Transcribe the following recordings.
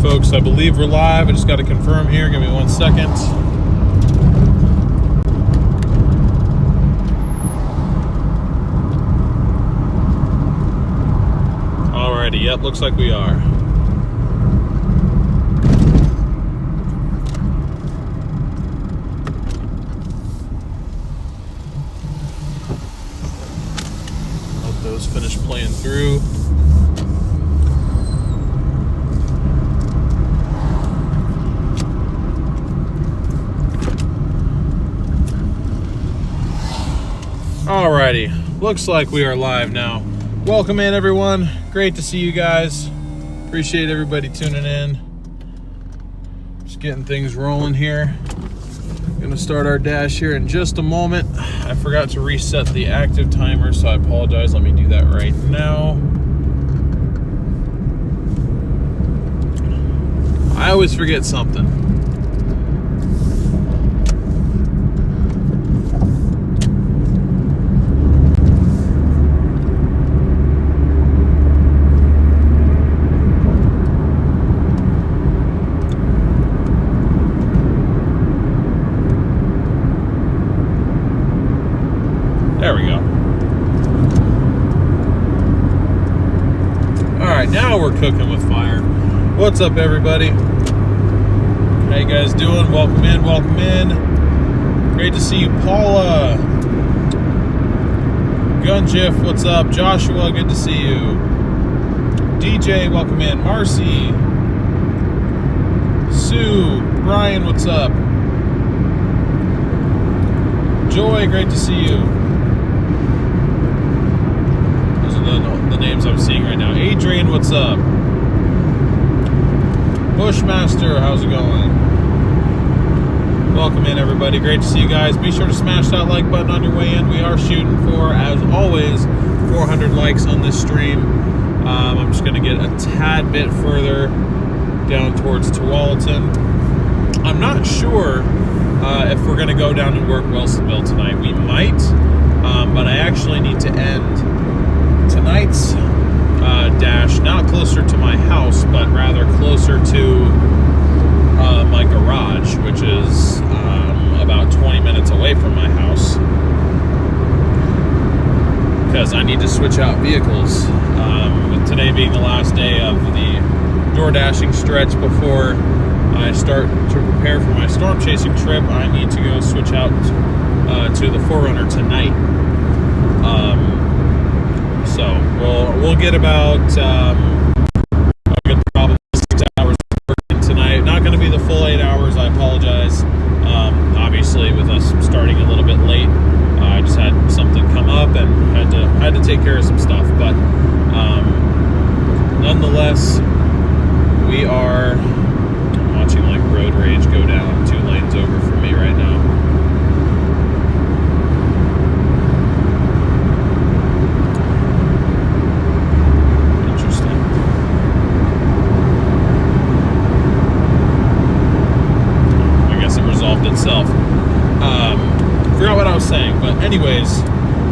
folks, I believe we're live. I just got to confirm here. Give me 1 second. Alrighty, yep, looks like we are. Let those finish playing through. Alrighty, looks like we are live now. Welcome in, everyone. Great to see you guys. Appreciate everybody tuning in. Just getting things rolling here. Gonna start our dash here in just a moment. I forgot to reset the active timer, so I apologize. Let me do that right now. I always forget something. There we go. Alright, now we're cooking with fire. What's up, everybody? How you guys doing? Welcome in, welcome in. Great to see you, Paula. Gunjiff, what's up? Joshua, good to see you. DJ, welcome in. Marcy. Sue. Brian, what's up? Joy, great to see you. The names I'm seeing right now. Adrian, what's up? Bushmaster, how's it going? Welcome in, everybody. Great to see you guys. Be sure to smash that like button on your way in. We are shooting for, as always, 400 likes on this stream. I'm just going to get a tad bit further down towards Tualatin. I'm not sure if we're going to go down and work Wilsonville tonight. We might, but I actually need to end tonight's dash not closer to my house, but rather closer to my garage, which is about 20 minutes away from my house, because I need to switch out vehicles. With today being the last day of the Doordashing stretch before I start to prepare for my storm chasing trip, I need to go switch out to the 4Runner tonight. So we'll get about probably 6 hours working tonight. Not going to be the full 8 hours. I apologize. Obviously, with us starting a little bit late, I just had something come up and had to take care of some stuff. But nonetheless, we are watching like road rage go down 2 lanes over from me right now. Itself. Forgot what I was saying, but anyways,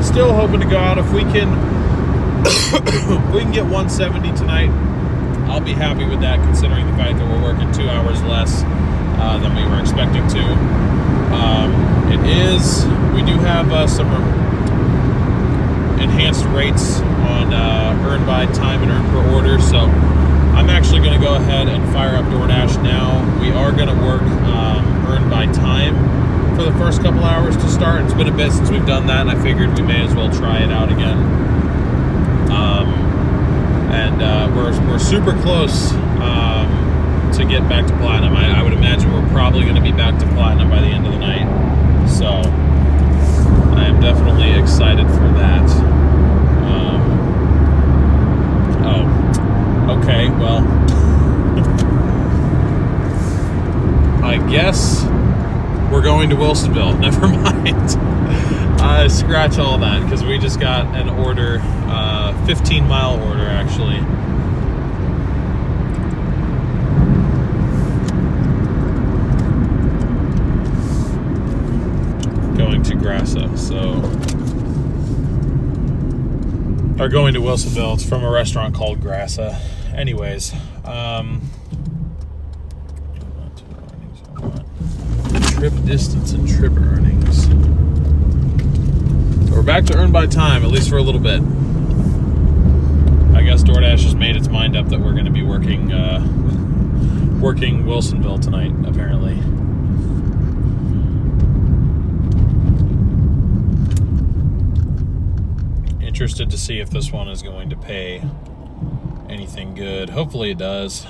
still hoping to go out. If we can if we can get 170 tonight, I'll be happy with that, considering the fact that we're working 2 hours less than we were expecting to. We do have some enhanced rates on earn by time and earn per order, so I'm actually going to go ahead and fire up Doordash now. We are going to work earn by time for the first couple hours to start. It's been a bit since we've done that, and I figured we may as well try it out again. We're super close to get back to platinum. I would imagine we're probably going to be back to platinum by the end of the night. So I am definitely excited for that. Okay, well, I guess we're going to Wilsonville. Never mind. Scratch all that, because we just got an order, 15-mile order, actually. Going to Grassa, or going to Wilsonville. It's from a restaurant called Grassa. Anyways, trip distance and trip earnings. So we're back to earn by time, at least for a little bit. I guess Doordash has made its mind up that we're going to be working Wilsonville tonight, apparently. Interested to see if this one is going to pay anything good. Hopefully it does.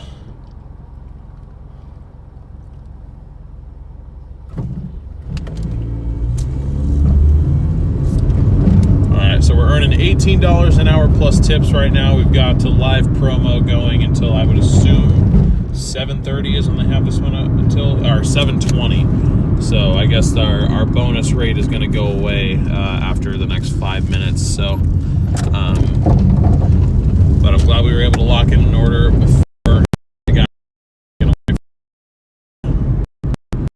So we're earning $18 an hour plus tips right now. We've got a live promo going until, I would assume, 7:30 is when they have this one up until, or 7:20. So I guess our bonus rate is going to go away after the next 5 minutes. So, but I'm glad we were able to lock in an order before I got.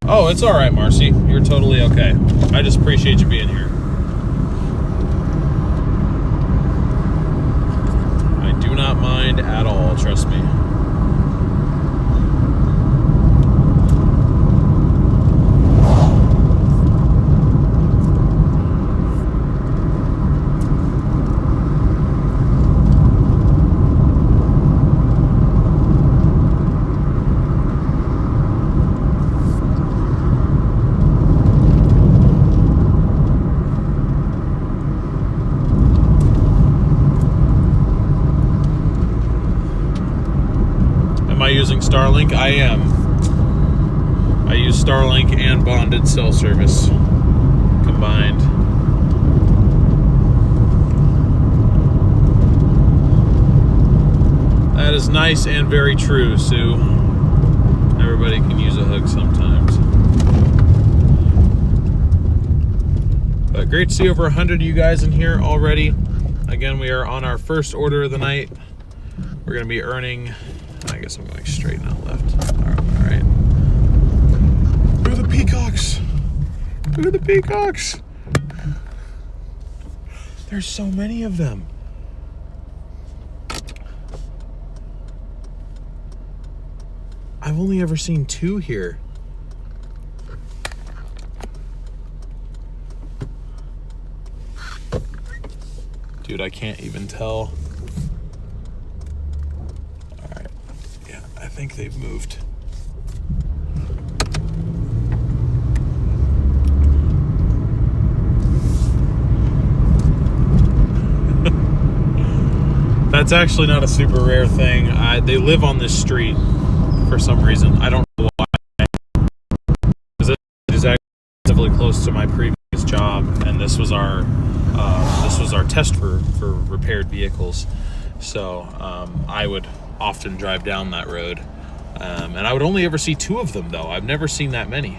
Oh, it's all right, Marcy. You're totally okay. I just appreciate you being here. Do not mind at all, trust me. Using Starlink? I am. I use Starlink and bonded cell service combined. That is nice and very true, Sue. Everybody can use a hug sometimes. But great to see over 100 of you guys in here already. Again, we are on our first order of the night. We're going to be earning... I guess I'm going straight, not left. All right. Look at the peacocks. Look at the peacocks. There's so many of them. I've only ever seen 2 here. Dude, I can't even tell. I think they've moved. That's actually not a super rare thing. They live on this street for some reason. I don't know why. Because it is actually relatively close to my previous job, and this was our test for repaired vehicles. So I would often drive down that road, and I would only ever see 2 of them, though. I've never seen that many.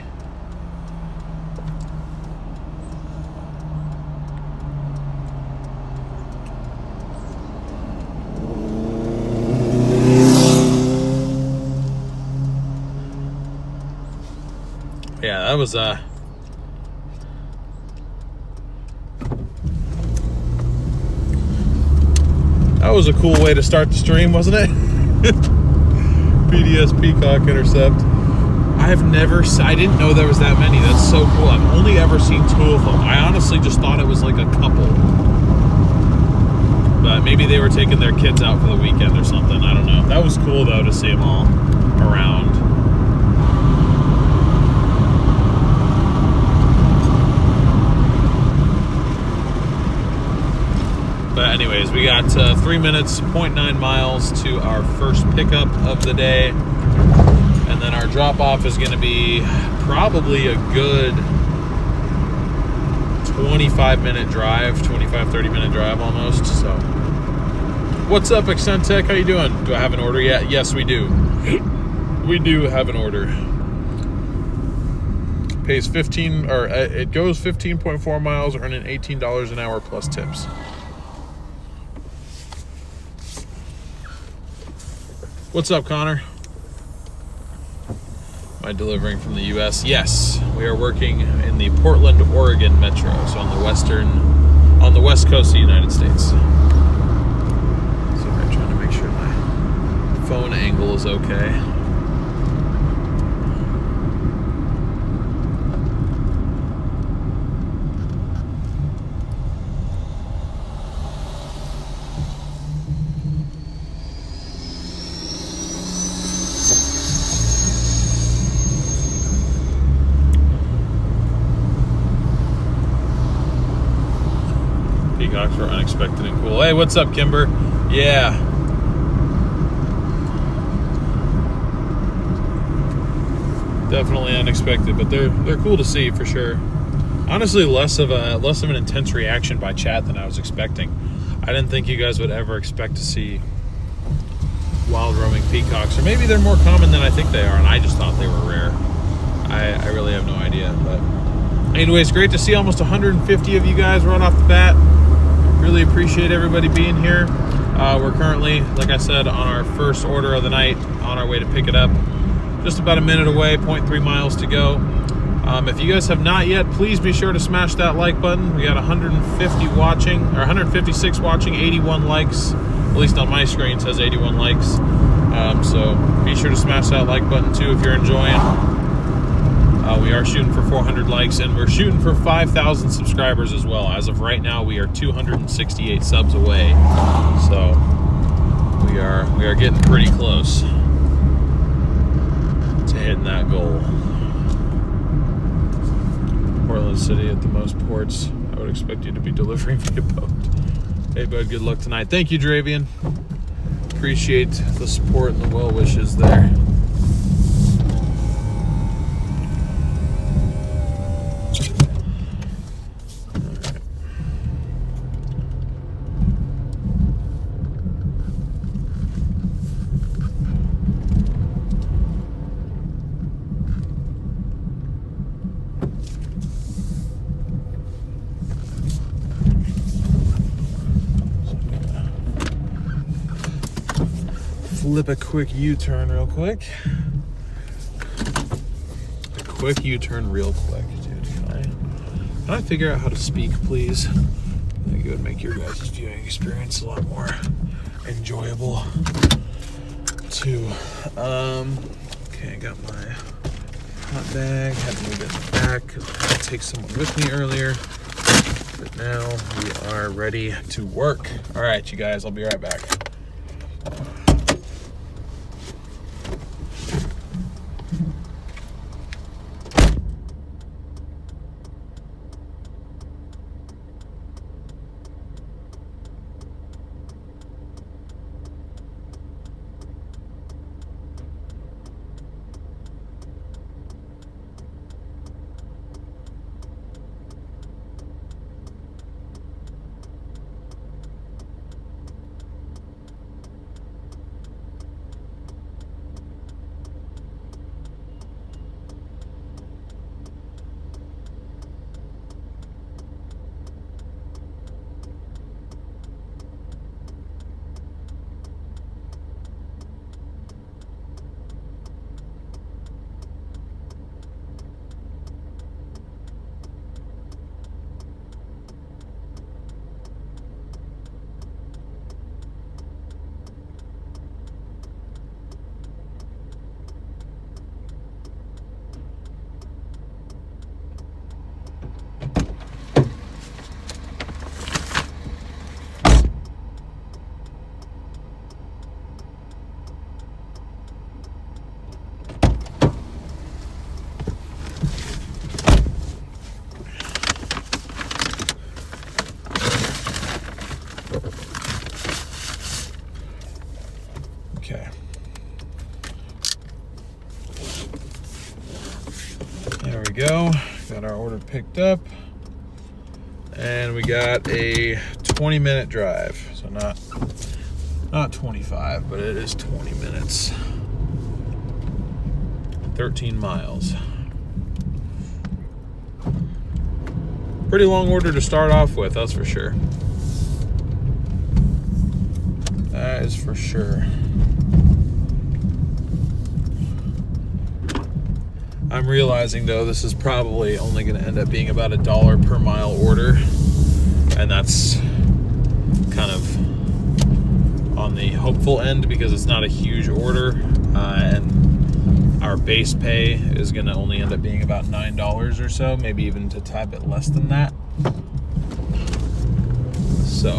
Yeah, that was a cool way to start the stream, wasn't it? PDS Peacock Intercept. I didn't know there was that many. That's so cool. I've only ever seen 2 of them. I honestly just thought it was like a couple. But maybe they were taking their kids out for the weekend or something. I don't know. That was cool, though, to see them all around. But anyways, we got 3 minutes, 0.9 miles to our first pickup of the day. And then our drop-off is going to be probably a good 25-minute drive, 30-minute drive almost. So, what's up, Accentech? How you doing? Do I have an order yet? Yes, we do. We do have an order. Pays it goes 15.4 miles, earning $18 an hour plus tips. What's up, Connor? Am I delivering from the U.S.? Yes, we are working in the Portland, Oregon metro, so on the west coast of the United States. So I'm trying to make sure my phone angle is okay. peacocks were unexpected and cool. Hey, what's up, Kimber? Yeah. Definitely unexpected, but they're cool to see for sure. Honestly, less of an intense reaction by chat than I was expecting. I didn't think you guys would ever expect to see wild roaming peacocks, or maybe they're more common than I think they are, and I just thought they were rare. I really have no idea, but anyways, great to see almost 150 of you guys right off the bat. Really appreciate everybody being here. We're currently, like I said, on our first order of the night, on our way to pick it up. Just about a minute away, 0.3 miles to go. If you guys have not yet, please be sure to smash that like button. We got 150 watching, or 156 watching, 81 likes. At least on my screen says 81 likes. So be sure to smash that like button too if you're enjoying. We are shooting for 400 likes, and we're shooting for 5,000 subscribers as well. As of right now, we are 268 subs away. So we are getting pretty close to hitting that goal. Portland City at the most ports. I would expect you to be delivering via boat. Hey, bud, good luck tonight. Thank you, Dravian. Appreciate the support and the well wishes there. Flip a quick U-turn real quick. A quick U-turn real quick, dude. Can I figure out how to speak, please? I think it would make your guys' viewing experience a lot more enjoyable too. Okay, I got my hot bag. Had to move it in the back because I had to take someone with me earlier. But now we are ready to work. All right, you guys, I'll be right back. Okay. There we go. Got our order picked up. And we got a 20-minute drive. So not 25, but it is 20 minutes. 13 miles. Pretty long order to start off with, that's for sure. That is for sure. I'm realizing though this is probably only going to end up being about $1 per mile order, and that's kind of on the hopeful end because it's not a huge order, and our base pay is going to only end up being about $9 or so, maybe even a tad bit less than that. So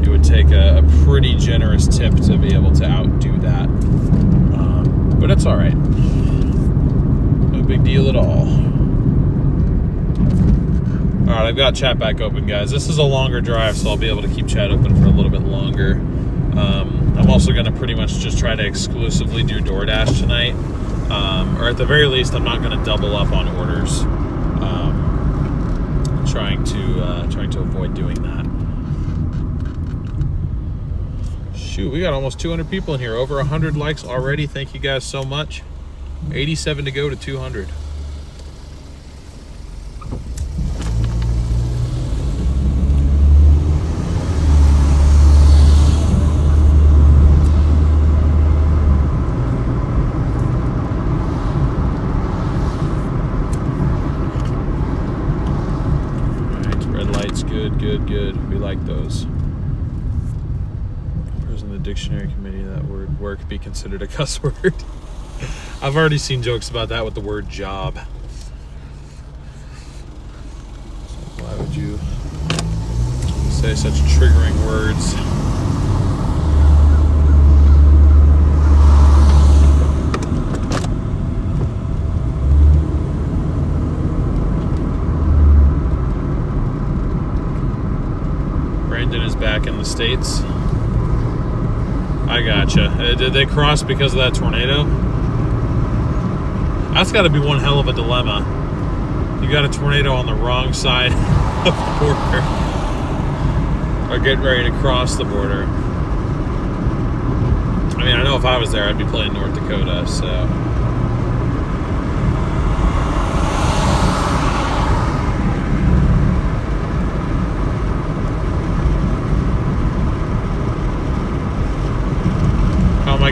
it would take a pretty generous tip to be able to outdo that. But it's all right. No big deal at all. All right, I've got chat back open, guys. This is a longer drive, so I'll be able to keep chat open for a little bit longer. I'm also going to pretty much just try to exclusively do DoorDash tonight. Or at the very least, I'm not going to double up on orders. Trying to avoid doing that. Shoot, we got almost 200 people in here. Over 100 likes already. Thank you guys so much. 87 to go to 200. Good. We like those. Where's in the dictionary committee that word work be considered a cuss word? I've already seen jokes about that with the word job. So why would you say such triggering words? Is back in the States. I gotcha. Did they cross because of that tornado? That's got to be one hell of a dilemma. You got a tornado on the wrong side of the border, or getting ready to cross the border. I mean, I know if I was there, I'd be playing North Dakota, so.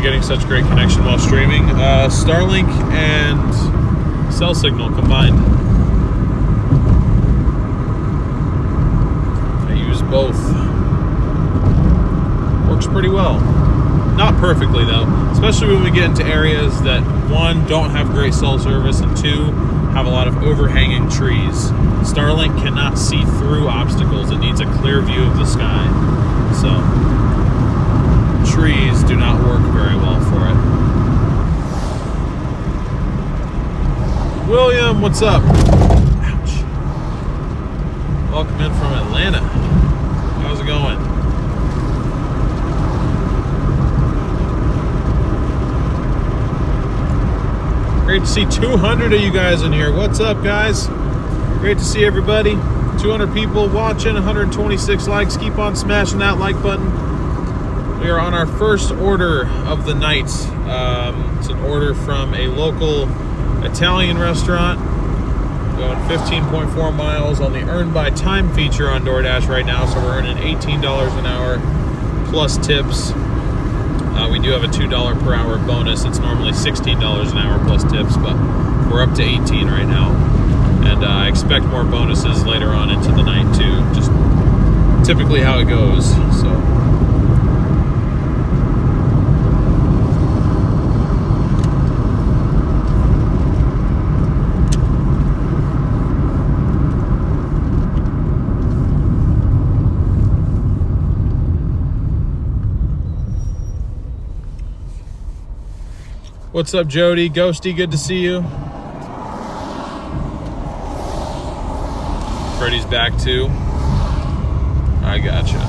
Getting such great connection while streaming. Starlink and cell signal combined. I use both. Works pretty well. Not perfectly though, especially when we get into areas that, one, don't have great cell service, and two, have a lot of overhanging trees. Starlink cannot see through obstacles. It needs a clear view of the sky. So trees do not work very well for it. William, what's up? Ouch. Welcome in from Atlanta. How's it going? Great to see 200 of you guys in here. What's up, guys? Great to see everybody. 200 people watching, 126 likes. Keep on smashing that like button. We are on our first order of the night. It's an order from a local Italian restaurant. Going 15.4 miles on the Earn by Time feature on DoorDash right now, so we're earning $18 an hour plus tips. We do have a $2 per hour bonus. It's normally $16 an hour plus tips, but we're up to 18 right now. And I expect more bonuses later on into the night too. Just typically how it goes. So. What's up, Jody? Ghosty, good to see you. Freddie's back too. I gotcha.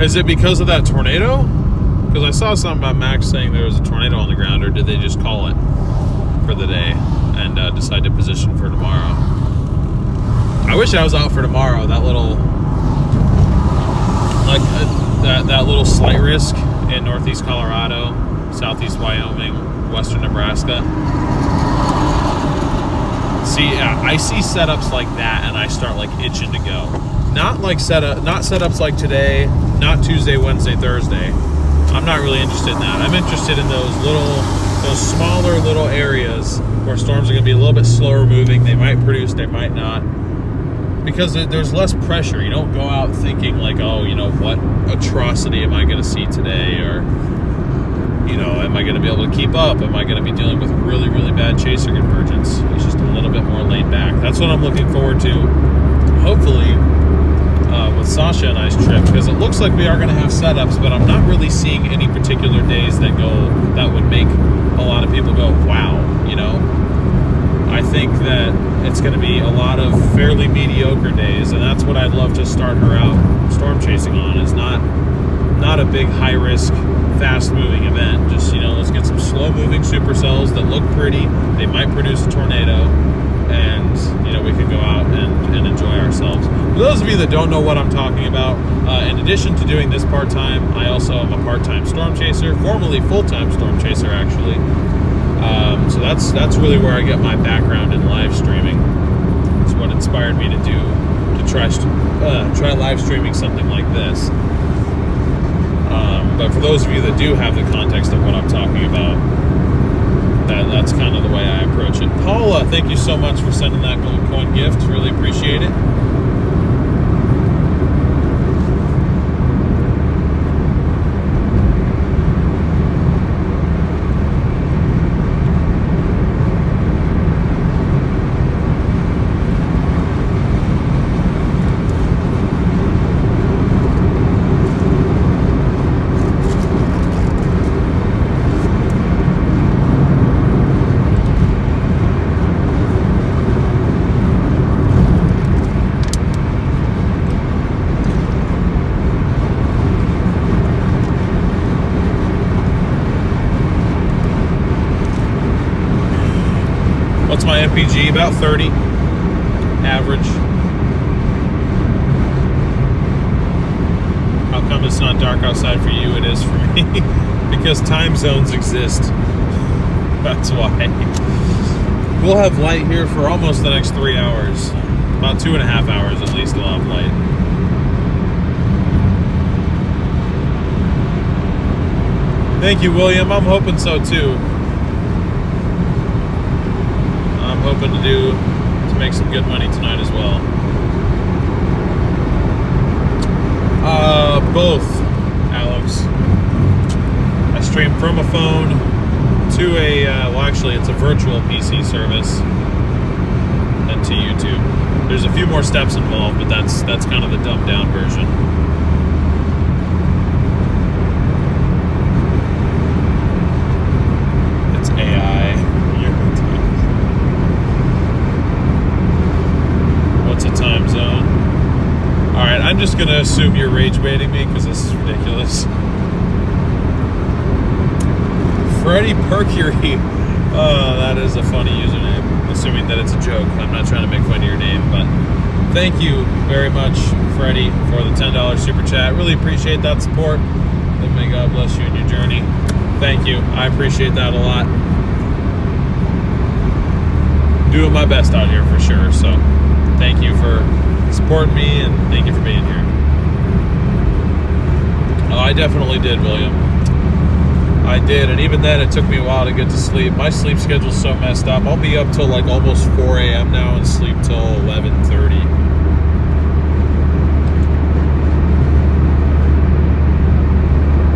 Is it because of that tornado? Because I saw something about Max saying there was a tornado on the ground, or did they just call it for the day and decide to position for tomorrow? I wish I was out for tomorrow. That little, that little slight risk in northeast Colorado, southeast Wyoming, western Nebraska. See, I see setups like that and I start like itching to go. Not setups like today, not Tuesday, Wednesday, Thursday. I'm not really interested in that. I'm interested in those smaller little areas where storms are going to be a little bit slower moving. They might produce, they might not. Because there's less pressure. You don't go out thinking like, oh, you know, what atrocity am I going to see today? Or, you know, am I going to be able to keep up? Am I going to be dealing with really, really bad chaser convergence? It's just a little bit more laid back. That's what I'm looking forward to, hopefully, with Sasha and I's trip. Because it looks like we are going to have setups, but I'm not really seeing any particular days that would make a lot of people go, wow, you know? I think that it's going to be a lot of fairly mediocre days, and that's what I'd love to start her out storm chasing on. Is not a big high risk, fast moving event. Just, you know, let's get some slow moving supercells that look pretty. They might produce a tornado, and you know, we can go out and enjoy ourselves. For those of you that don't know what I'm talking about, in addition to doing this part-time, I also am a part-time storm chaser, formerly full-time storm chaser actually. So that's really where I get my background in live streaming. It's what inspired me to try live streaming something like this. But for those of you that do have the context of what I'm talking about, that's kind of the way I approach it. Paula, thank you so much for sending that gold coin gift. Really appreciate it. What's my MPG? About 30 average. How come it's not dark outside for you? It is for me. Because time zones exist. That's why. We'll have light here for almost the next 3 hours. About 2.5 hours at least we'll have light. Thank you, William. I'm hoping so too. Hoping to make some good money tonight as well. Both, Alex. I stream from a phone to a well, actually it's a virtual PC service, and to YouTube. There's a few more steps involved, but that's kind of the dumbed down version. It's AI. What's a time zone? Alright, I'm just gonna assume you're rage baiting me because this is ridiculous. Freddie Mercury. Oh, that is a funny username. Assuming that it's a joke. I'm not trying to make fun of your name, but thank you very much, Freddie, for the $10 super chat. Really appreciate that support. And may God bless you in your journey. Thank you. I appreciate that a lot. Doing my best out here for sure, so thank you for supporting me, and thank you for being here. Oh, I definitely did, William. I did, and even then, it took me a while to get to sleep. My sleep schedule's so messed up. I'll be up till like almost 4 a.m. now and sleep till 11:30.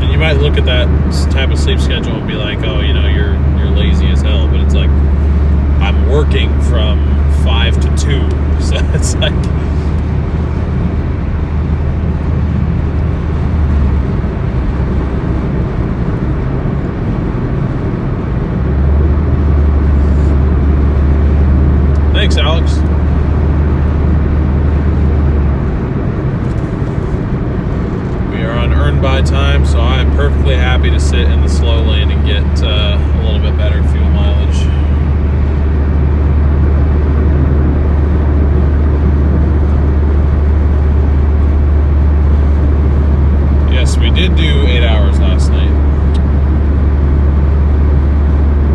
And you might look at that type of sleep schedule and be like, oh, you know, you're lazy as hell, but it's like, I'm working from 5 to 2, so it's like, thanks, Alex. We are on earn by time, so I am perfectly happy to sit in the slow lane and get a little bit better fuel mileage. We did do 8 hours last night.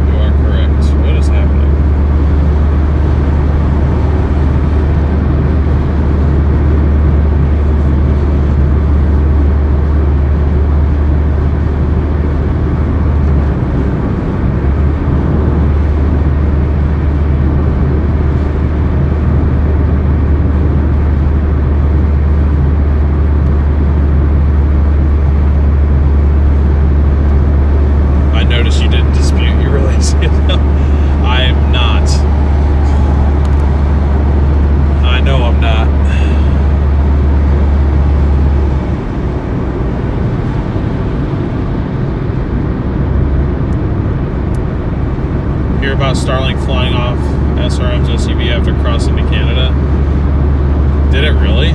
You are correct. What is happening? Starlink flying off SRM's SUV after crossing to Canada. Did it really?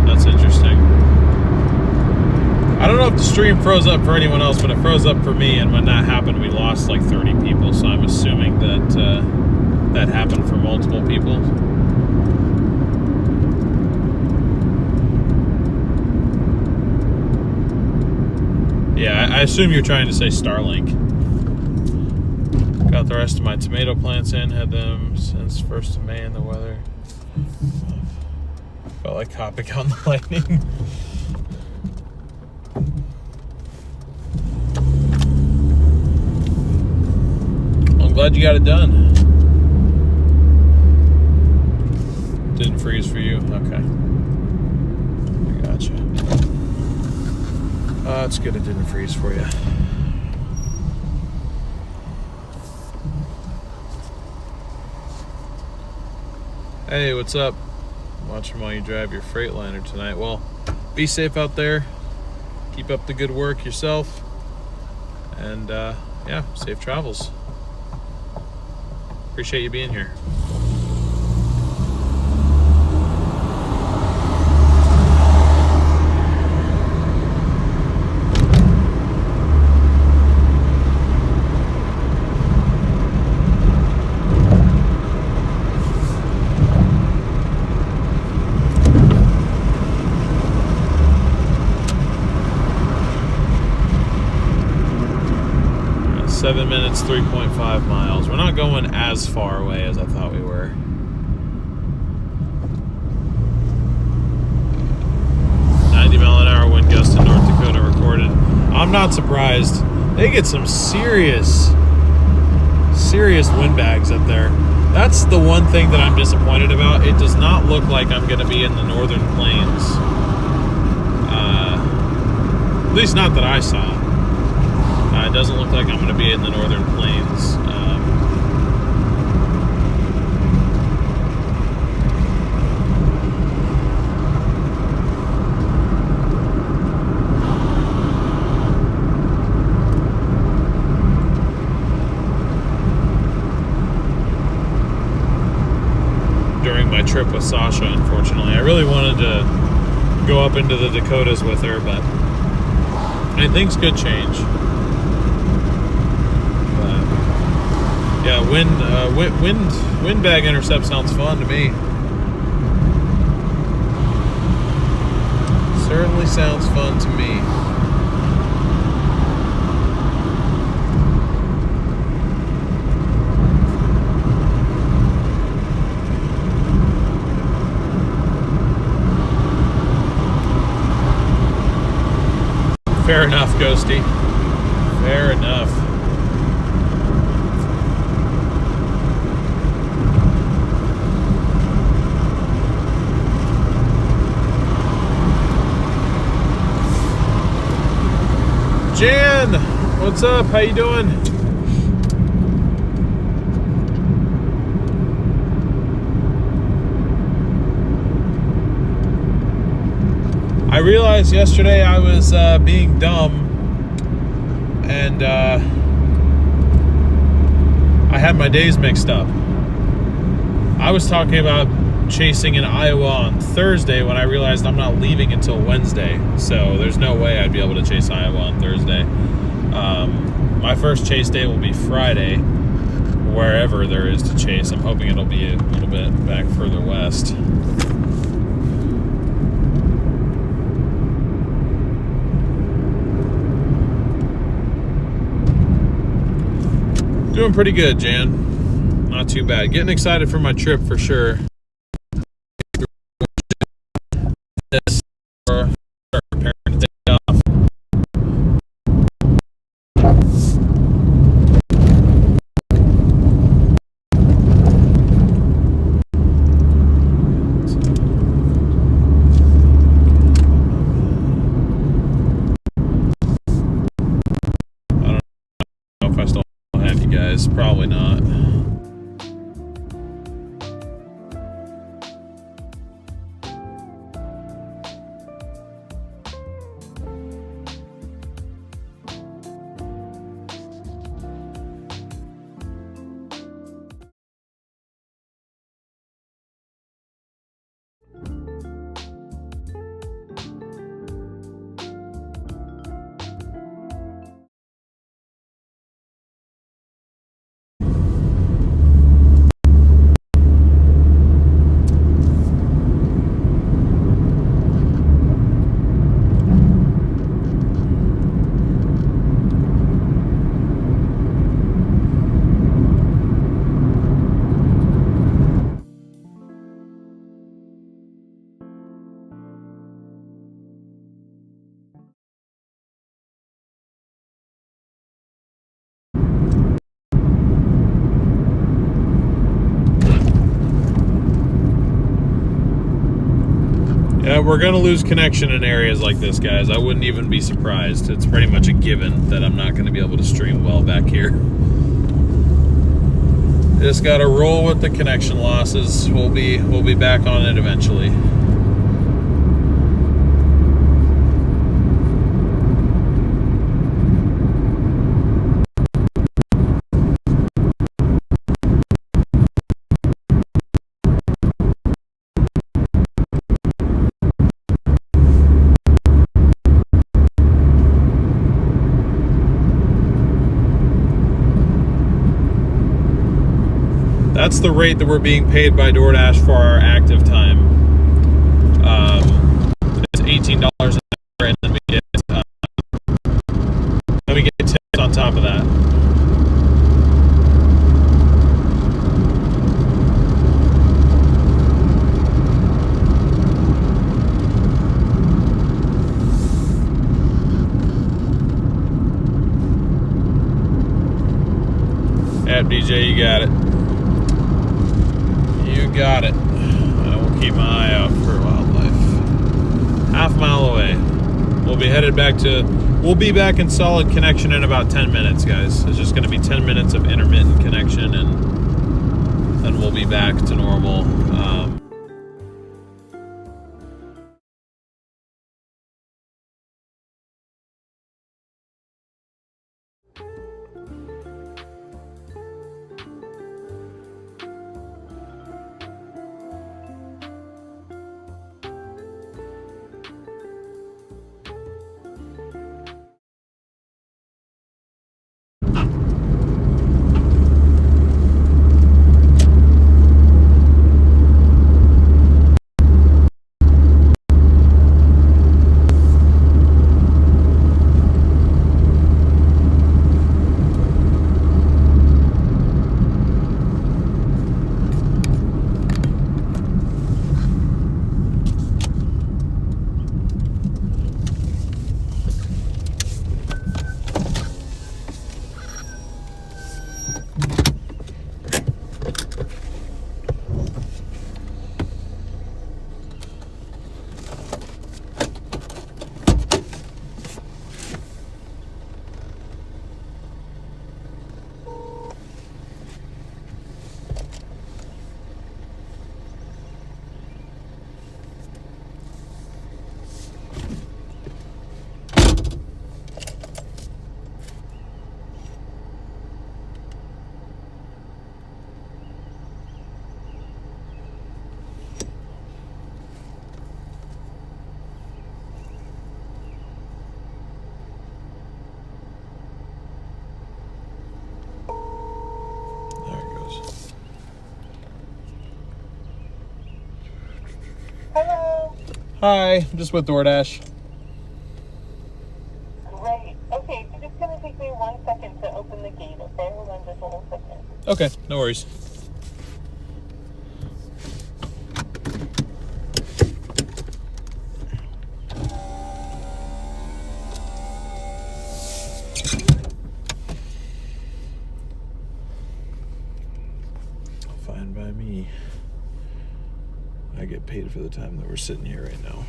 That's interesting. I don't know if the stream froze up for anyone else, but it froze up for me, and when that happened, we lost like 30 people, so I'm assuming that that happened for multiple people. Yeah, I assume you're trying to say Starlink. Got the rest of my tomato plants in, had them since 1st of May in the weather. Felt like hopping on the lightning. I'm glad you got it done. Didn't freeze for you? Okay. I gotcha. It's good it didn't freeze for you. Hey, what's up? Watching while you drive your Freightliner tonight. Well, be safe out there. Keep up the good work yourself. And yeah, safe travels. Appreciate you being here. Seven minutes, 3.5 miles. We're not going as far away as I thought we were. .90-mile-an-hour wind gust in North Dakota recorded. I'm not surprised. They get some serious windbags up there. That's the one thing that I'm disappointed about. It does not look like I'm going to be in the northern plains. At least not that I saw. It doesn't look like I'm going to be in the northern plains. During my trip with Sasha, unfortunately. I really wanted to go up into the Dakotas with her, but things could change. Yeah, windbag intercept sounds fun to me. Certainly sounds fun to me. Fair enough, Ghosty. Fair enough. Jan, what's up? How you doing? I realized yesterday I was being dumb, and I had my days mixed up. I was talking about chasing in Iowa on Thursday when I realized I'm not leaving until Wednesday, so there's no way I'd be able to chase Iowa on Thursday. My first chase day will be Friday, wherever there is to chase. I'm hoping it'll be a little bit back further west. Doing pretty good, Jan. Not too bad. Getting excited for my trip for sure. This or start preparing to take off. I don't know if I still have you guys. Probably not. Yeah, we're going to lose connection in areas like this, guys. I wouldn't even be surprised. It's pretty much a given that I'm not going to be able to stream well back here. Just got to roll with the connection losses. We'll be back on it eventually. That's the rate that we're being paid by DoorDash for our active time. It's $18 an hour, and then we get tips on top of that. Yep, DJ, you got it. Got it. I will keep my eye out for wildlife. Half mile away. We'll be back in solid connection in about 10 minutes, guys. It's just going to be 10 minutes of intermittent connection, and then we'll be back to normal. Hello. Hi, I'm just with DoorDash. Great. Okay, so just gonna take me 1 second to open the gate, okay? Hold on just 1 second. Okay, no worries. Fine by me. I get paid for the time that we're sitting here right now.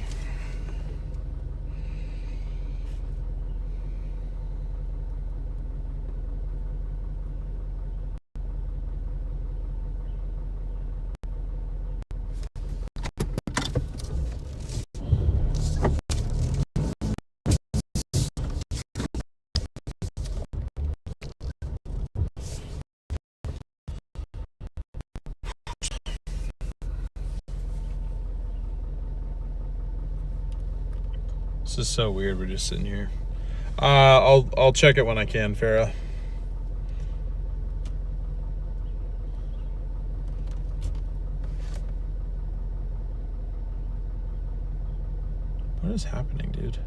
This is so weird. We're just sitting here. I'll check it when I can, Farah. What is happening, dude?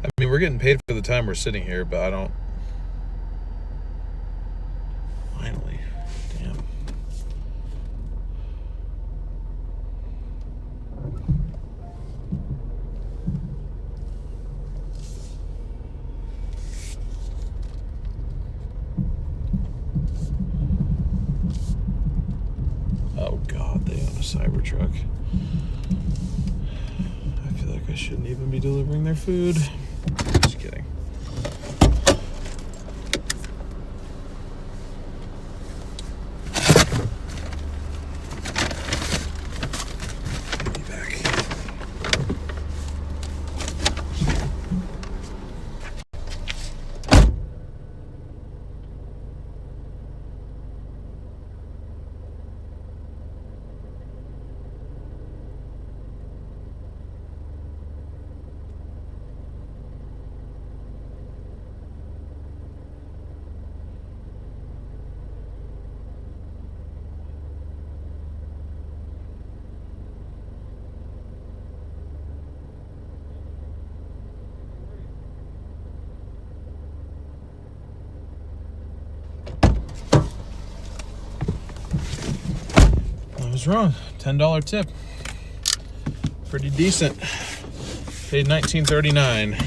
I mean, we're getting paid for the time we're sitting here, but I don't. Finally. Damn. Oh God, they own a Cybertruck. I feel like I shouldn't even be delivering their food. Just kidding. Be back. I was wrong. $10 tip. Pretty decent. Paid $19.39.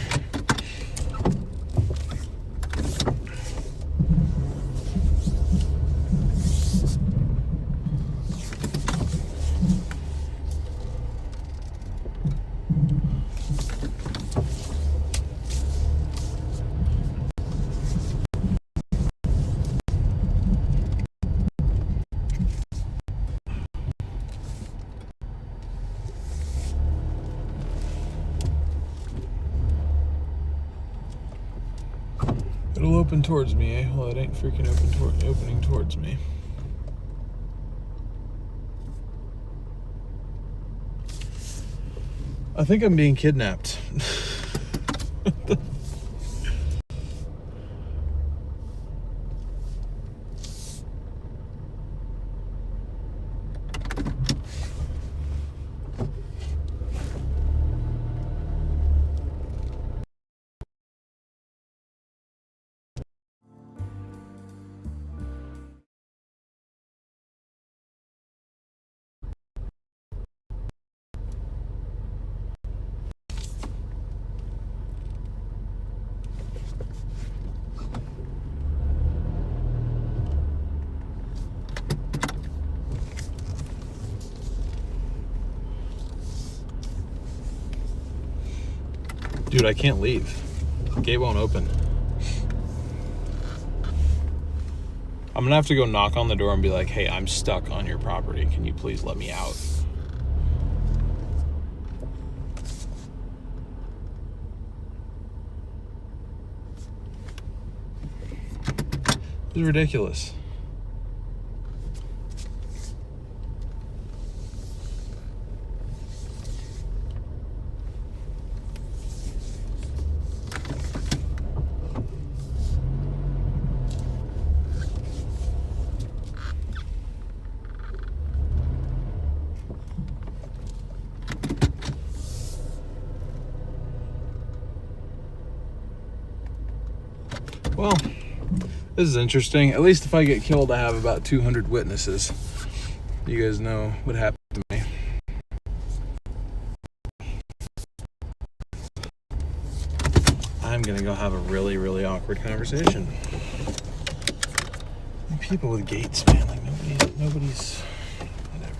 It'll open towards me, eh? Well, it ain't freaking opening towards me. I think I'm being kidnapped. Dude, I can't leave. The gate won't open. I'm gonna have to go knock on the door and be like, hey, I'm stuck on your property. Can you please let me out? This is ridiculous. Well, this is interesting. At least if I get killed, I have about 200 witnesses. You guys know what happened to me. I'm gonna go have a really, really awkward conversation. People with gates, man. Like nobody's whatever.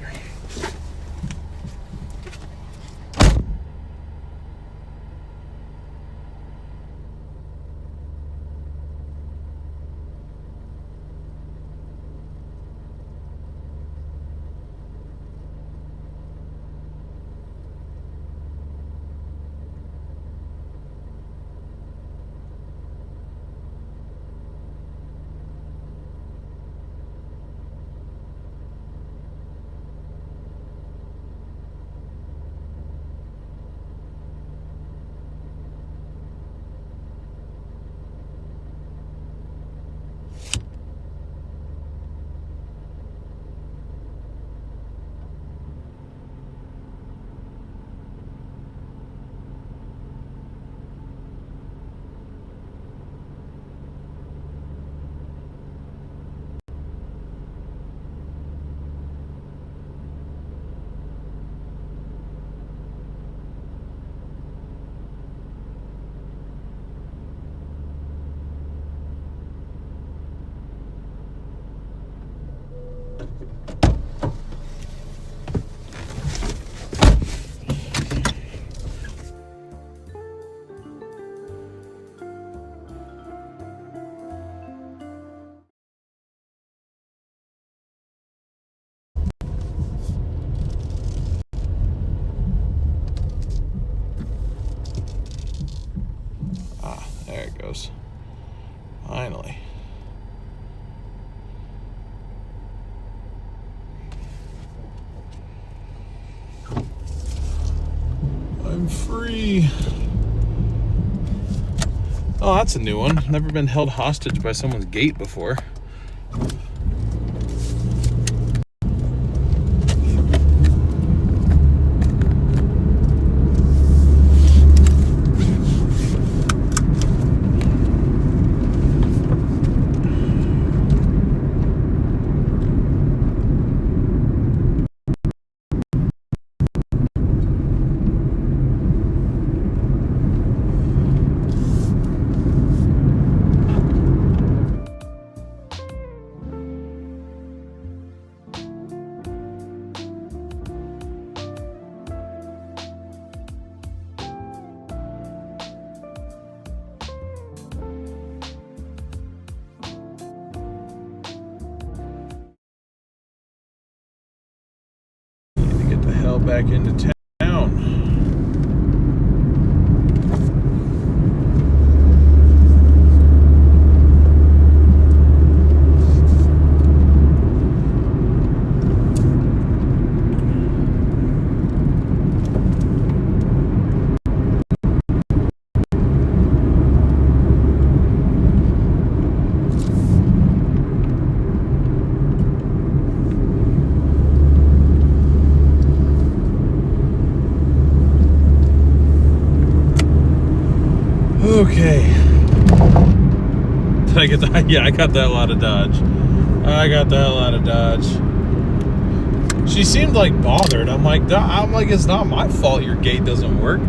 goes. Finally. I'm free. Oh, that's a new one. Never been held hostage by someone's gate before. Back into town. Okay. Did I get that? Yeah, I got that lot of Dodge. I got that lot of Dodge. She seemed like bothered. I'm like, it's not my fault your gate doesn't work.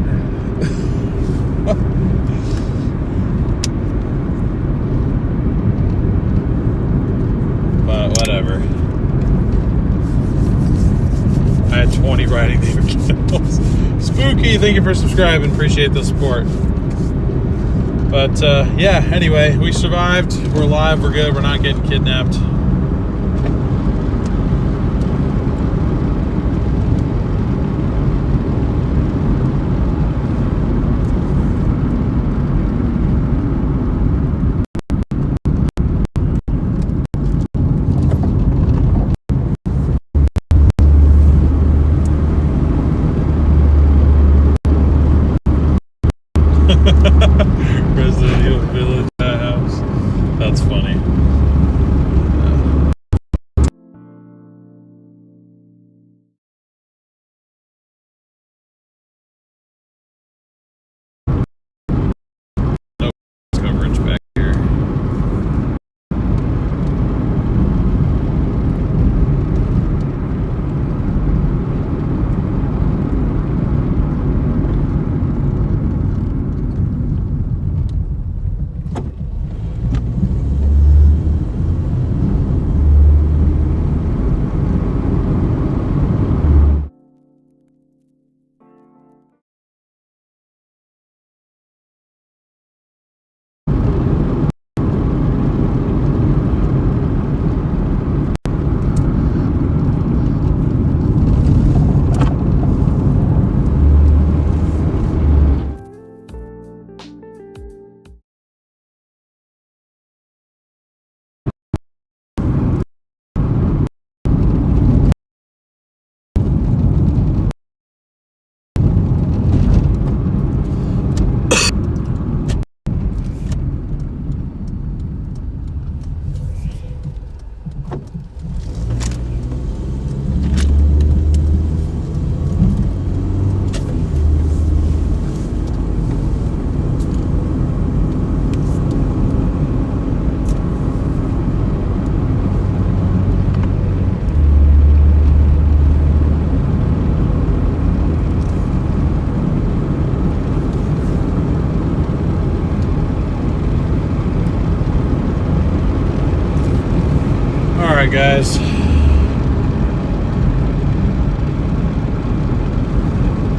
But whatever. I had 20 riding neighbor candles. Spooky, thank you for subscribing. Appreciate the support. But yeah, anyway, we survived. We're alive. We're good. We're not getting kidnapped. Resident Evil Village house. That's funny. No coverage back here. Alright guys,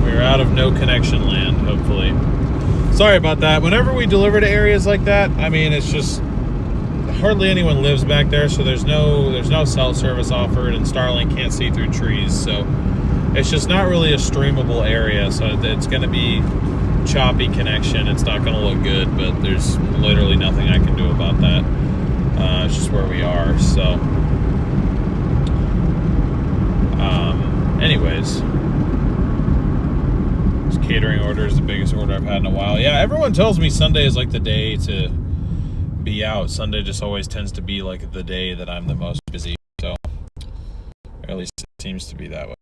we're out of no connection land, hopefully. Sorry about that. Whenever we deliver to areas like that, I mean, it's just hardly anyone lives back there, so there's no cell service offered, and Starlink can't see through trees, so it's just not really a streamable area. So it's going to be choppy connection. It's not going to look good, but there's literally nothing I can do about that. It's just where we are. So, anyways, this catering order is the biggest order I've had in a while. Yeah, everyone tells me Sunday is like the day to be out. Sunday just always tends to be like the day that I'm the most busy. So, or at least it seems to be that way.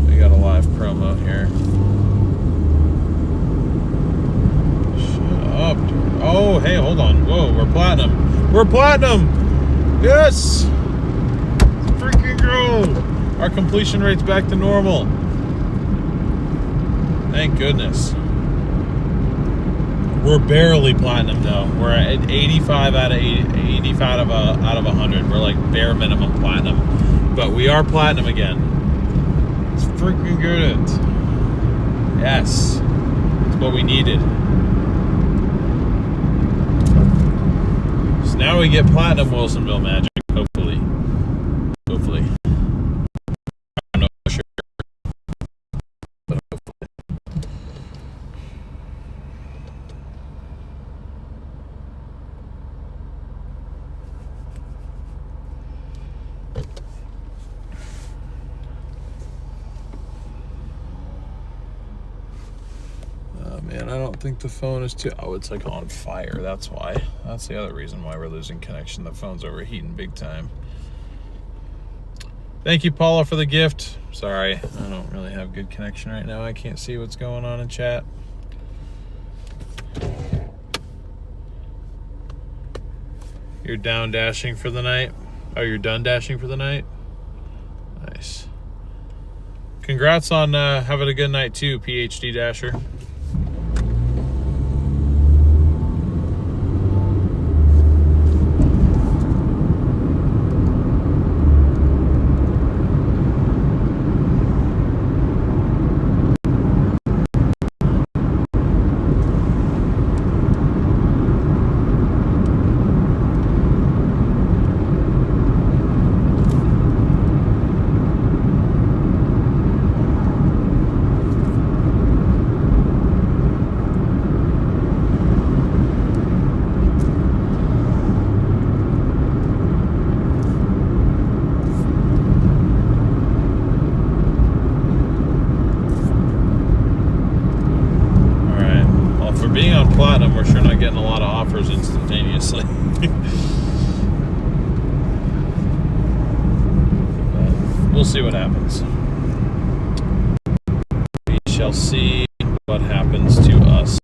We got a live promo here. Shut up, dude. Oh, hey, hold on. Whoa, we're platinum. We're platinum! Yes! Let's freaking go! Our completion rate's back to normal. Thank goodness. We're barely platinum though. We're at 85 out of 85 out of 100. We're like bare minimum platinum, but we are platinum again. It's freaking good. Yes, it's what we needed. So now we get platinum Wilsonville magic. Hopefully. Hopefully. I don't know for sure, but hopefully. Man, I don't think the phone is too... Oh, it's like on fire. That's why. That's the other reason why we're losing connection. The phone's overheating big time. Thank you, Paula, for the gift. Sorry, I don't really have good connection right now. I can't see what's going on in chat. You're down dashing for the night? Oh, you're done dashing for the night? Nice. Congrats on having a good night, too, PhD Dasher. Being on platinum, we're sure not getting a lot of offers instantaneously. We'll see what happens. We shall see what happens to us.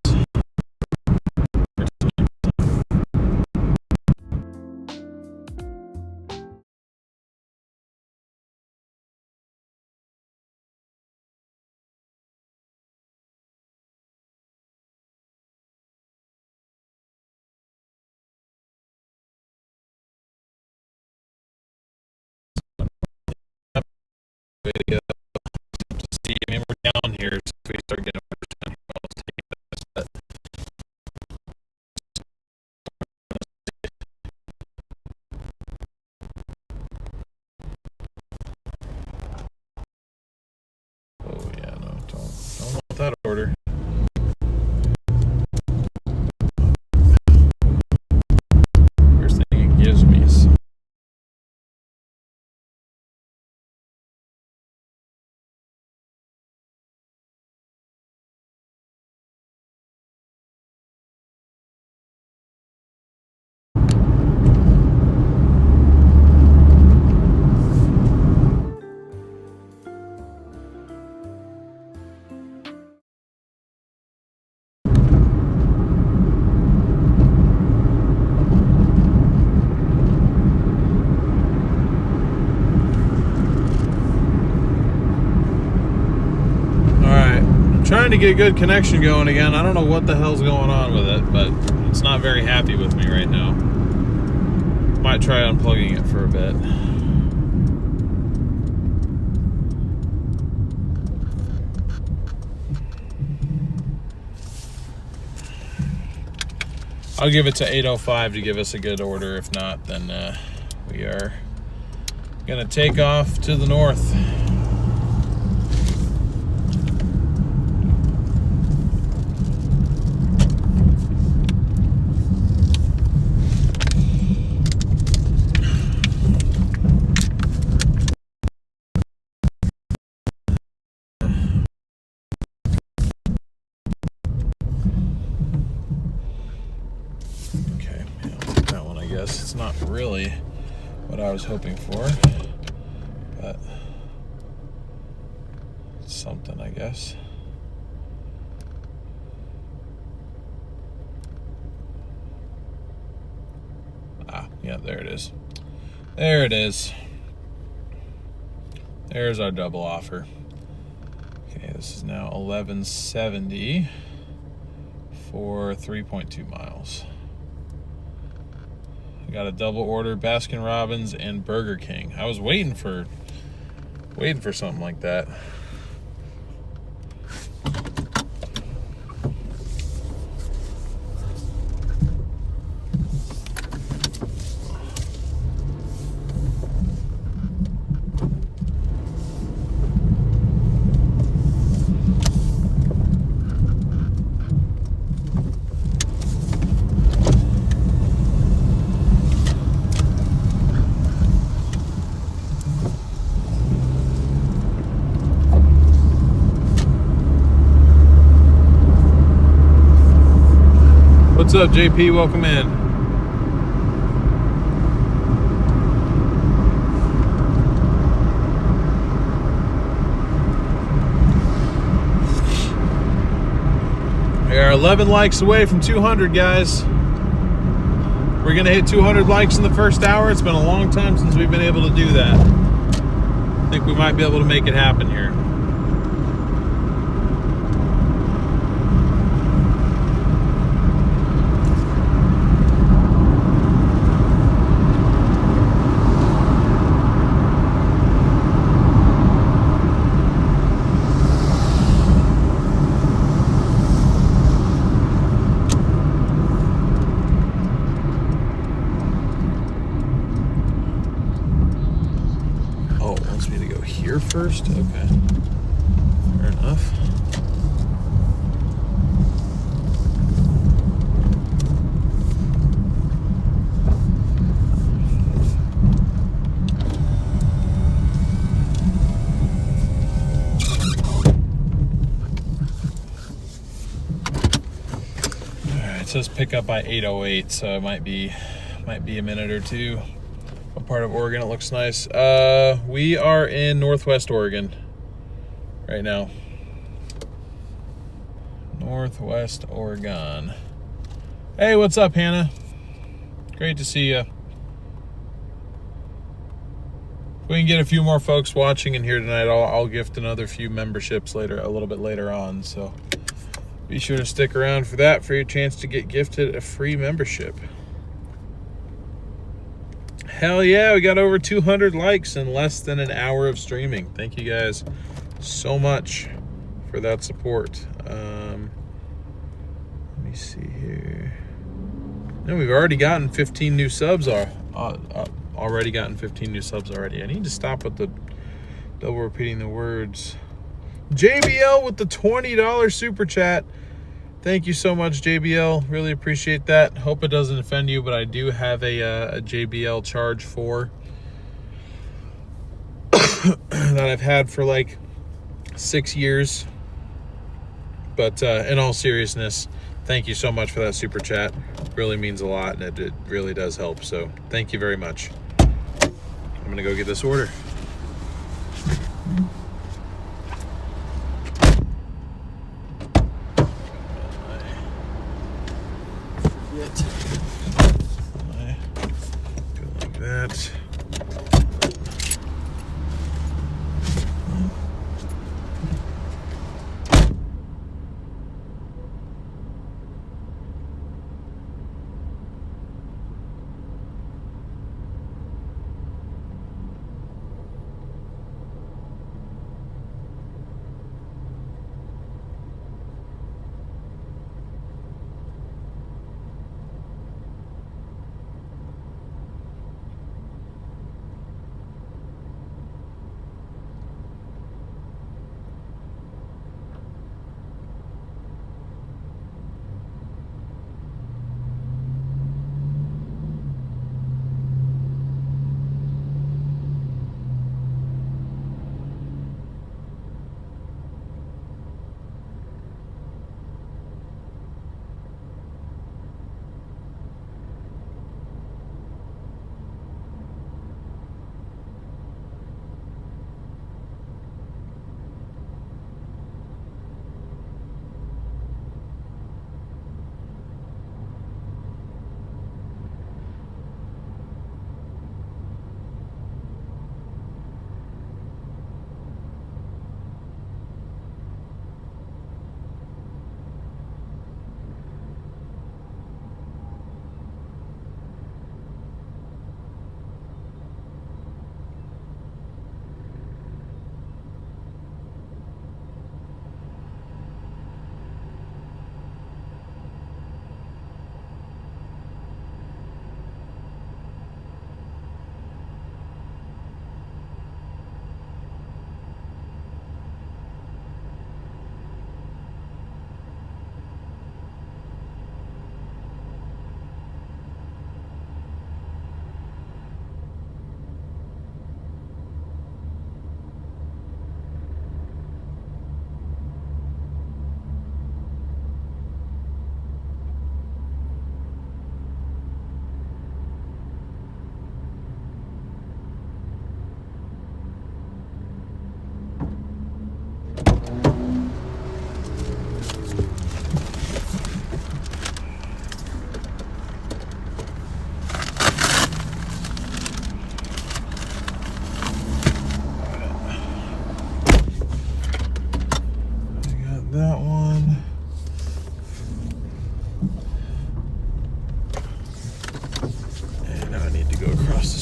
Video to see. I mean, we're down here, so if we start getting orders down here, I'll take this, but oh yeah, no, don't want that order. First thing it gives me is trying to get good connection going again. I don't know what the hell's going on with it, but it's not very happy with me right now. Might try unplugging it for a bit. I'll give it to 805 to give us a good order. If not, then we are Gonna take off to the north. Okay, yeah, that one I guess it's not really what I was hoping for, but it's something, I guess. Ah, yeah, there it is. There it is. There's our double offer. Okay, this is now $11.70 for 3.2 miles. I got a double order, Baskin Robbins and Burger King. I was waiting for something like that. What's up, JP? Welcome in. We are 11 likes away from 200, guys. We're gonna hit 200 likes in the first hour. It's been a long time since we've been able to do that. I think we might be able to make it happen here. First, okay, fair enough. All right, it says pick up by 8:08, so it might be a minute or two. What part of Oregon? It looks nice. We are in Northwest Oregon right now. Northwest Oregon. Hey, what's up, Hannah? Great to see you. We can get a few more folks watching in here tonight. I'll gift another few memberships later, a little bit later on. So be sure to stick around for that, for your chance to get gifted a free membership. Hell yeah, we got over 200 likes in less than an hour of streaming. Thank you guys so much for that support. Let me see here. No, we've already gotten 15 new subs. Already gotten 15 new subs already. I need to stop with the double repeating the words. JBL with the $20 super chat. Thank you so much, JBL. Really appreciate that. Hope it doesn't offend you, but I do have a JBL Charge 4 that I've had for like 6 years. But in all seriousness, thank you so much for that super chat. It really means a lot, and it really does help. So thank you very much. I'm gonna go get this order. That.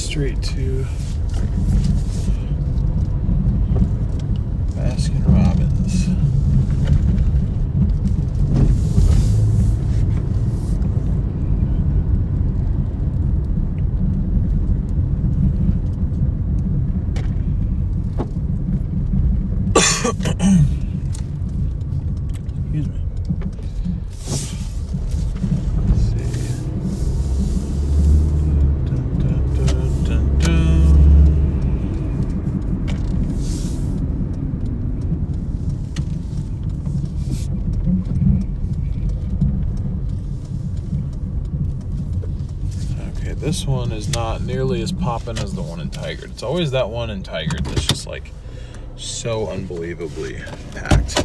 straight to Baskin Robbins. Excuse me. Let's see. Dun, dun, dun, dun, dun. Okay, this one is not nearly as poppin' as the one in Tigard. It's always that one in Tigard that's just like so unbelievably packed.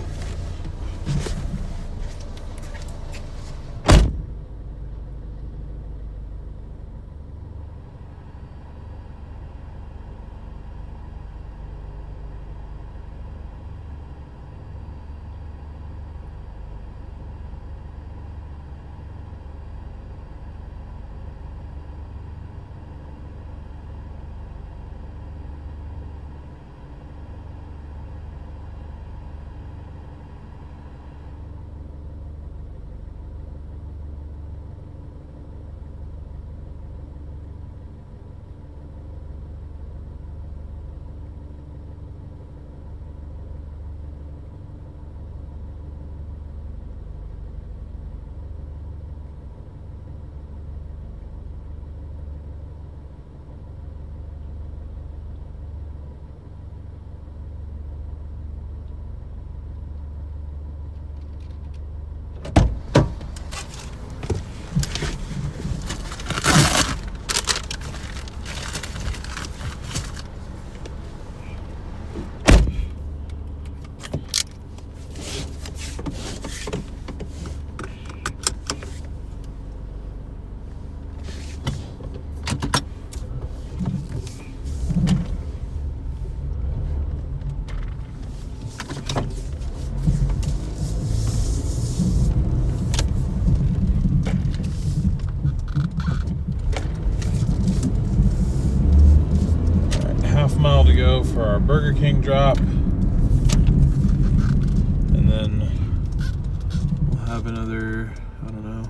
Mile to go for our Burger King drop, and then we'll have another, I don't know,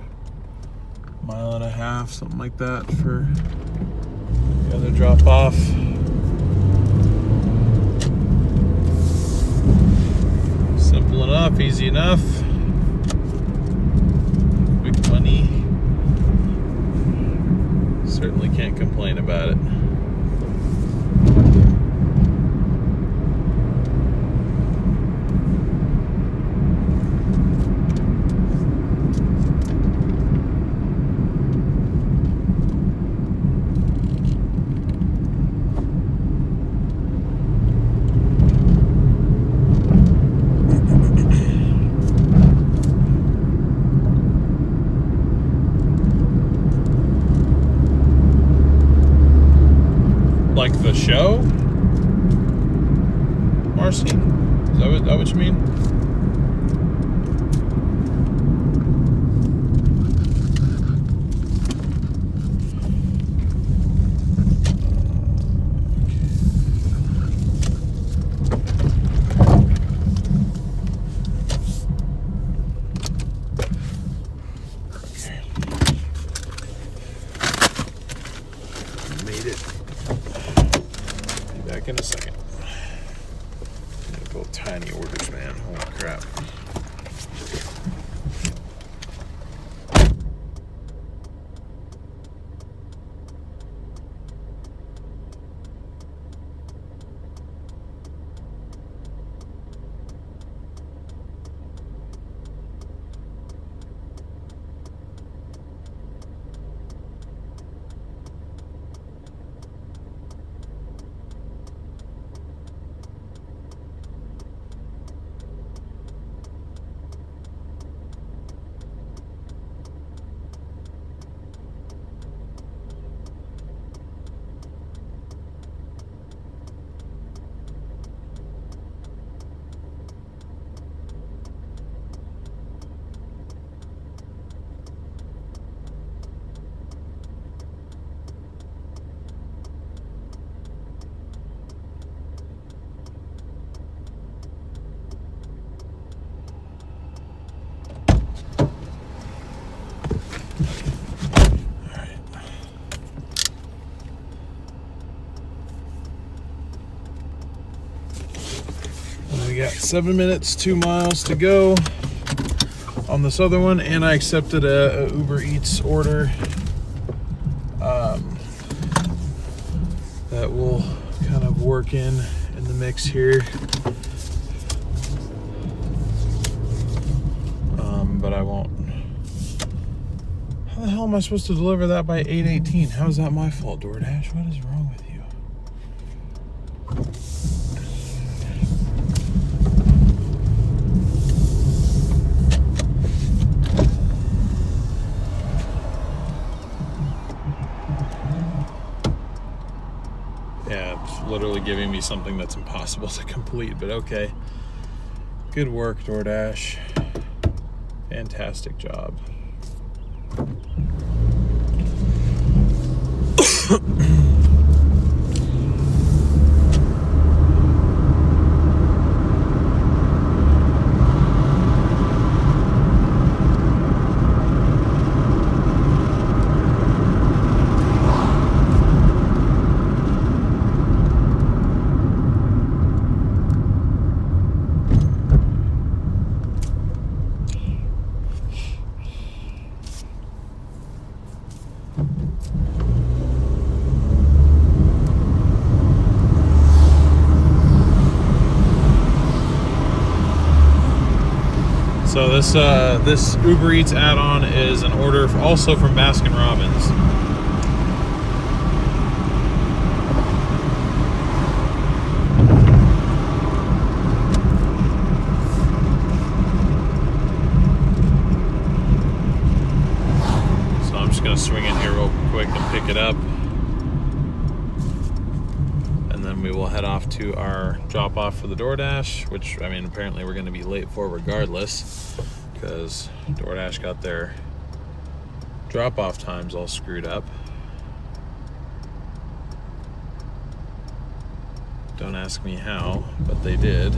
mile and a half, something like that, for the other drop off. Simple enough, easy enough. Quick money. Certainly can't complain about it. Like the show? Marcy? Is that what you mean? Made it. Back in a second. Both tiny orders, man. Holy crap. We got 7 minutes, 2 miles to go on this other one, and I accepted a Uber Eats order that will kind of work in the mix here. But I won't. How the hell am I supposed to deliver that by 8:18? How is that my fault, Doordash? What is wrong with you? Yeah, it's literally giving me something that's impossible to complete, but okay. Good work, Doordash. Fantastic job. So this Uber Eats add-on is an order also from Baskin Robbins. So I'm just gonna swing in here real quick and pick it up, and then we will head off to our drop-off for the Doordash, which, I mean, apparently we're going to be late for regardless, because Doordash got their drop-off times all screwed up. Don't ask me how, but they did.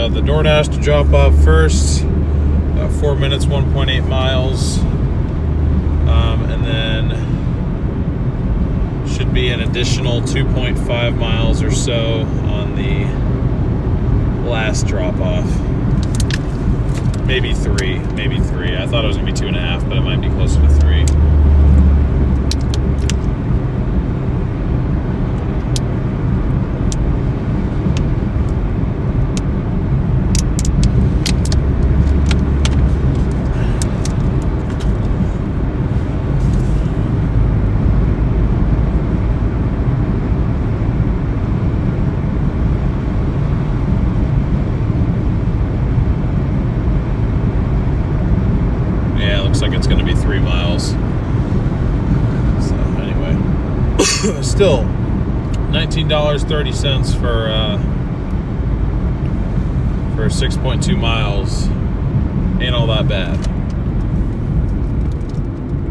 The Doordash to drop off first, 4 minutes, 1.8 miles, and then should be an additional 2.5 miles or so on the last drop off. Maybe three. I thought it was gonna be 2.5, but it might be closer to 3. Still, $19.30 for 6.2 miles. Ain't all that bad.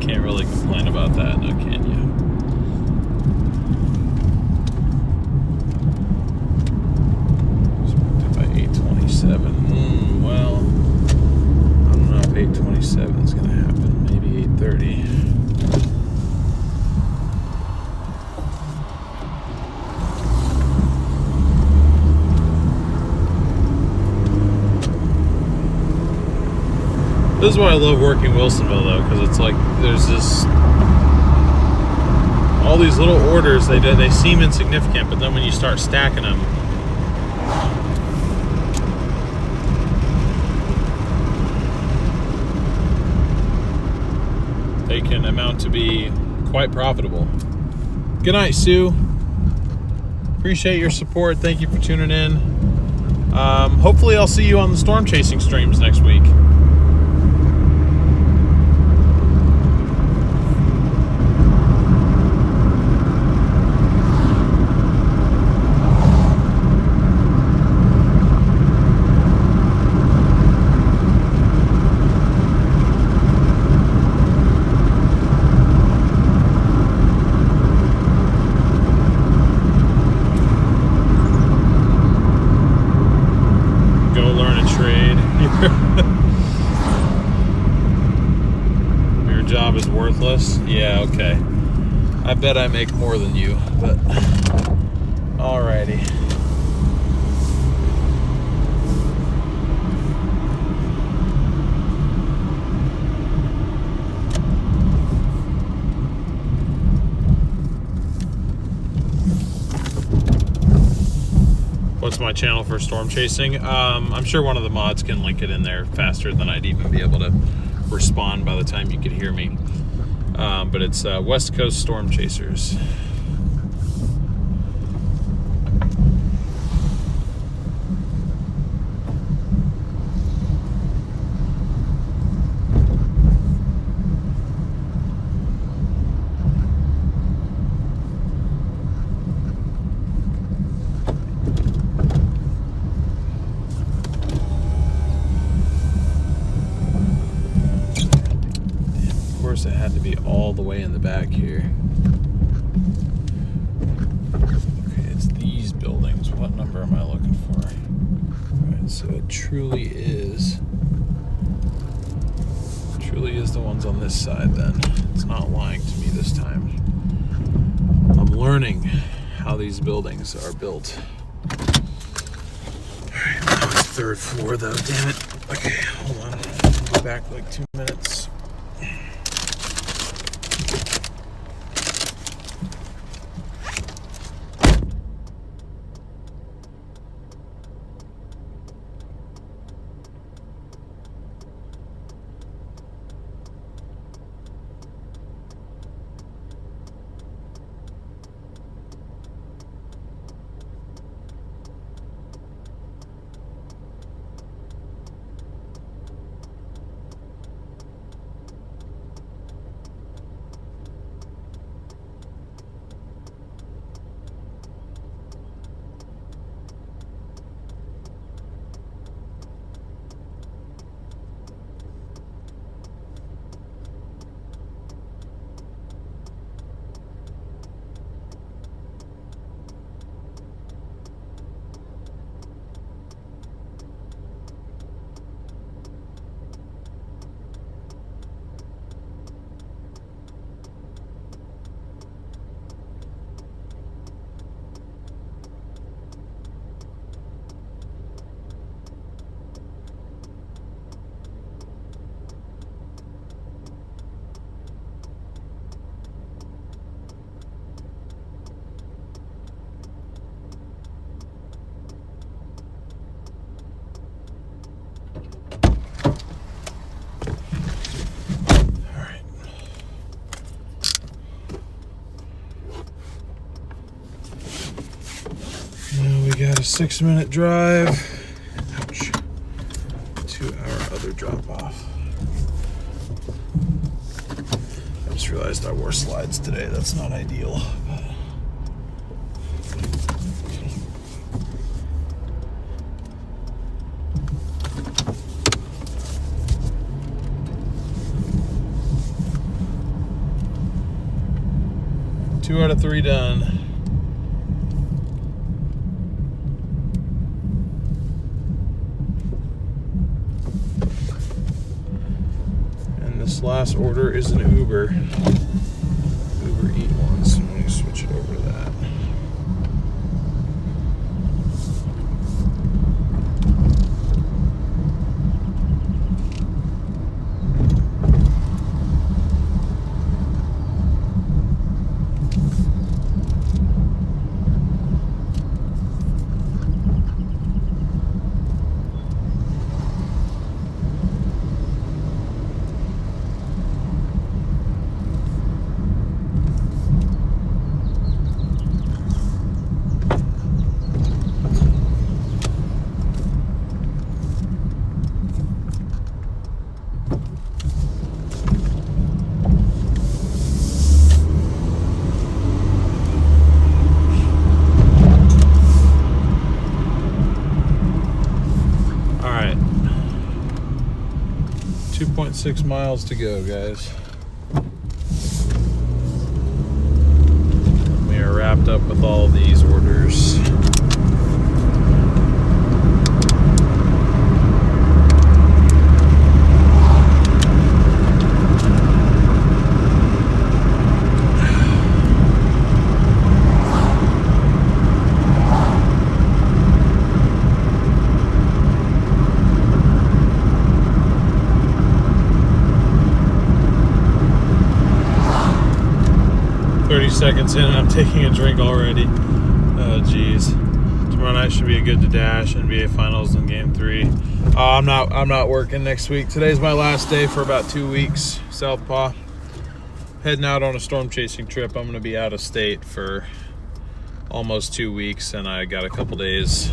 Can't really complain about that, now can you? By 8:27. Well, I don't know if 8:27 is going to happen. Maybe 8:30. This is why I love working Wilsonville, though, because it's like there's this, all these little orders, they seem insignificant, but then when you start stacking them, they can amount to be quite profitable. Good night, Sue. Appreciate your support. Thank you for tuning in. Hopefully I'll see you on the storm chasing streams next week. Your job is worthless? Yeah, okay. I bet I make more than you, but alrighty. What's my channel for storm chasing? I'm sure one of the mods can link it in there faster than I'd even be able to respond by the time you could hear me. But it's West Coast Storm Chasers. It had to be all the way in the back here. Okay, it's these buildings. What number am I looking for? Alright, so it truly is the ones on this side then. It's not lying to me this time. I'm learning how these buildings are built. Alright, now it's third floor though, damn it. Okay, hold on. I'll be back like 2 minutes. Got a 6-minute drive. Ouch. To our other drop off. I just realized I wore slides today. That's not ideal. But 2 out of 3 done. And this last order is an Uber Eat one, so let me switch it over to that. All right, 2.6 miles to go, guys. We are wrapped up with all these orders. Seconds in and I'm taking a drink already. Oh geez. Tomorrow night should be a good to dash NBA Finals in Game 3. I'm not working next week. Today's my last day for about 2 weeks. Southpaw. Heading out on a storm chasing trip. I'm gonna be out of state for almost 2 weeks, and I got a couple days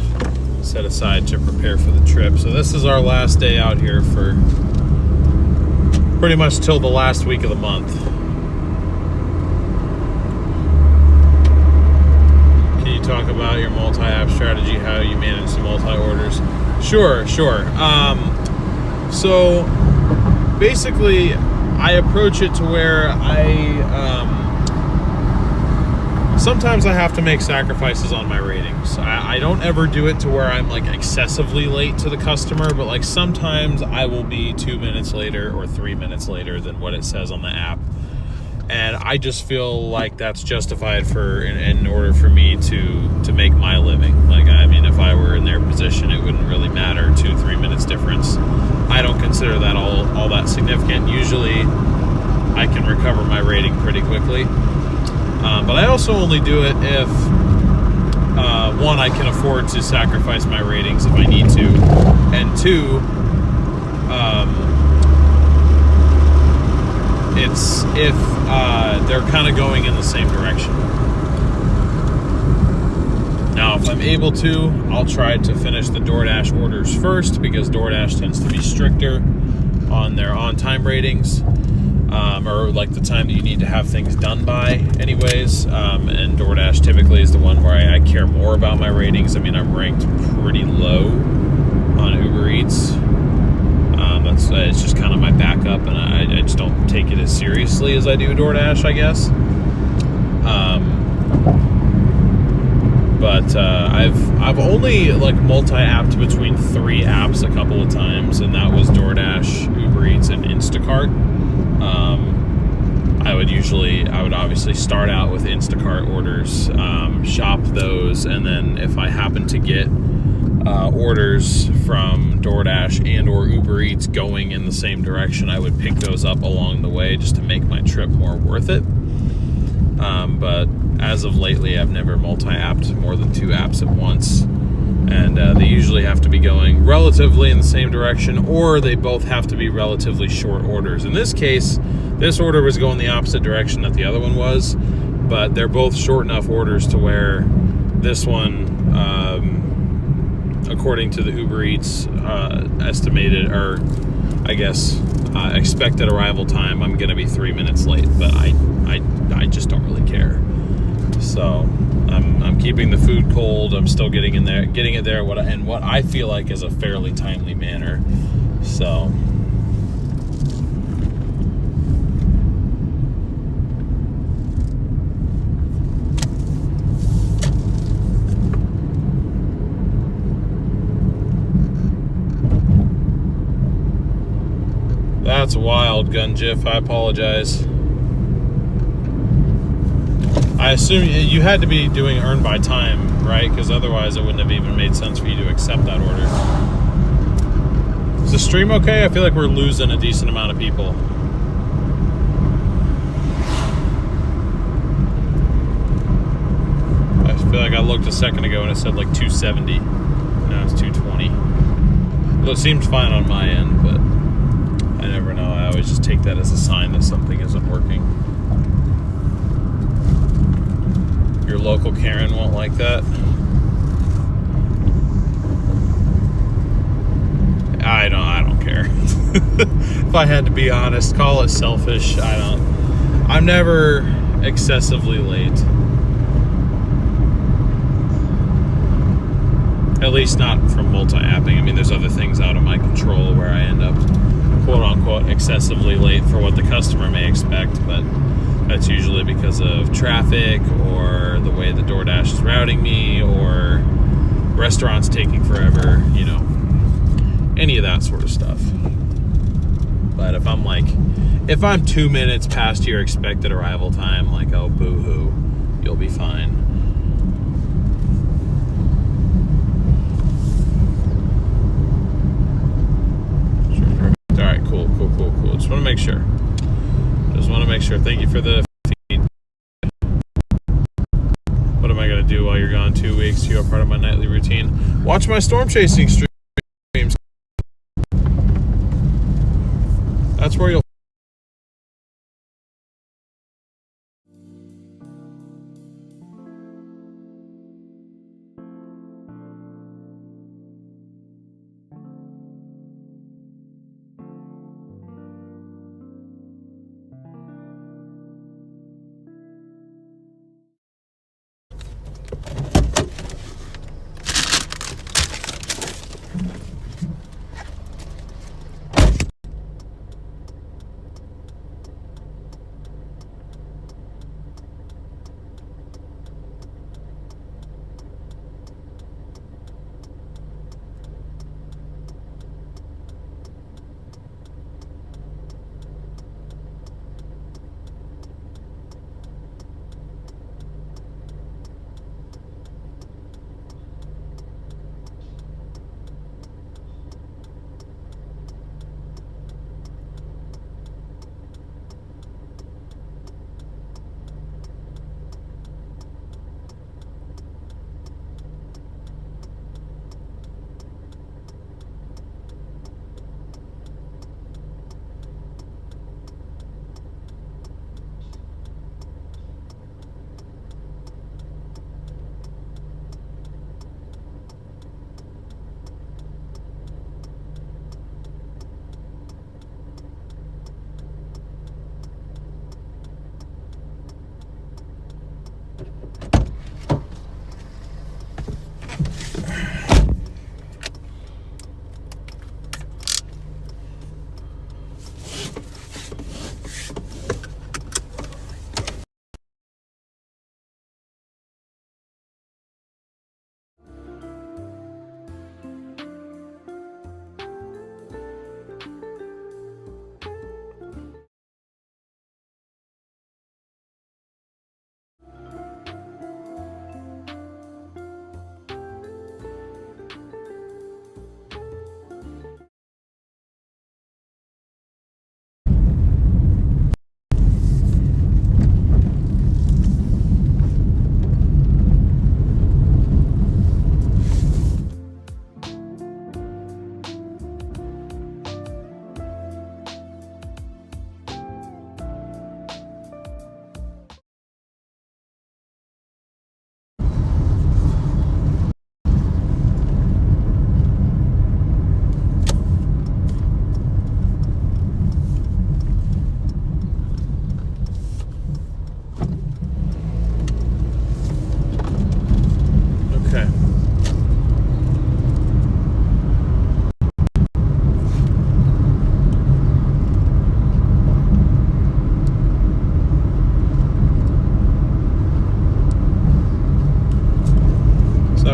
set aside to prepare for the trip. So this is our last day out here for pretty much till the last week of the month. Talk about your multi-app strategy, how you manage the multi-orders. Sure. So basically I approach it to where sometimes I have to make sacrifices on my ratings. I don't ever do it to where I'm like excessively late to the customer, but like sometimes I will be 2 minutes later or 3 minutes later than what it says on the app. And I just feel like that's justified in order for me to make my living. Like, I mean, if I were in their position, it wouldn't really matter, 2-3 minutes difference. I don't consider that all that significant. Usually, I can recover my rating pretty quickly. But I also only do it if, one, I can afford to sacrifice my ratings if I need to, and two, it's if they're kind of going in the same direction. Now, if I'm able to, I'll try to finish the Doordash orders first, because Doordash tends to be stricter on their on-time ratings, or like the time that you need to have things done by anyways. And Doordash typically is the one where I care more about my ratings. I mean, I'm ranked pretty low on Uber Eats. It's just kind of my backup, and I just don't take it as seriously as I do Doordash, I guess. But I've only like multi-apped between 3 apps a couple of times, and that was Doordash, Uber Eats, and Instacart. I would obviously start out with Instacart orders, shop those, and then if I happen to get orders from Doordash and or Uber Eats going in the same direction, I would pick those up along the way just to make my trip more worth it. But as of lately, I've never multi-apped more than 2 apps at once, and they usually have to be going relatively in the same direction, or they both have to be relatively short orders. In this case, this order was going the opposite direction that the other one was, but they're both short enough orders to where this one, according to the Uber Eats estimated, or I guess expected arrival time, I'm gonna be 3 minutes late, but I just don't really care. So I'm keeping the food cold. I'm still getting it there in what I feel like is a fairly timely manner. So That's wild, Gunjiff. I apologize. I assume you had to be doing earn by time, right? Because otherwise it wouldn't have even made sense for you to accept that order. Is the stream okay? I feel like we're losing a decent amount of people. I feel like I looked a second ago and it said like 270. Now it's 220. Well, it seems fine on my end, but I never know. I always just take that as a sign that something isn't working. Your local Karen won't like that. I don't care. If I had to be honest, call it selfish. I'm never excessively late. At least not from multi-apping. I mean, there's other things out of my control where I end up quote-unquote excessively late for what the customer may expect, but that's usually because of traffic or the way the Doordash is routing me or restaurants taking forever, you know, any of that sort of stuff. But if I'm 2 minutes past your expected arrival time, like, oh, boo-hoo, you'll be fine. All right, cool. Just want to make sure. Thank you for the feed. What am I going to do while you're gone 2 weeks? You are part of my nightly routine. Watch my storm chasing streams. That's where you'll...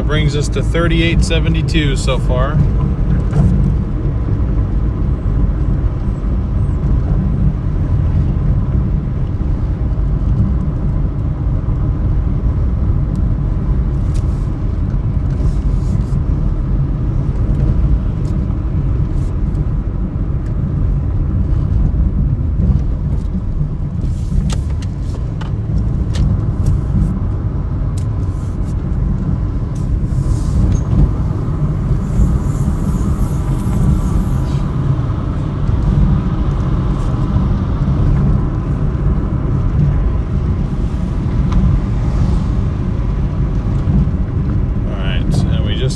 Brings us to 38.72 so far.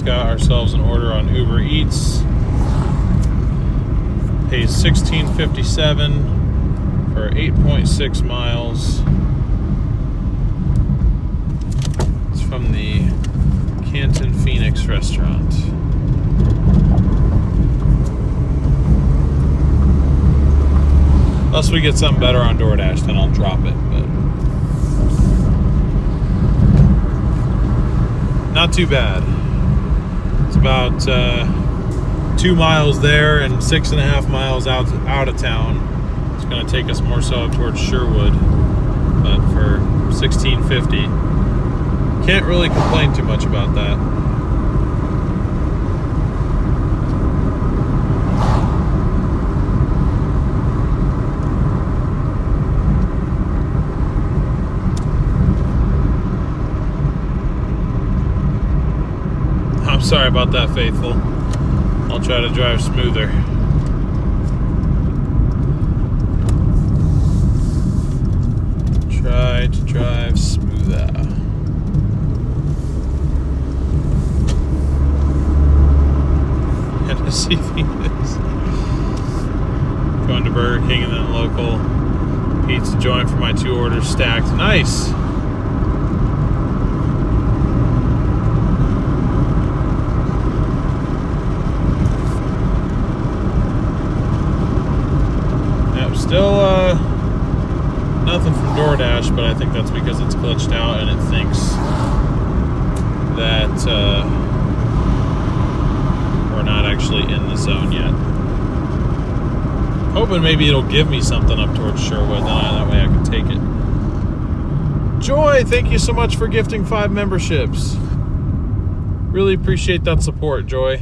got ourselves an order on Uber Eats. Pays $16.57 for 8.6 miles. It's from the Canton Phoenix restaurant. Unless we get something better on Doordash, then I'll drop it. But not too bad. It's about 2 miles there and 6.5 miles out of town. It's going to take us more so up towards Sherwood, but for $16.50, can't really complain too much about that. I'm sorry about that, Faithful. I'll try to drive smoother. Try to drive smoother. Tennessee Phoenix. Going to Burger King and then local pizza joint for my 2 orders stacked. Nice. Still nothing from Doordash, but I think that's because it's glitched out and it thinks that we're not actually in the zone yet. Hoping maybe it'll give me something up towards Sherwood, that way I can take it. Joy, thank you so much for gifting 5 memberships. Really appreciate that support, Joy.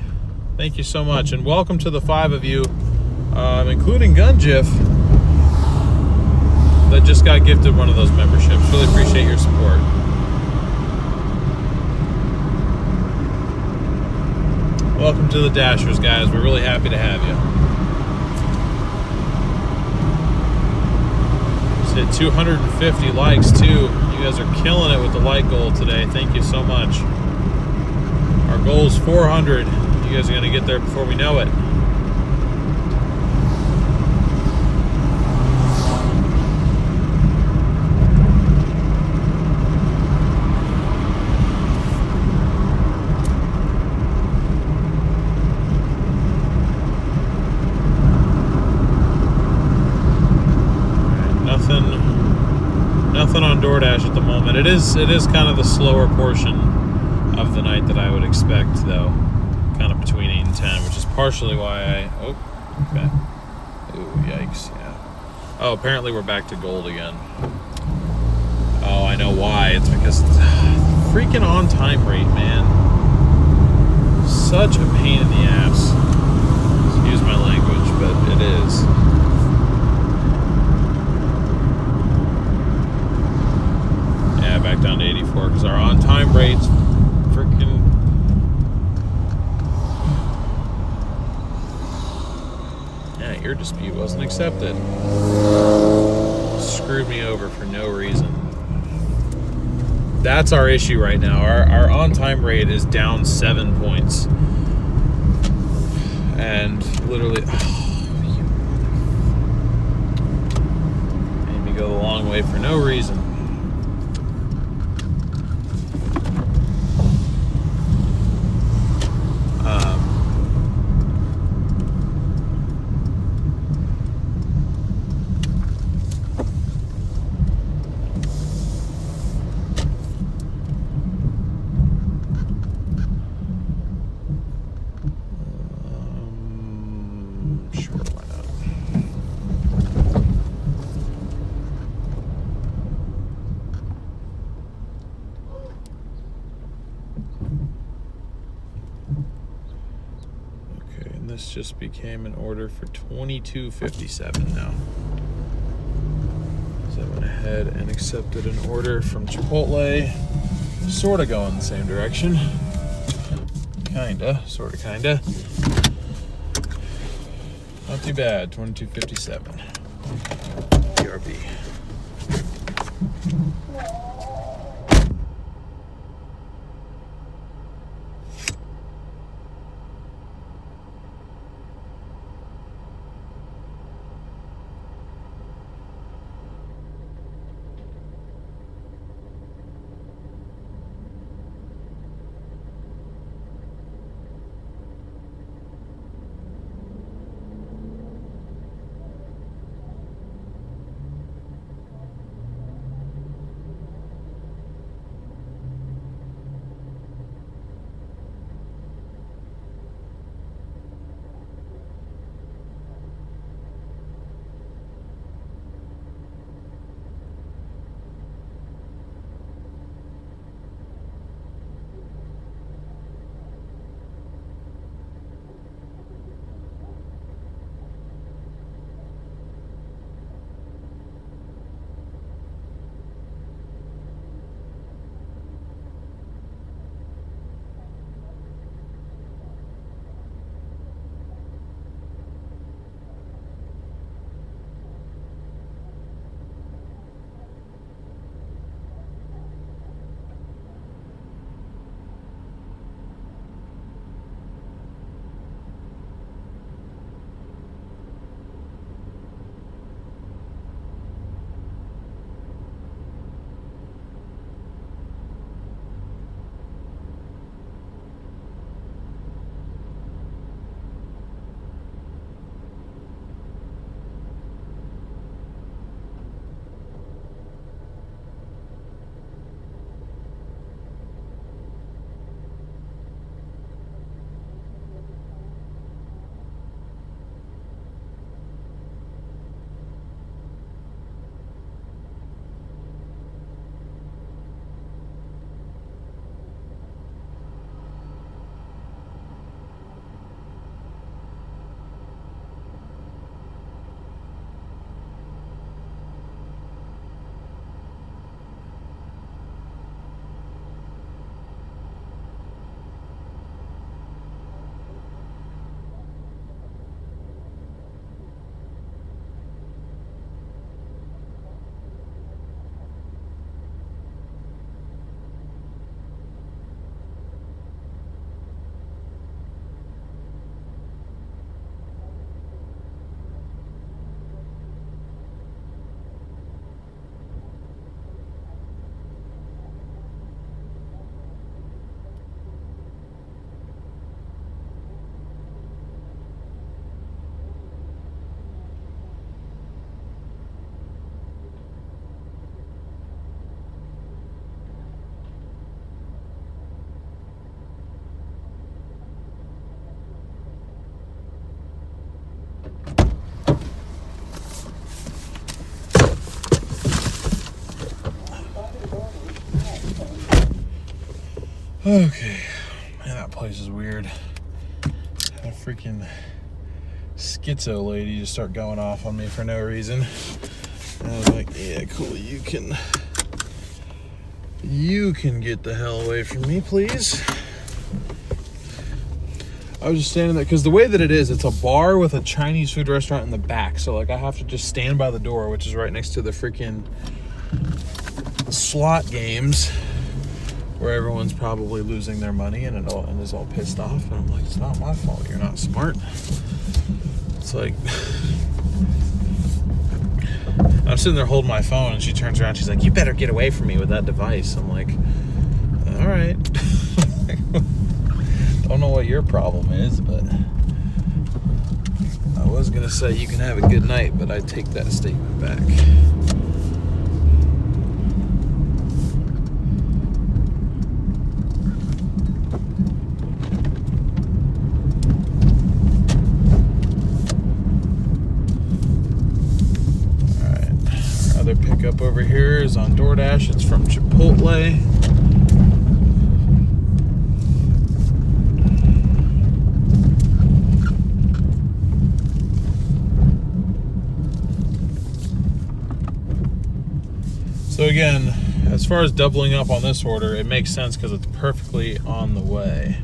Thank you so much, and welcome to the 5 of you, including Gunjiff, that just got gifted one of those memberships. Really appreciate your support. Welcome to the Dashers, guys. We're really happy to have you. Just hit 250 likes too. You guys are killing it with the like goal today. Thank you so much. Our goal is 400. You guys are going to get there before we know it. Nothing on Doordash at the moment. It is kind of the slower portion of the night that I would expect, though. Kind of between 8 and 10, which is partially why I... Oh, okay. Ooh, yikes, yeah. Oh, apparently we're back to gold again. Oh, I know why. It's because freaking on-time rate, man. Such a pain in the ass. Excuse my language, but it is. Back down to 84 because our on-time rates freaking... Yeah, your dispute wasn't accepted. Screwed me over for no reason. That's our issue right now. Our on-time rate is down 7 points. And literally... made me go the long way for no reason. This just became an order for $22.57 now. So I went ahead and accepted an order from Chipotle. Sort of going the same direction. Kinda, sort of, kinda. Not too bad, $22.57. BRB. Okay. Man, that place is weird. Had a freaking schizo lady just start going off on me for no reason. And I was like, yeah, cool, you can get the hell away from me, please. I was just standing there, because the way that it is, it's a bar with a Chinese food restaurant in the back. So, like, I have to just stand by the door, which is right next to the freaking slot games, where everyone's probably losing their money and is all pissed off. And I'm like, it's not my fault. You're not smart. It's like, I'm sitting there holding my phone, and she turns around. She's like, you better get away from me with that device. I'm like, all right. Don't know what your problem is, but I was gonna say you can have a good night, but I take that statement back. Alright, our other pickup over here is on Doordash. It's from Chipotle. So again, as far as doubling up on this order, it makes sense because it's perfectly on the way.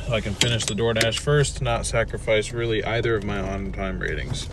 So I can finish the Doordash first, not sacrifice really either of my on-time ratings.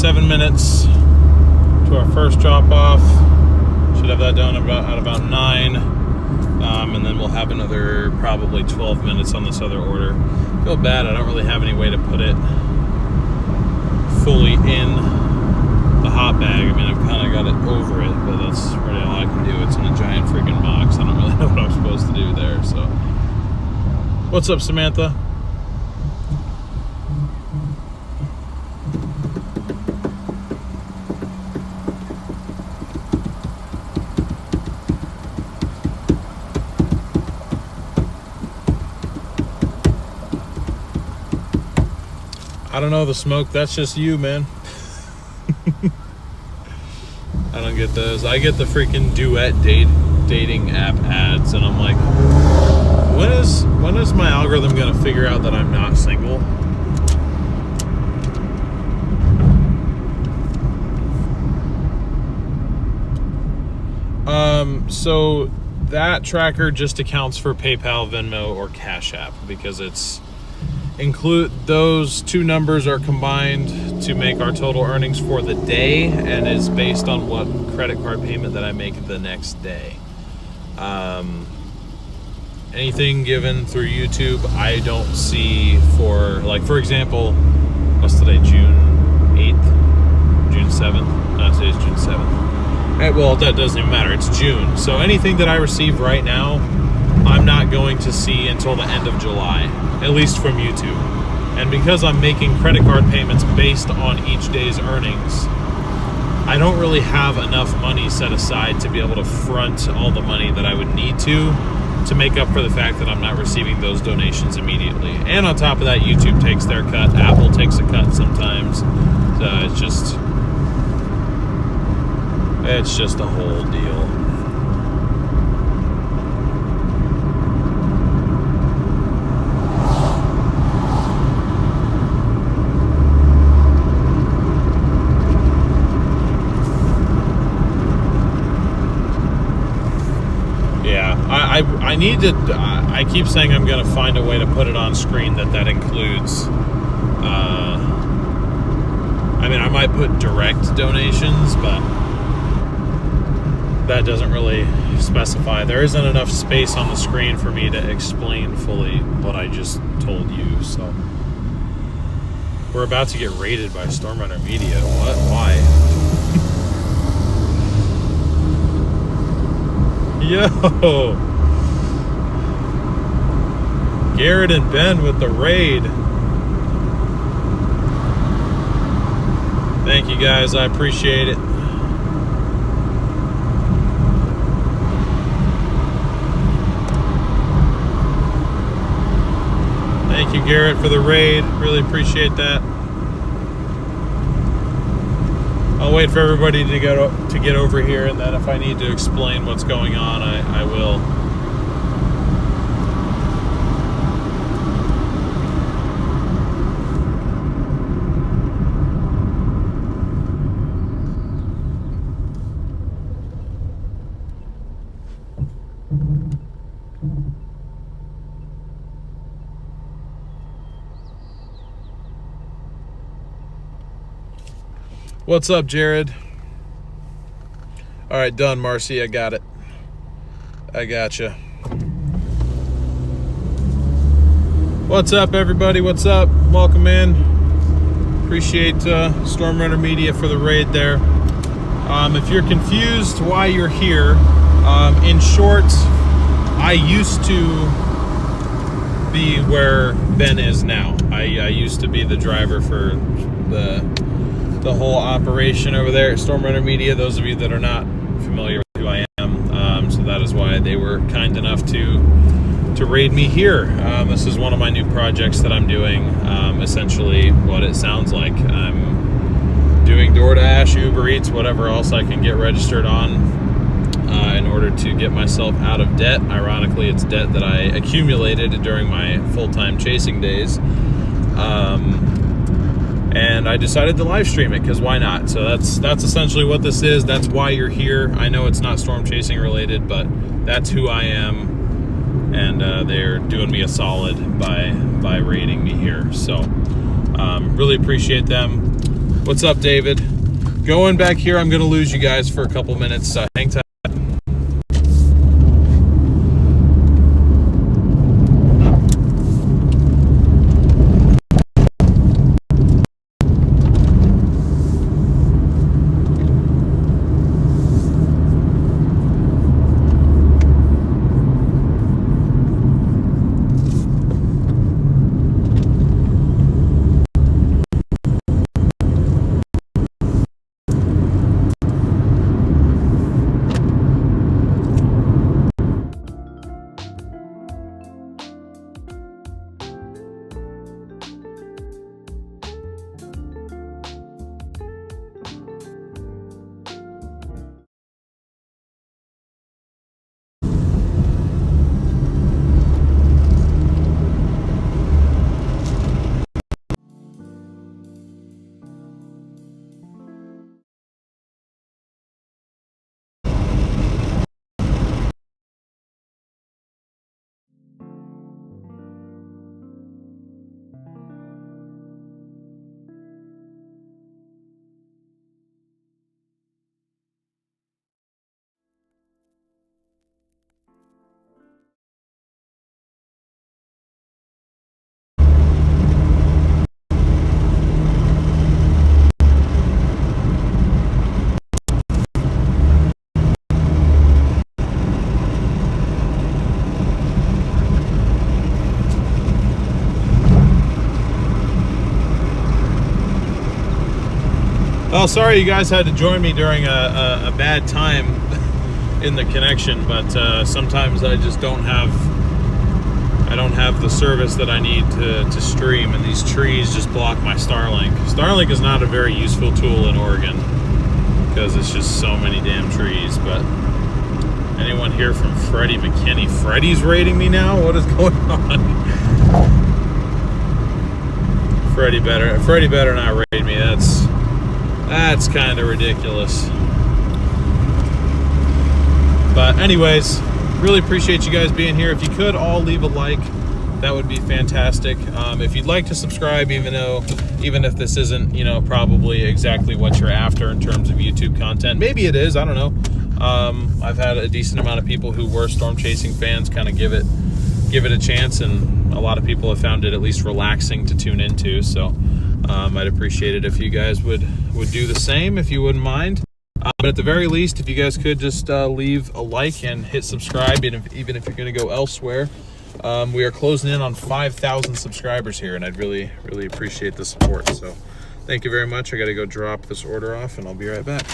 7 minutes to our first drop off. Should have that done at about 9. And then we'll have another probably 12 minutes on this other order. Feel bad, I don't really have any way to put it fully in the hot bag. I mean, I've kind of got it over it, but that's really all I can do. It's in a giant freaking box. I don't really know what I'm supposed to do there, so. What's up, Samantha? I don't know, the smoke, that's just you, man. I don't get those. I get the freaking duet dating app ads, and I'm like, when is my algorithm gonna figure out that I'm not single? So that tracker just accounts for PayPal, Venmo, or Cash App, because those two numbers are combined to make our total earnings for the day, and is based on what credit card payment that I make the next day. Anything given through YouTube, I don't see for, like, for example, what's today, June 8th? June 7th? No, today's June 7th. Well, that doesn't even matter, it's June. So anything that I receive right now, I'm not going to see until the end of July, at least from YouTube. And because I'm making credit card payments based on each day's earnings, I don't really have enough money set aside to be able to front all the money that I would need to make up for the fact that I'm not receiving those donations immediately. And on top of that, YouTube takes their cut, Apple takes a cut sometimes. So it's just a whole deal. I keep saying I'm going to find a way to put it on screen that includes, I mean, I might put direct donations, but that doesn't really specify. There isn't enough space on the screen for me to explain fully what I just told you, so. We're about to get raided by Stormrunner Media. What? Why? Yo! Garrett and Ben with the raid. Thank you guys, I appreciate it. Thank you, Garrett, for the raid. Really appreciate that. I'll wait for everybody to get over here, and then if I need to explain what's going on, I will. What's up, Jared? All right, done, Marcy. I got it. I gotcha. What's up, everybody? What's up? Welcome in. Appreciate Stormrunner Media for the raid there. If you're confused why you're here, in short, I used to be where Ben is now. I used to be the driver for the whole operation over there at Stormrunner Media. Those of you that are not familiar with who I am, so that is why they were kind enough to raid me here. This is one of my new projects that I'm doing. Essentially what it sounds like. I'm doing Doordash, Uber Eats, whatever else I can get registered on in order to get myself out of debt. Ironically, it's debt that I accumulated during my full-time chasing days. And I decided to live stream it because why not? So that's essentially what this is. That's why you're here. I know it's not storm chasing related, but that's who I am, and they're doing me a solid by raiding me here. So really appreciate them. What's up, David? Going back here, I'm going to lose you guys for a couple minutes. Hang tight. Well, sorry you guys had to join me during a bad time in the connection, but sometimes I just don't have the service that I need to stream, and these trees just block my Starlink. Starlink is not a very useful tool in Oregon because it's just so many damn trees. But anyone here from Freddie McKinney? Freddie's rating me now? What is going on? Freddie better not rate me. That's kind of ridiculous. But anyways, really appreciate you guys being here. If you could all leave a like, that would be fantastic. If you'd like to subscribe, even if this isn't, probably exactly what you're after in terms of YouTube content, maybe it is, I don't know. I've had a decent amount of people who were storm chasing fans kind of give it a chance, and a lot of people have found it at least relaxing to tune into. So I'd appreciate it if you guys would do the same, if you wouldn't mind. But at the very least, if you guys could just leave a like and hit subscribe, even if you're going to go elsewhere. We are closing in on 5,000 subscribers here, and I'd really, really appreciate the support. So thank you very much. I got to go drop this order off, and I'll be right back.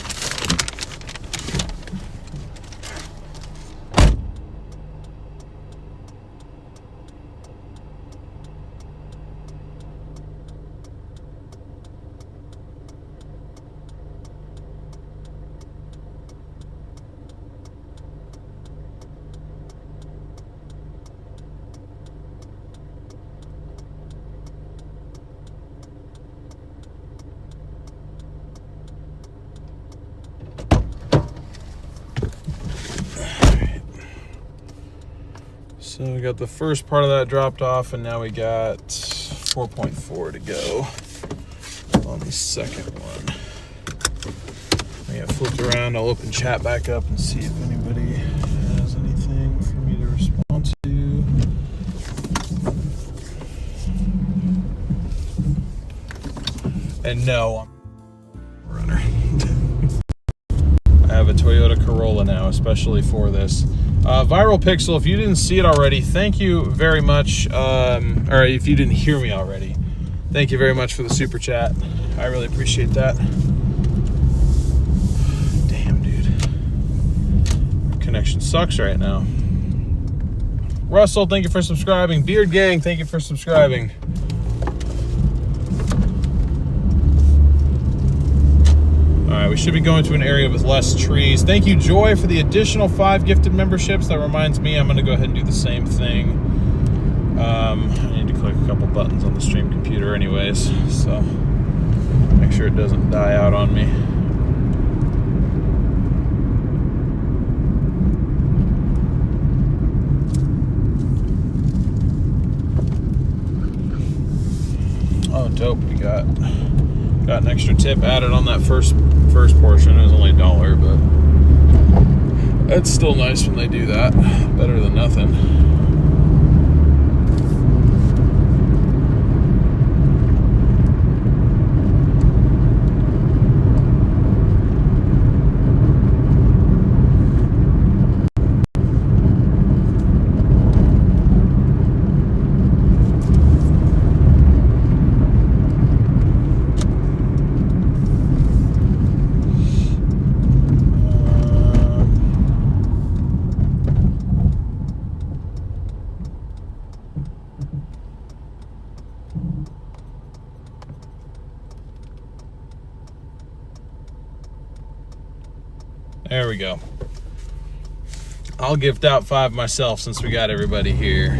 So we got the first part of that dropped off, and now we got 4.4 to go on the second one. We have flipped around. I'll open chat back up and see if anybody has anything for me to respond to. And no, I'm a runner. I have a Toyota Corolla now, especially for this. Viral Pixel, if you didn't see it already, thank you very much. Or if you didn't hear me already, thank you very much for the super chat. I really appreciate that. Damn, dude. Connection sucks right now. Russell, thank you for subscribing. Beard Gang, thank you for subscribing. Alright, we should be going to an area with less trees. Thank you, Joy, for the additional 5 gifted memberships. That reminds me, I'm going to go ahead and do the same thing. I need to click a couple buttons on the stream computer anyways, so make sure it doesn't die out on me. Oh, dope. We got Got an extra tip added on that first portion. It was only $1, but it's still nice when they do that. Better than nothing. There we go. I'll gift out 5 myself since we got everybody here.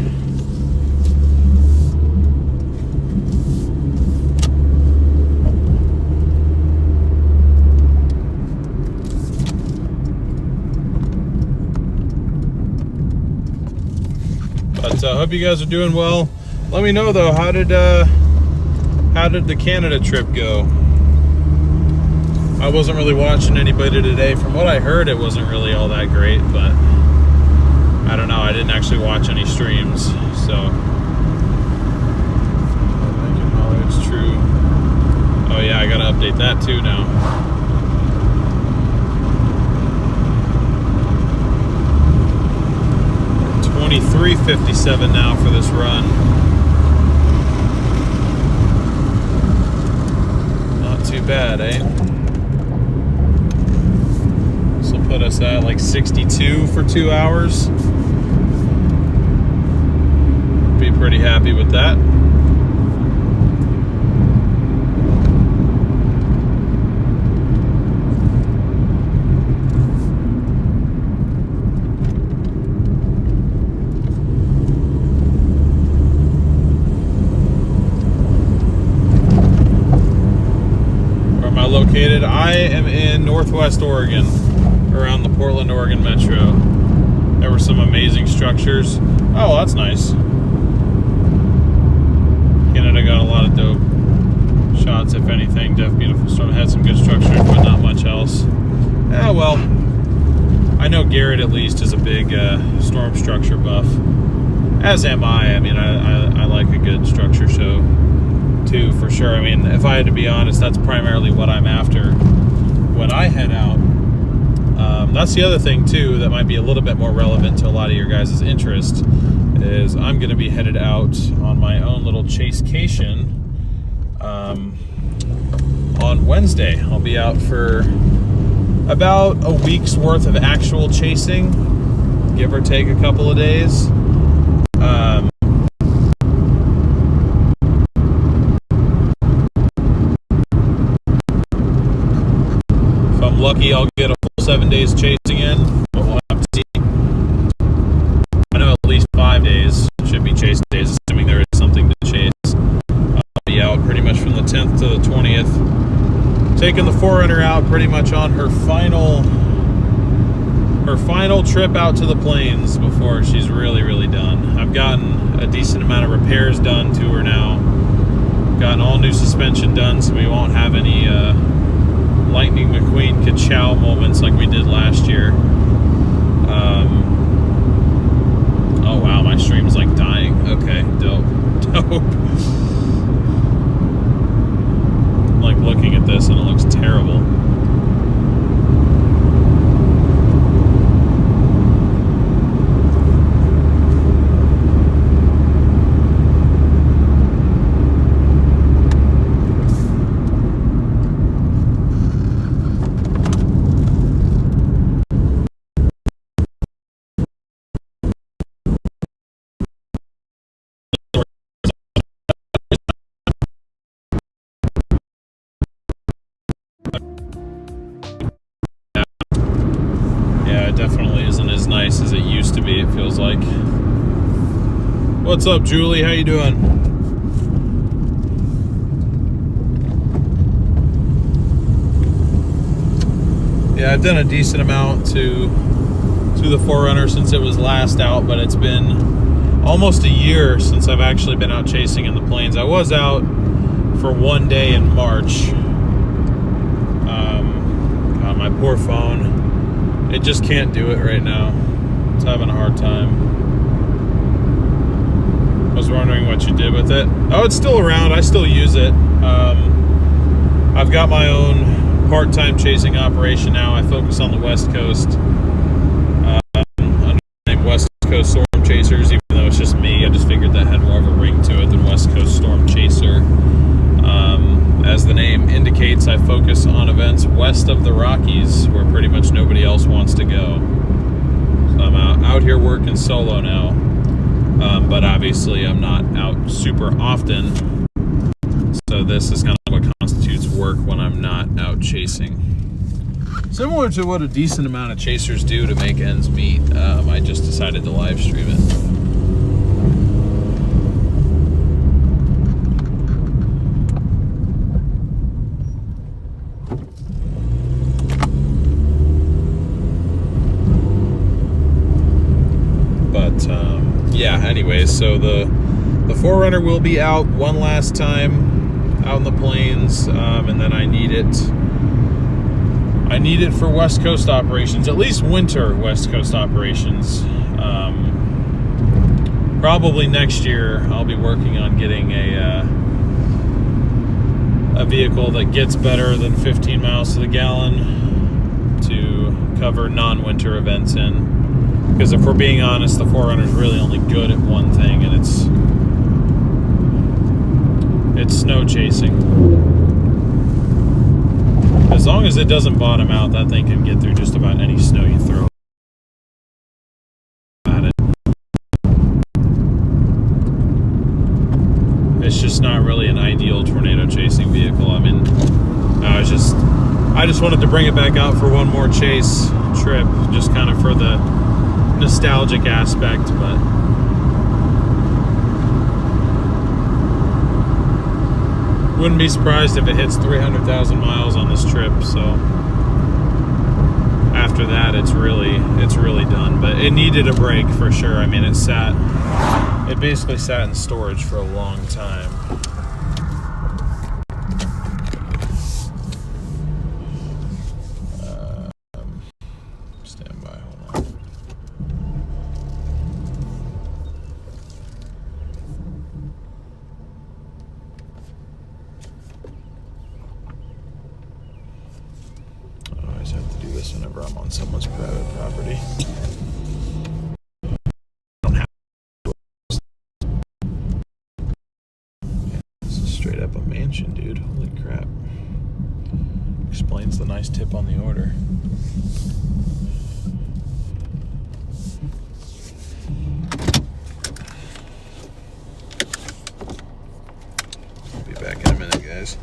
But I hope you guys are doing well. Let me know though, how did the Canada trip go? I wasn't really watching anybody today. From what I heard, it wasn't really all that great, but I don't know. I didn't actually watch any streams, so it's true. Oh yeah, I gotta update that too now. $23.57 now for this run. Not too bad, eh? Put us at like 62 for 2 hours. Be pretty happy with that. Where am I located? I am in Northwest Oregon, around the Portland, Oregon metro. There were some amazing structures. Oh, that's nice. Canada got a lot of dope shots, if anything. Def Beautiful Storm had some good structures, but not much else. Yeah, well, I know Garrett at least is a big storm structure buff. As am I. I mean, I like a good structure show too, for sure. I mean, if I had to be honest, that's primarily what I'm after when I head out. That's the other thing too that might be a little bit more relevant to a lot of your guys' interest, is I'm going to be headed out on my own little chasecation on Wednesday. I'll be out for about a week's worth of actual chasing, give or take a couple of days. If I'm lucky, I'll get a 7 days chasing in, but we'll have to see. I know at least 5 days should be chase days, assuming there is something to chase. I'll be out pretty much from the 10th to the 20th, taking the 4Runner out pretty much on her final trip out to the plains before she's really done. I've gotten a decent amount of repairs done to her now. Gotten all new suspension done, so we won't have any Lightning McQueen ka-chow moments like we did last year. Oh wow, my stream's like dying. Okay, dope. I'm like looking at this and it looks terrible. Definitely isn't as nice as it used to be, it feels like. What's up, Julie? How you doing? Yeah, I've done a decent amount to the 4Runner since it was last out, but it's been almost a year since I've actually been out chasing in the plains. I was out for 1 day in March, my poor phone. It just can't do it right now. It's having a hard time. I was wondering what you did with it. Oh, it's still around. I still use it. I've got my own part-time chasing operation now. I focus on the West Coast. Under the name West Coast Storm Chasers, even though it's just me. I just figured that had more of a ring to it than West Coast Storm Chaser. As the name indicates, I focus on events west of the Rockies, where pretty much nobody else wants to go. So I'm out here working solo now, but obviously I'm not out super often. So this is kind of what constitutes work when I'm not out chasing. Similar to what a decent amount of chasers do to make ends meet, I just decided to live stream it. Yeah, anyways, so the 4Runner will be out one last time out in the plains, and then I need it for West Coast operations, at least winter West Coast operations. Probably next year I'll be working on getting a vehicle that gets better than 15 miles to the gallon to cover non-winter events in. Because if we're being honest, the 4Runner is really only good at one thing, and it's snow chasing. As long as it doesn't bottom out, that thing can get through just about any snow you throw at it. It's just not really an ideal tornado chasing vehicle. I mean, I just wanted to bring it back out for one more chase trip, just kind of for the nostalgic aspect, but wouldn't be surprised if it hits 300,000 miles on this trip. So after that, it's really done. But it needed a break for sure. I mean, it basically sat in storage for a long time. Stand by, hold on. Have to do this whenever I'm on someone's private property. I don't have to. This is straight up a mansion, dude. Holy crap. Explains the nice tip on the order. I'll be back in a minute, guys.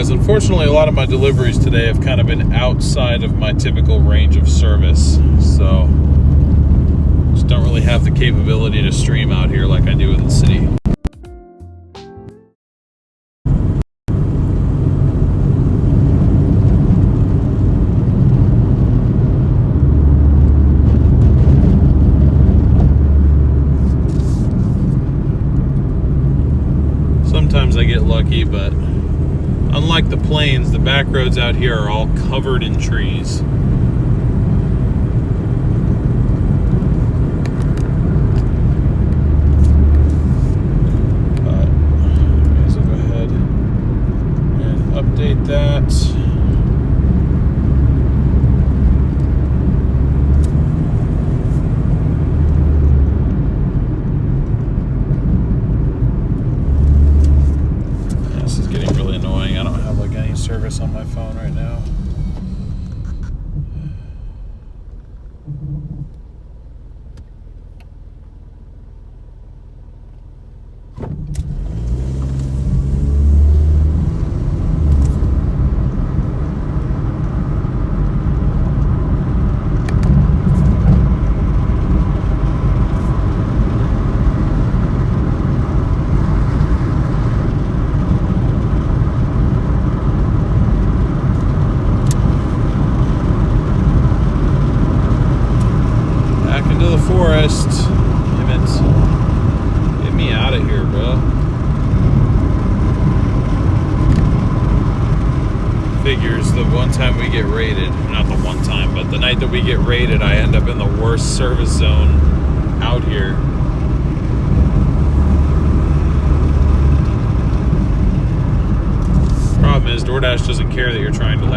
guys, unfortunately a lot of my deliveries today have kind of been outside of my typical range of service, so just don't really have the capability to stream out here like I do in the city. Sometimes I get lucky, but unlike the plains, the back roads out here are all covered in trees. But I guess I'll go ahead and update that. Service on my phone right now. Forest. Damn it. Get me out of here, bro. Figures the one time we get raided, not the one time, but the night that we get raided, I end up in the worst service zone out here. Problem is, Doordash doesn't care that you're trying to live.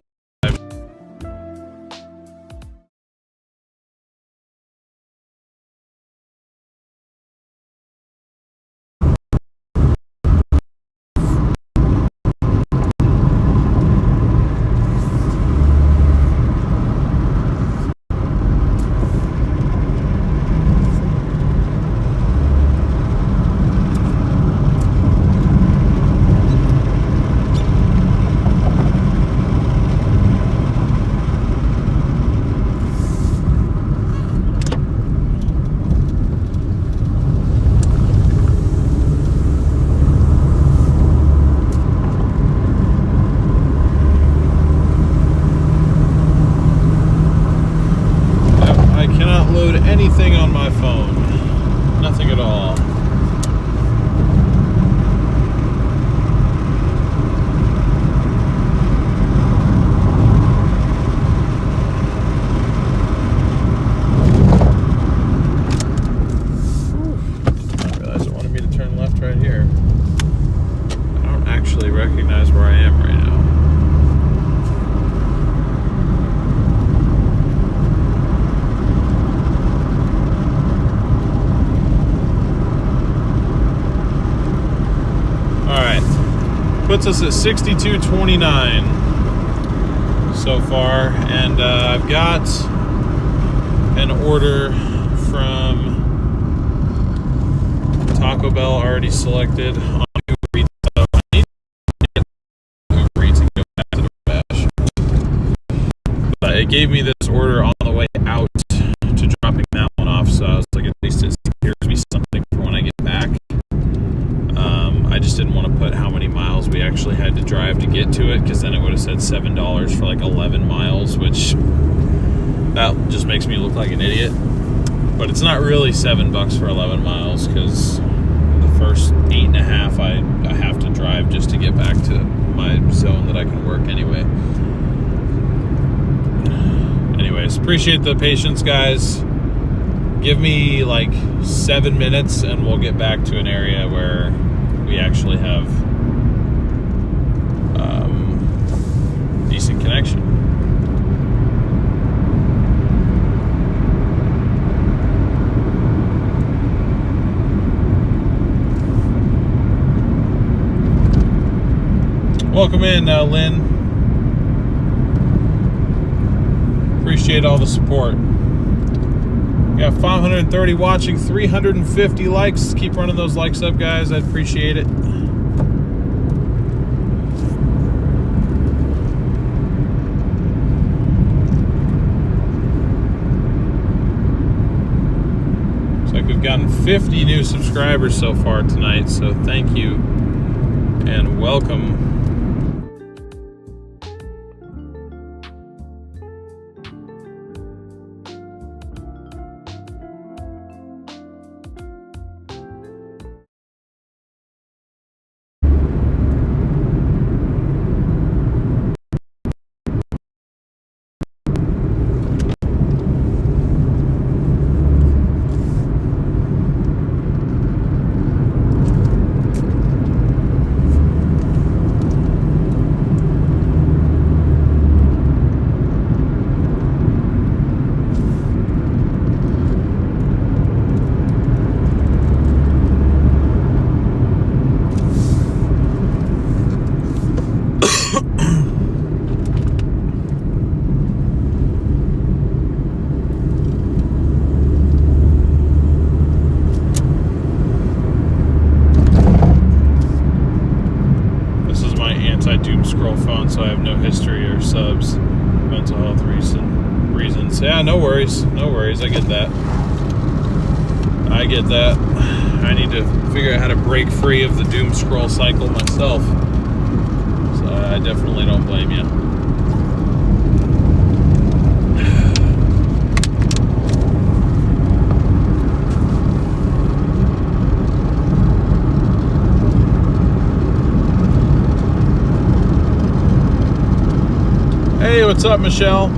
Anything on my phone. Nothing at all. I realized it wanted me to turn left right here. I don't actually recognize where I am right now. Puts us at 62.29 so far, and I've got an order from Taco Bell already selected on Uber Eats. So I need to get Uber Eats and go back to Doordash. But it gave me this order on the way out to dropping that one off, so I was like, at least it secures me something for when I get back. I just didn't want to put how many miles we actually had to drive to get to it, because then it would have said $7 for like 11 miles, which that just makes me look like an idiot. But it's not really $7 for 11 miles, because the first 8.5 I have to drive just to get back to my zone that I can work anyway. Anyways, appreciate the patience, guys. Give me like 7 minutes and we'll get back to an area where we actually have decent connection. Welcome in, Lynn. Appreciate all the support. We got 530 watching, 350 likes. Keep running those likes up, guys. I'd appreciate it. 50 new subscribers so far tonight, so thank you and welcome. Doom scroll phone, so I have no history or subs. Mental health reasons. Yeah, no worries. I get that. I need to figure out how to break free of the doom scroll cycle myself. So I definitely don't blame you. Hey, what's up, Michelle?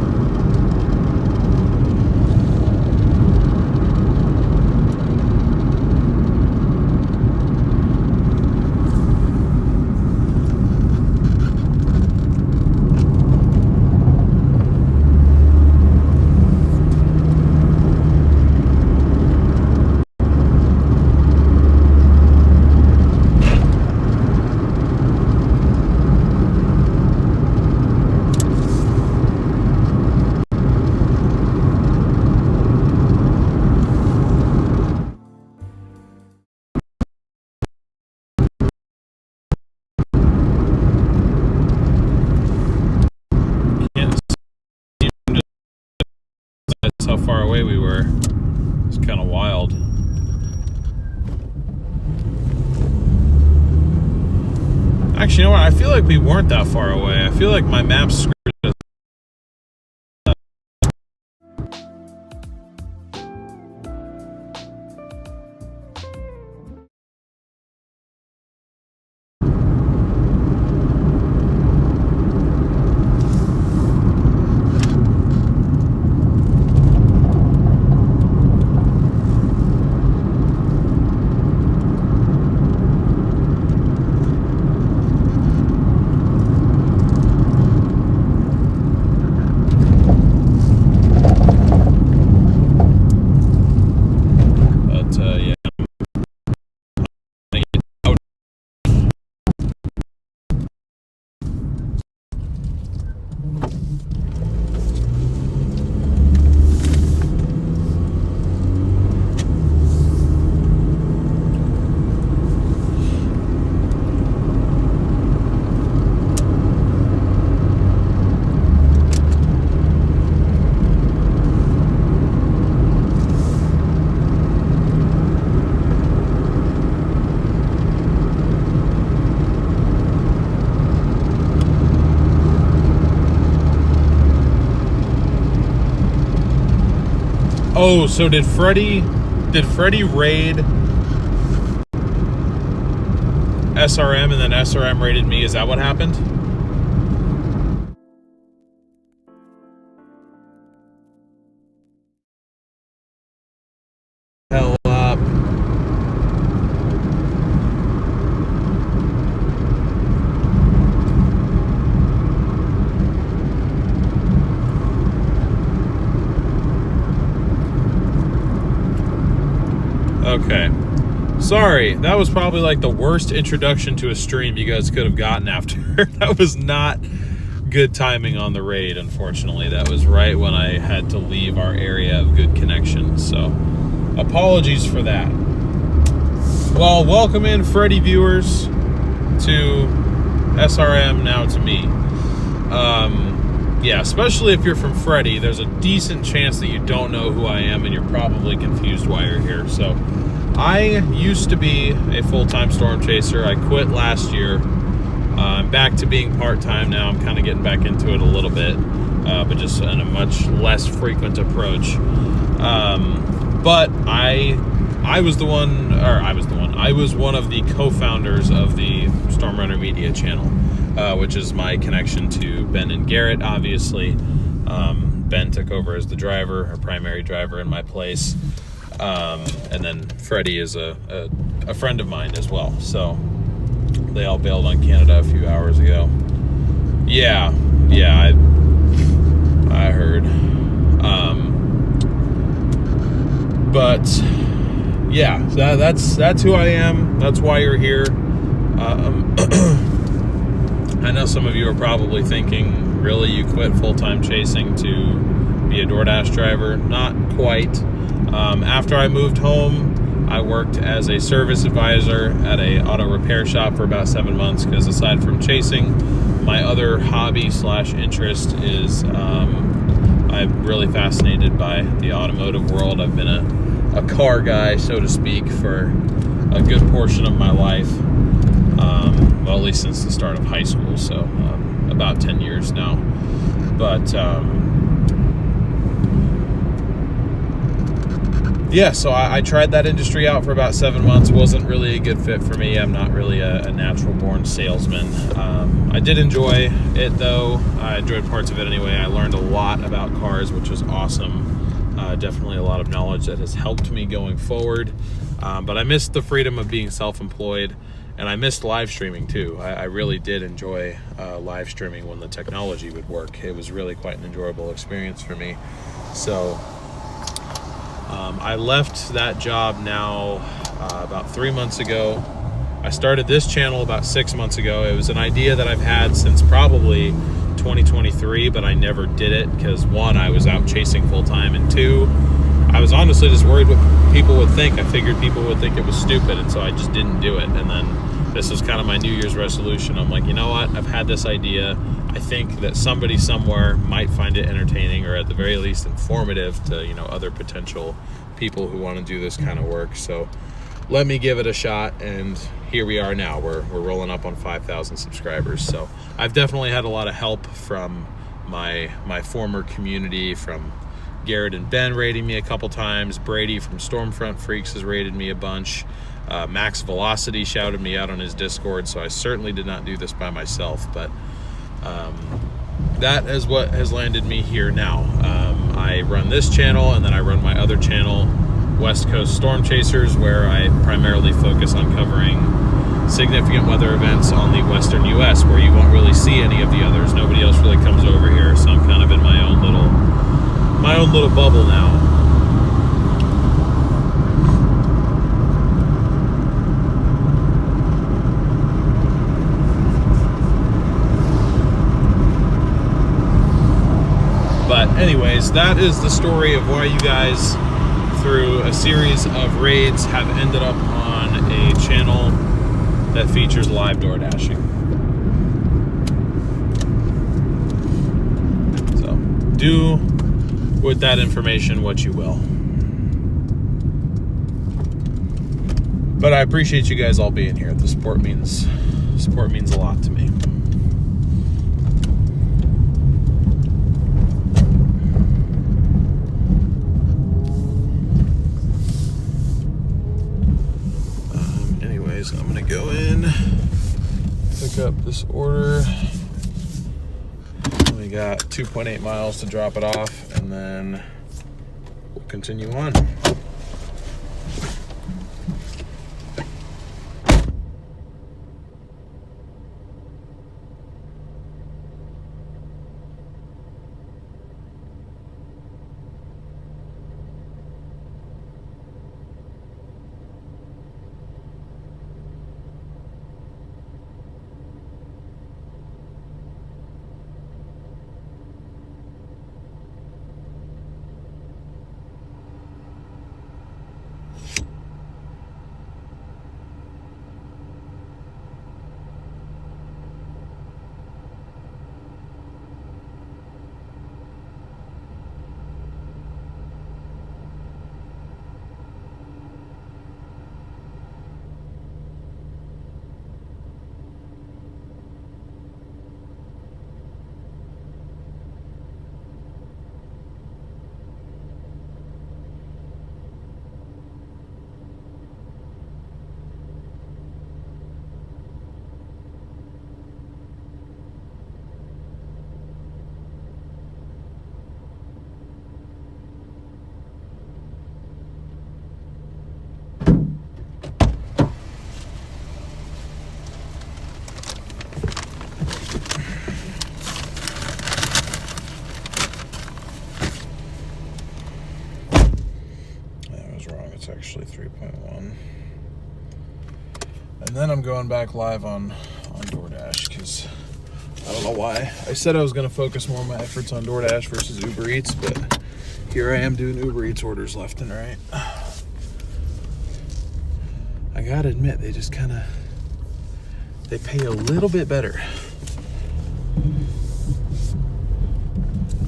That's how far away we were. It's kind of wild. Actually, you know what? I feel like we weren't that far away. I feel like my map screwed us. Oh, so did Freddie raid SRM and then SRM raided me? Is that what happened? Hell up. Okay. Sorry, that was probably like the worst introduction to a stream you guys could have gotten after. That was not good timing on the raid, unfortunately. That was right when I had to leave our area of good connection. So, apologies for that. Well, welcome in, Freddie viewers, to SRM, now to me. Yeah, especially if you're from Freddie, there's a decent chance that you don't know who I am and you're probably confused why you're here. So, I used to be a full-time storm chaser. I quit last year. I'm back to being part-time now. I'm kind of getting back into it a little bit, but just in a much less frequent approach. But I was one of the co-founders of the Storm Runner Media channel, which is my connection to Ben and Garrett, obviously. Ben took over as the driver, or primary driver in my place. And then Freddie is a friend of mine as well. So they all bailed on Canada a few hours ago. Yeah, I heard. But yeah, that's who I am. That's why you're here. I know some of you are probably thinking, really, you quit full-time chasing to be a Doordash driver? Not quite. After I moved home, I worked as a service advisor at a auto repair shop for about 7 months, because aside from chasing, my other hobby / interest is I'm really fascinated by the automotive world. I've been a car guy, so to speak, for a good portion of my life. Well, at least since the start of high school, so about 10 years now. But yeah, so I tried that industry out for about 7 months. Wasn't really a good fit for me. I'm not really a natural-born salesman. I did enjoy it, though. I enjoyed parts of it anyway. I learned a lot about cars, which was awesome. Definitely a lot of knowledge that has helped me going forward. But I missed the freedom of being self-employed, and I missed live streaming, too. I really did enjoy live streaming when the technology would work. It was really quite an enjoyable experience for me. So I left that job now about 3 months ago. I started this channel about 6 months ago. It was an idea that I've had since probably 2023, but I never did it because, one, I was out chasing full-time, and two, I was honestly just worried what people would think. I figured people would think it was stupid, and so I just didn't do it. And then this was kind of my New Year's resolution. I'm like, you know what? I've had this idea. I think that somebody somewhere might find it entertaining, or at the very least informative to, other potential people who want to do this kind of work. So let me give it a shot, and here we are now. We're rolling up on 5,000 subscribers. So I've definitely had a lot of help from my former community, from Garrett and Ben rating me a couple times. Brady from Stormfront Freaks has rated me a bunch. Max Velocity shouted me out on his Discord, so I certainly did not do this by myself, but that is what has landed me here now. I run this channel, and then I run my other channel, West Coast Storm Chasers, where I primarily focus on covering significant weather events on the western U.S., where you won't really see any of the others. Nobody else really comes over here, so I'm kind of in my own little bubble now. But anyways, that is the story of why you guys, through a series of raids, have ended up on a channel that features live door dashing. So do with that information what you will. But I appreciate you guys all being here. The support means a lot to me. I'm gonna go in, pick up this order. We got 2.8 miles to drop it off, and then we'll continue on. actually 3.1. And then I'm going back live on Doordash because I don't know why. I said I was going to focus more of my efforts on Doordash versus Uber Eats, but here I am doing Uber Eats orders left and right. I gotta admit, they just kind of, they pay a little bit better.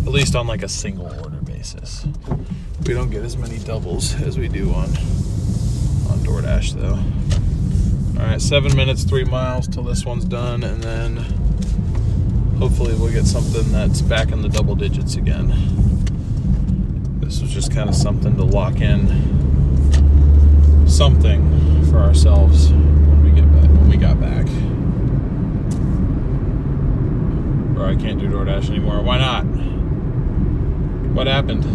At least on like a single order basis. We don't get as many doubles as we do on Doordash though. All right, 7 minutes, 3 miles till this one's done, and then hopefully we'll get something that's back in the double digits again. This was just kind of something to lock in something for ourselves when we got back. Or I can't do Doordash anymore. Why not? What happened?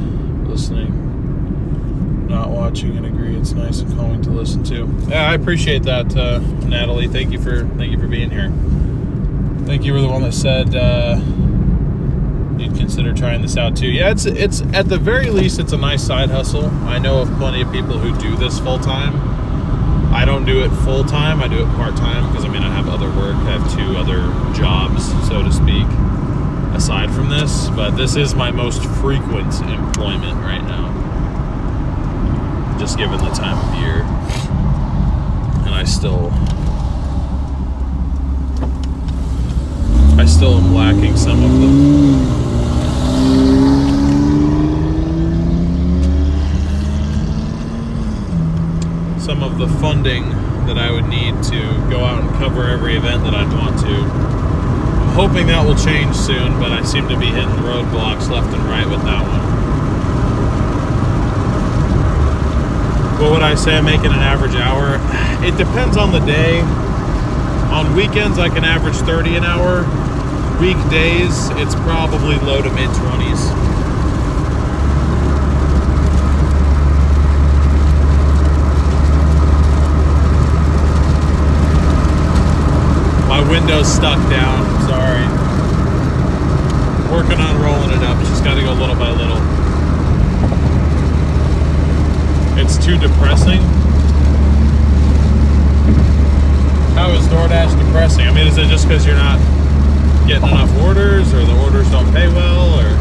Listening, not watching, and agree. It's nice and calming to listen to. Yeah, I appreciate that, Natalie. Thank you for being here. I think you were the one that said you'd consider trying this out too. Yeah, it's at the very least it's a nice side hustle. I know of plenty of people who do this full time. I don't do it full time. I do it part time because I have other work. I have 2 other jobs, so to speak, aside from this. But this is my most frequent employment right now, just given the time of year. And I still am lacking some of the funding that I would need to go out and cover every event that I'd want to. I'm hoping that will change soon, but I seem to be hitting roadblocks left and right with that one. What would I say I'm making an average hour? It depends on the day. On weekends, I can average 30 an hour. Weekdays, it's probably low to mid 20s. My window's stuck down, sorry. Working on rolling it up, just gotta go little by little. It's too depressing. How is DoorDash depressing? Is it just because you're not getting enough orders, or the orders don't pay well, or?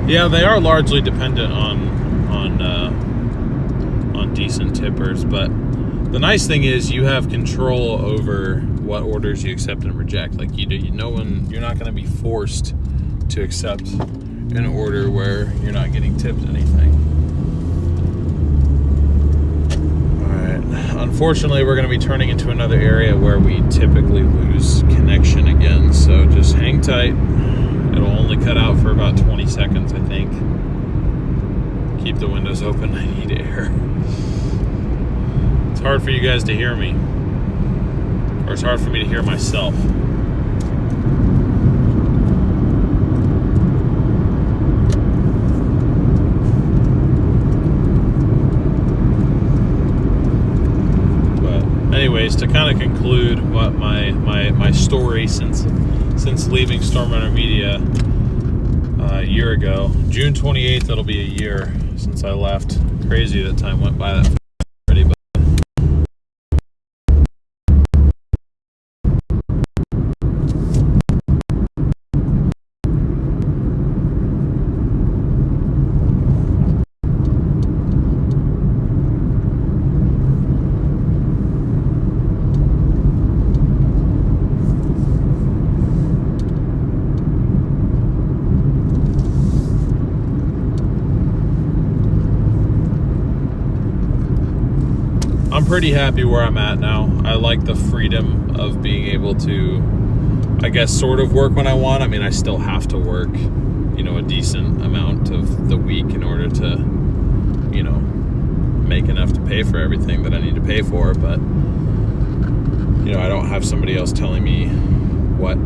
Yeah, they are largely dependent on decent tippers, but the nice thing is you have control over what orders you accept and reject. Like you're not going to be forced to accept an order where you're not getting tipped anything. All right. Unfortunately, we're going to be turning into another area where we typically lose connection again. So just hang tight. It'll only cut out for about 20 seconds, I think. Keep the windows open. I need air. It's hard for you guys to hear me. Or it's hard for me to hear myself. But anyways, to kind of conclude what my story since leaving Stormrunner Media a year ago, June 28th, it'll be a year since I left. Crazy that time went by that already, but I'm pretty happy where I'm at now. I like the freedom of being able to, I guess, sort of work when I want. I still have to work, a decent amount of the week in order to, make enough to pay for everything that I need to pay for. But, I don't have somebody else telling me what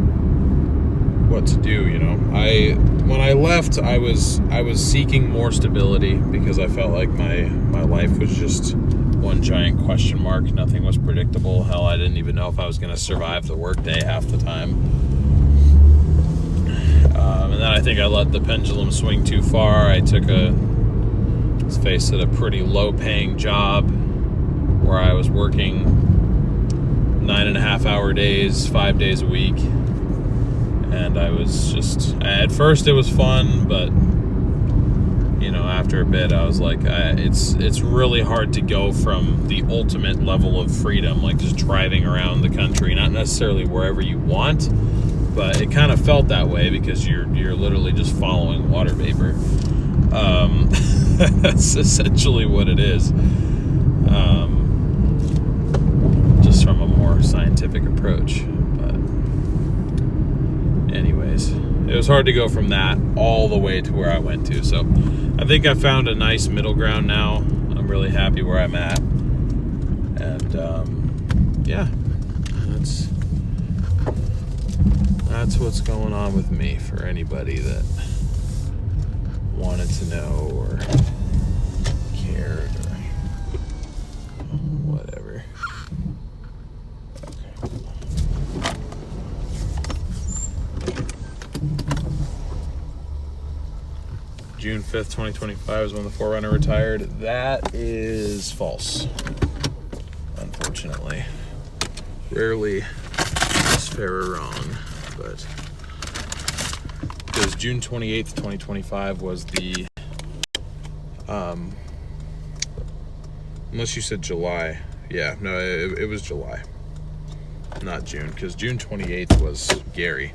what to do. You know, when I left, I was seeking more stability because I felt like my life was just one giant question mark. Nothing was predictable. Hell, I didn't even know if I was going to survive the workday half the time. And then I think I let the pendulum swing too far. I took let's face it, a pretty low-paying job where I was working 9.5-hour days, 5 days a week. And I was just, at first it was fun, but you know, after a bit I was like, it's really hard to go from the ultimate level of freedom, like just driving around the country, not necessarily wherever you want, but it kind of felt that way because you're literally just following water vapor. That's essentially what it is. Just from a more scientific approach. But anyways, it was hard to go from that all the way to where I went to. So I think I found a nice middle ground now. I'm really happy where I'm at. And yeah, that's what's going on with me for anybody that wanted to know or cared or whatever. June 5th, 2025 is when the 4Runner retired. That is false, unfortunately. Rarely is fair or wrong, but because June 28th, 2025 was the, unless you said July. Yeah, no, it was July, not June, because June 28th was Gary.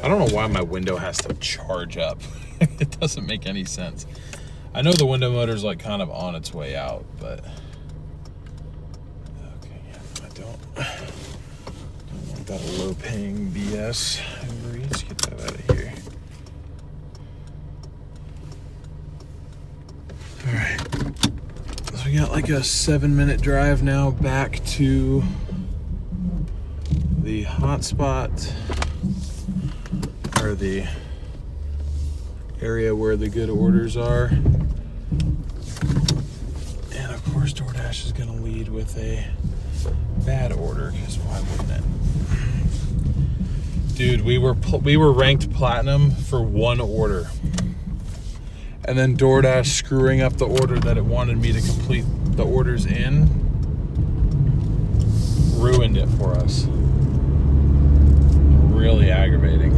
I don't know why my window has to charge up. It doesn't make any sense. I know the window motor's like kind of on its way out, but okay, yeah, I don't want that low-paying BS. Uber Eats, get that out of here. All right, so we got like a 7-minute drive now back to the hotspot, or the area where the good orders are. And of course Doordash is going to lead with a bad order, because why wouldn't it? Dude, we were ranked platinum for one order, and then Doordash screwing up the order that it wanted me to complete the orders in ruined it for us. Really aggravating.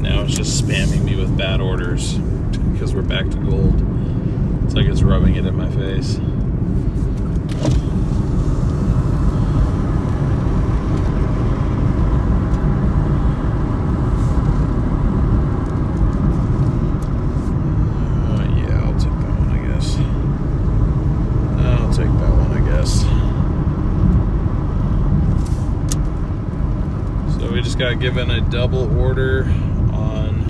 Now it's just spamming me with bad orders because we're back to gold. It's like it's rubbing it in my face. Got given a double order on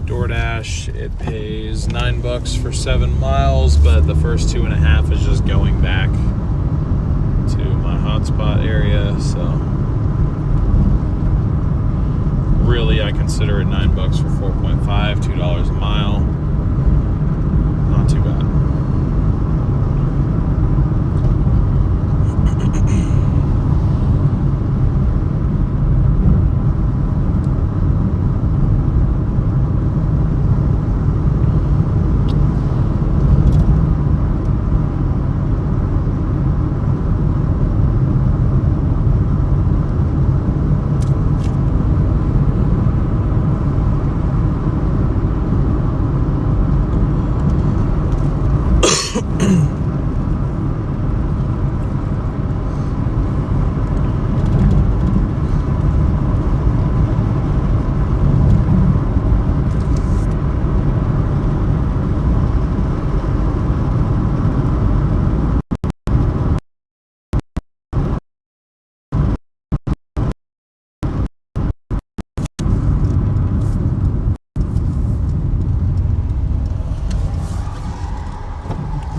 Doordash. It pays $9 for 7 miles, but the first 2.5 is just going back to my hotspot area. So really consider it $9 for 4.5, $2 a mile. Not too bad.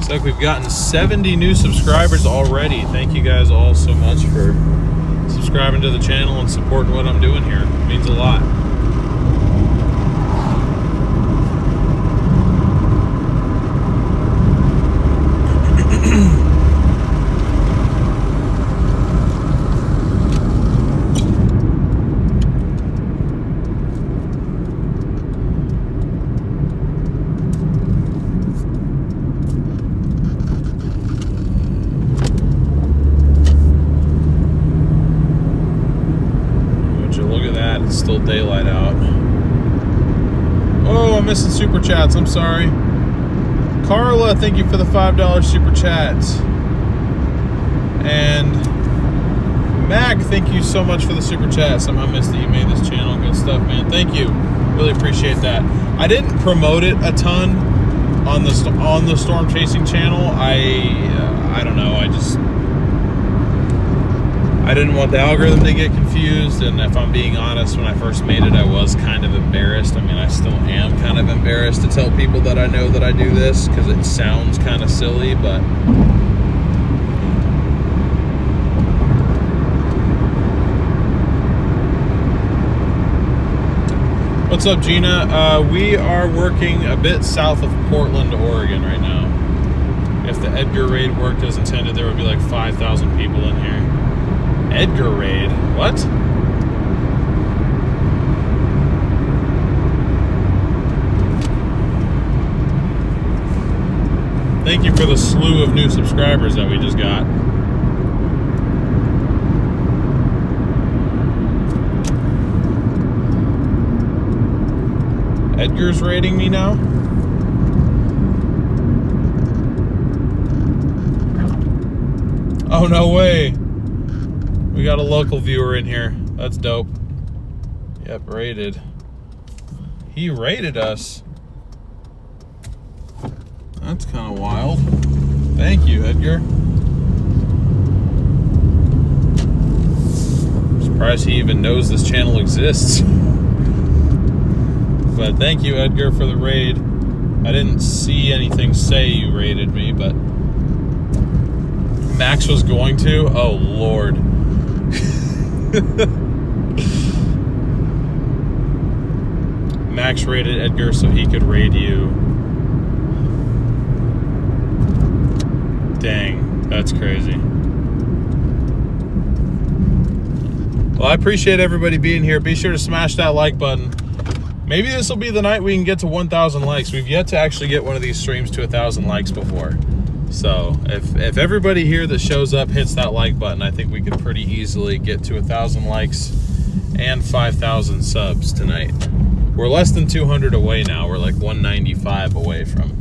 Looks like we've gotten 70 new subscribers already. Thank you guys all so much for subscribing to the channel and supporting what I'm doing here. It means a lot. It's still daylight out. Oh, I'm missing super chats. I'm sorry. Carla, thank you for the $5 super chats. And Mac, thank you so much for the super chat. Somehow missed that you made this channel. Good stuff, man. Thank you. Really appreciate that. I didn't promote it a ton on the Storm Chasing channel. I don't know. I didn't want the algorithm to get confused, and if I'm being honest, when I first made it, I was kind of embarrassed. I mean, I still am kind of embarrassed to tell people that I know that I do this, because it sounds kind of silly, but what's up, Gina? We are working a bit south of Portland, Oregon right now. If the Edgar raid worked as intended, there would be like 5,000 people in here. Edgar raid? What? Thank you for the slew of new subscribers that we just got. Edgar's raiding me now? Oh, no way. We got a local viewer in here. That's dope. Yep, raided. He raided us. That's kind of wild. Thank you, Edgar. I'm surprised he even knows this channel exists. But thank you, Edgar, for the raid. I didn't see anything say you raided me, but Max was going to. Oh, Lord. Max raided Edgar so he could raid you. Dang, that's crazy. Well, I appreciate everybody being here. Be sure to smash that like button. Maybe this will be the night we can get to 1,000 likes. We've yet to actually get one of these streams to 1,000 likes before. So if everybody here that shows up hits that like button, I think we could pretty easily get to 1,000 likes and 5,000 subs tonight. We're less than 200 away now. We're like 195 away from.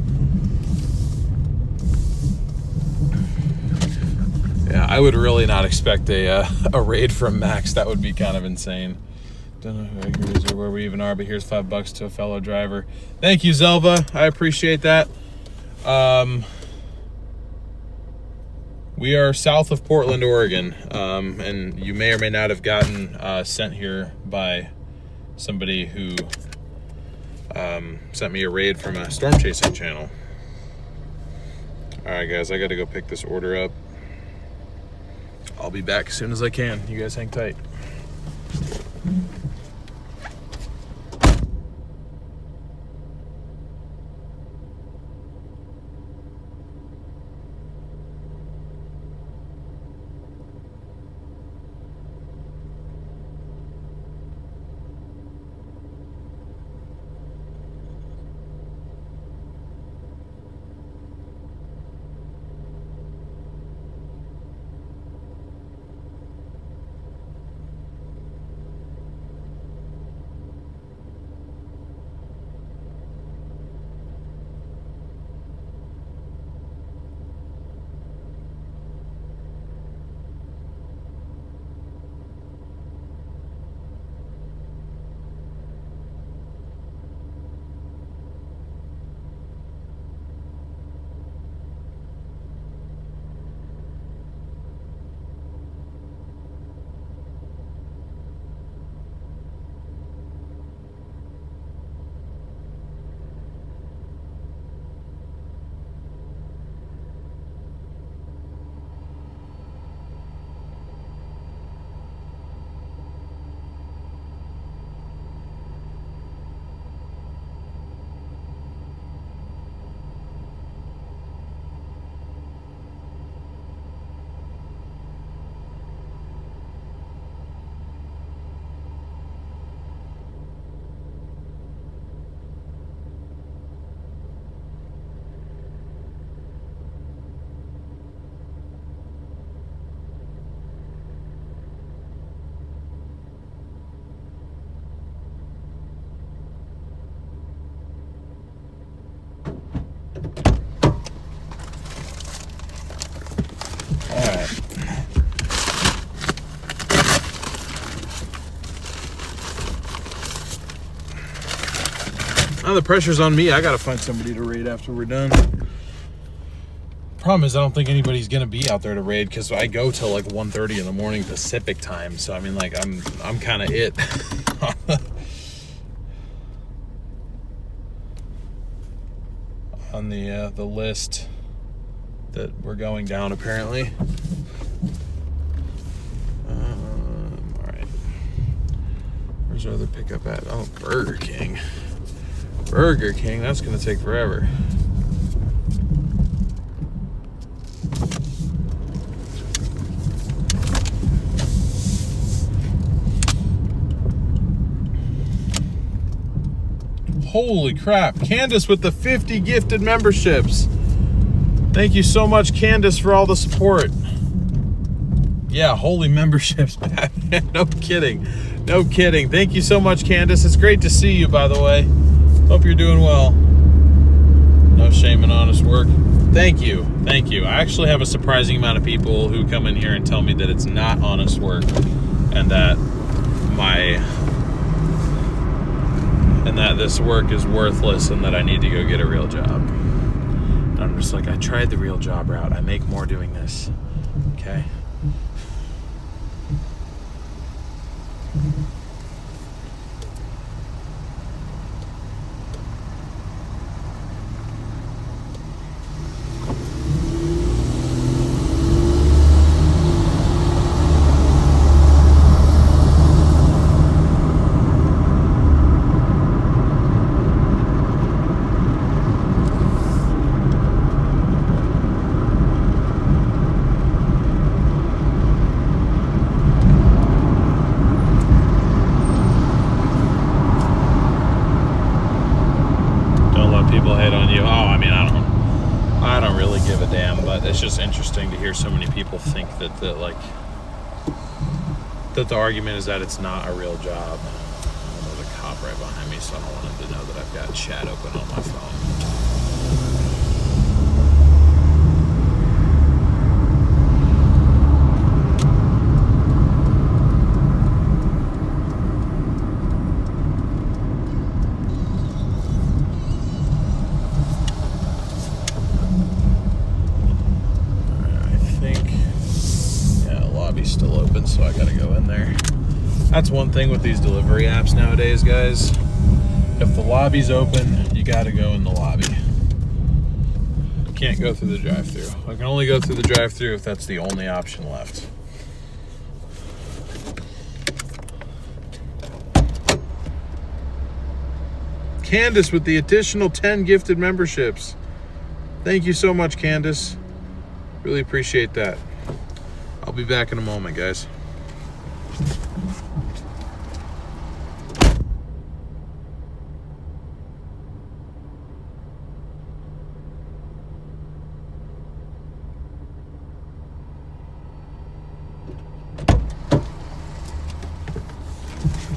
Yeah, I would really not expect a raid from Max. That would be kind of insane. Don't know who Edgar is or where we even are, but here's $5 to a fellow driver. Thank you, Zelva. I appreciate that. We are south of Portland, Oregon, and you may or may not have gotten sent here by somebody who sent me a raid from a Storm Chasing channel. All right, guys, I got to go pick this order up. I'll be back as soon as I can. You guys hang tight. right. Now the pressure's on me. I gotta find somebody to raid after we're done. Problem is, I don't think anybody's gonna be out there to raid because I go till like 1:30 in the morning Pacific time. So I mean, like I'm kind of it. On the list that we're going down apparently. All right. Where's our other pickup at? Oh, Burger King. Burger King. That's gonna take forever. Holy crap. Candace with the 50 gifted memberships. Thank you so much, Candace, for all the support. Yeah, holy memberships, Batman. No kidding. No kidding. Thank you so much, Candace. It's great to see you, by the way. Hope you're doing well. No shame in honest work. Thank you. Thank you. I actually have a surprising amount of people who come in here and tell me that it's not honest work and that this work is worthless and that I need to go get a real job. And I'm just like, I tried the real job route. I make more doing this. Okay? It's just interesting to hear so many people think that the argument is that it's not a real job. There's a cop right behind me, so I don't want him to know that I've got chat open on my phone. Still open, so I gotta go in there. That's one thing with these delivery apps nowadays, guys. If the lobby's open, you gotta go in the lobby. You can't go through the drive-thru. I can only go through the drive-thru if that's the only option left. Candace with the additional 10 gifted memberships. Thank you so much, Candace. Really appreciate that. I'll be back in a moment, guys.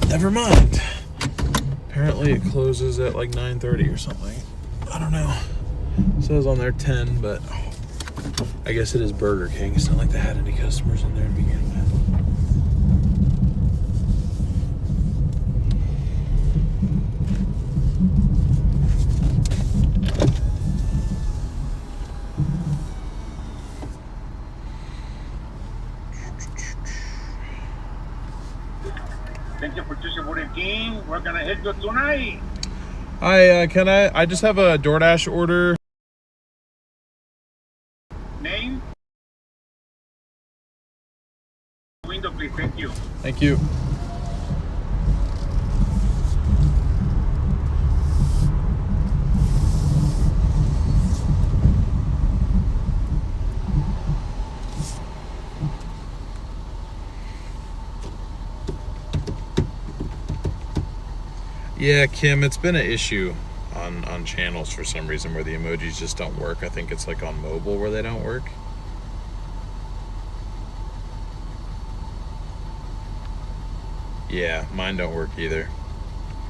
Never mind. Apparently it closes at like 9:30 or something. I don't know. It says on there 10, but I guess it is Burger King. It's not like they had any customers in there to begin with. Thank you for choosing Burger King. Where can I help you tonight? Hi, I just have a Doordash order. Name? Window, please. Thank you. Thank you. Yeah, Kim, it's been an issue on channels for some reason where the emojis just don't work. I think it's like on mobile where they don't work. Yeah, mine don't work either.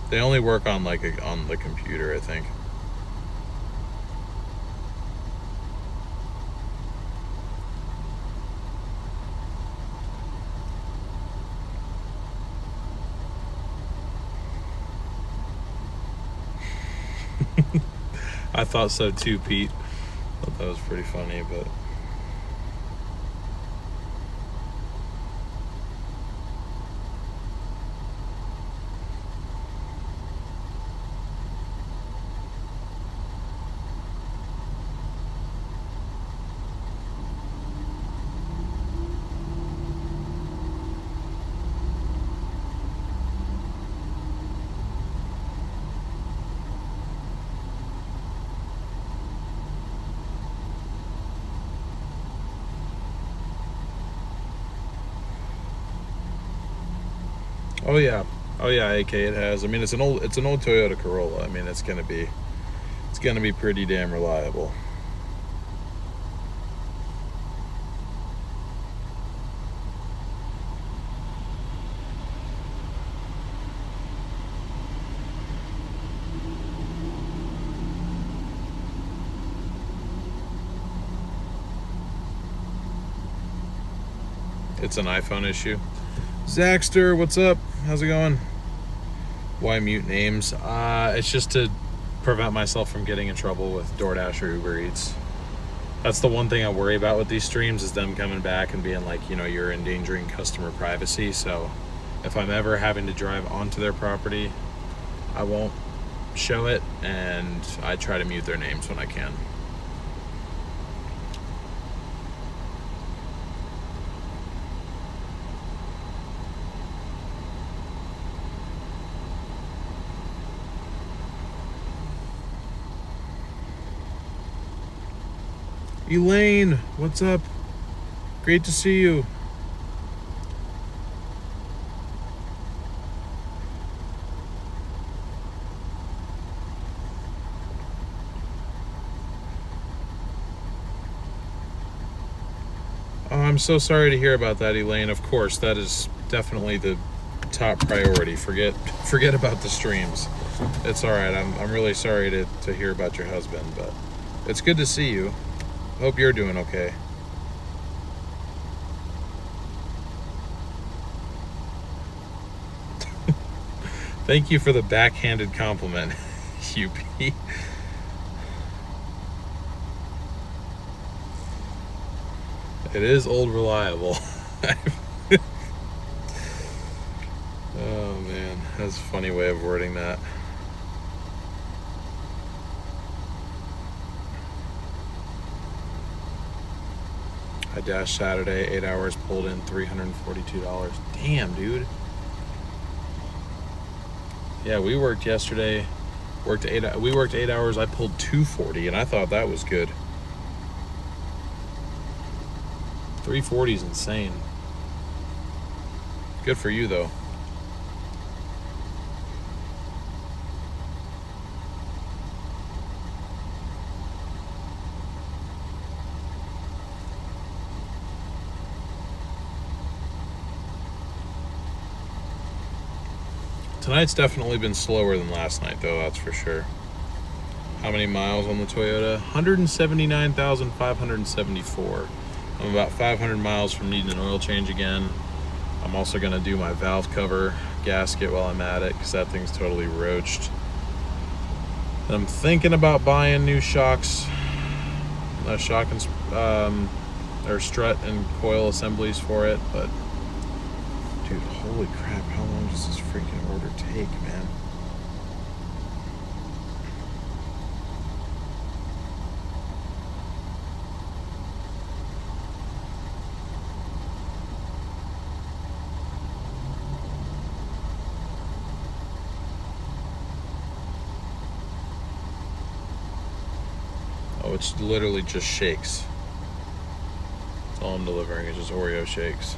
They only work on on the computer, I think. I thought so too, Pete. Thought that was pretty funny, but oh yeah, AK it has. I mean, it's an old Toyota Corolla. I mean, it's gonna be pretty damn reliable. It's an iPhone issue. Zaxter, what's up? How's it going? Why mute names? It's just to prevent myself from getting in trouble with Doordash or Uber Eats. That's the one thing I worry about with these streams, is them coming back and being like, you know, you're endangering customer privacy. So if I'm ever having to drive onto their property, I won't show it, and I try to mute their names when I can. Elaine, what's up? Great to see you. Oh, I'm so sorry to hear about that, Elaine. Of course, that is definitely the top priority. Forget about the streams. It's all right. I'm really sorry to hear about your husband, but it's good to see you. Hope you're doing okay. Thank you for the backhanded compliment, UP. It is old reliable. Oh man, that's a funny way of wording that. I dashed Saturday, 8 hours, pulled in $342. Damn, dude. Yeah, we worked yesterday. We worked 8 hours. I pulled $240, and I thought that was good. $340 is insane. Good for you, though. Tonight's definitely been slower than last night, though, that's for sure. How many miles on the Toyota? 179,574. I'm about 500 miles from needing an oil change again. I'm also going to do my valve cover gasket while I'm at it, because that thing's totally roached. And I'm thinking about buying new shocks, or strut and coil assemblies for it, but dude, holy crap, how long does this freaking order take, man? Oh, it's literally just shakes. That's all I'm delivering, is just Oreo shakes.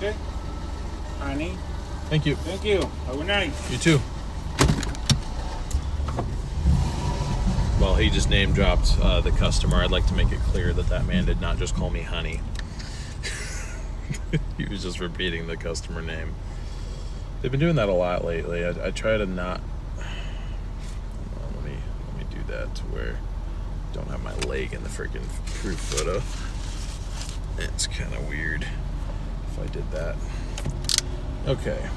Okay. Honey. Thank you. Thank you. Have a good night. You too. Well, he just name dropped the customer. I'd like to make it clear that that man did not just call me honey. He was just repeating the customer name. They've been doing that a lot lately. I try to not. Let me do that to where I don't have my leg in the freaking proof photo. It's kind of weird if I did that. Okay.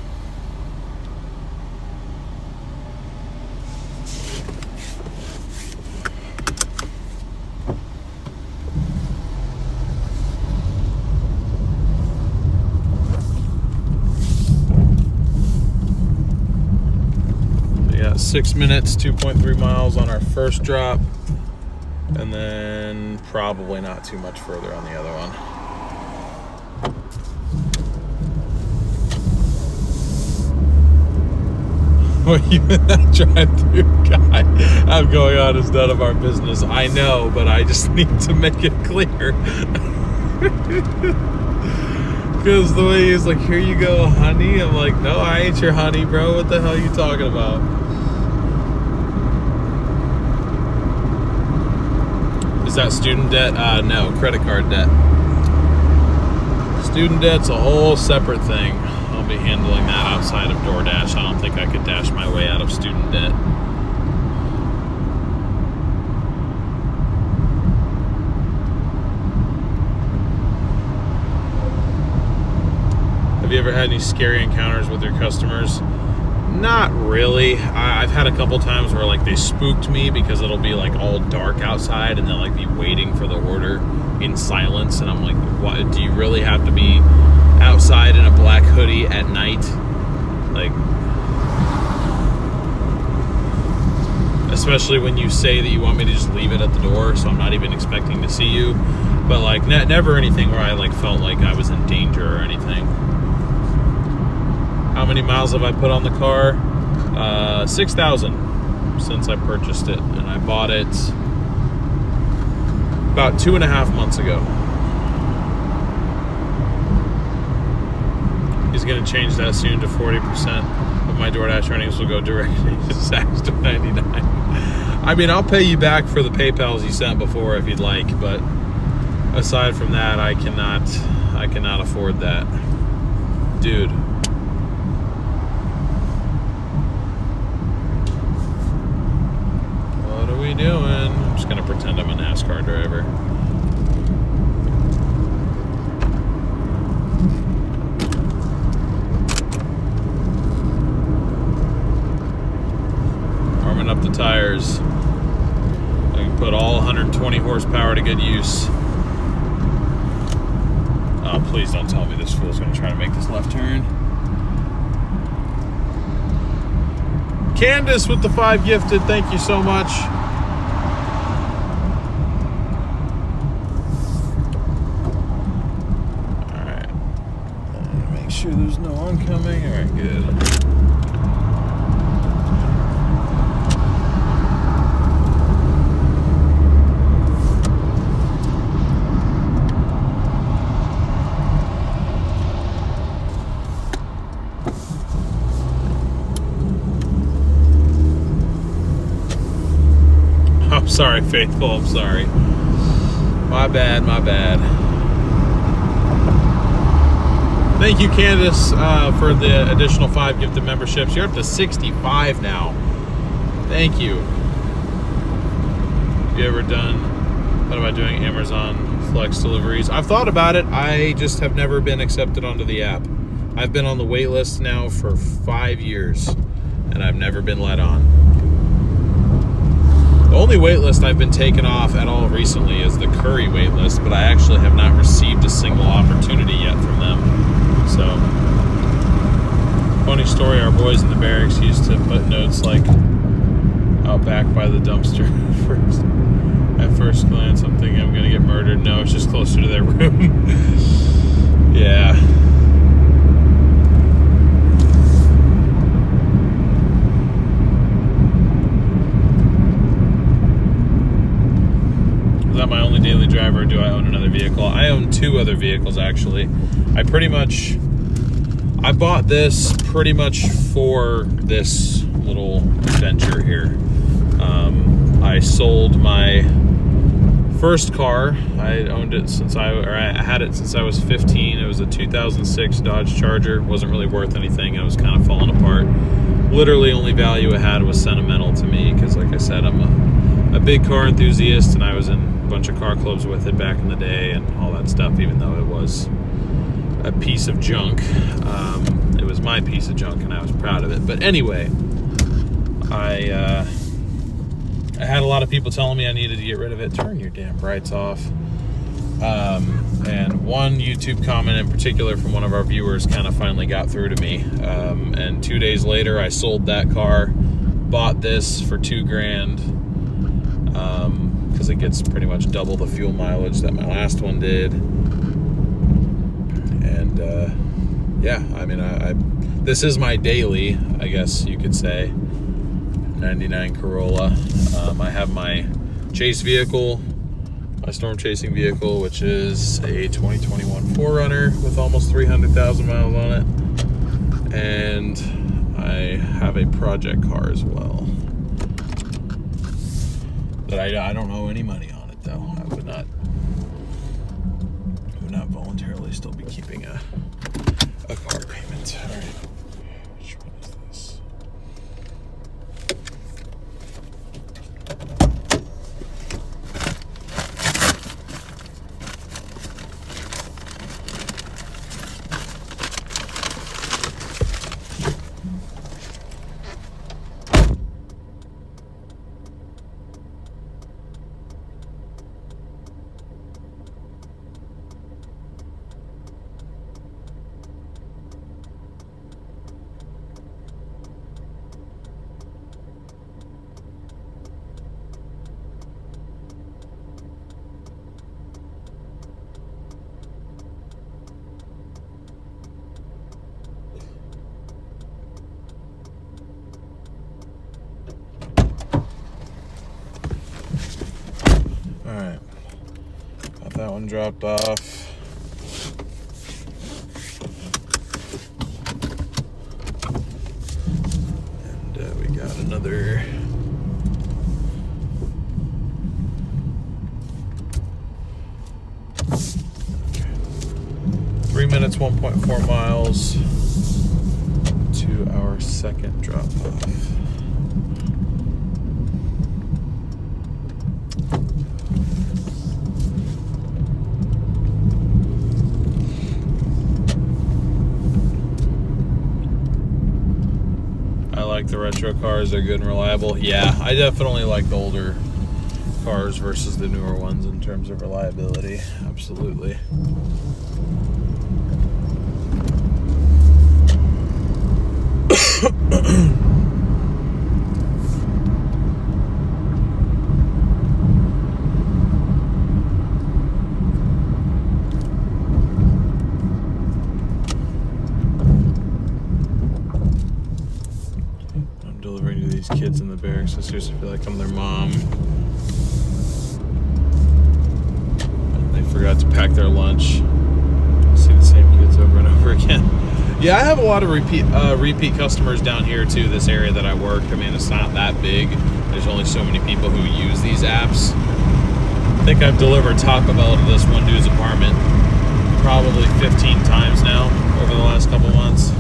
Yeah, 6 minutes, 2.3 miles on our first drop, and then probably not too much further on the other one. What you that drive-through guy I'm going on is none of our business. I know, but I just need to make it clear. Because the way he's like, here you go, honey. I'm like, no, I ain't your honey, bro. What the hell are you talking about? Is that student debt? No, credit card debt. Student debt's a whole separate thing. I'll be handling that outside of Doordash. I don't think I could dash my way out of student debt. Have you ever had any scary encounters with your customers? Not really. I've had a couple times where like they spooked me because it'll be like all dark outside and they'll like be waiting for the order in silence, and I'm like, what, do you really have to be outside in a black hoodie at night? Like, especially when you say that you want me to just leave it at the door, so I'm not even expecting to see you. But like never anything where I like felt like I was in danger or anything. How many miles have I put on the car? 6,000 since I purchased it, and I bought it about 2.5 months ago. He's going to change that soon to 40% of my Doordash earnings will go directly to Saks to 99. I mean, I'll pay you back for the PayPals you sent before if you'd like, but aside from that, I cannot afford that, dude. What are we doing? I'm just gonna pretend I'm a NASCAR driver. Warming up the tires. I can put all 120 horsepower to good use. Oh, please don't tell me this fool's gonna try to make this left turn. Candace with the 5 gifted, thank you so much. Alright. Make sure there's no oncoming. Alright, good. I'm sorry, Faithful, I'm sorry. My bad, my bad. Thank you, Candace, for the additional 5 gifted memberships. You're up to 65 now. Thank you. Have you ever done, what am I doing, Amazon Flex deliveries? I've thought about it. I just have never been accepted onto the app. I've been on the wait list now for 5 years, and I've never been let on. The only wait list I've been taken off at all recently is the Curry wait list, but I actually have not received a single opportunity yet from them. So, funny story, our boys in the barracks used to put notes like, out back by the dumpster first. At first glance, I'm thinking I'm gonna get murdered. No, it's just closer to their room. Yeah. Is that my only daily driver, or do I own another vehicle? I own 2 other vehicles, actually. I pretty much I bought this pretty much for this little adventure here. I sold my first car. I owned it since I had it since I was 15. It was a 2006 Dodge Charger. It wasn't really worth anything. It was kind of falling apart. Literally only value it had was sentimental to me because, like I said, I'm a big car enthusiast, and I was in a bunch of car clubs with it back in the day and all that stuff, even though it was a piece of junk. It was my piece of junk, and I was proud of it. But anyway, I had a lot of people telling me I needed to get rid of it. Turn your damn brights off. And one YouTube comment in particular from one of our viewers kind of finally got through to me. And 2 days later, I sold that car, bought this for $2,000, because it gets pretty much double the fuel mileage that my last one did. And yeah, I mean, this is my daily, I guess you could say, 99 Corolla. I have my chase vehicle, my storm chasing vehicle, which is a 2021 4Runner with almost 300,000 miles on it. And I have a project car as well. But I don't owe any money on it, though. I would not voluntarily still be keeping a car payment. All right. Which one is this? Alright, got that one dropped off. And we got another okay. 3 minutes, 1.4 miles to our second drop off. The retro cars are good and reliable. Yeah, I definitely like the older cars versus the newer ones in terms of reliability. Absolutely. Kids in the barracks. I seriously feel like I'm their mom. And they forgot to pack their lunch. I see the same kids over and over again. Yeah, I have a lot of repeat customers down here too, this area that I work. I mean, it's not that big. There's only so many people who use these apps. I think I've delivered Taco Bell to this one dude's apartment probably 15 times now over the last couple months.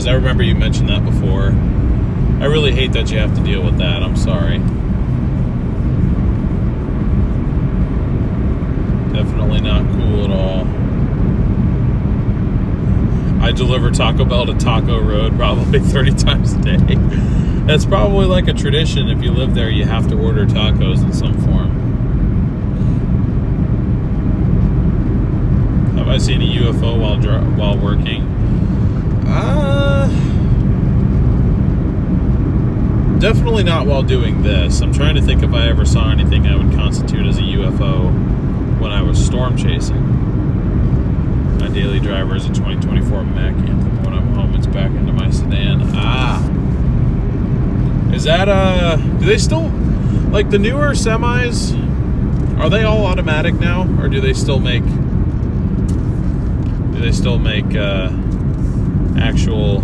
I remember you mentioned that before. I really hate that you have to deal with that. I'm sorry. Definitely not cool at all. I deliver Taco Bell to Taco Road probably 30 times a day. That's probably like a tradition. If you live there, you have to order tacos in some form. Have I seen a UFO while working? Definitely not while doing this. I'm trying to think if I ever saw anything I would constitute as a UFO when I was storm chasing. My daily driver is a 2024 Mac Anthem. When I'm home, it's back into my sedan. Is that, do they still, like the newer semis, are they all automatic now? Or do they still make actual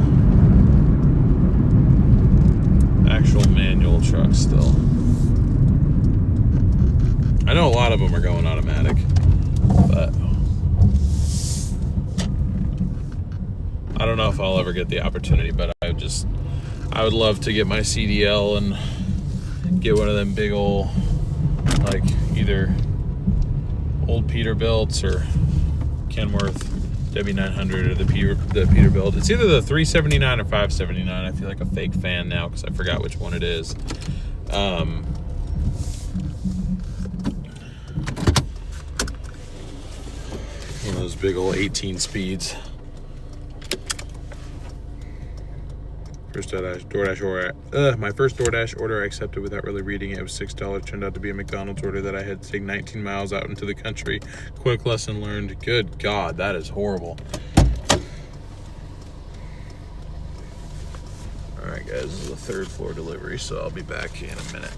manual trucks still? I know a lot of them are going automatic, but I don't know if I'll ever get the opportunity, but I would love to get my CDL and get one of them big old, like either old Peterbilts or Kenworth W900 or the Peterbilt. It's either the 379 or 579. I feel like a fake fan now because I forgot which one it is. One of those big old 18 speeds. Doordash order. My first Doordash order I accepted without really reading it. It was $6. Turned out to be a McDonald's order that I had to take 19 miles out into the country. Quick lesson learned. Good God, that is horrible. All right, guys, this is a third floor delivery, so I'll be back in a minute.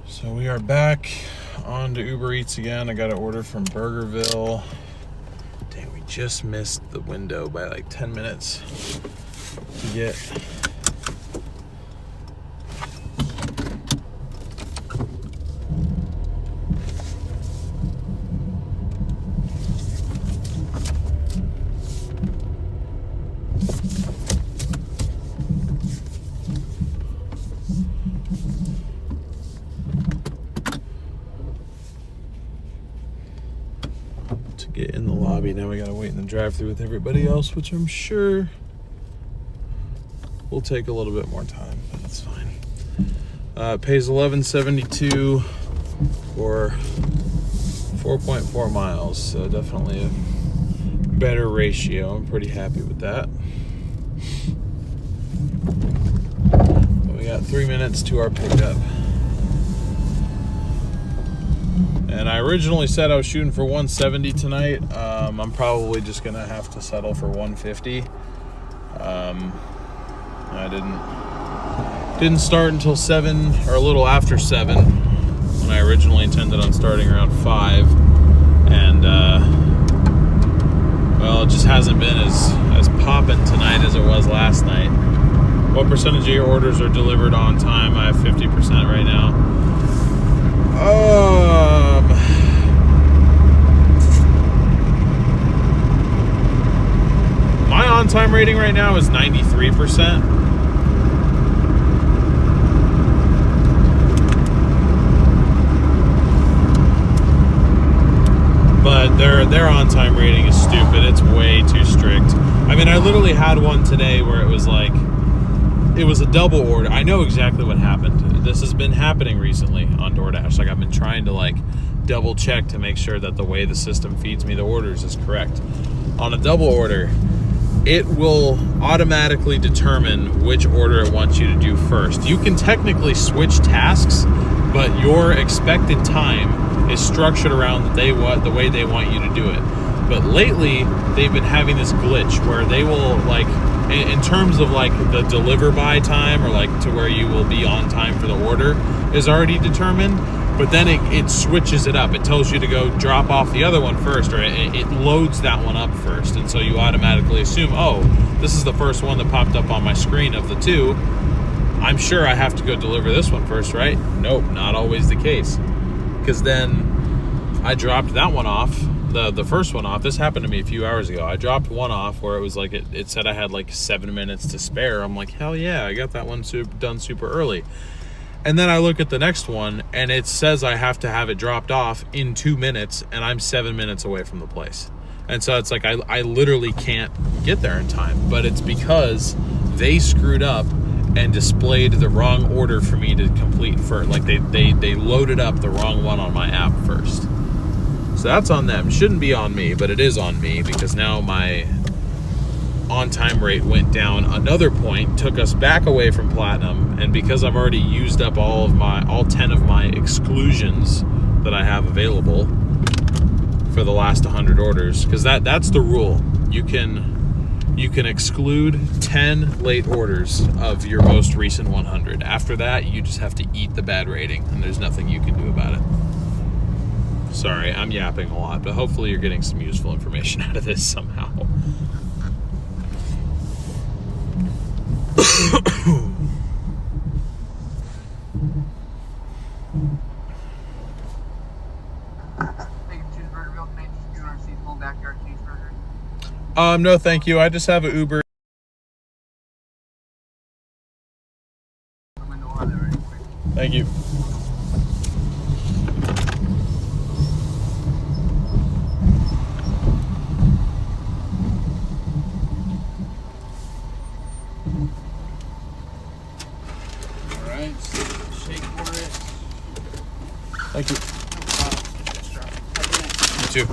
So we are back on to Uber Eats again. I got an order from Burgerville. Dang, we just missed the window by like 10 minutes to get in the lobby. Now we gotta wait in the drive-thru with everybody else, which I'm sure will take a little bit more time, but it's fine. Pays $11.72 for 4.4 miles, so definitely a better ratio. I'm pretty happy with that. But we got 3 minutes to our pickup. And I originally said I was shooting for 170 tonight. I'm probably just gonna have to settle for 150. I didn't start until 7 or a little after 7 when I originally intended on starting around 5, and well, it just hasn't been as poppin' tonight as it was last night. What percentage of your orders are delivered on time? I have 50% right now. My on-time rating right now is 93%. But their on-time rating is stupid. It's way too strict. I mean, I literally had one today where it was like, it was a double order. I know exactly what happened. This has been happening recently on Doordash. Like, I've been trying to like double check to make sure that the way the system feeds me the orders is correct. On a double order, it will automatically determine which order it wants you to do first. You can technically switch tasks, but your expected time is structured around the way they want you to do it. But lately, they've been having this glitch where they will, like, in terms of like the deliver by time, or like to where you will be on time for the order is already determined, but then it switches it up. It tells you to go drop off the other one first, or it loads that one up first, and so you automatically assume, oh, this is the first one that popped up on my screen of the two. I'm sure I have to go deliver this one first, right? Nope, not always the case. Because then I dropped that one off, the first one off. This happened to me a few hours ago. I dropped one off where it was like, it said I had like 7 minutes to spare. I'm like, hell yeah, I got that one done super early. And then I look at the next one and it says I have to have it dropped off in 2 minutes, and I'm 7 minutes away from the place. And so it's like, I literally can't get there in time, but it's because they screwed up and displayed the wrong order for me to complete first. Like they loaded up the wrong one on my app first. So that's on them. Shouldn't be on me, but it is on me because now my on-time rate went down another point, took us back away from platinum, and because I've already used up all 10 of my exclusions that I have available for the last 100 orders, because that's the rule. You can exclude 10 late orders of your most recent 100. After that, you just have to eat the bad rating, and there's nothing you can do about it. Sorry, I'm yapping a lot, but hopefully you're getting some useful information out of this somehow. Cheeseburger meal, can I just do our seasonal backyard cheeseburger? No, thank you. I just have an Uber. I'm gonna order that right quick. Thank you. Alright, shake for it. Thank you. Extra. You too.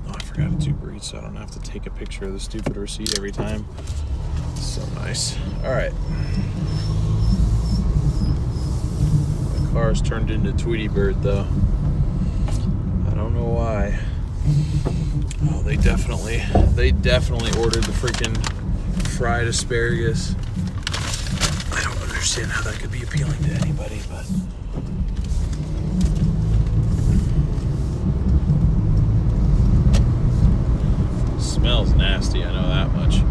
Oh, I forgot it's Uber Eats, so I don't have to take a picture of the stupid receipt every time. So nice. All right. The car's turned into Tweety Bird, though. I don't know why. Oh, they definitely ordered the freaking fried asparagus. I don't understand how that could be appealing to anybody, but smells nasty, I know that much.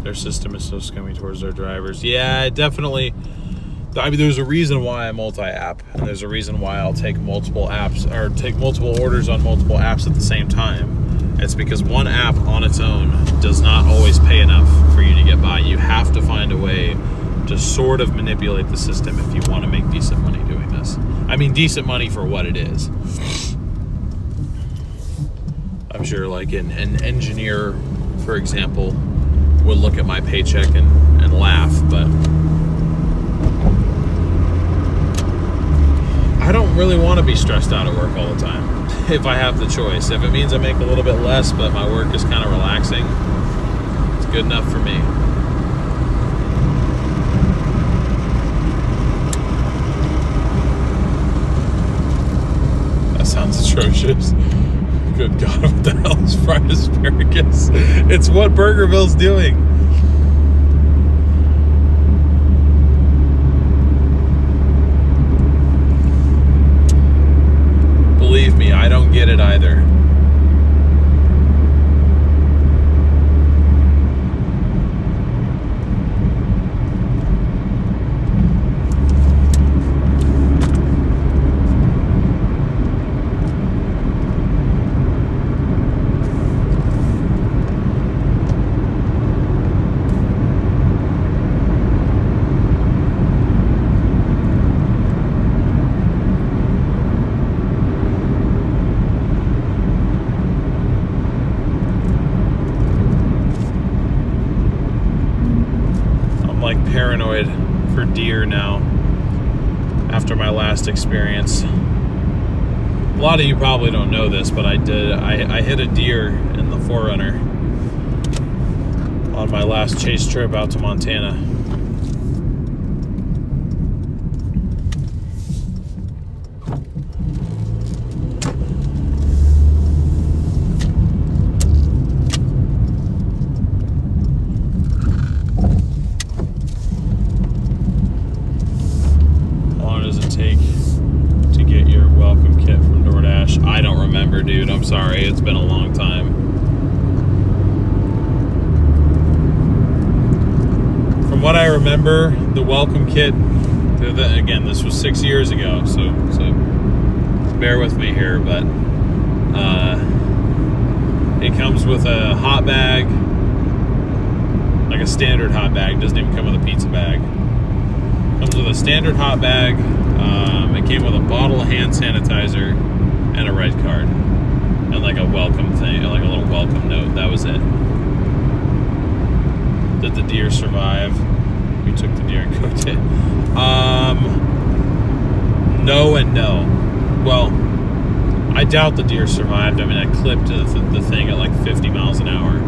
Their system is so scummy towards their drivers. Yeah, definitely. I mean, there's a reason why I multi-app, and there's a reason why I'll take multiple apps, or take multiple orders on multiple apps at the same time. It's because one app on its own does not always pay enough for you to get by. You have to find a way to sort of manipulate the system if you want to make decent money doing this. I mean, decent money for what it is. I'm sure like an engineer, for example, would look at my paycheck and laugh, but I don't really want to be stressed out at work all the time if I have the choice. If it means I make a little bit less, but my work is kind of relaxing, it's good enough for me. That sounds atrocious. Good God, what the hell is fried asparagus? It's what Burgerville's doing. Believe me, I don't get it either. Paranoid for deer now after my last experience. A lot of you probably don't know this, but I hit a deer in the 4Runner on my last chase trip out to Montana. I don't remember, dude. I'm sorry. It's been a long time. From what I remember, the welcome kit, again, this was 6 years ago, so bear with me here, but it comes with a hot bag, like a standard hot bag. Doesn't even come with a pizza bag. Comes with a standard hot bag. It came with a bottle of hand sanitizer and a red card and like a welcome thing, like a little welcome note. That was it. Did the deer survive? We took the deer and cooked it. No and no. Well, I doubt the deer survived. I mean, I clipped the thing at like 50 miles an hour.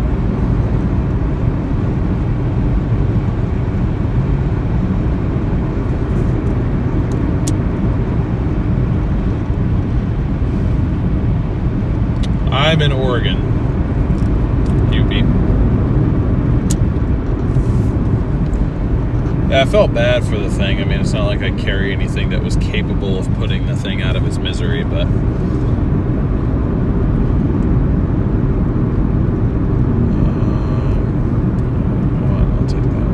I'm in Oregon. UP. Yeah, I felt bad for the thing. I mean, it's not like I carry anything that was capable of putting the thing out of its misery, but I'll take that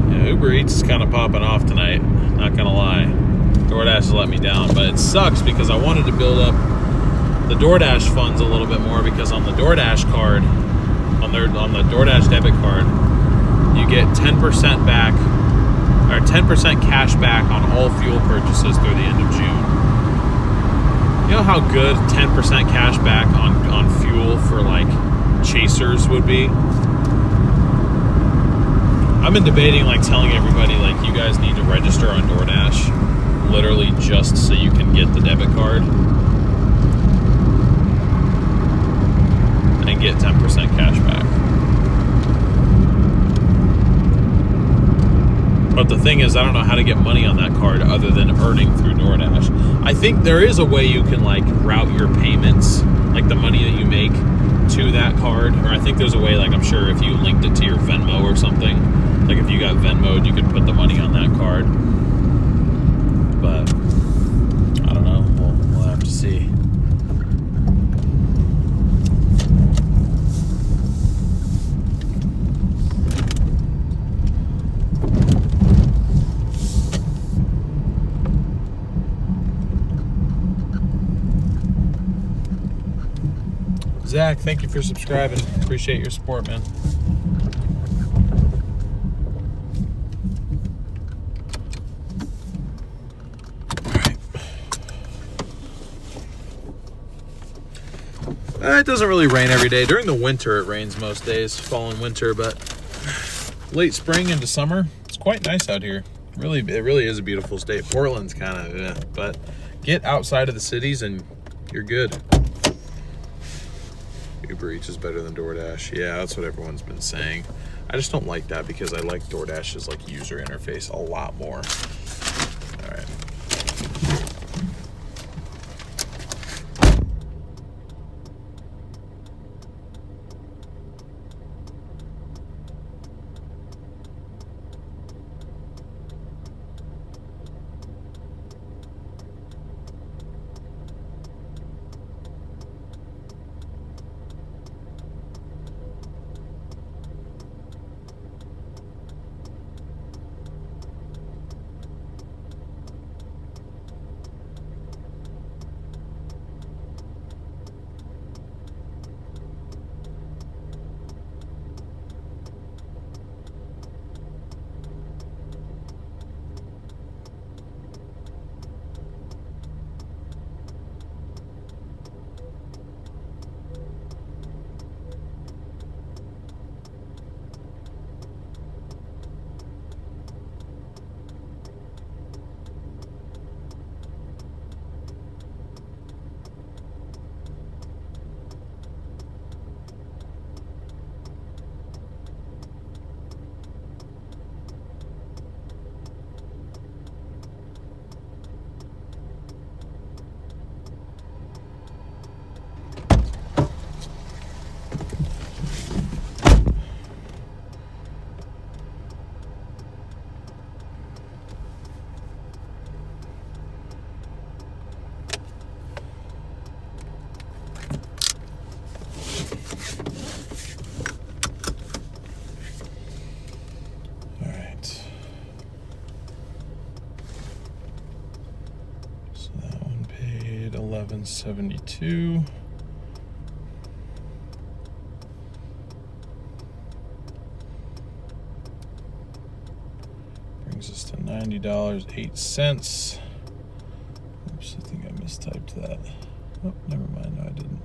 one. Yeah, Uber Eats is kind of popping off tonight. Not gonna lie, DoorDash has let me down, but it sucks because I wanted to build up the DoorDash funds a little bit more, because on the DoorDash card, on the DoorDash debit card, you get 10% back, or 10% cash back on all fuel purchases through the end of June. You know how good 10% cash back on fuel for like chasers would be? I've been debating like telling everybody like, you guys need to register on DoorDash literally just so you can get the debit card and get 10% cash back. But the thing is, I don't know how to get money on that card other than earning through DoorDash. I think there is a way you can like route your payments, like the money that you make, to that card. Or I think there's a way, like I'm sure if you linked it to your Venmo or something, like if you got Venmo'd, you could put the money on that card. But I don't know. We'll have to see. Zach, thank you for subscribing. Appreciate your support, man. It doesn't really rain every day. During the winter, it rains most days, fall and winter, but late spring into summer. It's quite nice out here. Really, it really is a beautiful state. Portland's kind of, but get outside of the cities and you're good. Uber Eats is better than DoorDash. Yeah, that's what everyone's been saying. I just don't like that because I like DoorDash's like user interface a lot more. All right. $11.72. Brings us to $90.08. Oops, I think I mistyped that. Oh, never mind. No, I didn't.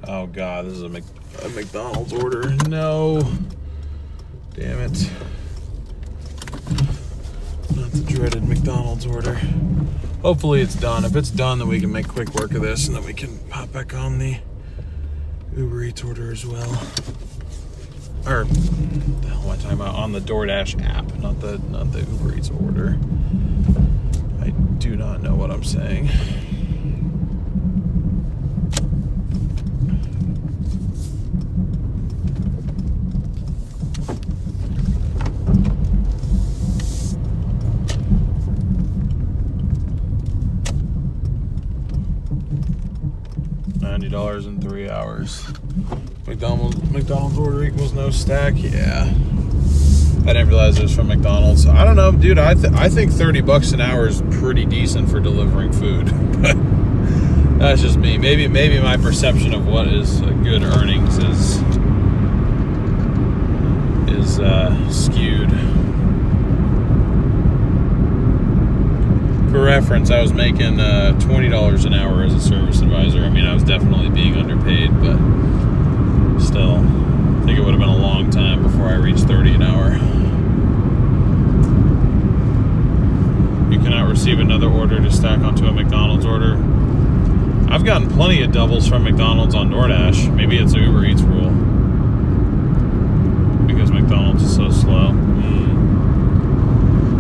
Oh God, this is a McDonald's order. No. Damn it. Not the dreaded McDonald's order. Hopefully it's done. If it's done, then we can make quick work of this and then we can pop back on the Uber Eats order as well. Or, the hell am I talking about? On the Doordash app, not the Uber Eats order. I do not know what I'm saying. $90 in 3 hours. McDonald's order equals no stack. Yeah, I didn't realize it was from McDonald's. I don't know, dude. I think $30 an hour is pretty decent for delivering food. But that's just me. Maybe my perception of what is good earnings is skewed. For reference, I was making $20 an hour as a service advisor. I mean, I was definitely being underpaid, but still, I think it would have been a long time before I reached $30 an hour. You cannot receive another order to stack onto a McDonald's order. I've gotten plenty of doubles from McDonald's on DoorDash. Maybe it's an Uber Eats rule, because McDonald's is so slow.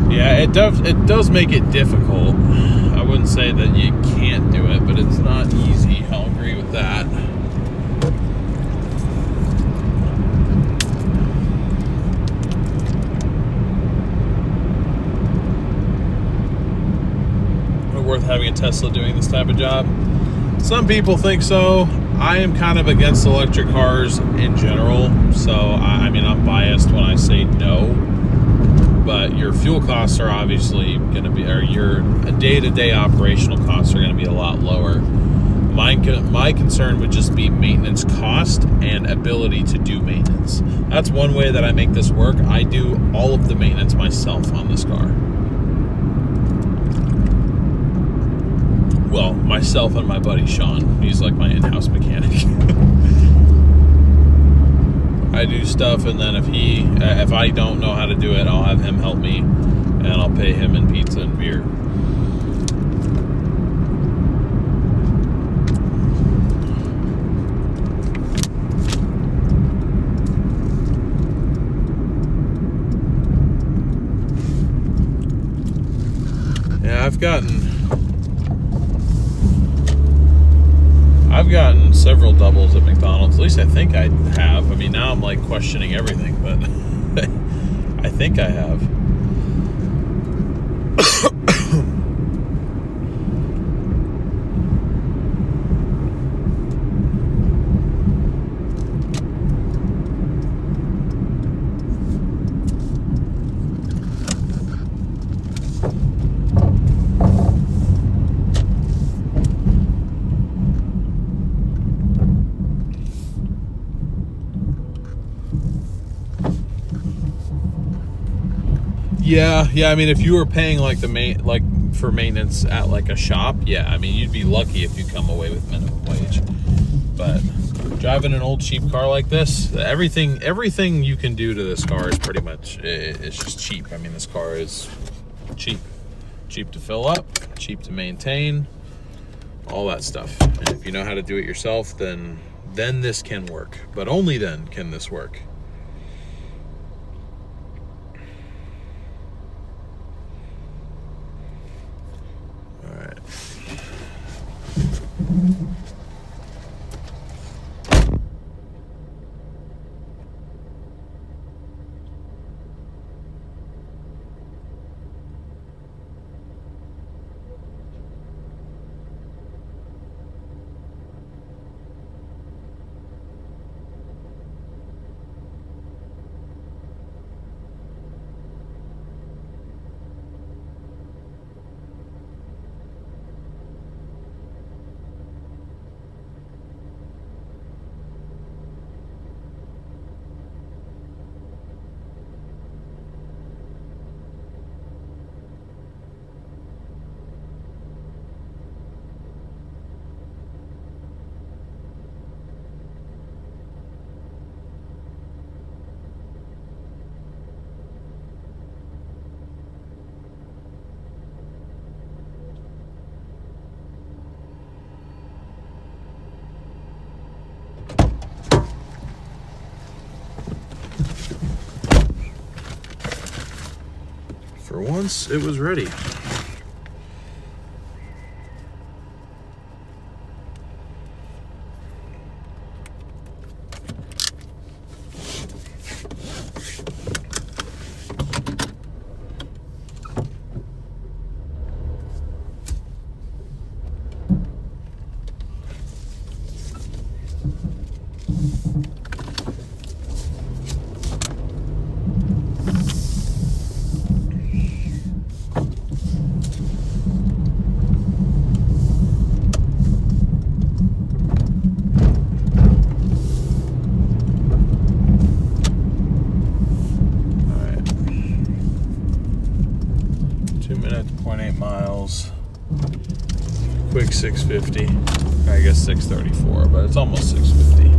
Yeah, it does make it difficult. I wouldn't say that you can't do it, but it's not easy. I'll agree with that. Is it worth having a Tesla doing this type of job? Some people think so. I am kind of against electric cars in general, so I mean, I'm biased when I say no. But your fuel costs are obviously going to be, or your day-to-day operational costs are going to be a lot lower. Mine My concern would just be maintenance cost and ability to do maintenance. That's one way that I make this work. I do all of the maintenance myself on this car. Well, myself and my buddy Sean. He's like my in-house mechanic. I do stuff, and then if I don't know how to do it, I'll have him help me, and I'll pay him in pizza and beer. Yeah, I've gotten several doubles at McDonald's. At least I think I have. I mean, now I'm like questioning everything, but I think I have. Yeah. I mean, if you were paying like for maintenance at like a shop, yeah. I mean, you'd be lucky if you come away with minimum wage. But driving an old cheap car like this, everything you can do to this car is pretty much, it's just cheap. I mean, this car is cheap to fill up, cheap to maintain, all that stuff. And if you know how to do it yourself, then this can work. But only then can this work. For once, it was ready. Quick 650. I guess 634, but it's almost 650.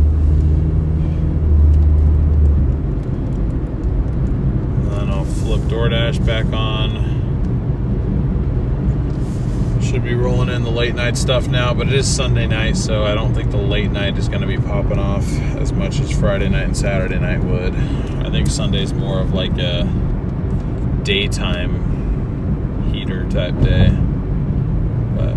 And then I'll flip Doordash back on. Should be rolling in the late night stuff now, but it is Sunday night, so I don't think the late night is going to be popping off as much as Friday night and Saturday night would. I think Sunday's more of like a daytime heater type day. But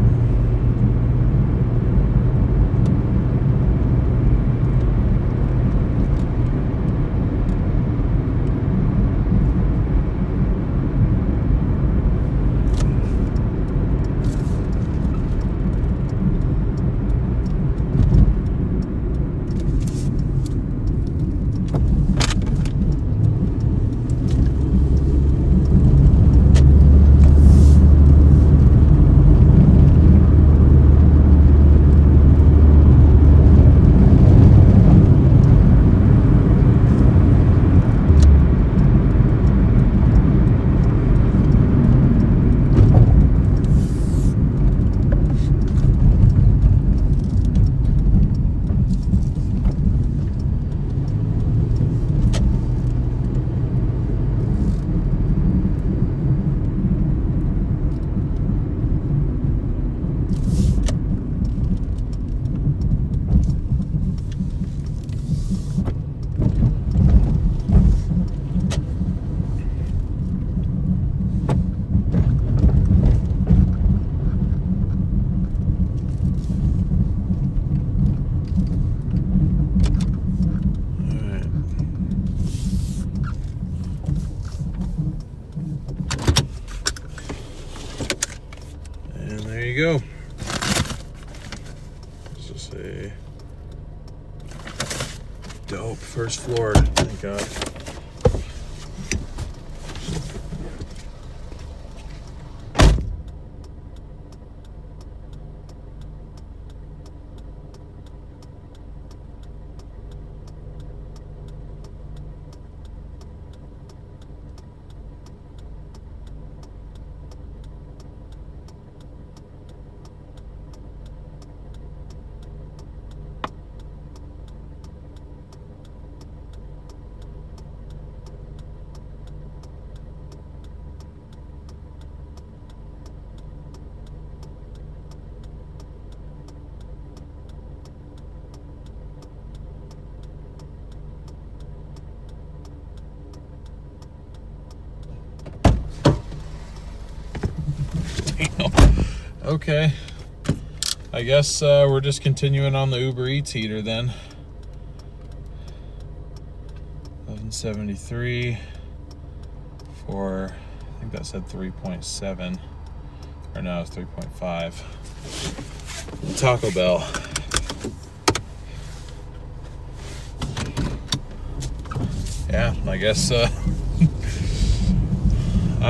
go. Let's just say dope. First floor. Thank God. Okay, I guess we're just continuing on the Uber Eats heater then. 1173 for, I think that said 3.7, or no, it's 3.5. Taco Bell. Yeah, I guess, I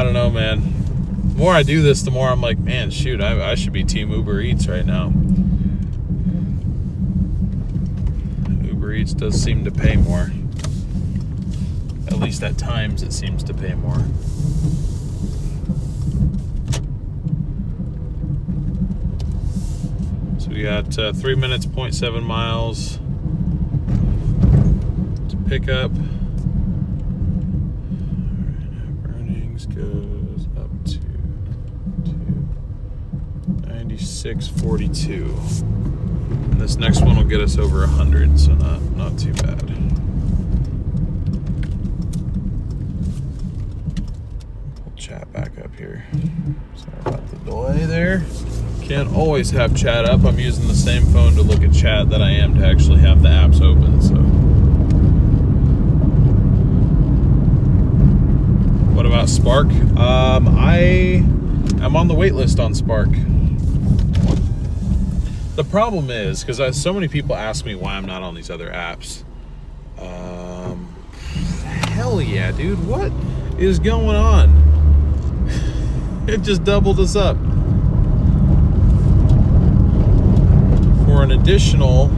don't know, man. The more I do this, the more I'm like, man, shoot, I should be Team Uber Eats right now. Uber Eats does seem to pay more. At least at times it seems to pay more. So we got 3 minutes, 0.7 miles to pick up. Earnings goes up to 96.42. And this next one will get us over 100, so not too bad. Pull chat back up here. Sorry about the delay there. Can't always have chat up. I'm using the same phone to look at chat that I am to actually have the apps open. So, what about Spark? I am on the wait list on Spark. The problem is, because so many people ask me why I'm not on these other apps. Hell yeah, dude. What is going on? It just doubled us up. For an additional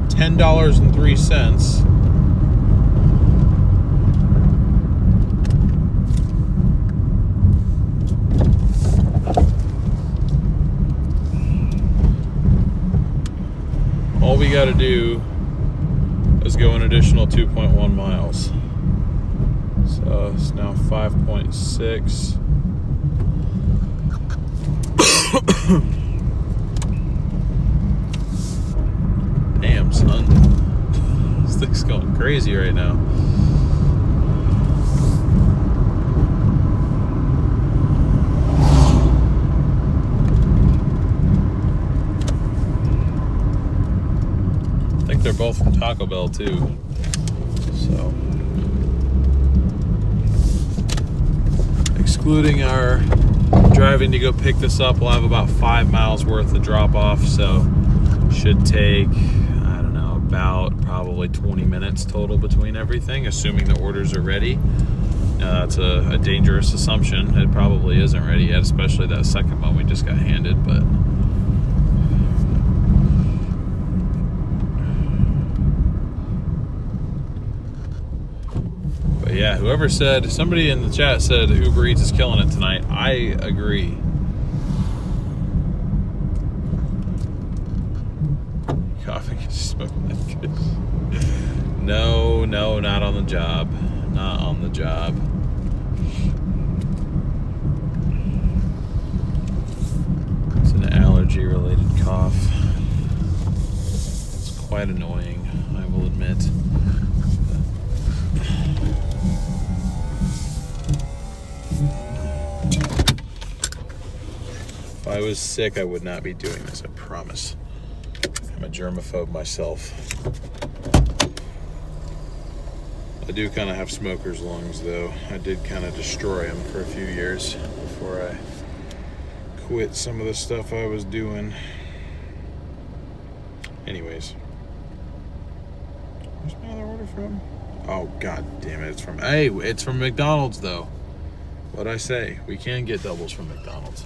$10.03. All we got to do is go an additional 2.1 miles. So it's now 5.6. Damn, son. This thing's going crazy right now. I think they're both from Taco Bell too. So, excluding our driving to go pick this up, we'll have about 5 miles worth of drop off. So, should take, I don't know, about probably 20 minutes total between everything, assuming the orders are ready. That's a dangerous assumption. It probably isn't ready yet, especially that second one we just got handed, but. Yeah, whoever said, somebody in the chat said Uber Eats is killing it tonight. I agree. Coughing and smoking that good. No, not on the job. Not on the job. It's an allergy-related cough. It's quite annoying, I will admit. If I was sick, I would not be doing this, I promise. I'm a germaphobe myself. I do kind of have smoker's lungs, though. I did kind of destroy them for a few years before I quit some of the stuff I was doing. Anyways, where's my other order from? Oh god damn it! It's from McDonald's though. What'd I say? We can get doubles from McDonald's.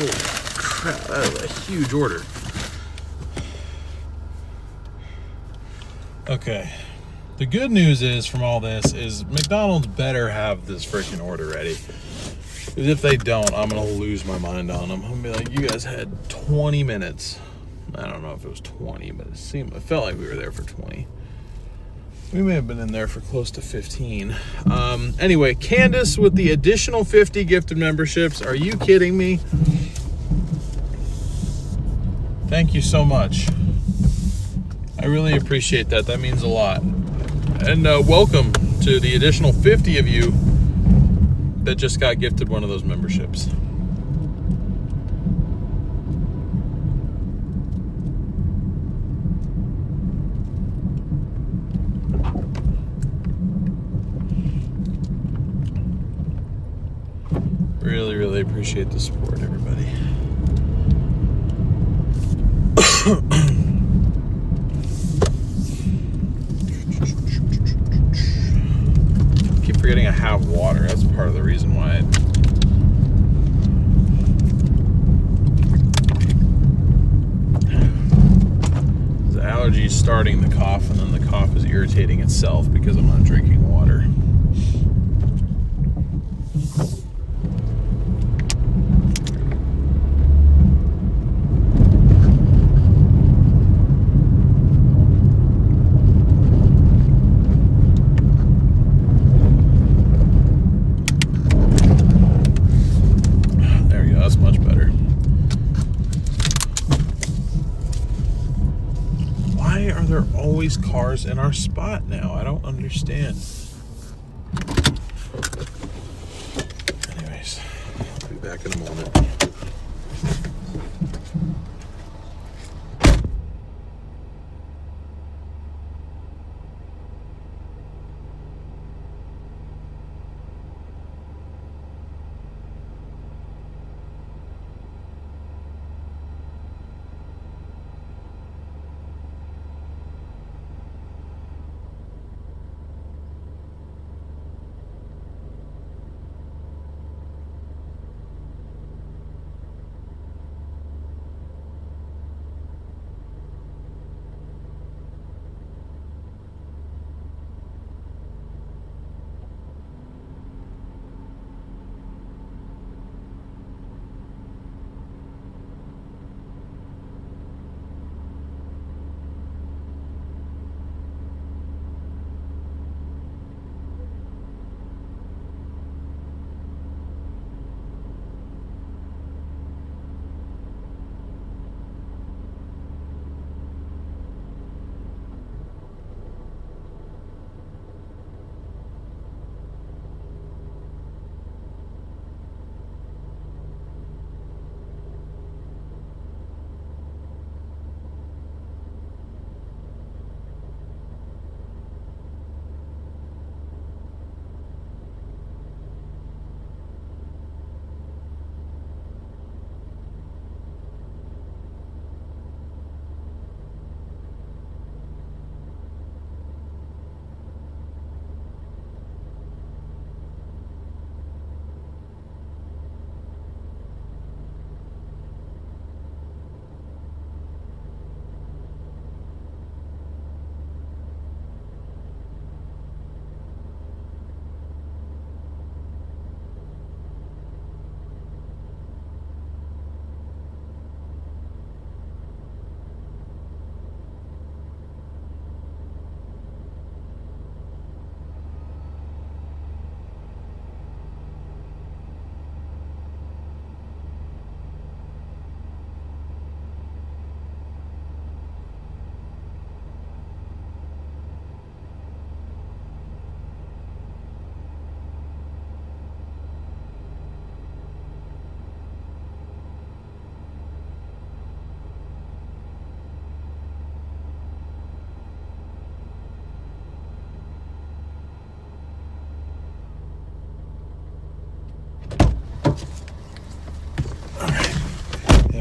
Holy crap, that is a huge order. Okay. The good news is from all this is McDonald's better have this freaking order ready. Because if they don't, I'm going to lose my mind on them. I'm going to be like, you guys had 20 minutes. I don't know if it was 20, but it felt like we were there for 20. We may have been in there for close to 15. Anyway, Candace with the additional 50 gifted memberships. Are you kidding me? Thank you so much. I really appreciate that. That means a lot. And welcome to the additional 50 of you that just got gifted one of those memberships. Really, really appreciate the support, everybody. I keep forgetting I have water. That's part of the reason why the allergy is starting the cough, and then the cough is irritating itself because I'm not drinking water. Always cars in our spot now. I don't understand. Anyways, I'll be back in a moment.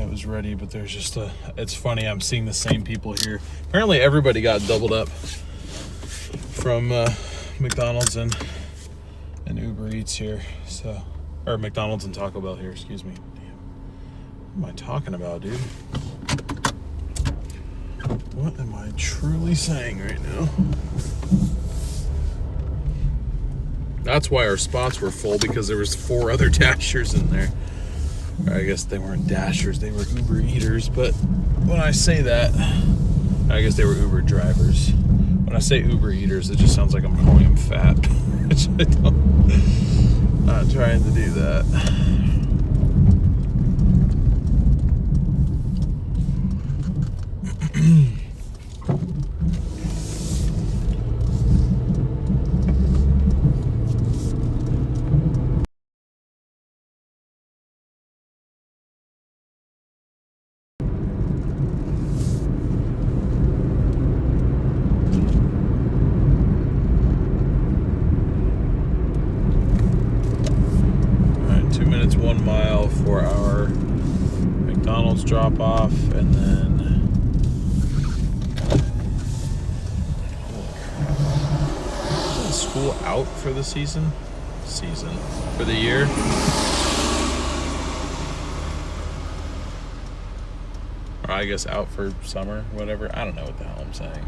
Was ready, but there's just it's funny, I'm seeing the same people here. Apparently everybody got doubled up from McDonald's and Uber Eats here, so, or McDonald's and Taco Bell here, excuse me. Damn. What am I talking about, dude? What am I truly saying right now? That's why our spots were full, because there was 4 other Dashers in there. Or I guess they weren't Dashers, they were Uber Eaters. But when I say that, I guess they were Uber drivers. When I say Uber Eaters, it just sounds like I'm calling them fat. Which I don't. Not trying to do that. Alright, 2 minutes, 1 mile for our McDonald's drop off, and then is school out for the season for the year. Or I guess out for summer, whatever. I don't know what the hell I'm saying.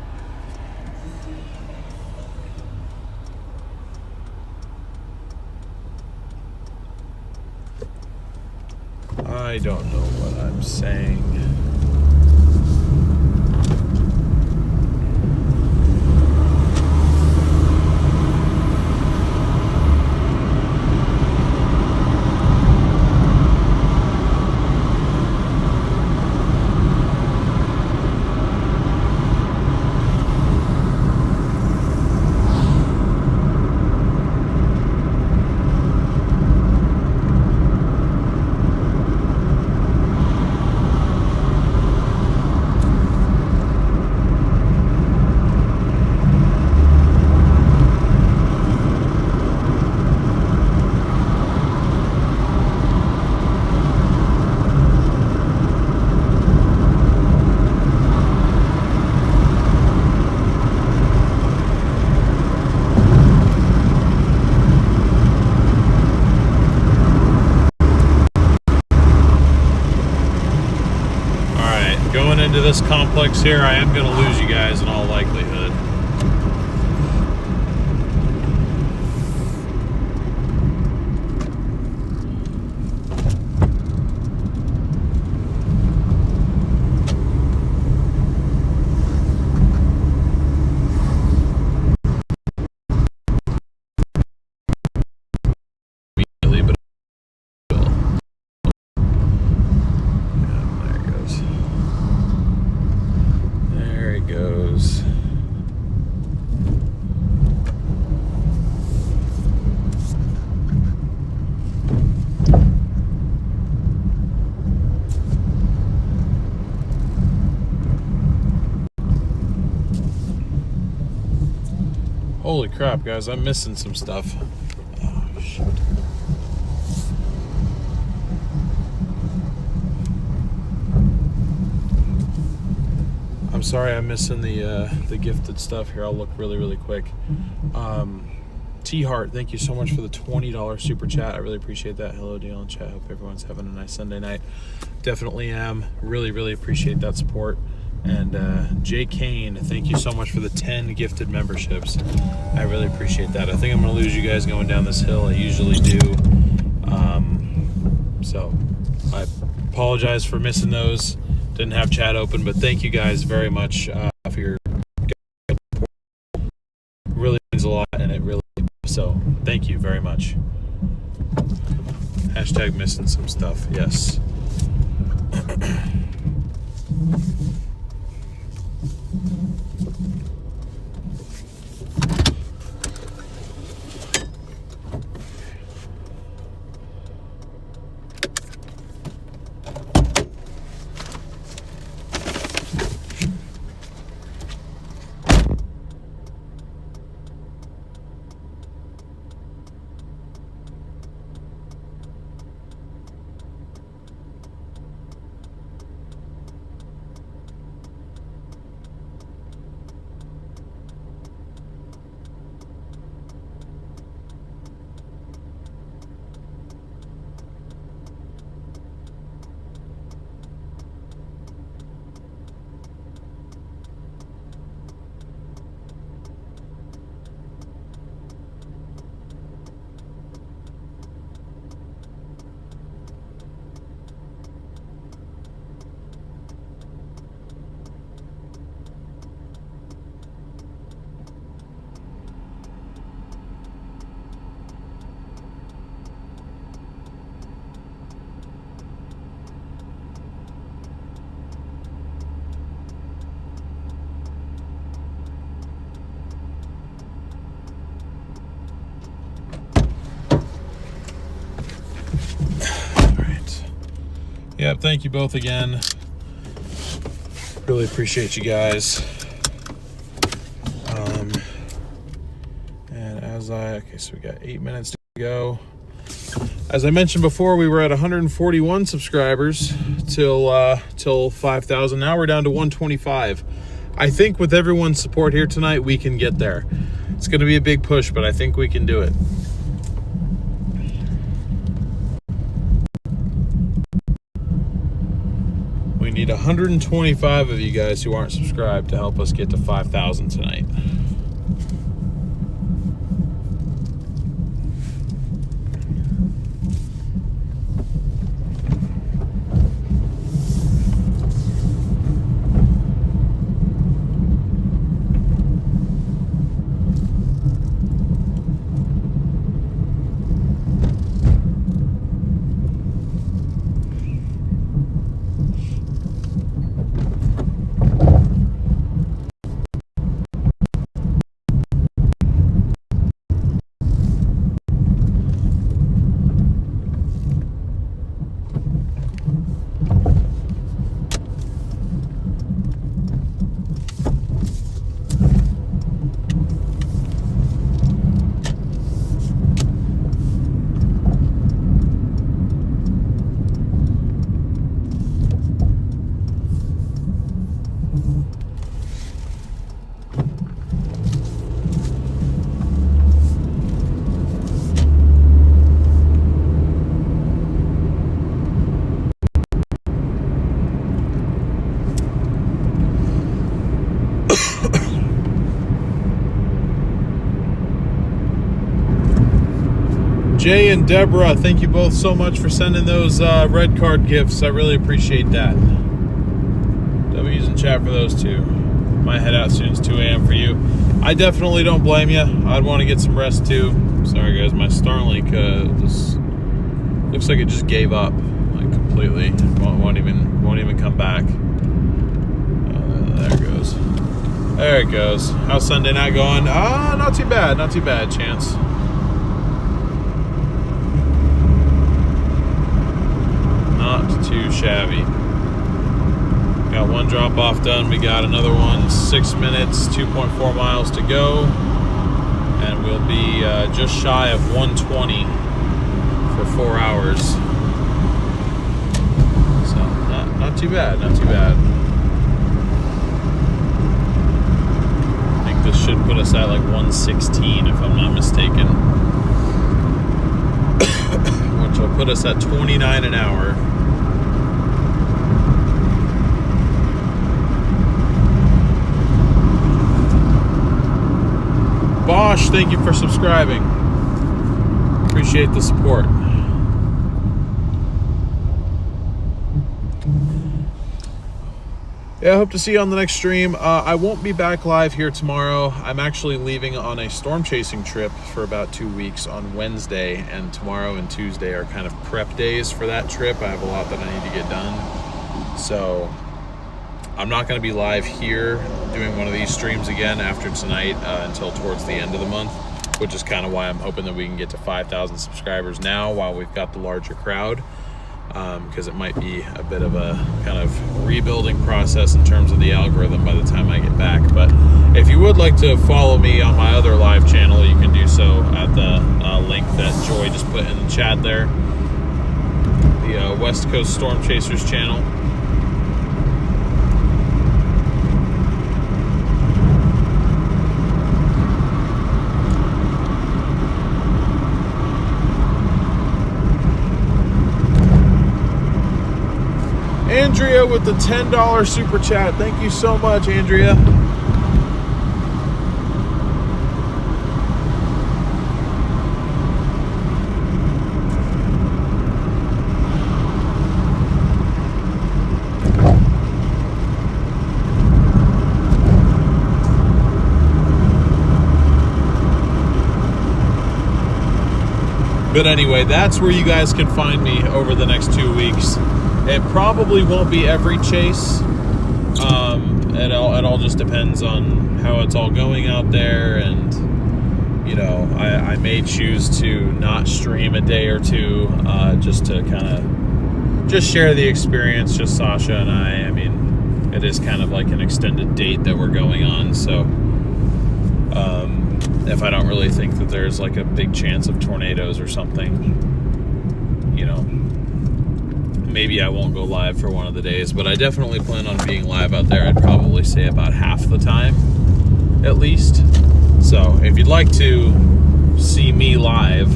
I don't know what I'm saying. Going into this complex here, I am going to lose you guys in all likelihood. Holy crap, guys, I'm missing some stuff. Oh, shit. I'm sorry I'm missing the gifted stuff here. I'll look really quick. T-Heart, thank you so much for the $20 super chat. I really appreciate that. Hello, Dale and chat. Hope everyone's having a nice Sunday night. Definitely am. Really appreciate that support. And Jay Kane, thank you so much for the 10 gifted memberships. I really appreciate that. I think I'm going to lose you guys going down this hill. I usually do. So I apologize for missing those. Didn't have chat open, but thank you guys very much for your support. Really means a lot, and it really, so thank you very much. Hashtag missing some stuff, yes. Yep, thank you both again. Really appreciate you guys. Okay, so we got 8 minutes to go. As I mentioned before, we were at 141 subscribers till 5,000. Now we're down to 125. I think with everyone's support here tonight, we can get there. It's going to be a big push, but I think we can do it. We need 125 of you guys who aren't subscribed to help us get to 5,000 tonight. Jay and Deborah, thank you both so much for sending those red card gifts. I really appreciate that. W's in chat for those two. Might head out soon. It's 2 a.m. for you. I definitely don't blame you. I'd want to get some rest too. Sorry guys, my Starlink looks like it just gave up, like completely. Won't even come back. There it goes. There it goes. How's Sunday night going? Not too bad. Not too bad, Chance. Not too shabby. Got one drop off done. We got another one. 6 minutes, 2.4 miles to go, and we'll be just shy of 120 for 4 hours. So not too bad. Not too bad. I think this should put us at like 116 if I'm not mistaken, which will put us at 29 an hour. Bosch, thank you for subscribing. Appreciate the support. Yeah, I hope to see you on the next stream. I won't be back live here tomorrow. I'm actually leaving on a storm chasing trip for about 2 weeks on Wednesday, and tomorrow and Tuesday are kind of prep days for that trip. I have a lot that I need to get done. So I'm not going to be live here doing one of these streams again after tonight until towards the end of the month, which is kind of why I'm hoping that we can get to 5,000 subscribers now while we've got the larger crowd, because it might be a bit of a kind of rebuilding process in terms of the algorithm by the time I get back. But if you would like to follow me on my other live channel, you can do so at the link that Joy just put in the chat there, the West Coast Storm Chasers channel. Andrea with the $10 super chat. Thank you so much, Andrea. But anyway, that's where you guys can find me over the next 2 weeks. It probably won't be every chase. It all just depends on how it's all going out there, and you know, I may choose to not stream a day or two, just just share the experience, just Sasha and I. I mean, it is kind of like an extended date that we're going on, so if I don't really think that there's like a big chance of tornadoes or something, you know, maybe I won't go live for one of the days, but I definitely plan on being live out there. I'd probably say about half the time, at least. So if you'd like to see me live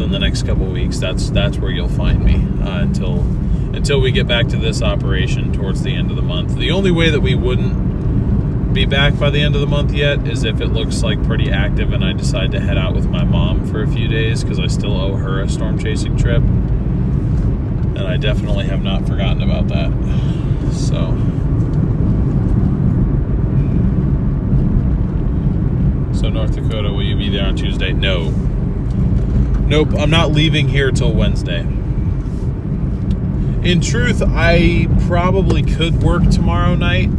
in the next couple of weeks, that's where you'll find me until we get back to this operation towards the end of the month. The only way that we wouldn't be back by the end of the month yet is if it looks like pretty active and I decide to head out with my mom for a few days, because I still owe her a storm chasing trip, and I definitely have not forgotten about that. So North Dakota, will you be there on Tuesday? No. Nope, I'm not leaving here till Wednesday. In truth, I probably could work tomorrow night.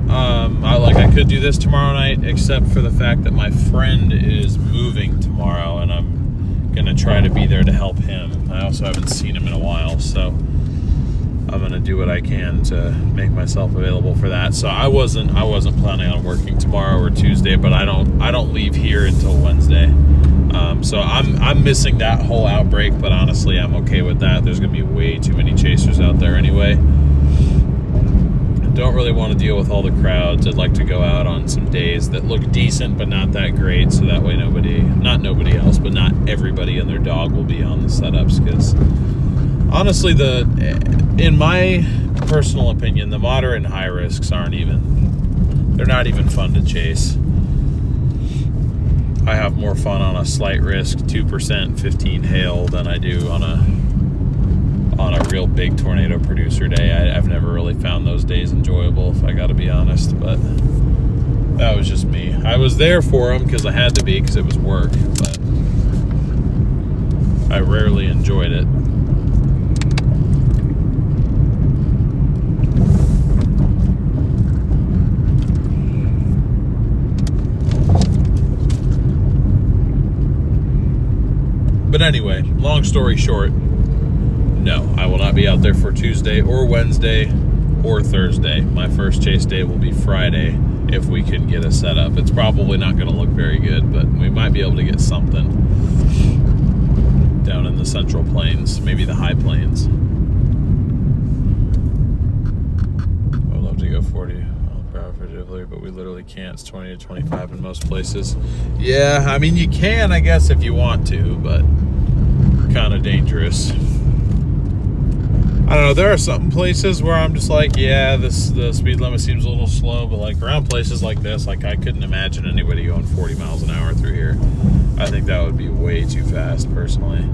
I could do this tomorrow night, except for the fact that my friend is moving tomorrow, and I'm gonna try to be there to help him. I also haven't seen him in a while, so I'm gonna do what I can to make myself available for that. So I wasn't planning on working tomorrow or Tuesday, but I don't leave here until Wednesday. So I'm missing that whole outbreak, but honestly, I'm okay with that. There's gonna be way too many chasers out there anyway. Don't really want to deal with all the crowds. I'd like to go out on some days that look decent but not that great, so that way not nobody else, but not everybody and their dog will be on the setups. Because honestly, in my personal opinion, the moderate and high risks they're not even fun to chase. I have more fun on a slight risk 2% 15 hail than I do on a real big tornado producer day. I've never really found those days enjoyable, if I gotta be honest, but that was just me. I was there for them because I had to be, because it was work, but I rarely enjoyed it. But anyway, long story short, no, I will not be out there for Tuesday or Wednesday or Thursday. My first chase day will be Friday if we can get a setup. It's probably not going to look very good, but we might be able to get something down in the Central Plains, maybe the High Plains. I would love to go 40 mile per hour for delivery, but we literally can't. It's 20 to 25 in most places. Yeah, I mean, you can, I guess, if you want to, but kind of dangerous. I don't know, there are some places where I'm just like, yeah, the speed limit seems a little slow, but like around places like this, like I couldn't imagine anybody going 40 miles an hour through here. I think that would be way too fast, personally.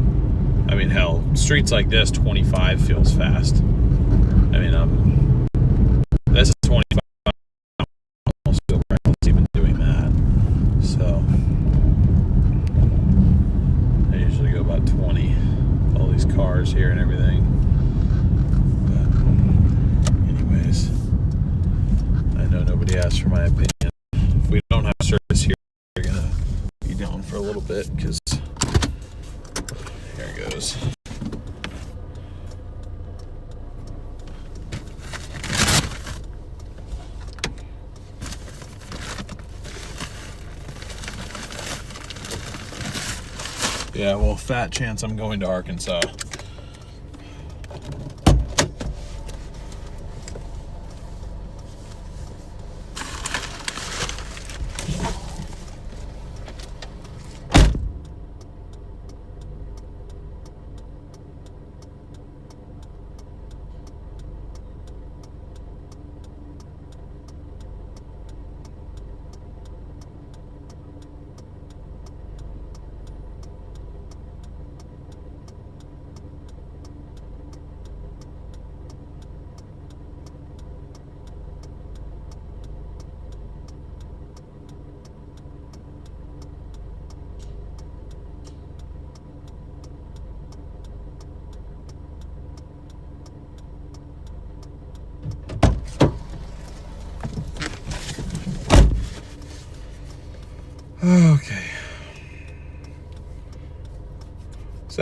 I mean, hell, streets like this, 25 feels fast. I mean, this is 25, I almost feel reckless even doing that. So, I usually go about 20. All these cars here and everything. I know nobody asked for my opinion. If we don't have service here, we're gonna be down for a little bit, because here it goes. Yeah, well, fat chance I'm going to Arkansas.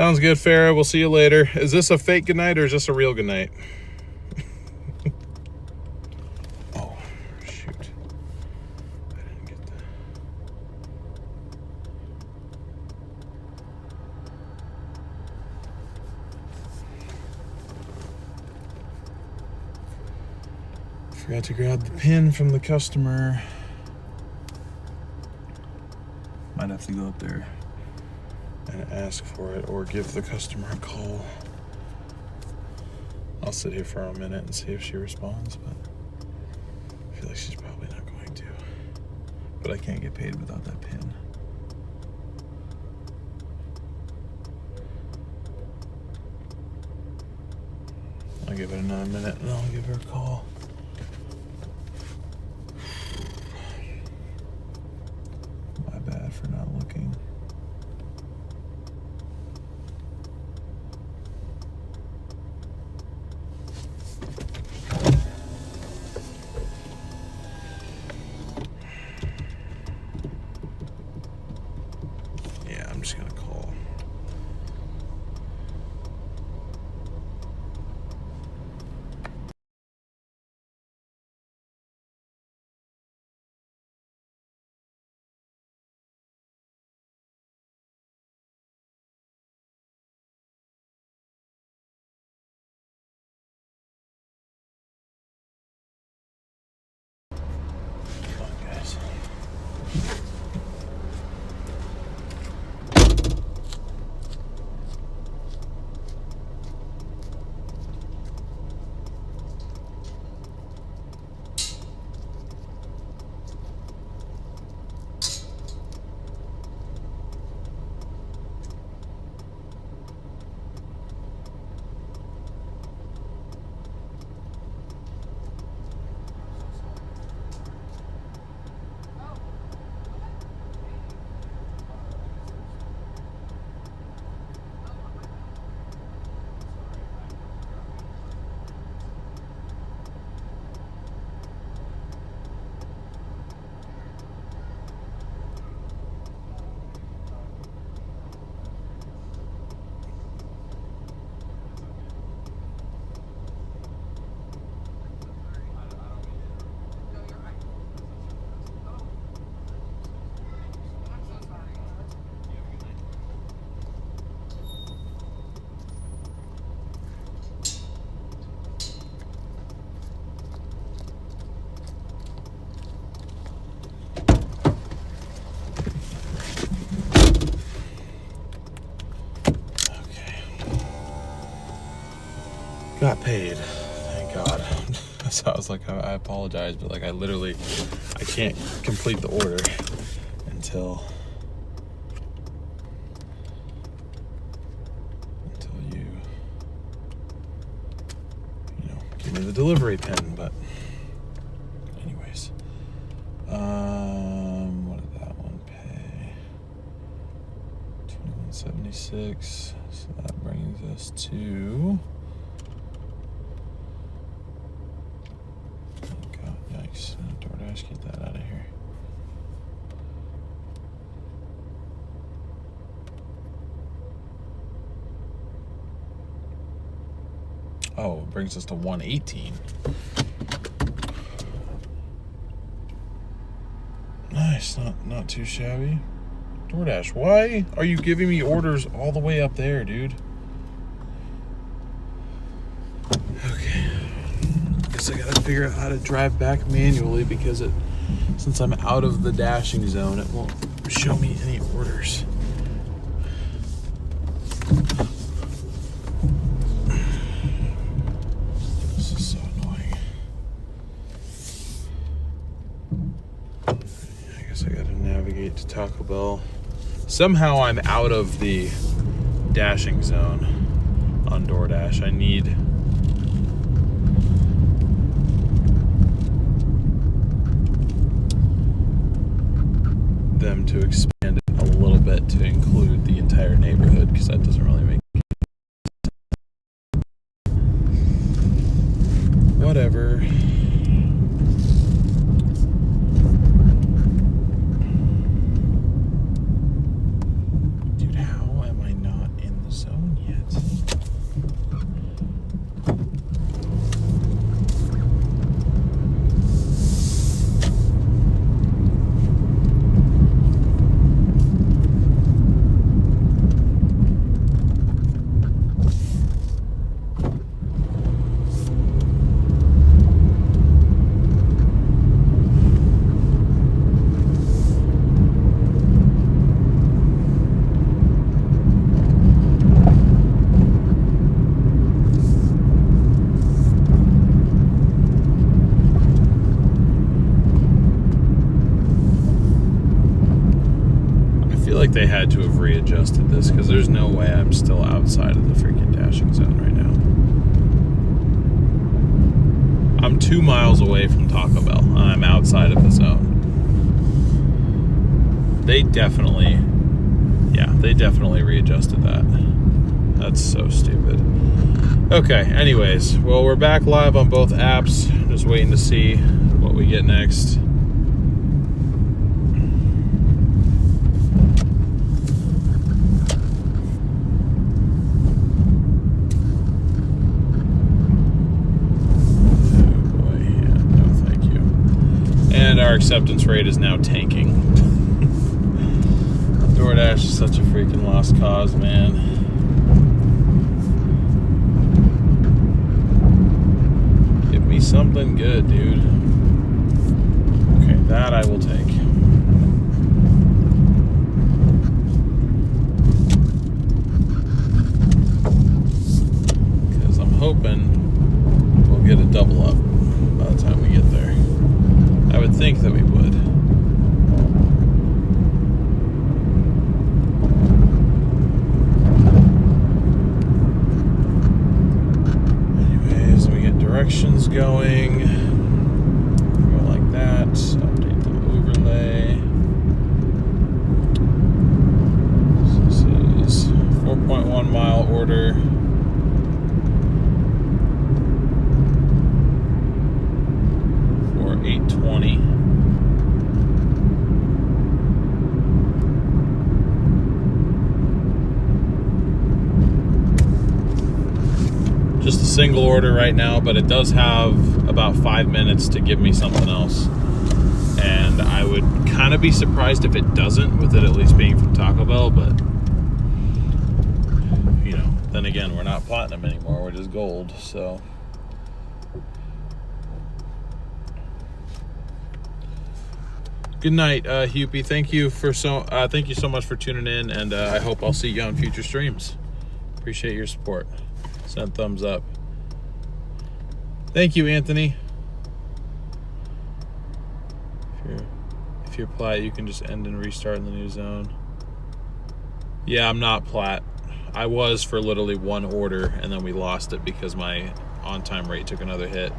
Sounds good, Farrah. We'll see you later. Is this a fake goodnight or is this a real goodnight? Oh, shoot. I didn't get that. Forgot to grab the pin from the customer. Might have to go up there and ask for it or give the customer a call. I'll sit here for a minute and see if she responds, but I feel like she's probably not going to. But I can't get paid without that pin. I'll give it another minute and I'll give her a call. My bad for not looking. Yeah, I'm just gonna call. Come on, guys. Got paid, thank God. So I was like, I apologize, but like I can't complete the order until you give me the delivery pin. But anyways, what did that one pay? $21.76. So that brings us to. Yikes. Doordash, get that out of here. Oh, it brings us to 118. Nice, not too shabby. Doordash, why are you giving me orders all the way up there, dude? Okay. I gotta figure out how to drive back manually because since I'm out of the dashing zone, it won't show me any orders. This is so annoying. I guess I gotta navigate to Taco Bell. Somehow I'm out of the dashing zone on Doordash. I need them to expand it a little bit to include the entire neighborhood, because that doesn't really make whatever. Dude, how am I not in the zone? like they had to have readjusted this, because there's no way I'm still outside of the freaking dashing zone right now. I'm 2 miles away from Taco Bell, and I'm outside of the zone. They definitely readjusted that. That's so stupid. Okay, anyways, well, we're back live on both apps. Just waiting to see what we get next. Our acceptance rate is now tanking. Doordash is such a freaking lost cause, man. Give me something good, dude. Okay, that I will take. Because I'm hoping we'll get a double up by the time we get there. I would think that we would. Anyways, we get directions going. Go like that. Update the overlay. So this is 4.1 mile order. For 820. Just a single order right now, but it does have about 5 minutes to give me something else. And I would kind of be surprised if it doesn't, with it at least being from Taco Bell, but you know, then again, we're not platinum anymore, we're just gold, so. Good night, Hupy. Thank you so much for tuning in, and I hope I'll see you on future streams. Appreciate your support. Send thumbs up. Thank you, Anthony. If you're plat, you can just end and restart in the new zone. Yeah, I'm not plat. I was for literally one order, and then we lost it because my on-time rate took another hit.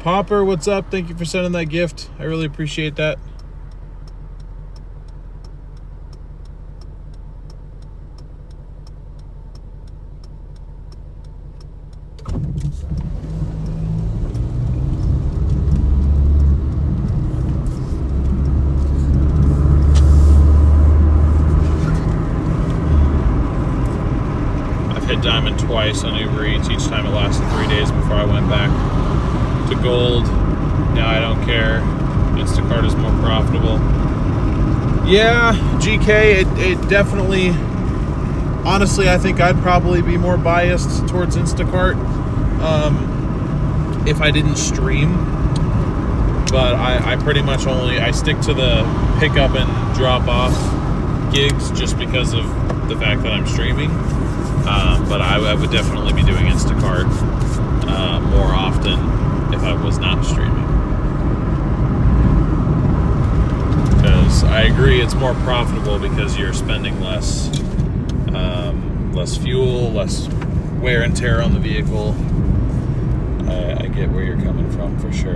Popper, what's up? Thank you for sending that gift. I really appreciate that. I've hit diamond twice on Uber Eats. Each time it lasted 3 days before I went back to gold. Now I don't care. Instacart is more profitable. Yeah, GK, it definitely, honestly, I think I'd probably be more biased towards Instacart if I didn't stream. But I pretty much I stick to the pickup and drop off gigs just because of the fact that I'm streaming. But I would definitely be doing Instacart more often if I was not streaming. Because I agree it's more profitable because you're spending less fuel, less wear and tear on the vehicle. I get where you're coming from for sure.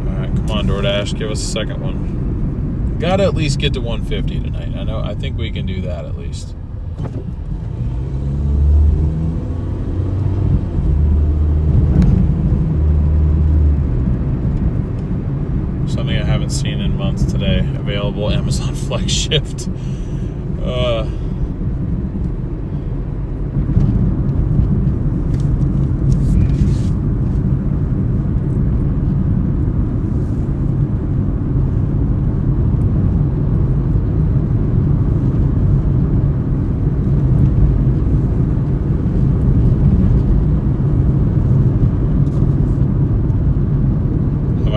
Alright, come on Doordash, give us a second one. Gotta at least get to 150 tonight. I think we can do that at least. Something I haven't seen in months today. Available Amazon Flex Shift.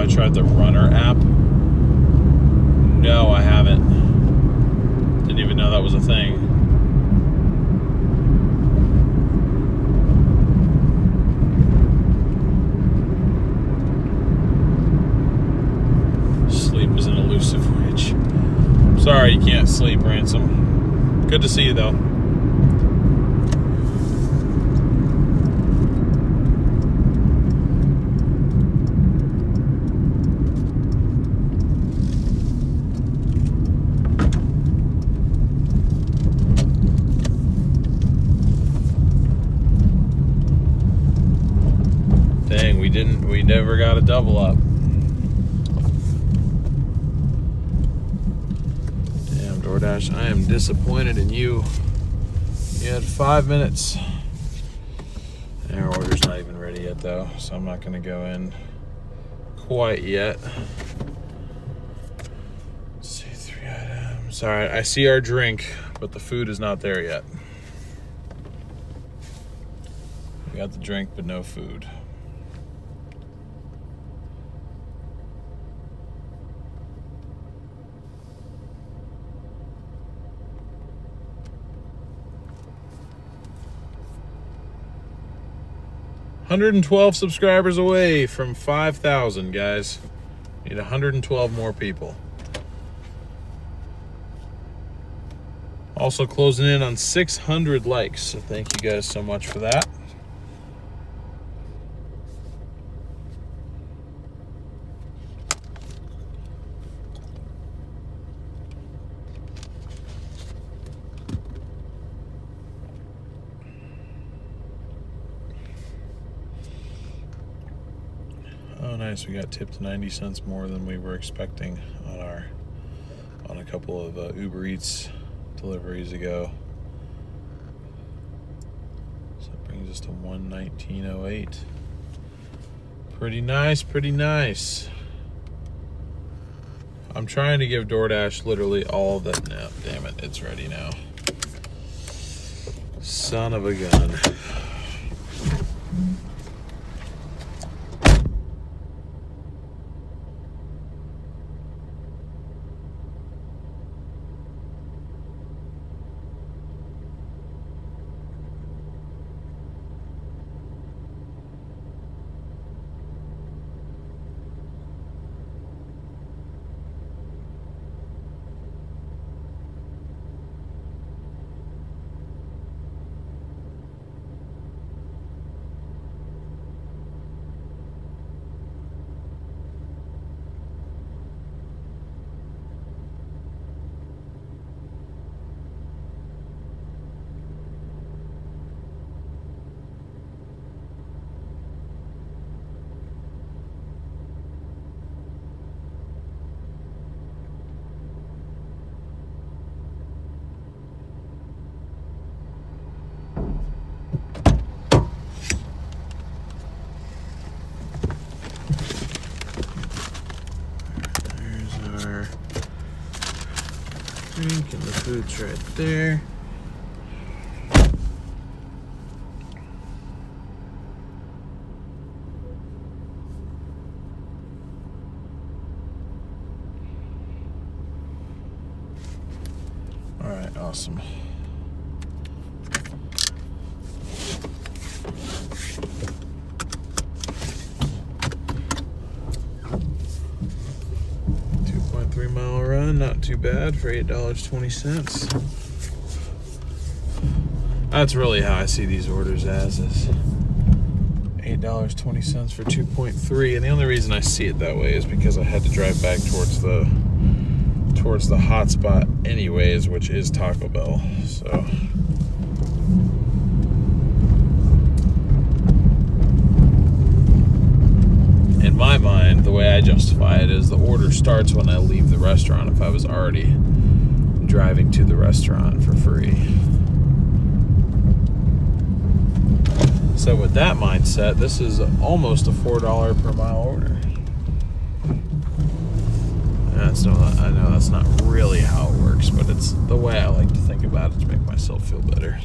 Tried the Runner app? No, I haven't. Didn't even know that was a thing. Sorry you can't sleep, Ransom. Good to see you, though. Dang, we never got a double up. Damn, Doordash, I am disappointed in you. You had 5 minutes. Our order's not even ready yet, though, so I'm not gonna go in quite yet. Let's see, 3 items. All right, I see our drink, but the food is not there yet. We got the drink, but no food. $112 subscribers away from 5,000, guys. Need 112 more people. Also closing in on 600 likes, so thank you guys so much for that. Oh, nice. We got tipped 90 cents more than we were expecting on a couple of Uber Eats deliveries ago. So it brings us to $119.08. Pretty nice, pretty nice. I'm trying to give DoorDash literally all of that. No, damn it, it's ready now. Son of a gun. Drink and the food's right there. All right, awesome. .3-mile run, not too bad for $8.20. That's really how I see these orders as, is $8.20 for 2.3. And the only reason I see it that way is because I had to drive back towards the hot spot anyways, which is Taco Bell. So in my mind, the way I justify it is the order starts when I leave the restaurant if I was already driving to the restaurant for free. So with that mindset, this is almost a $4 per mile order. I know that's not really how it works, but it's the way I like to think about it to make myself feel better.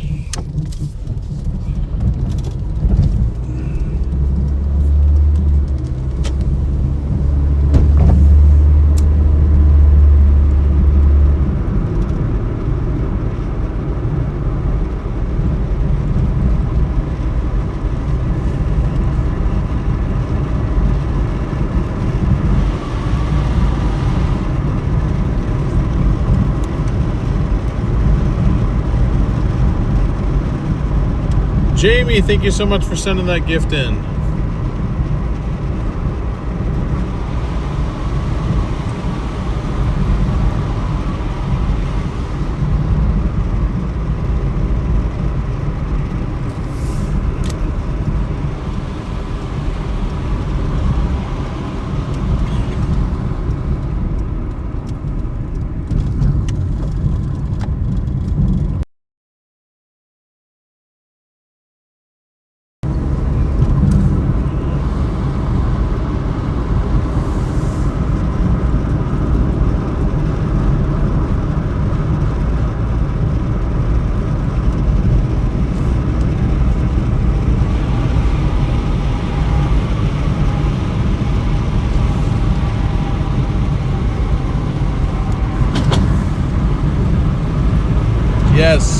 Jamie, thank you so much for sending that gift in.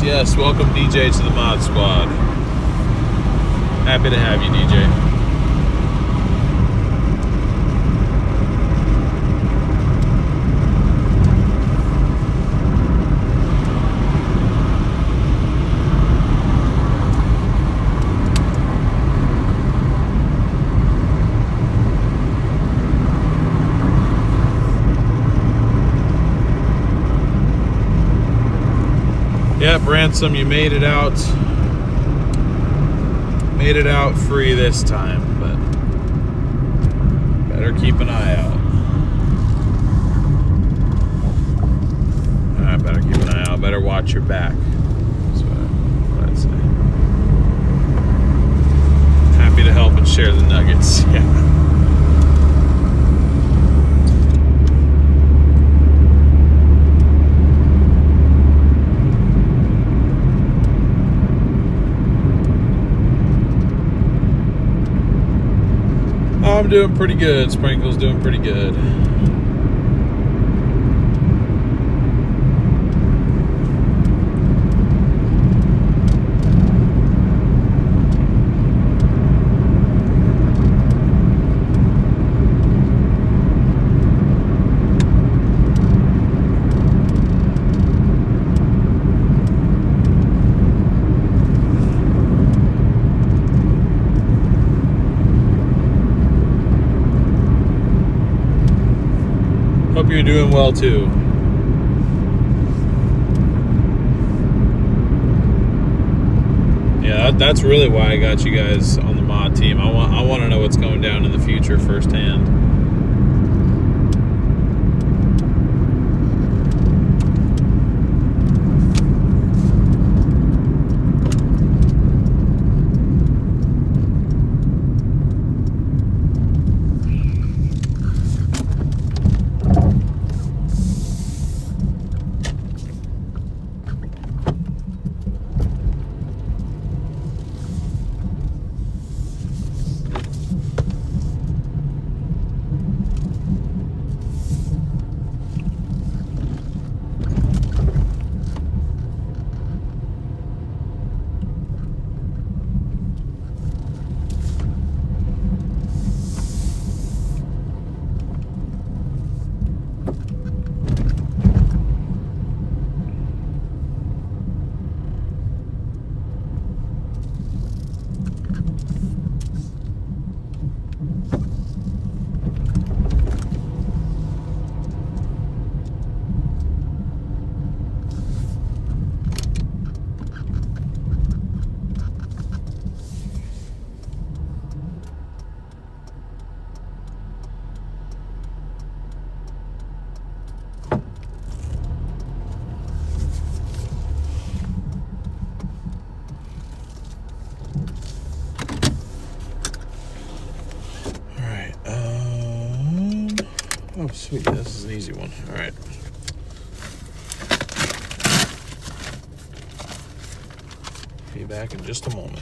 Yes, welcome DJ to the Mod Squad. Happy to have you, DJ. Yep, Ransom, you made it out. Made it out free this time, but better keep an eye out. Alright, better keep an eye out. Better watch your back. That's what I'd say. Happy to help and share the nuggets. Yeah. I'm doing pretty good. Sprinkle's doing pretty good. Hope you're doing well too. Yeah, that's really why I got you guys on the mod team. I want to know what's going down in the future firsthand. Oh, sweet. This is an easy one. All right. Be back in just a moment.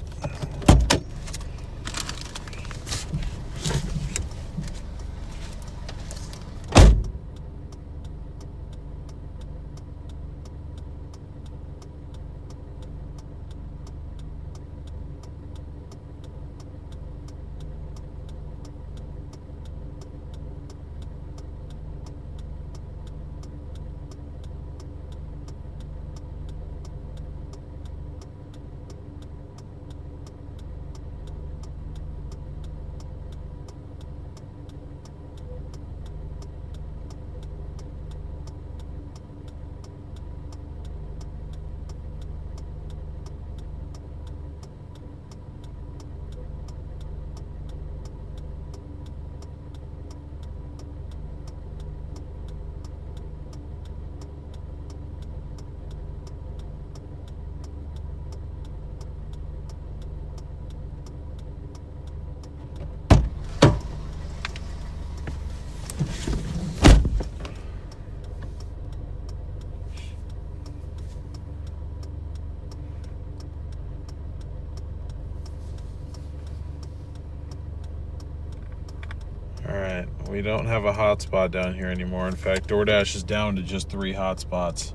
We don't have a hotspot down here anymore. In fact, Doordash is down to just 3 hotspots.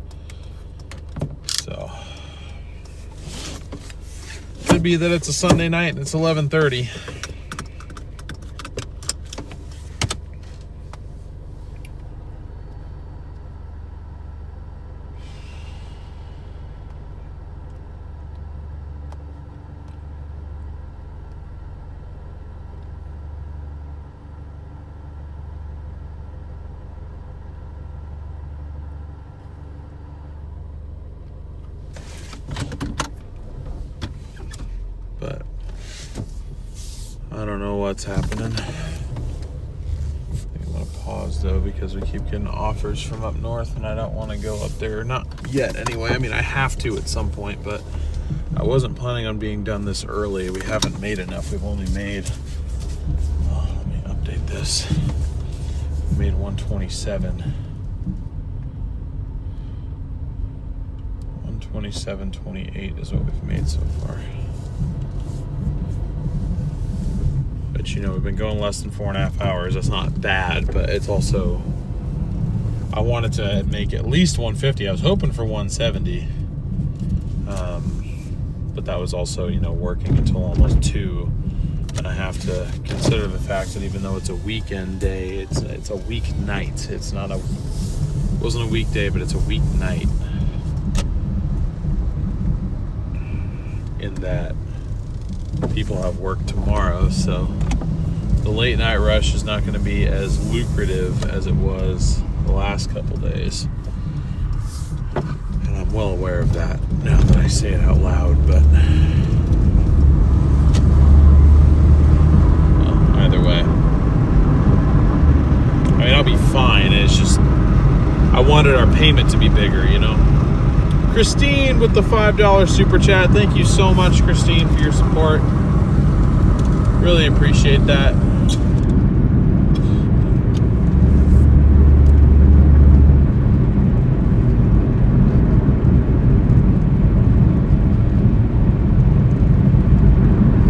So could be that it's a Sunday night and it's 11:30. But I don't know what's happening. I think I'm gonna pause though because we keep getting offers from up north and I don't want to go up there. Not yet anyway. I mean, I have to at some point, but I wasn't planning on being done this early. We haven't made enough. We've only made, let me update this. We made 127. 127.28 is what we've made so far. But you know, we've been going less than 4.5 hours. That's not bad, but it's also, I wanted to make at least 150. I was hoping for 170. But that was also, you know, working until almost 2. And I have to consider the fact that even though it's a weekend day, it's a weeknight. It's not it wasn't a weekday, but it's a weeknight. In that people have work tomorrow, so the late night rush is not going to be as lucrative as it was the last couple days. And I'm well aware of that now that I say it out loud, but well, either way, I mean, I'll be fine. It's just I wanted our payment to be bigger, you know. Christine with the $5 super chat. Thank you so much, Christine, for your support. Really appreciate that.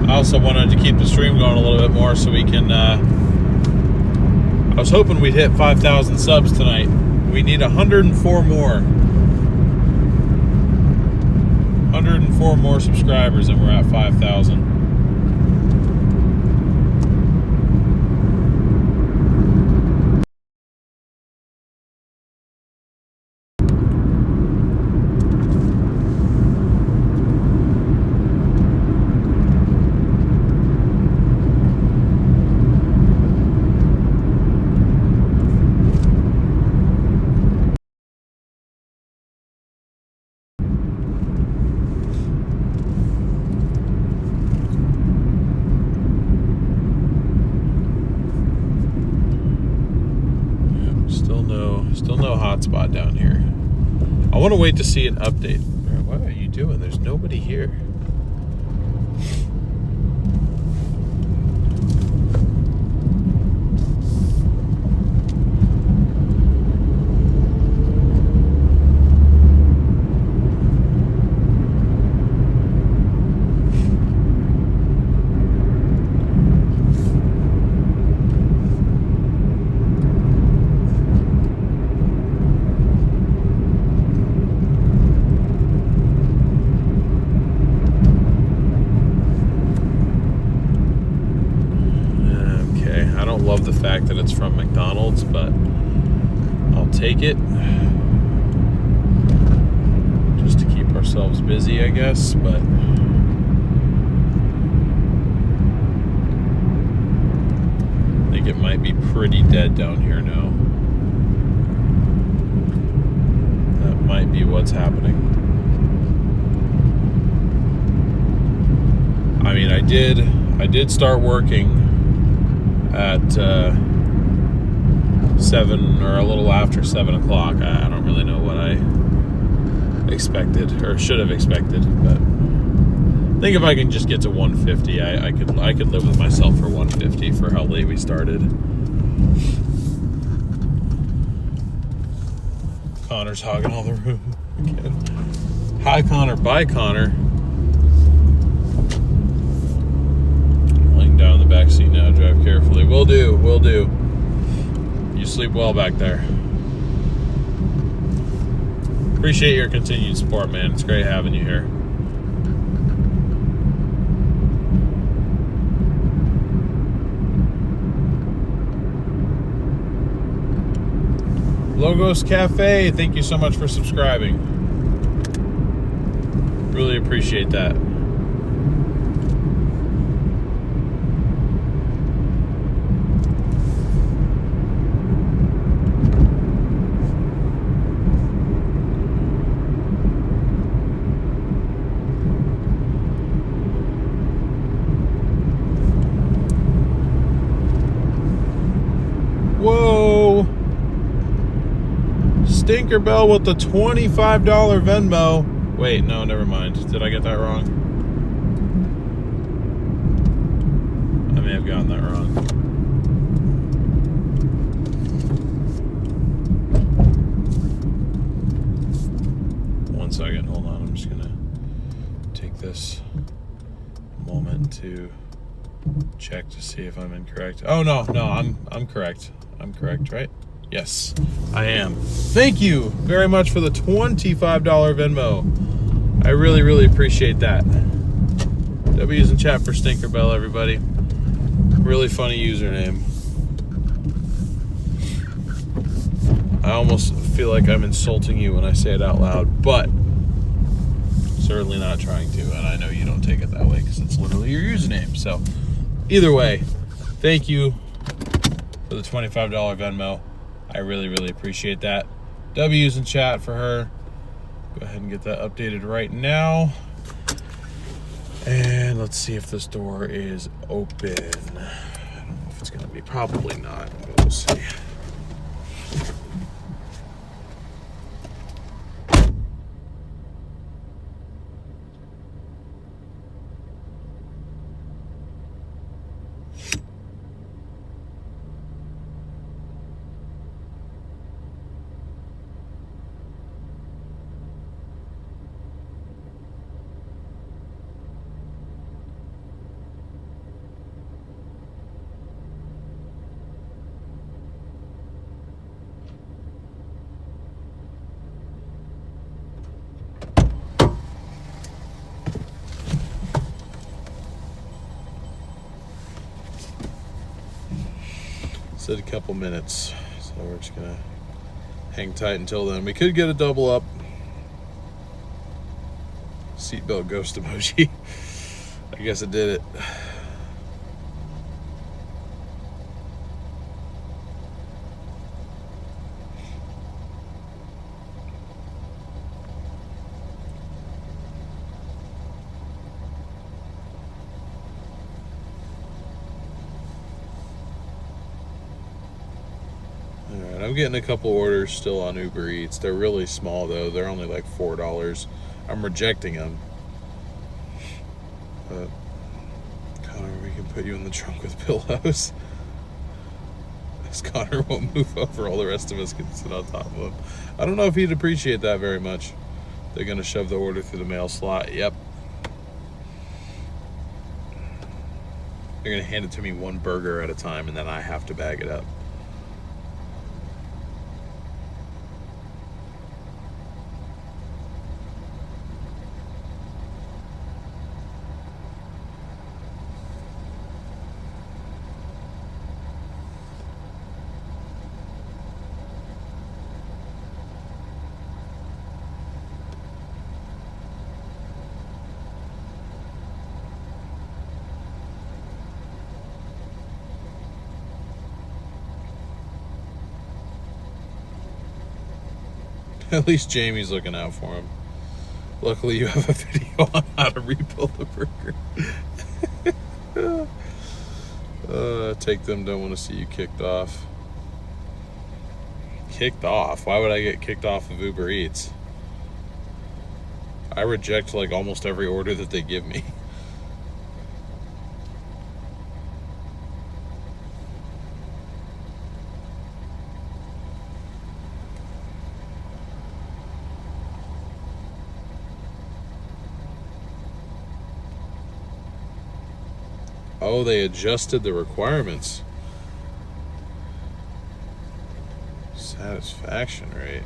I also wanted to keep the stream going a little bit more so we can, I was hoping we'd hit 5,000 subs tonight. We need 104 more. 104 more subscribers and we're at 5,000. Still no hotspot down here. I want to wait to see an update. What are you doing? There's nobody here. Love the fact that it's from McDonald's, but I'll take it just to keep ourselves busy, I guess. But I think it might be pretty dead down here now. That might be what's happening. I mean, I did start working at 7 or a little after 7 o'clock. I don't really know what I expected or should have expected, but I think if I can just get to 150, I could live with myself for 150 for how late we started. Connor's hogging all the room again. Hi, Connor. Bye, Connor. Down in the back seat now. Drive carefully. Will do. sleep well back there. Appreciate your continued support, man. It's great having you here. Logos Cafe, thank you so much for subscribing. Really appreciate that. Whoa! Tinkerbell with the $25 Venmo. Wait, no, never mind. Did I get that wrong? I may have gotten that wrong. One second, hold on. I'm just gonna take this moment to check to see if I'm incorrect. Oh no, I'm correct. I'm correct, right? Yes, I am. Thank you very much for the $25 Venmo. I really, really appreciate that. W's in chat for Stinkerbell, everybody. Really funny username. I almost feel like I'm insulting you when I say it out loud, but certainly not trying to, and I know you don't take it that way because it's literally your username. So either way, thank you for the $25 Venmo. I really, really appreciate that. W's in chat for her. Go ahead and get that updated right now. And let's see if this door is open. I don't know if it's going to be. Probably not, but we'll see. Said a couple minutes, so we're just gonna hang tight until then. We could get a double up. Seatbelt ghost emoji. I guess it did it. Alright, I'm getting a couple orders still on Uber Eats. They're really small though. They're only like $4. I'm rejecting them. But Connor, we can put you in the trunk with pillows. As Connor won't move over, all the rest of us can sit on top of him. I don't know if he'd appreciate that very much. They're gonna shove the order through the mail slot. Yep. They're gonna hand it to me one burger at a time and then I have to bag it up. At least Jamie's looking out for him. Luckily, you have a video on how to rebuild a burger. Take them, don't want to see you kicked off. Kicked off? Why would I get kicked off of Uber Eats? I reject like almost every order that they give me. Oh, they adjusted the requirements. Satisfaction rate.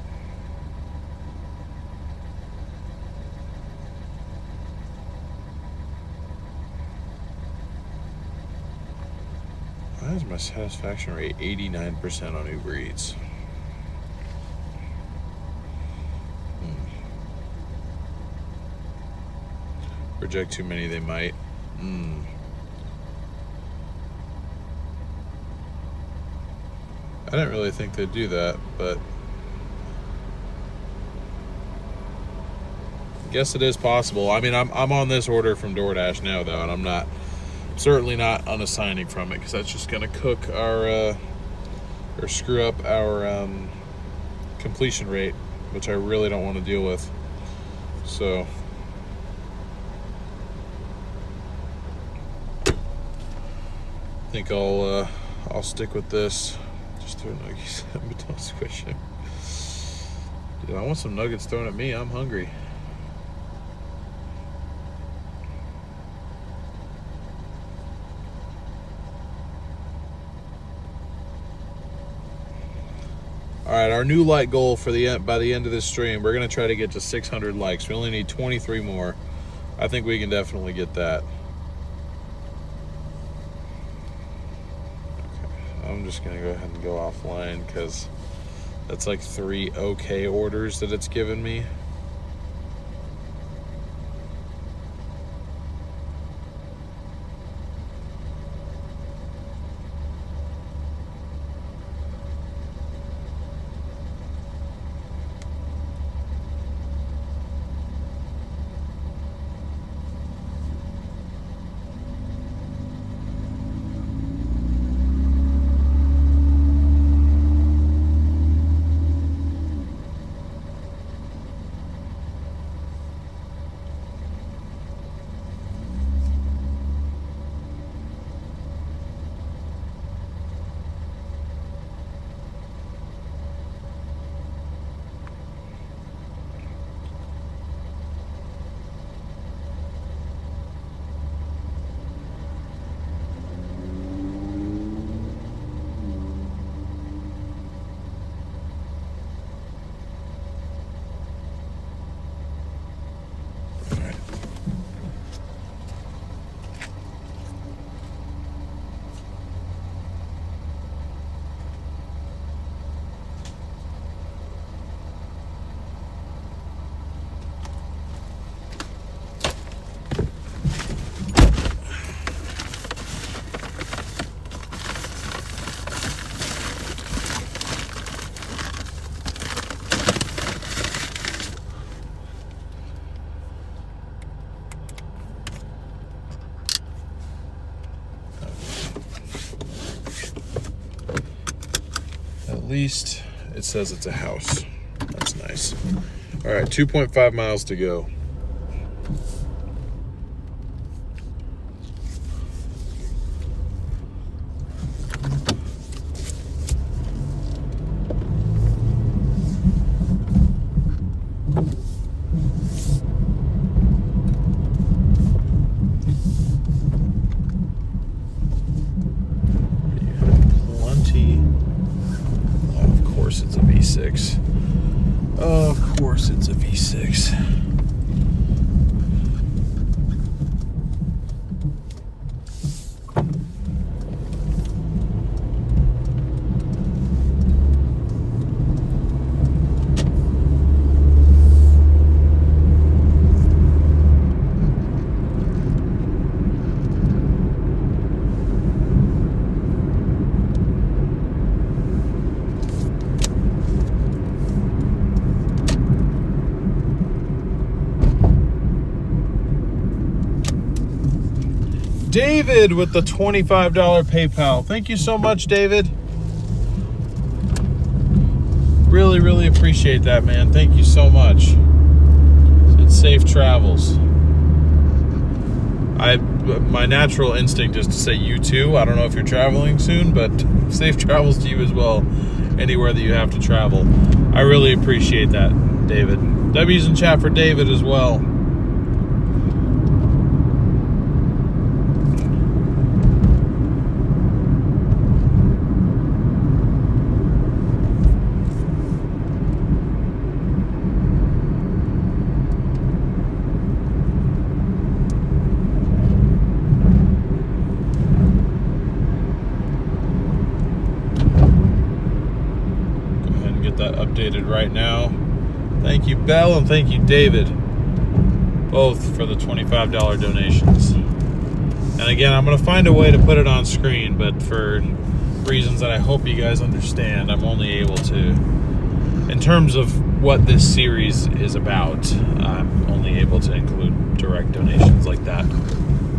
Why is my satisfaction rate 89% on Uber Eats? Reject too many, they might. I didn't really think they'd do that, but I guess it is possible. I mean, I'm on this order from Doordash now, though, and I'm certainly not unassigning from it, because that's just going to cook our or screw up our completion rate, which I really don't want to deal with. So I think I'll stick with this. Just throw nuggets at me, don't squish him. Dude, I want some nuggets thrown at me. I'm hungry. All right, our new like goal for by the end of this stream, we're gonna try to get to 600 likes. We only need 23 more. I think we can definitely get that. Okay, I'm just gonna go ahead and go offline because that's like 3 okay orders that it's given me. At least it says it's a house. That's nice. All right, 2.5 miles to go. Of course it's a V6. David with the $25 PayPal. Thank you so much, David. Really, really appreciate that, man. Thank you so much. It's safe travels. My natural instinct is to say you too. I don't know if you're traveling soon, but safe travels to you as well, anywhere that you have to travel. I really appreciate that, David. W's in chat for David as well. get that updated right now. Thank you, Belle, and thank you, David, both for the $25 donations. And again, I'm going to find a way to put it on screen, but for reasons that I hope you guys understand, I'm only able to, in terms of what this series is about, I'm only able to include direct donations like that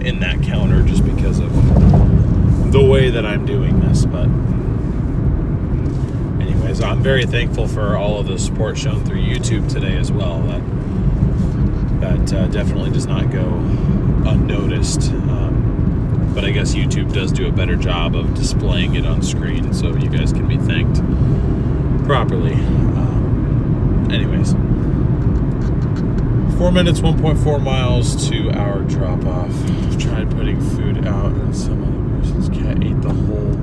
in that counter just because of the way that I'm doing this. But anyways, I'm very thankful for all of the support shown through YouTube today as well. That definitely does not go unnoticed. But I guess YouTube does do a better job of displaying it on screen so you guys can be thanked properly. Anyways, 4 minutes, 1.4 miles to our drop-off. I've tried putting food out, and some other person's cat ate the whole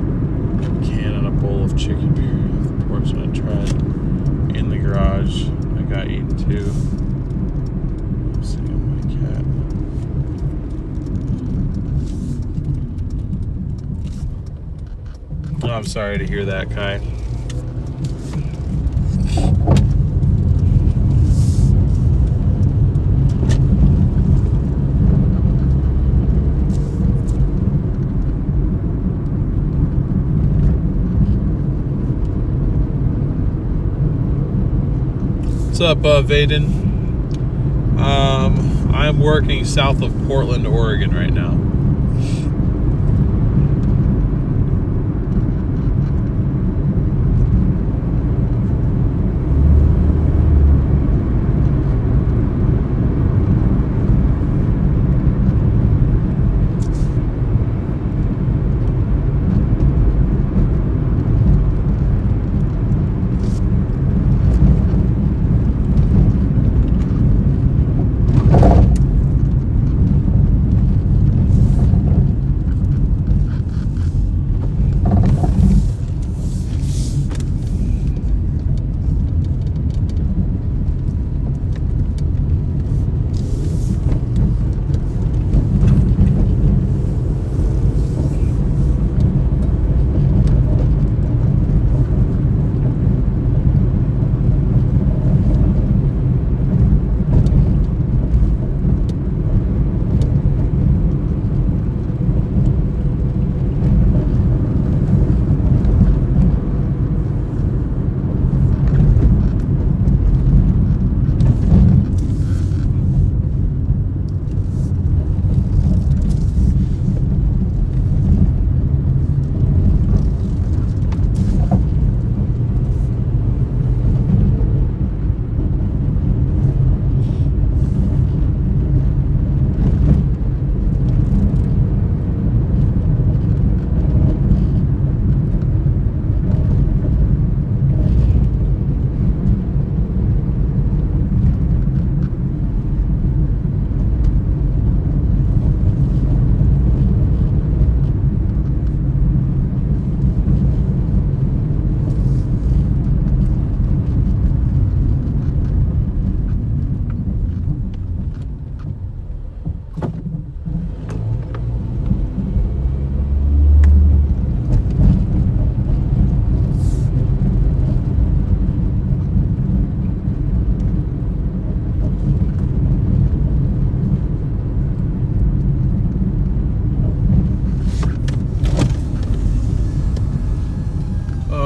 can and a bowl of chicken. The portion I tried in the garage, I got eaten too. Let's see on my cat. Oh, I'm sorry to hear that, Kai. What's up, Vaden? I'm working south of Portland, Oregon right now.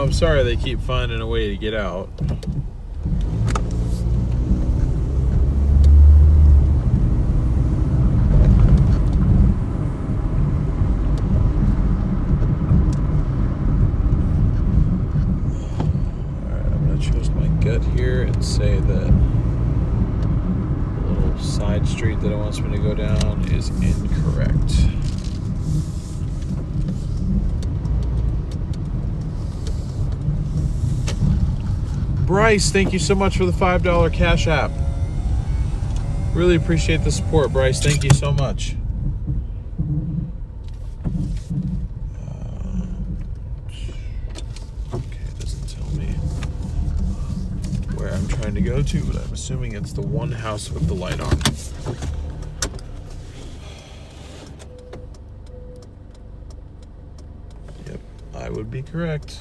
I'm sorry they keep finding a way to get out. Alright, I'm going to trust my gut here and say that the little side street that it wants me to go down is incorrect. Bryce, thank you so much for the $5 Cash App. Really appreciate the support, Bryce. Thank you so much. Okay, it doesn't tell me where I'm trying to go to, but I'm assuming it's the one house with the light on. Yep, I would be correct.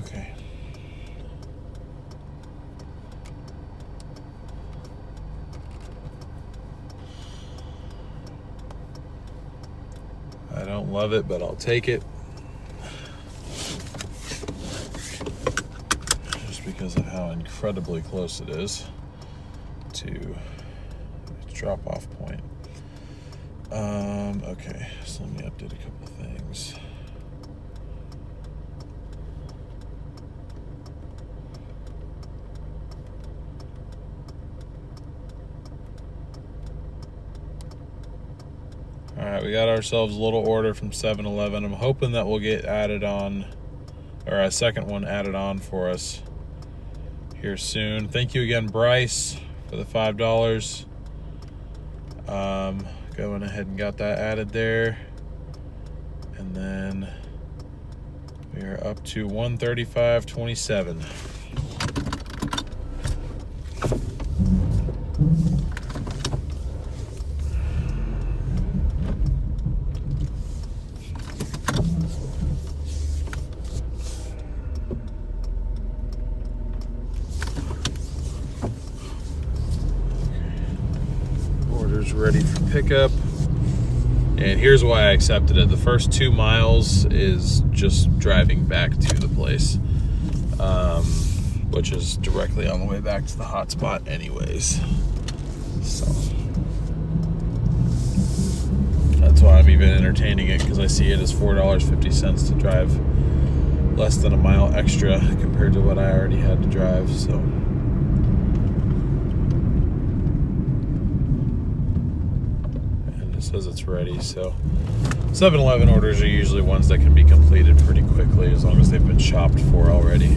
Okay. I don't love it, but I'll take it. Just because of how incredibly close it is to its drop-off point. Okay, so let me update a couple things. All right, we got ourselves a little order from 7-Eleven. I'm hoping that we'll get added on, or a second one added on for us here soon. Thank you again, Bryce, for the $5. Going ahead and got that added there. And then we are up to 135.27. Order's ready for pickup. And here's why I accepted it. The first 2 miles is just driving back to the place, which is directly on the way back to the hotspot anyways. So that's why I'm even entertaining it, because I see it as $4.50 to drive less than a mile extra compared to what I already had to drive. So says it's ready. So 7-Eleven orders are usually ones that can be completed pretty quickly as long as they've been shopped for already.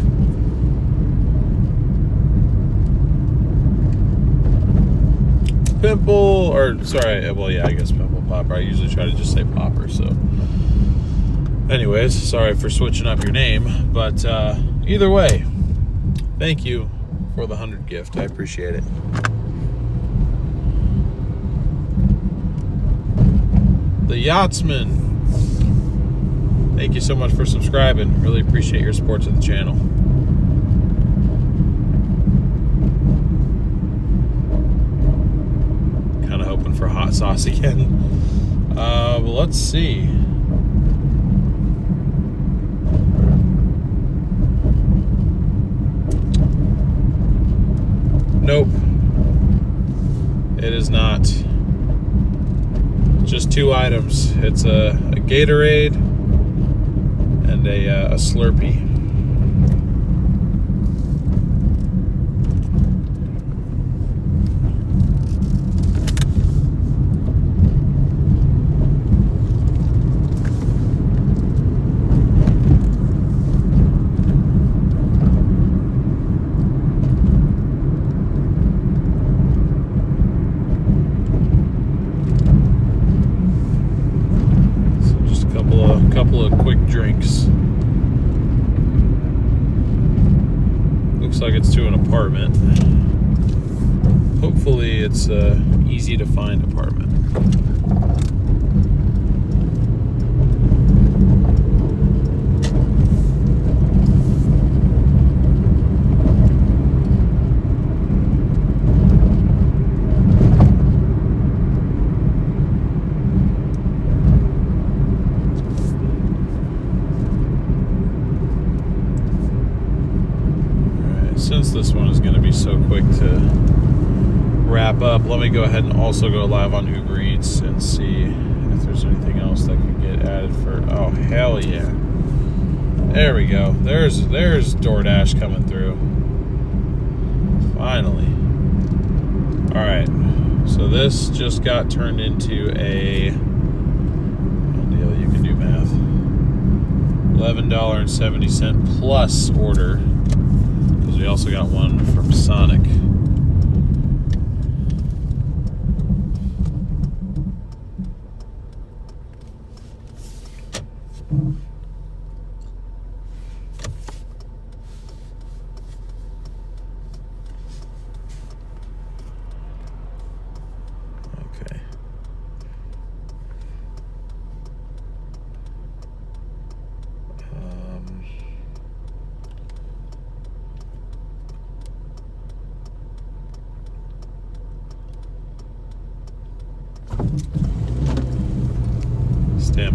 Pimple, or sorry, well, yeah, I guess Pimple Popper. I usually try to just say Popper. So anyways, sorry for switching up your name, but either way, thank you for the 100 gift. I appreciate it. The Yachtsman, thank you so much for subscribing. Really appreciate your support to the channel. Kind of hoping for hot sauce again. Well, let's see. Nope. It is not. Just 2 items. It's a Gatorade and a Slurpee. Couple of quick drinks. Looks like it's to an apartment. Hopefully it's an easy to find apartment. Since this one is going to be so quick to wrap up, let me go ahead and also go live on Uber Eats and see if there's anything else that can get added for. Oh, hell yeah. There we go. There's Doordash coming through. Finally. Alright. So this just got turned into a deal. You can do math. $11.70 plus order. We also got one from Sonic. Okay.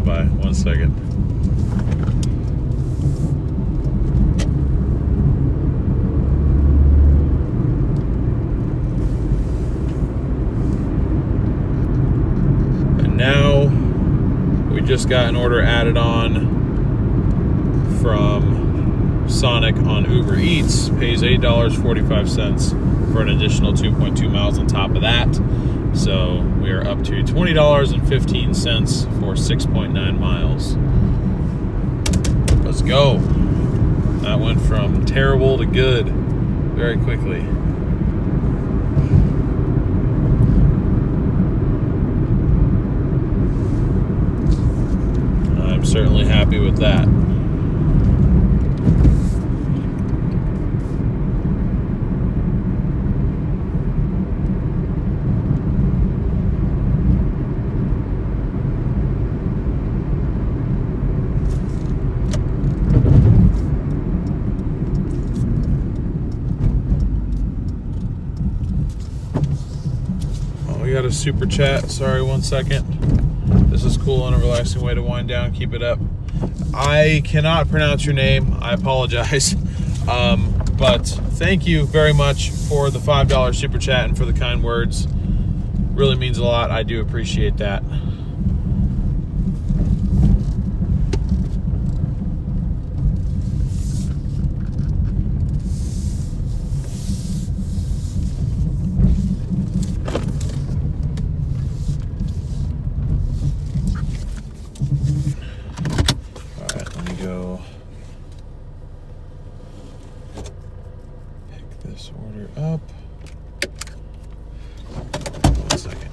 coming by. 1 second. And now we just got an order added on from Sonic on Uber Eats. Pays $8.45 for an additional 2.2 miles on top of that. So we are up to $20.15 for 6.9 miles. Let's go. That went from terrible to good very quickly. I'm certainly happy with that. We got a super chat. Sorry, 1 second. This is cool and a relaxing way to wind down. Keep it up. I cannot pronounce your name. I apologize. But thank you very much for the $5 super chat and for the kind words. Really means a lot. I do appreciate that. This order up. 1 second.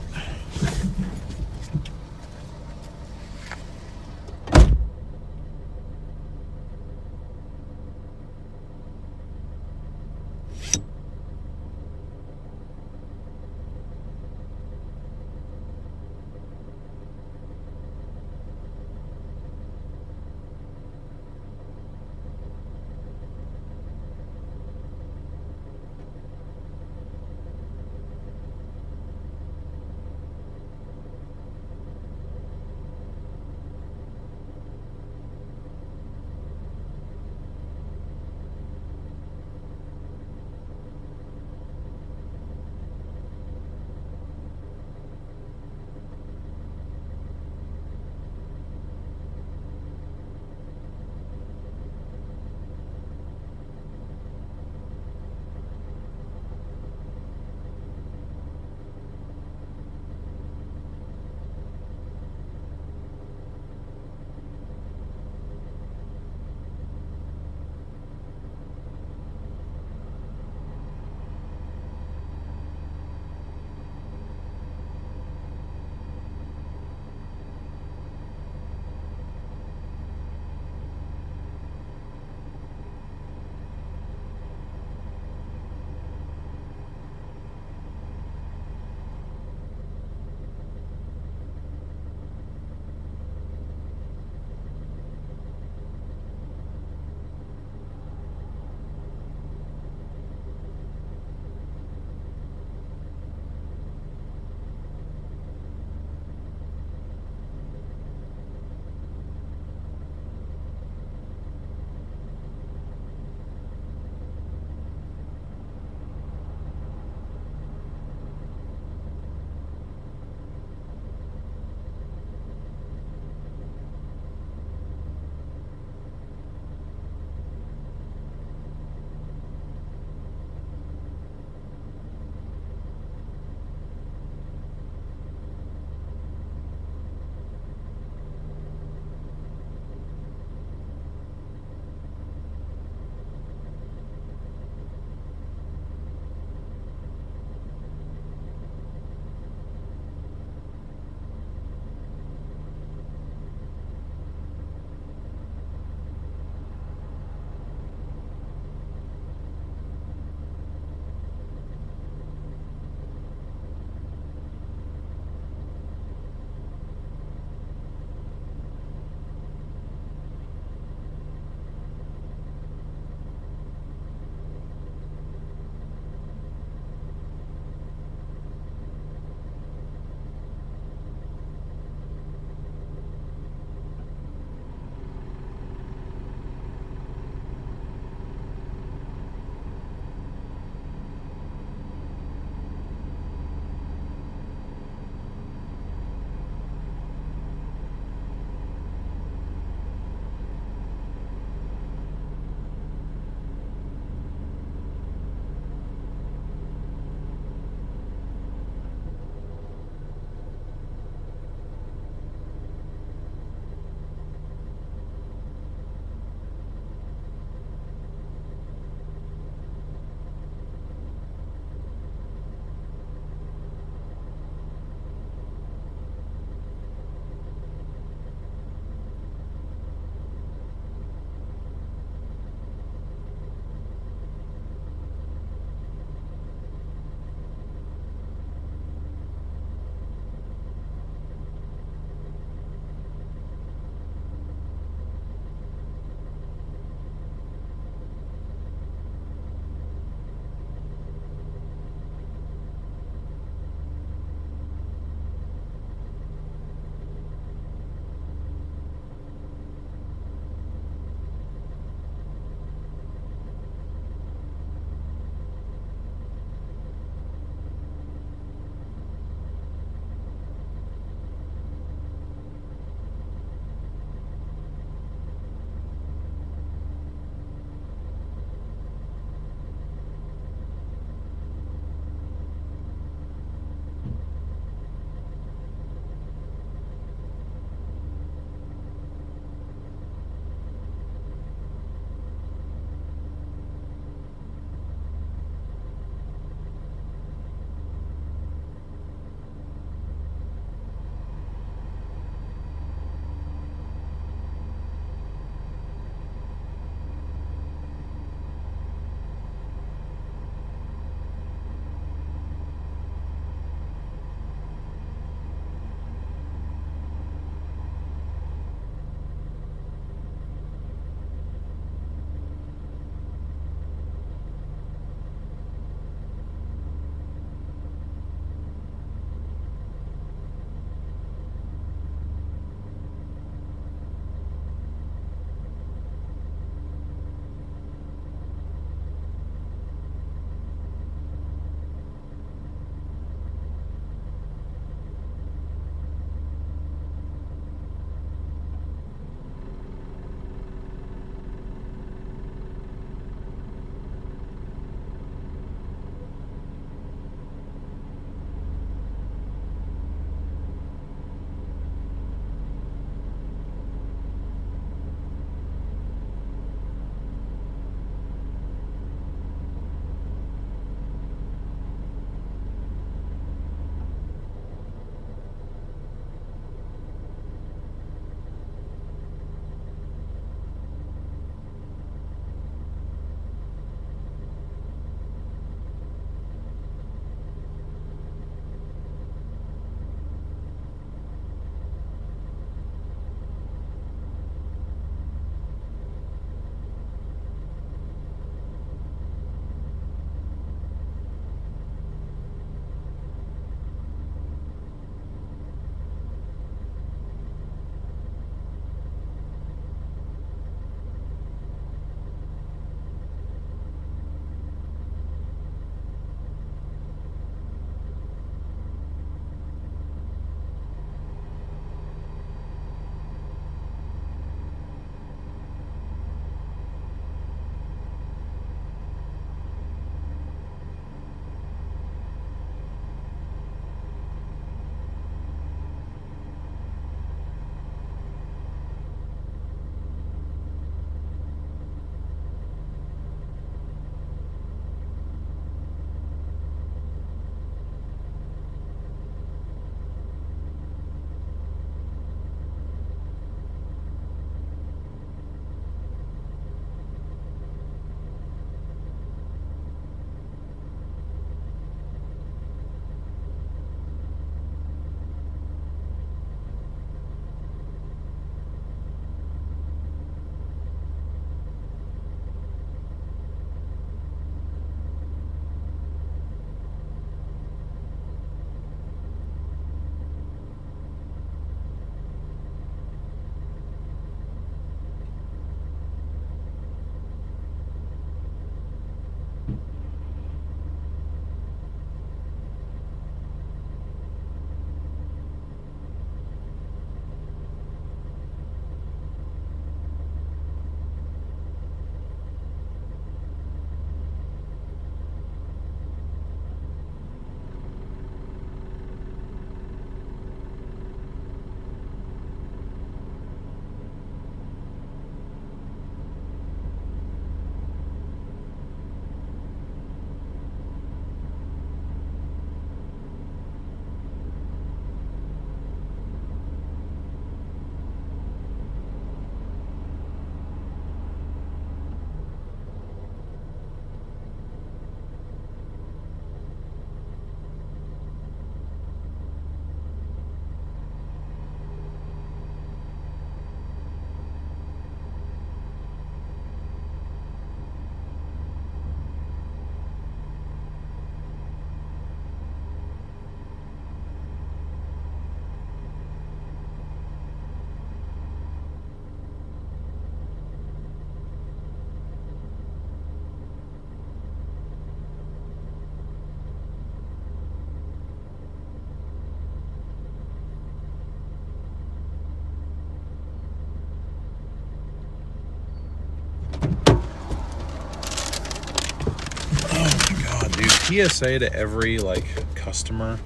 PSA to every like customer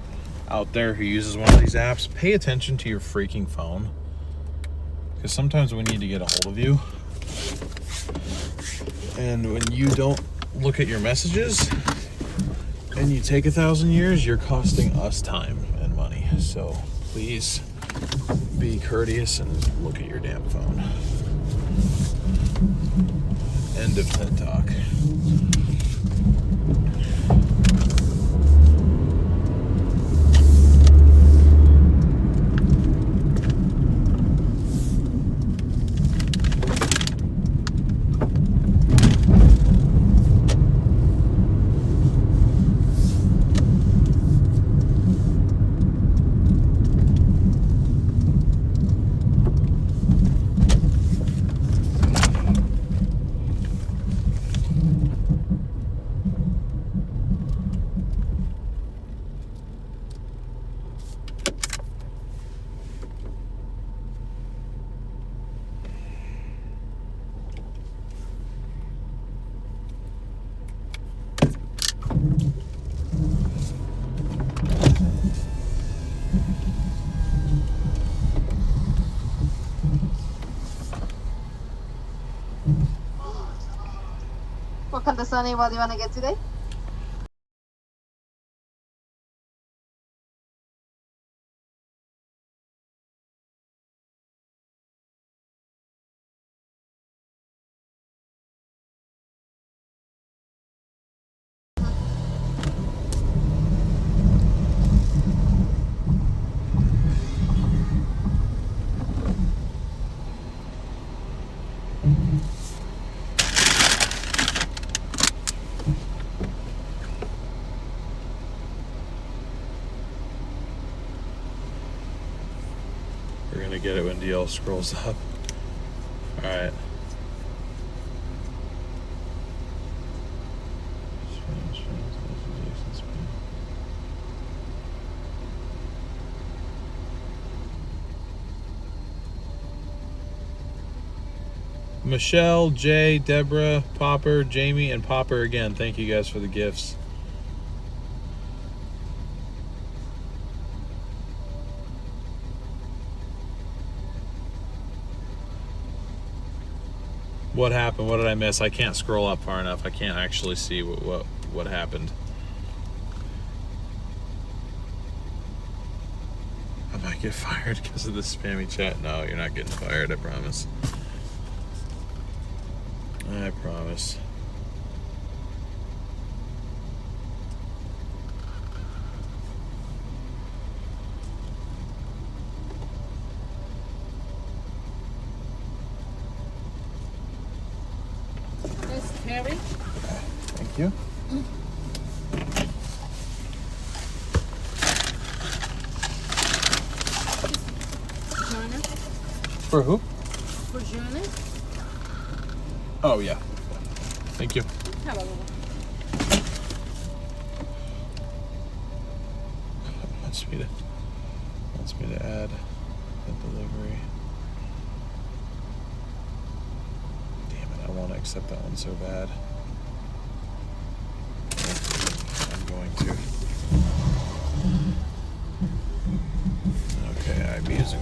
out there who uses one of these apps: pay attention to your freaking phone, because sometimes we need to get a hold of you, and when you don't look at your messages and you take 1,000 years, you're costing us time and money. So please be courteous and look at your damn phone. End of TED Talk. What kind of sunny what do you want to get today? We're gonna get it when DL scrolls up. All right. Michelle, Jay, Deborah, Popper, Jamie, and Popper again. Thank you guys for the gifts. What happened? What did I miss? I can't scroll up far enough. I can't actually see what happened. I might get fired because of this spammy chat. No, you're not getting fired, I promise. I promise. Yes, Terry. Thank you. Joanna. For who? For Joanna. Oh, yeah. Thank you. Hello. Wants me to add the delivery. Damn it, I want to accept that one so bad. I'm going to. Okay, all right, music.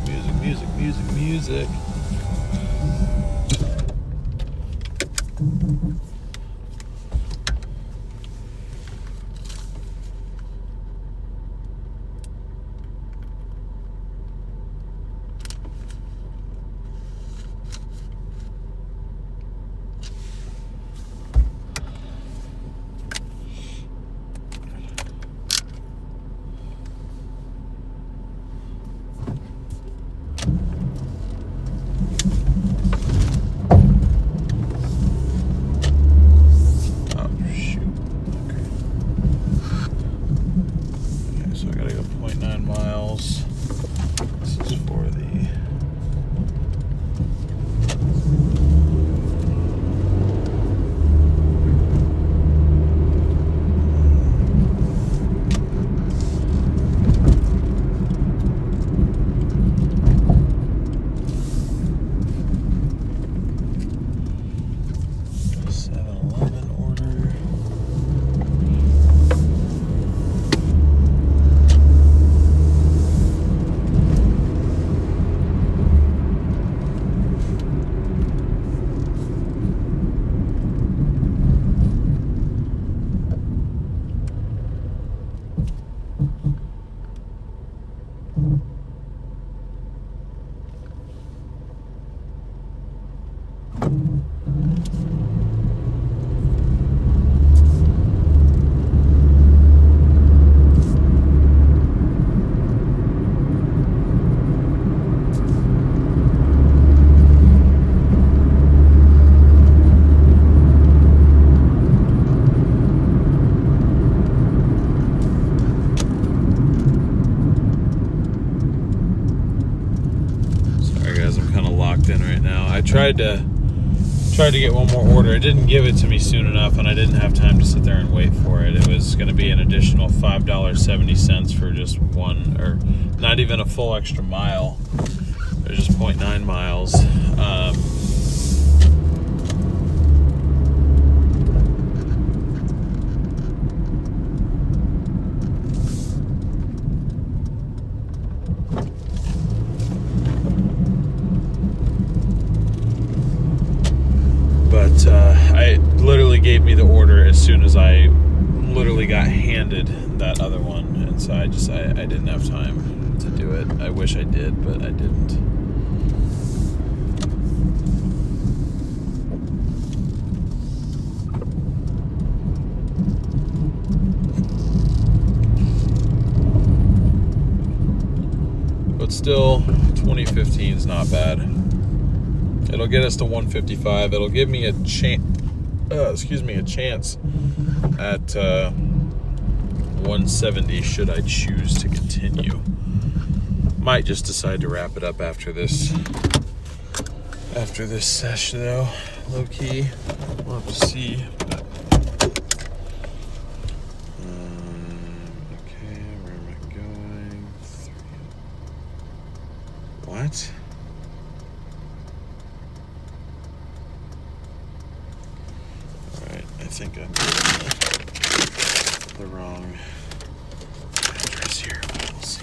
tried to get one more order. It didn't give it to me soon enough, and I didn't have time to sit there and wait for it. It was going to be an additional $5.70 for just one, or not even a full extra mile. It was just 0.9 miles. I literally gave me the order as soon as I literally got handed that other one, and so I didn't have time to do it. I wish I did, but I didn't. But still, 2015 is not bad. It'll get us to 155. It'll give me a chance at 170 should I choose to continue. Might just decide to wrap it up after this session though, low key. We'll have to see. Okay, where am I going? What? I think I'm the wrong address here, but we'll see.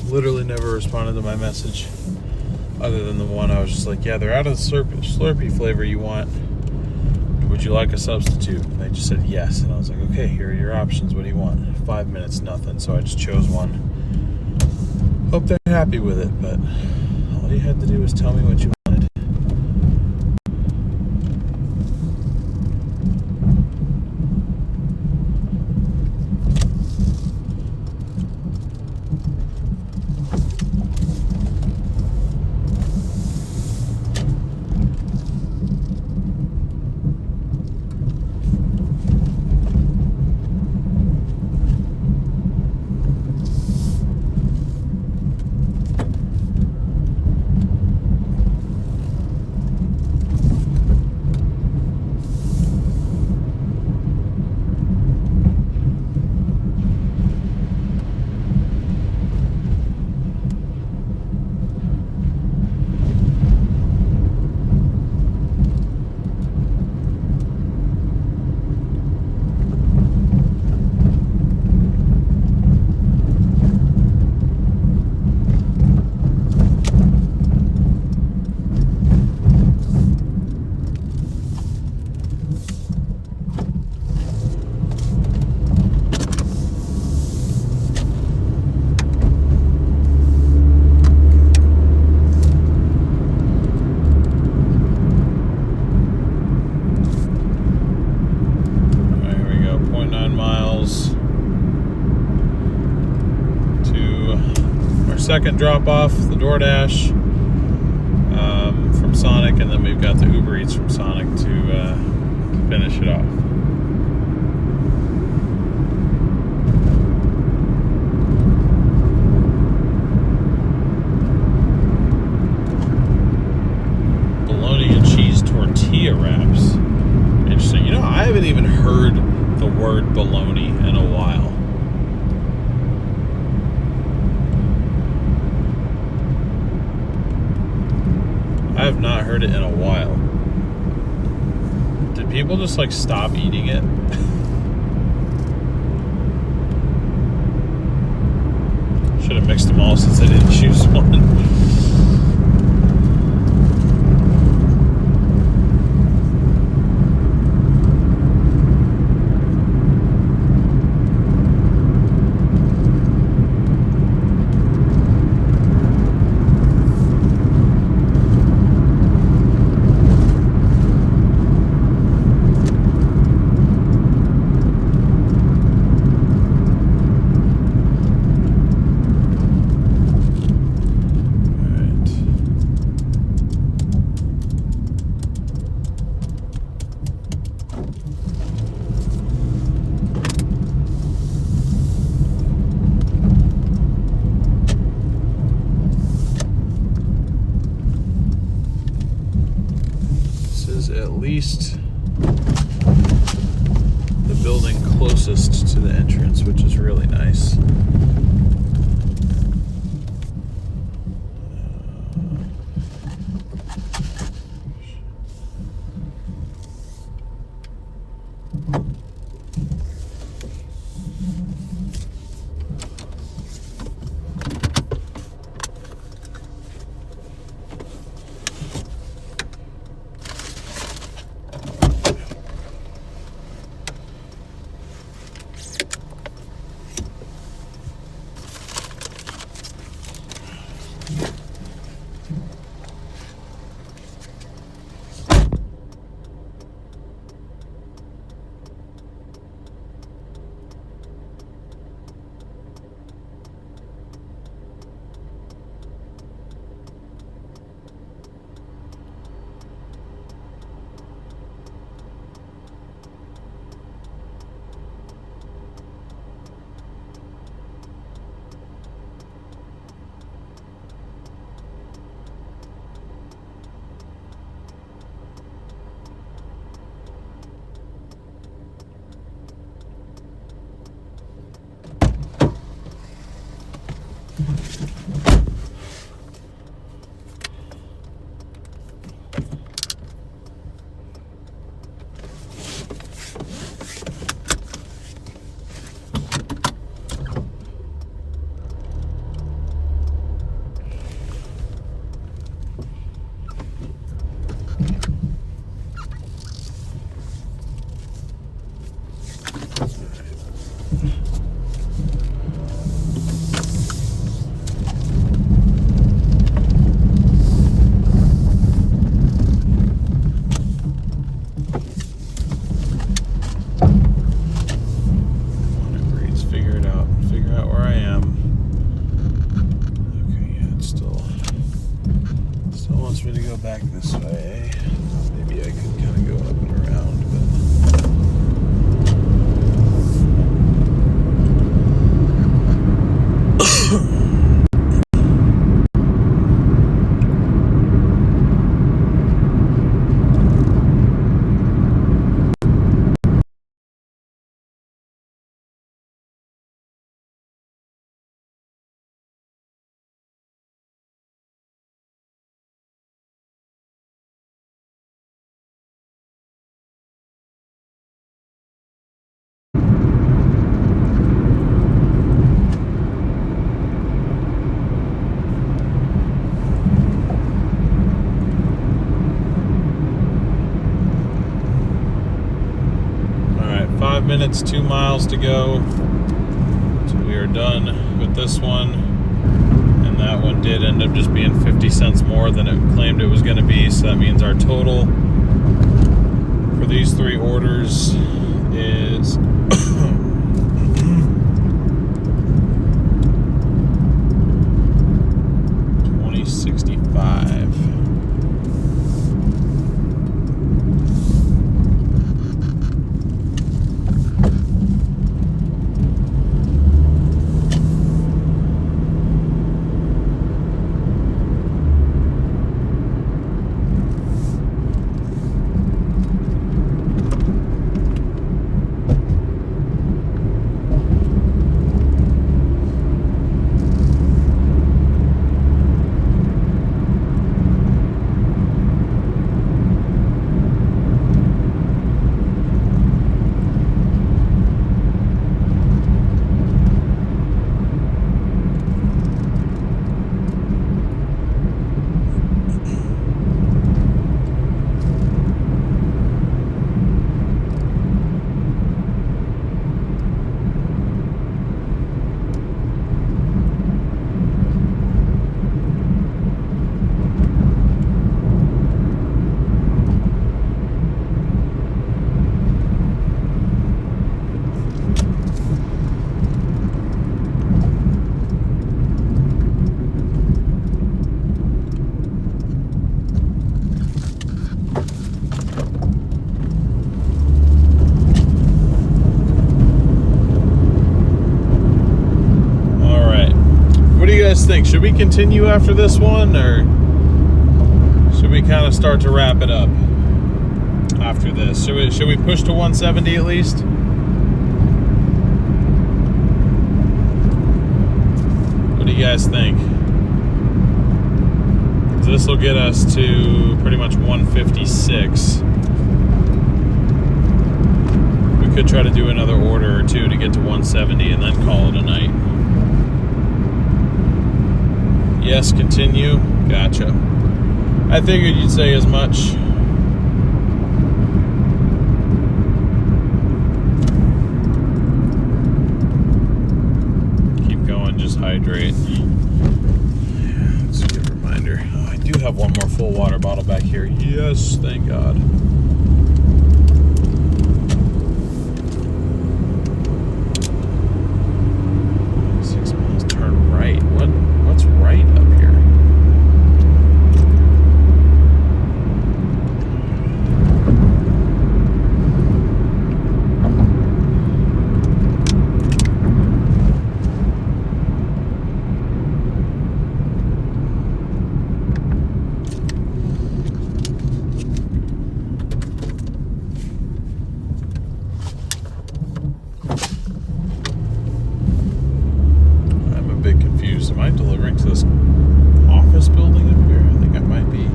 Literally never responded to my message other than the one I was just like, yeah, they're out of the Slurpee flavor you want. Would you like a substitute? And they just said yes. And I was like, okay, here are your options. What do you want? 5 minutes, nothing. So I just chose one. Hope they're happy with it, but all you had to do was tell me what you wanted. second drop off, the Doordash from Sonic, and then we've got the Uber Eats from Sonic to finish it off. Bologna and cheese tortilla wraps. Interesting. You know, I haven't even heard the word bologna in a while. I have not heard it in a while. Did people just like stop eating it? Should have mixed them all since I didn't choose one. At least the building closest to the entrance, which is really nice. Me to go back this way. Maybe I could kind of go up and around, All right, 5 minutes, 2 miles to go. So we are done with this one. And that one did end up just being 50 cents more than it claimed it was going to be. So that means our total for these 3 orders is guys think? Should we continue after this one, or should we kind of start to wrap it up after this? Should we push to 170 at least? What do you guys think? This will get us to pretty much 156. We could try to do another order or two to get to 170 and then call it a night. Yes, continue. Gotcha. I figured you'd say as much. Keep going, just hydrate. That's a good reminder. Oh, I do have one more full water bottle back here. Yes, thank God. What's right up here? Am I delivering to this office building up here? I think I might be.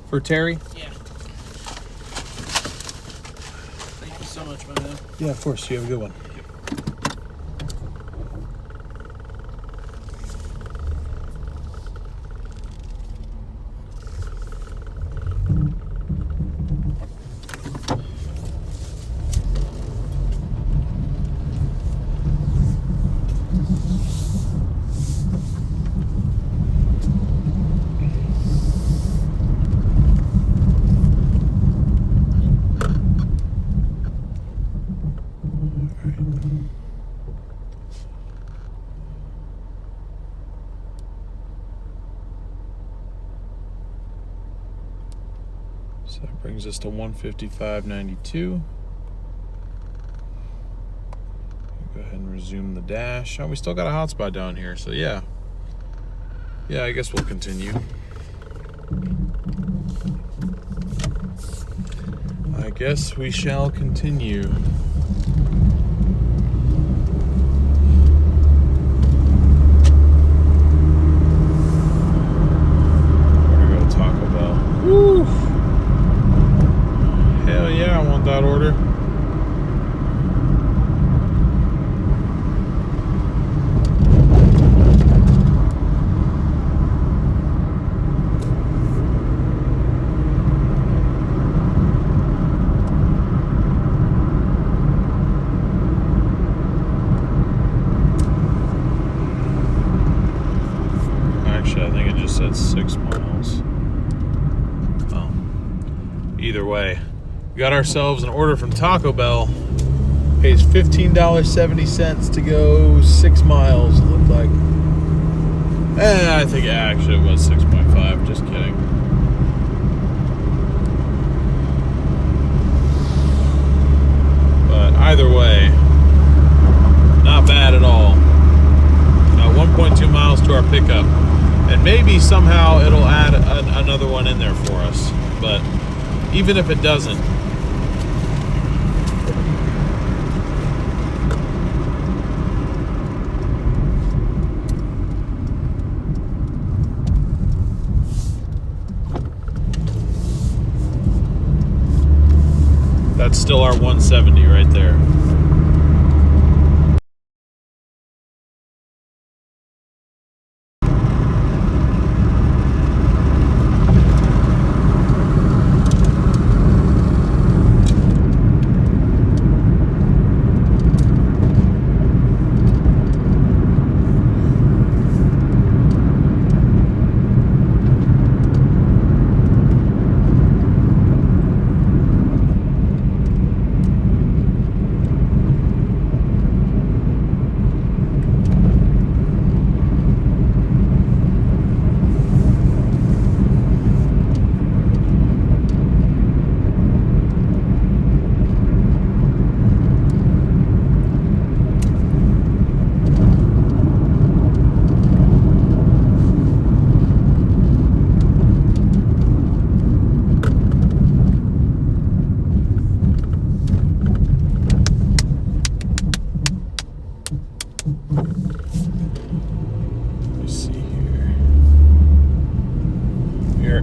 For Terry? Yeah. Thank you so much, my man. Yeah, of course. You have a good one. So that brings us to 155.92. Go ahead and resume the dash. Oh, we still got a hotspot down here, so yeah. Yeah, I guess we'll continue. I guess we shall continue. We're gonna go to Taco Bell. Woo! Hell yeah, I want that order. Actually, I think it just said 6 miles. Well, either way. We got ourselves an order from Taco Bell. Pays $15.70 to go 6 miles, it looked like. I think actually it was 6.5, just kidding. But either way, not bad at all. 1.2 miles to our pickup. And maybe somehow it'll add another one in there for us. But even if it doesn't, that's still our 170 right there.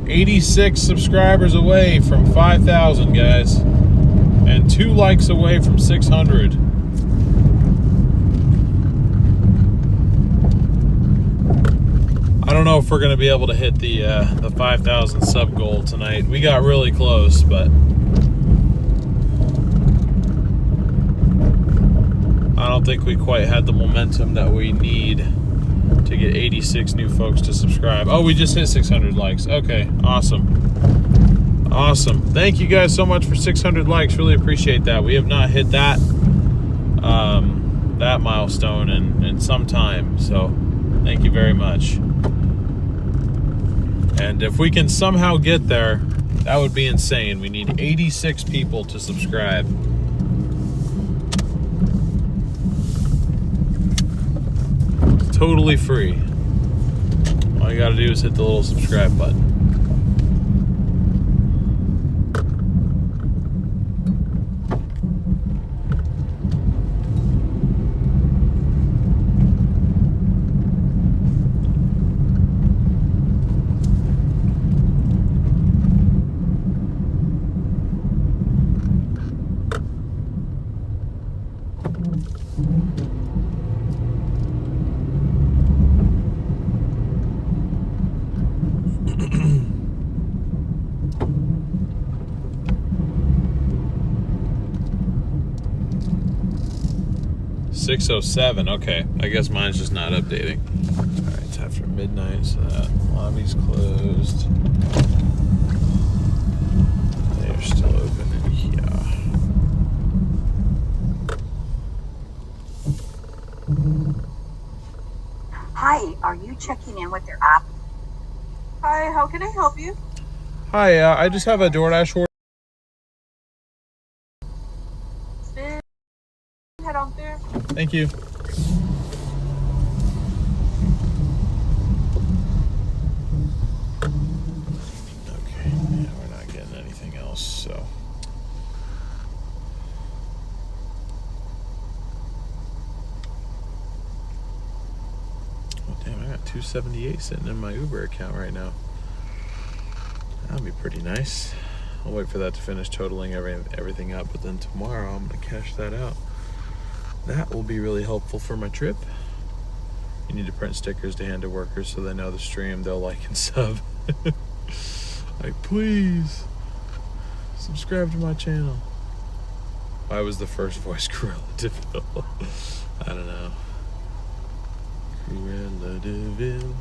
86 subscribers away from 5,000, guys. And 2 likes away from 600. I don't know if we're going to be able to hit the 5,000 sub goal tonight. We got really close, but I don't think we quite had the momentum that we need to get 86 new folks to subscribe. Oh, we just hit 600 likes. Okay, awesome. Awesome. Thank you guys so much for 600 likes. Really appreciate that. We have not hit that that milestone in some time. So thank you very much. And if we can somehow get there, that would be insane. We need 86 people to subscribe. It's totally free. All you gotta do is hit the little subscribe button. $6:07. Okay, I guess mine's just not updating. All right, it's after midnight, so that lobby's closed. They are still open in here. Hi, are you checking in with your app? Hi, how can I help you? Hi, I just have a Doordash order. Head on through. Thank you. Okay, yeah, we're not getting anything else, so. Oh, damn, I got $278 sitting in my Uber account right now. That'd be pretty nice. I'll wait for that to finish totaling everything up, but then tomorrow I'm gonna cash that out. That will be really helpful for my trip. You need to print stickers to hand to workers so they know the stream, they'll like and sub. Like, please subscribe to my channel. I was the first voice Gorilla DeVille. I don't know. Gorilla DeVille.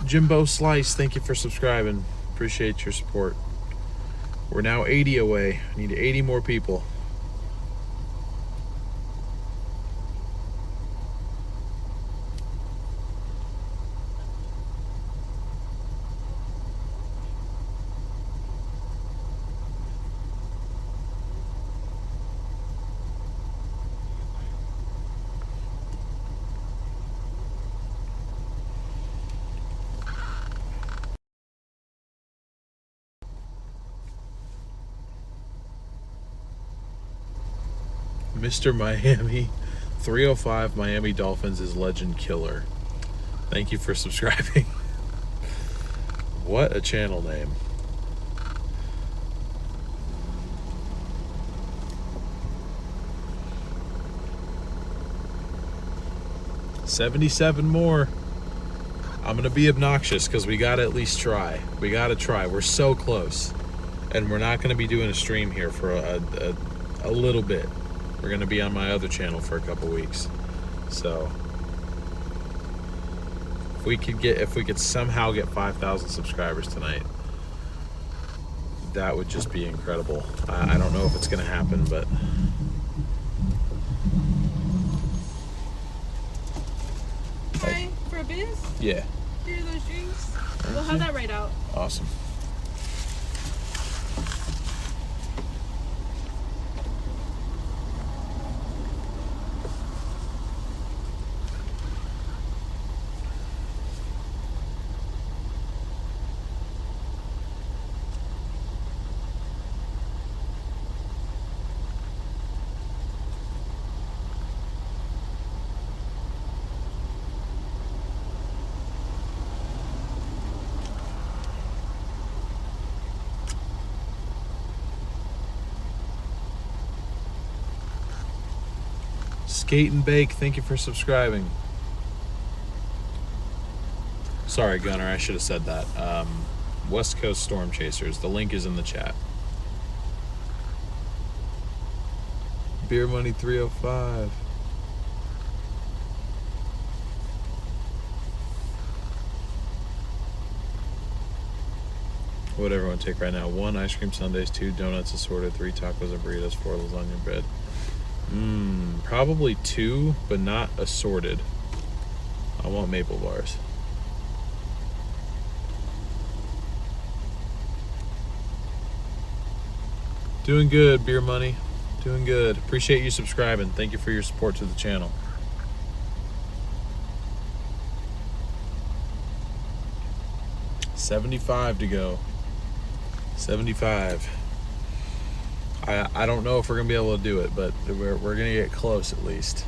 Jimbo Slice, thank you for subscribing. Appreciate your support. We're now 80 away. I need 80 more people. Mr. Miami 305 Miami Dolphins is legend killer. Thank you for subscribing. What a channel name. $77 more. I'm gonna be obnoxious because we gotta at least try. We gotta try. We're so close, and we're not gonna be doing a stream here for a little bit. We're gonna be on my other channel for a couple weeks. So if we could somehow get 5,000 subscribers tonight, that would just be incredible. I don't know if it's gonna happen, but Hi, for a biz? yeah. Here are those drinks. We'll have that right out. Awesome. Skate and Bake, thank you for subscribing. Sorry, Gunner, I should have said that. West Coast Storm Chasers. The link is in the chat. Beer Money 305. What everyone take right now? 1 ice cream sundaes, 2 donuts assorted, 3 tacos and burritos, 4 lasagna bread. Probably 2, but not assorted. I want maple bars. Doing good, Beer Money. Doing good. Appreciate you subscribing. Thank you for your support to the channel. $75 to go. 75. I don't know if we're gonna be able to do it, but we're gonna get close at least.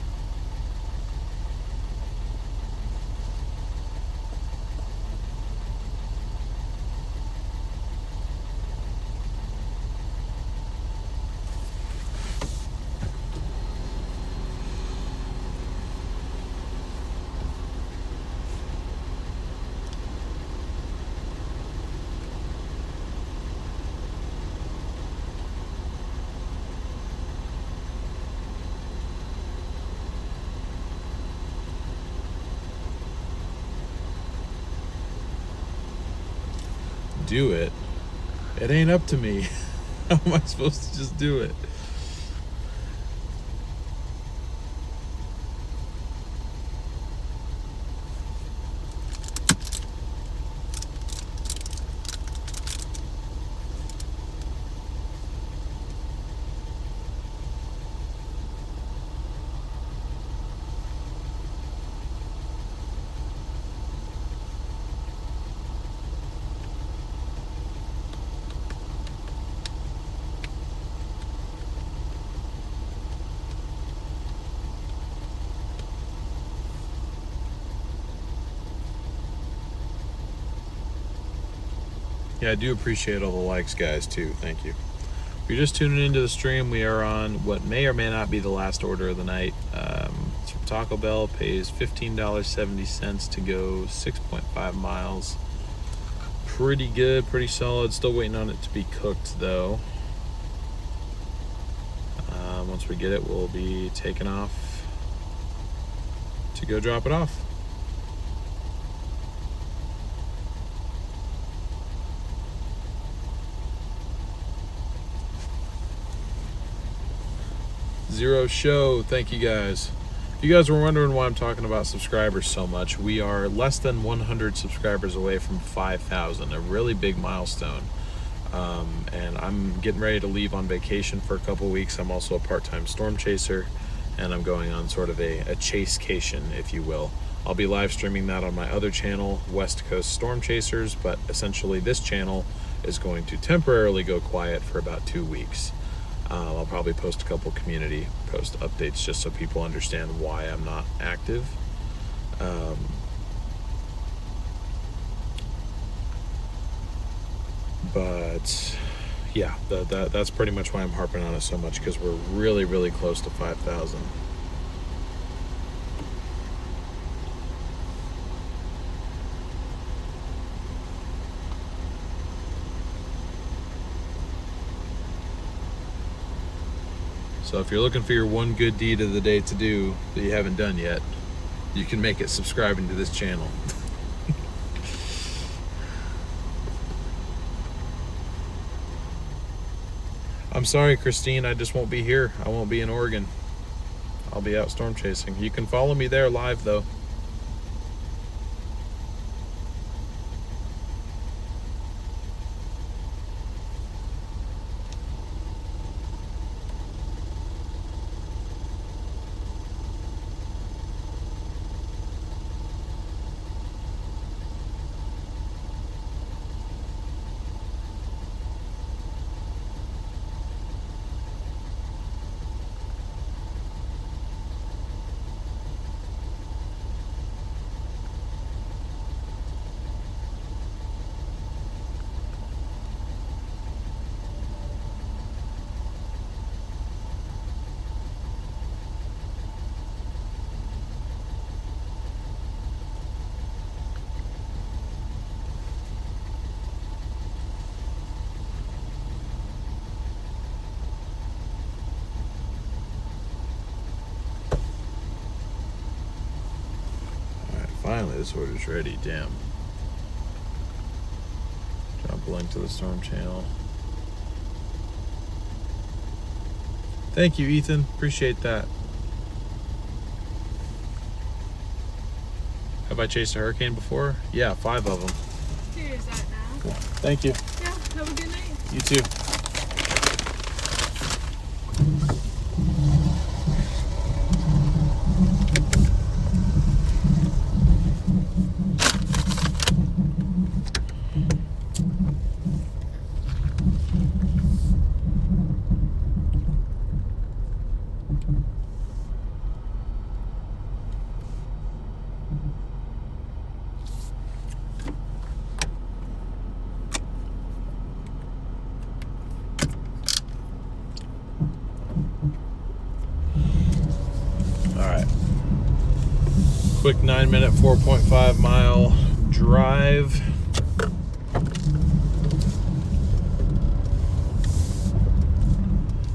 Do it. It ain't up to me. How am I supposed to just do it? Yeah, I do appreciate all the likes, guys, too. Thank you. If you're just tuning into the stream, we are on what may or may not be the last order of the night. It's from Taco Bell. Pays $15.70 to go 6.5 miles. Pretty good, pretty solid. Still waiting on it to be cooked, though. Once we get it, we'll be taking off to go drop it off. Zero Show, thank you guys. If you guys were wondering why I'm talking about subscribers so much, we are less than 100 subscribers away from 5,000, a really big milestone. And I'm getting ready to leave on vacation for a couple weeks. I'm also a part-time storm chaser, and I'm going on sort of a chasecation, if you will. I'll be live streaming that on my other channel, West Coast Storm Chasers, but essentially this channel is going to temporarily go quiet for about 2 weeks. I'll probably post a couple community post updates just so people understand why I'm not active. But yeah, that's pretty much why I'm harping on it so much, because we're really, really close to 5,000. So if you're looking for your one good deed of the day to do that you haven't done yet, you can make it subscribing to this channel. I'm sorry, Christine, I just won't be here. I won't be in Oregon. I'll be out storm chasing. You can follow me there live, though. this order's ready. Damn. Drop a link to the storm channel. Thank you, Ethan. Appreciate that. Have I chased a hurricane before? Yeah, 5 of them. Here's that now. Thank you. Yeah, have a good night. You too. Quick 9-minute, 4.5 mile drive.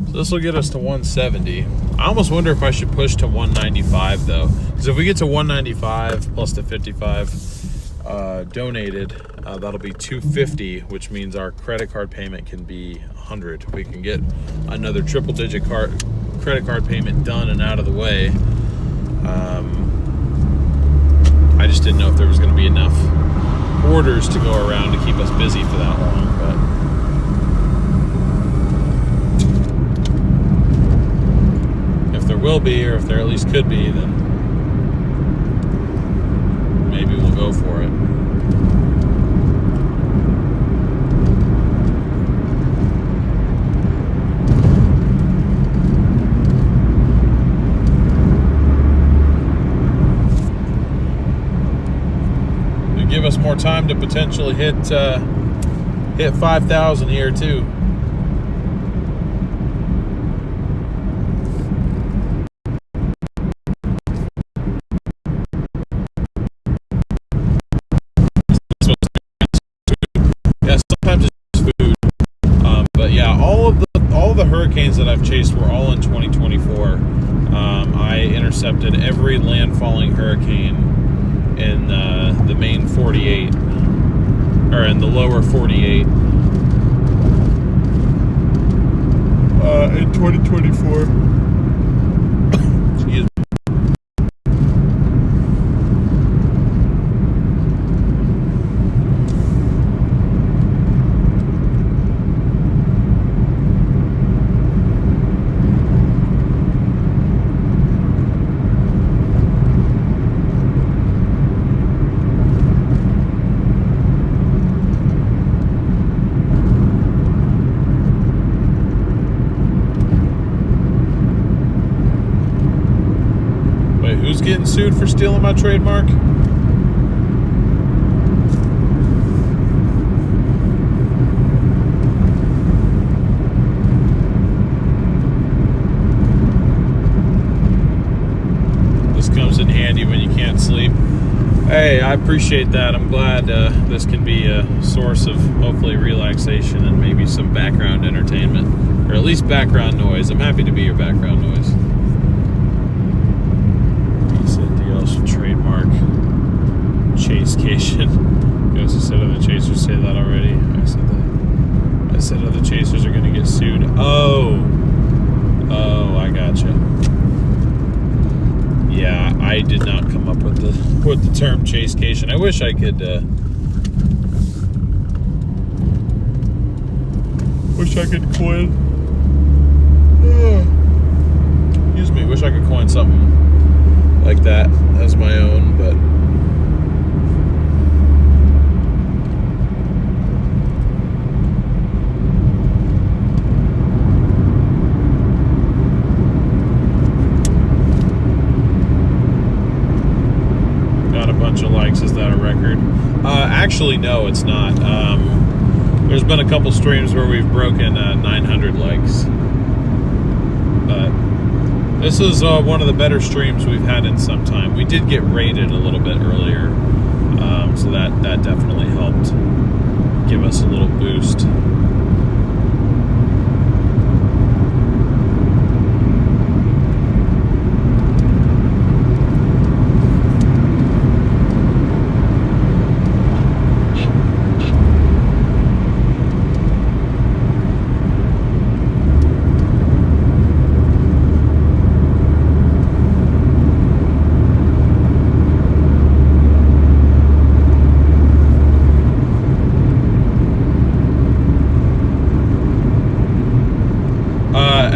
So this will get us to 170. I almost wonder if I should push to 195 though, because if we get to 195 plus the 55 donated, that'll be 250, which means our credit card payment can be 100. We can get another triple-digit credit card payment done and out of the way. I just didn't know if there was going to be enough orders to go around to keep us busy for that long, but if there will be, or if there at least could be, then maybe we'll go for it. Give us more time to potentially hit 5,000 here too. Yeah, sometimes it's food, but yeah, all of the hurricanes that I've chased were all in 2024. I intercepted every landfalling hurricane in the main 48, or in the lower 48, in 2024. Excuse me. Who's getting sued for stealing my trademark? This comes in handy when you can't sleep. Hey, I appreciate that. I'm glad this can be a source of hopefully relaxation and maybe some background entertainment, or at least background noise. I'm happy to be your background noise. Trademark chasecation. You guys said other chasers say that already. I said other chasers are going to get sued. Oh, I gotcha. Yeah, I did not come up with the term chasecation. I wish I could. Wish I could coin. Excuse me. Wish I could coin something like that as my own, but got a bunch of likes. Is that a record? Actually, no, it's not. There's been a couple streams where we've broken 900 likes, but this is one of the better streams we've had in some time. We did get rated a little bit earlier, so that definitely helped give us a little boost.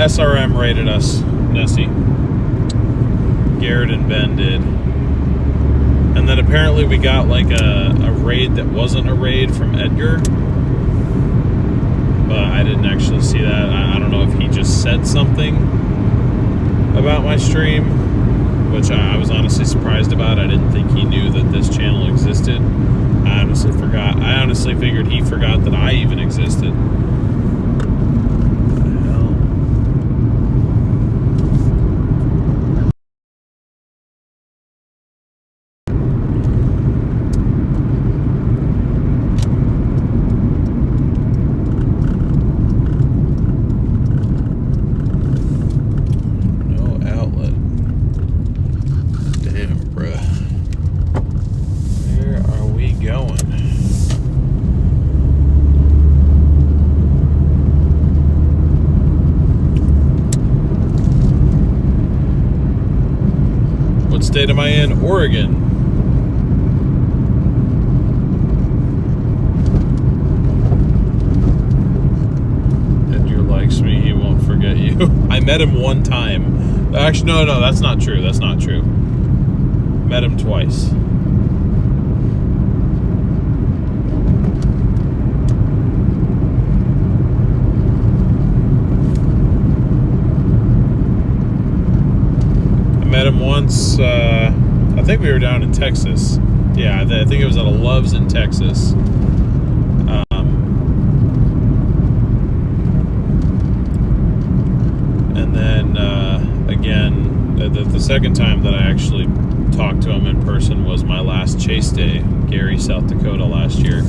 SRM rated us, Nessie. Garrett and Ben did. And then apparently we got like a raid that wasn't a raid from Edgar. But I didn't actually see that. I don't know if he just said something about my stream, which I was honestly surprised about. I didn't think he knew that this channel existed. I honestly forgot. I honestly figured he forgot that I even existed. State am I in? Oregon. Edgar likes me, he won't forget you. I met him one time. Actually, no, that's not true. That's not true. Met him twice. Met him once, I think we were down in Texas. Yeah, I think it was at a Love's in Texas. And then, again, the second time that I actually talked to him in person was my last chase day, Gary, South Dakota, last year.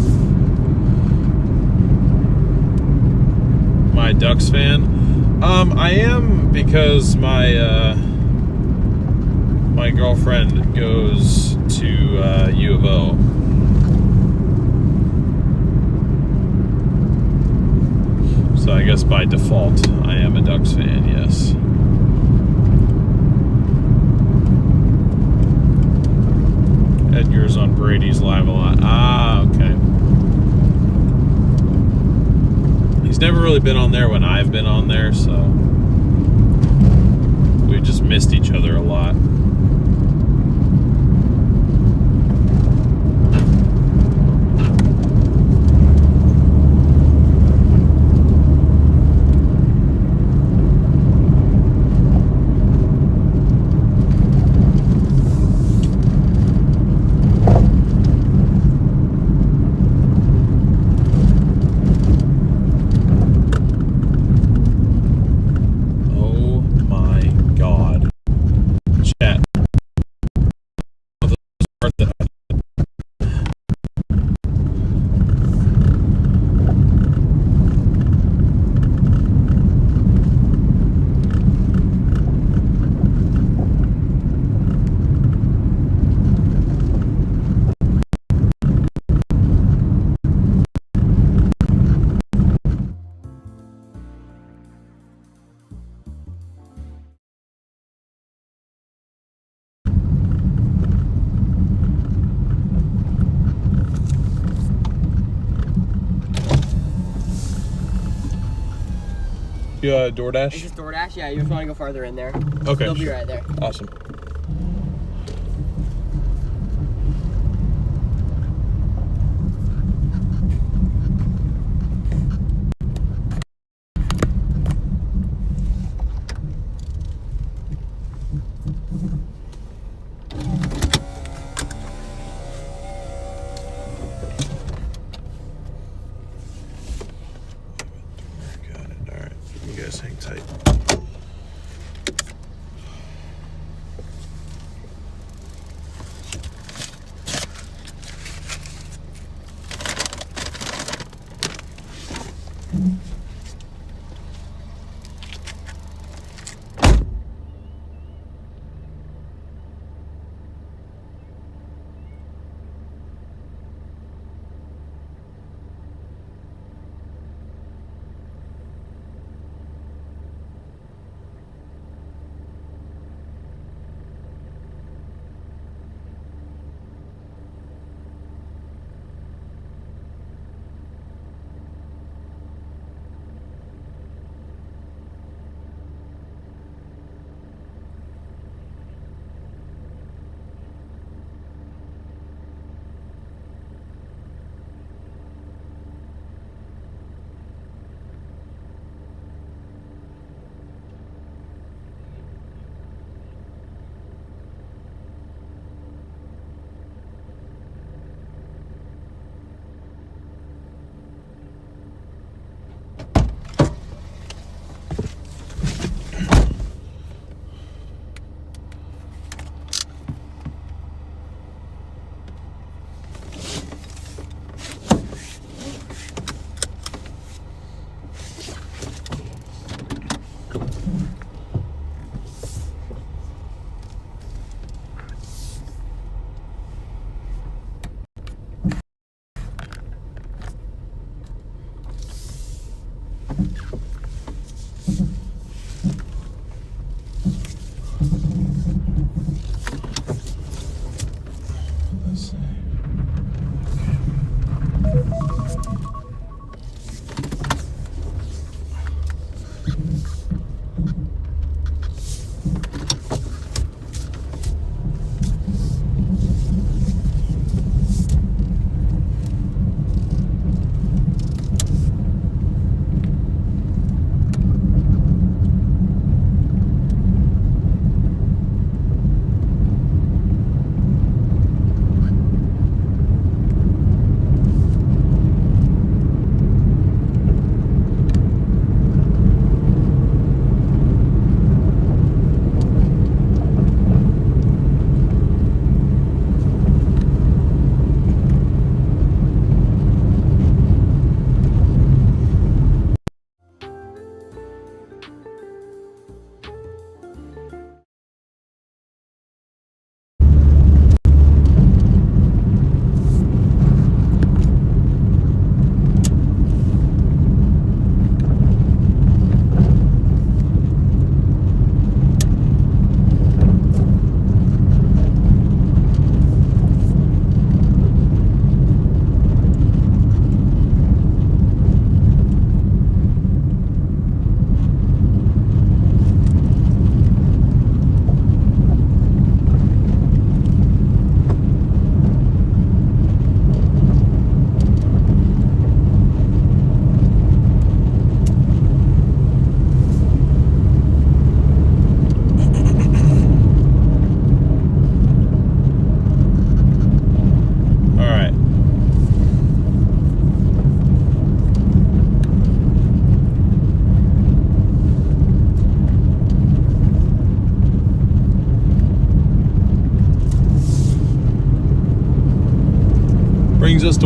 My Ducks fan? I am, because my girlfriend goes to U of O. So I guess by default, I am a Ducks fan, yes. Edgar's on Brady's live a lot. Ah, okay. He's never really been on there when I've been on there, so we just missed each other a lot. Doordash? Is this Doordash? Yeah, you just want to go farther in there. Okay. They'll be right there. Awesome. Hang tight.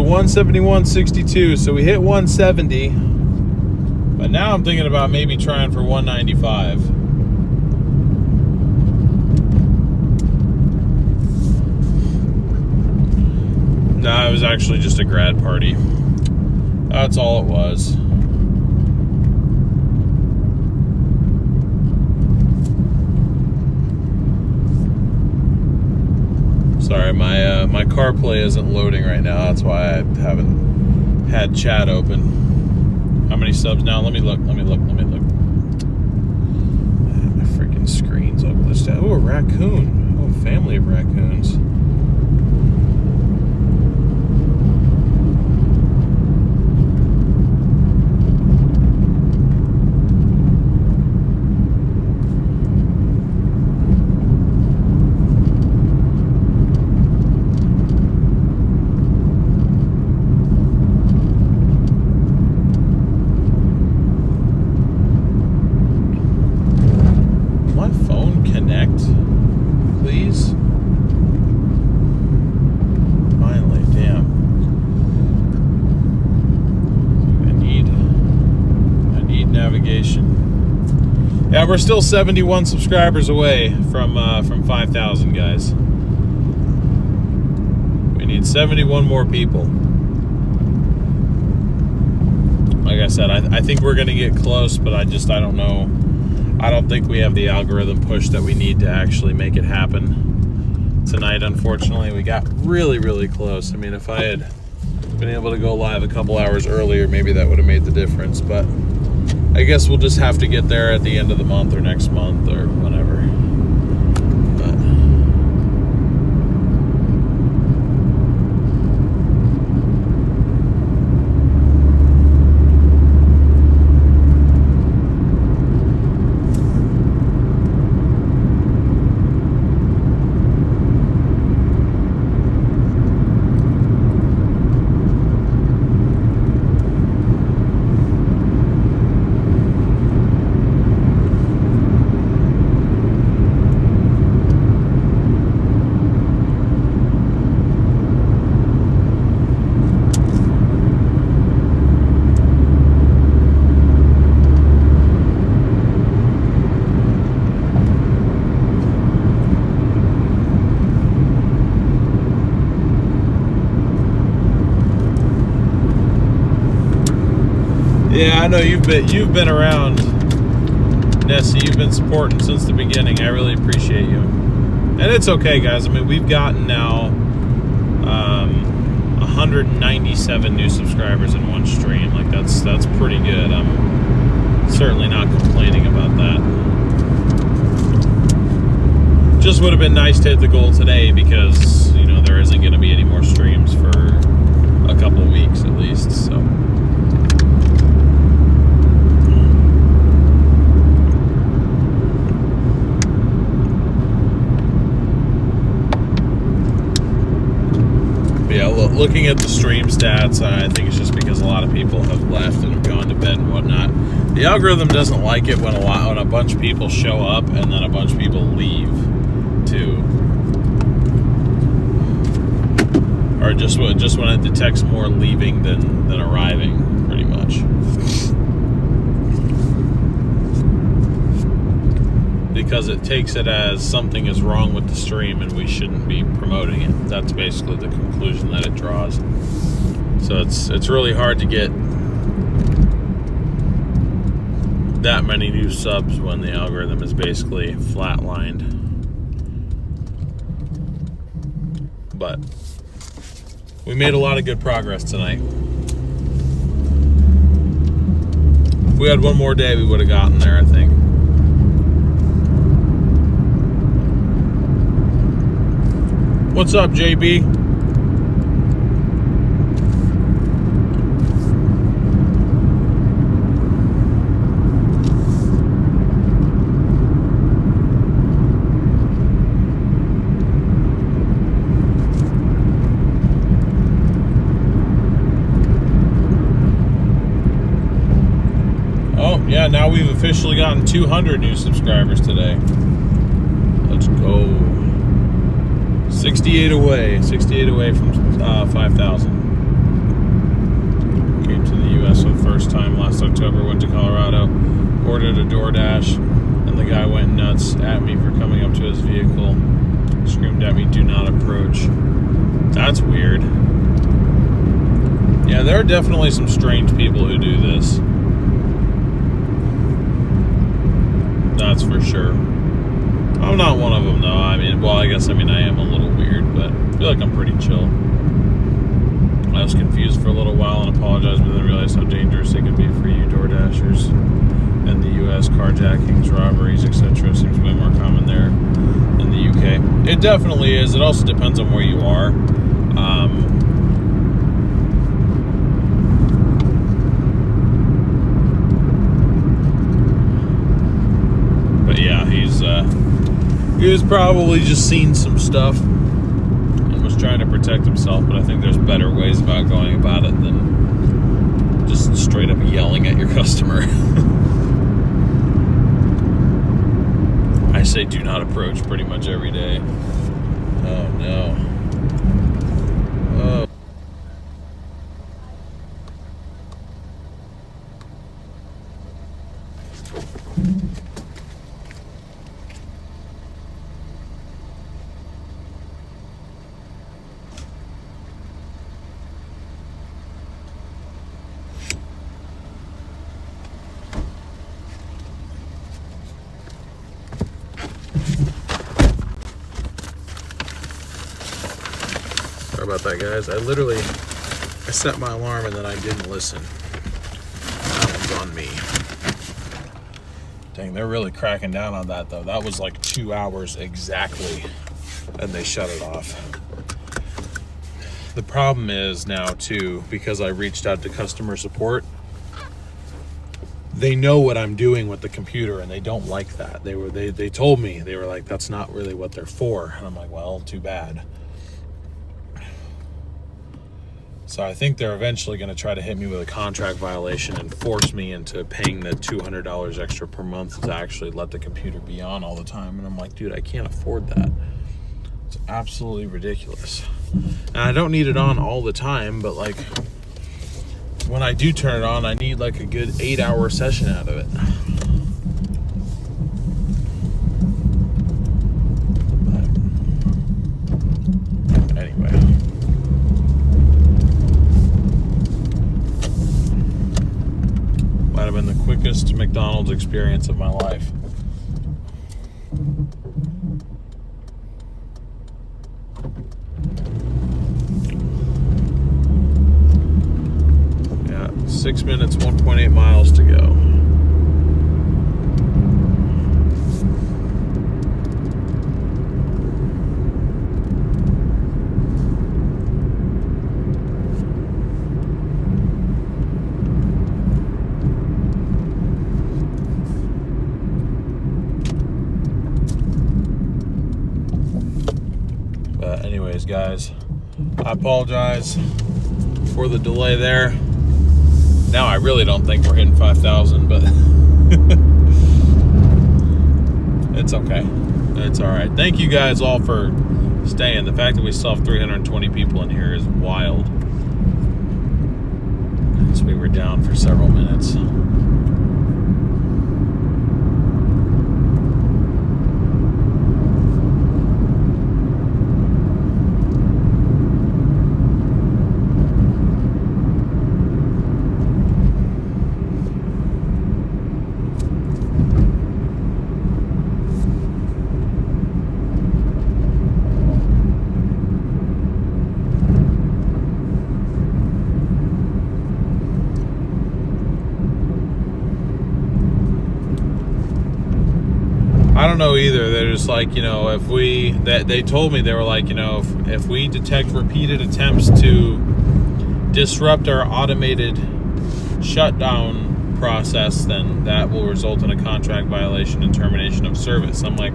to 171.62. So we hit 170. But now I'm thinking about maybe trying for 195. No, it was actually just a grad party. That's all it was. Sorry, my CarPlay isn't loading right now. That's why I haven't had chat open. How many subs now? Let me look. My freaking screen's all glitched out. Oh, a raccoon. Oh, a family of raccoons. Yeah, we're still 71 subscribers away from 5,000, guys. We need 71 more people. Like I said, I think we're going to get close, but I don't know. I don't think we have the algorithm push that we need to actually make it happen tonight, unfortunately. We got really, really close. I mean, if I had been able to go live a couple hours earlier, maybe that would have made the difference, but I guess we'll just have to get there at the end of the month or next month or whatever. But yeah, I know you've been around, Nessie. You've been supporting since the beginning. I really appreciate you. And it's okay, guys. I mean, we've gotten now 197 new subscribers in one stream. Like that's pretty good. I'm certainly not complaining about that. Just would have been nice to hit the goal today because, you know, there isn't going to be any more streams for a couple weeks at least. So. Yeah, looking at the stream stats, I think it's just because a lot of people have left and have gone to bed and whatnot. The algorithm doesn't like it when a bunch of people show up and then a bunch of people leave too, or just when it detects more leaving than arriving, pretty much. Because it takes it as something is wrong with the stream and we shouldn't be promoting it. That's basically the conclusion that it draws. So it's really hard to get that many new subs when the algorithm is basically flatlined. But we made a lot of good progress tonight. If we had one more day, we would have gotten there, I think. What's up, JB? Oh, yeah, now we've officially gotten 200 new subscribers today. Let's go. 68 away from 5,000. October, went to Colorado, ordered a Doordash, and the guy went nuts at me for coming up to his vehicle, screamed at me, "Do not approach." That's weird. Yeah, there are definitely some strange people who do this. That's for sure. I'm not one of them, though. I mean, well, I am a little weird, but I feel like I'm pretty chill. I was confused for a little while and apologized, but then realized how dangerous it can be for you Doordashers in the U.S. Carjackings, robberies, etc. Seems way more common there in the U.K. It definitely is. It also depends on where you are. But yeah, he was probably just seen some stuff and was trying to protect himself, but I think there's better ways about going about it than just straight up yelling at your customer. I say do not approach pretty much every day. Oh no. Oh. Sorry about that, guys. I set my alarm and then I didn't listen. That one's on me. Dang, they're really cracking down on that, though. That was like 2 hours exactly, and they shut it off. The problem is now, too, because I reached out to customer support, they know what I'm doing with the computer, and they don't like that. They told me, they were like, that's not really what they're for. And I'm like, well, too bad. So I think they're eventually going to try to hit me with a contract violation and force me into paying the $200 extra per month to actually let the computer be on all the time. And I'm like, dude, I can't afford that. It's absolutely ridiculous. And I don't need it on all the time, but like when I do turn it on, I need like a good 8-hour session out of it. But anyway. Might have been the quickest McDonald's experience of my life. Yeah, 6 minutes, 1.8 miles to go. Anyways, guys, I apologize for the delay there. Now I really don't think we're hitting 5,000, but it's okay. It's all right. Thank you guys all for staying. The fact that we still have 320 people in here is wild. So we were down for several minutes. I don't know either. They're just like, you know, they told me, they were like, you know, if we detect repeated attempts to disrupt our automated shutdown process, then that will result in a contract violation and termination of service. I'm like,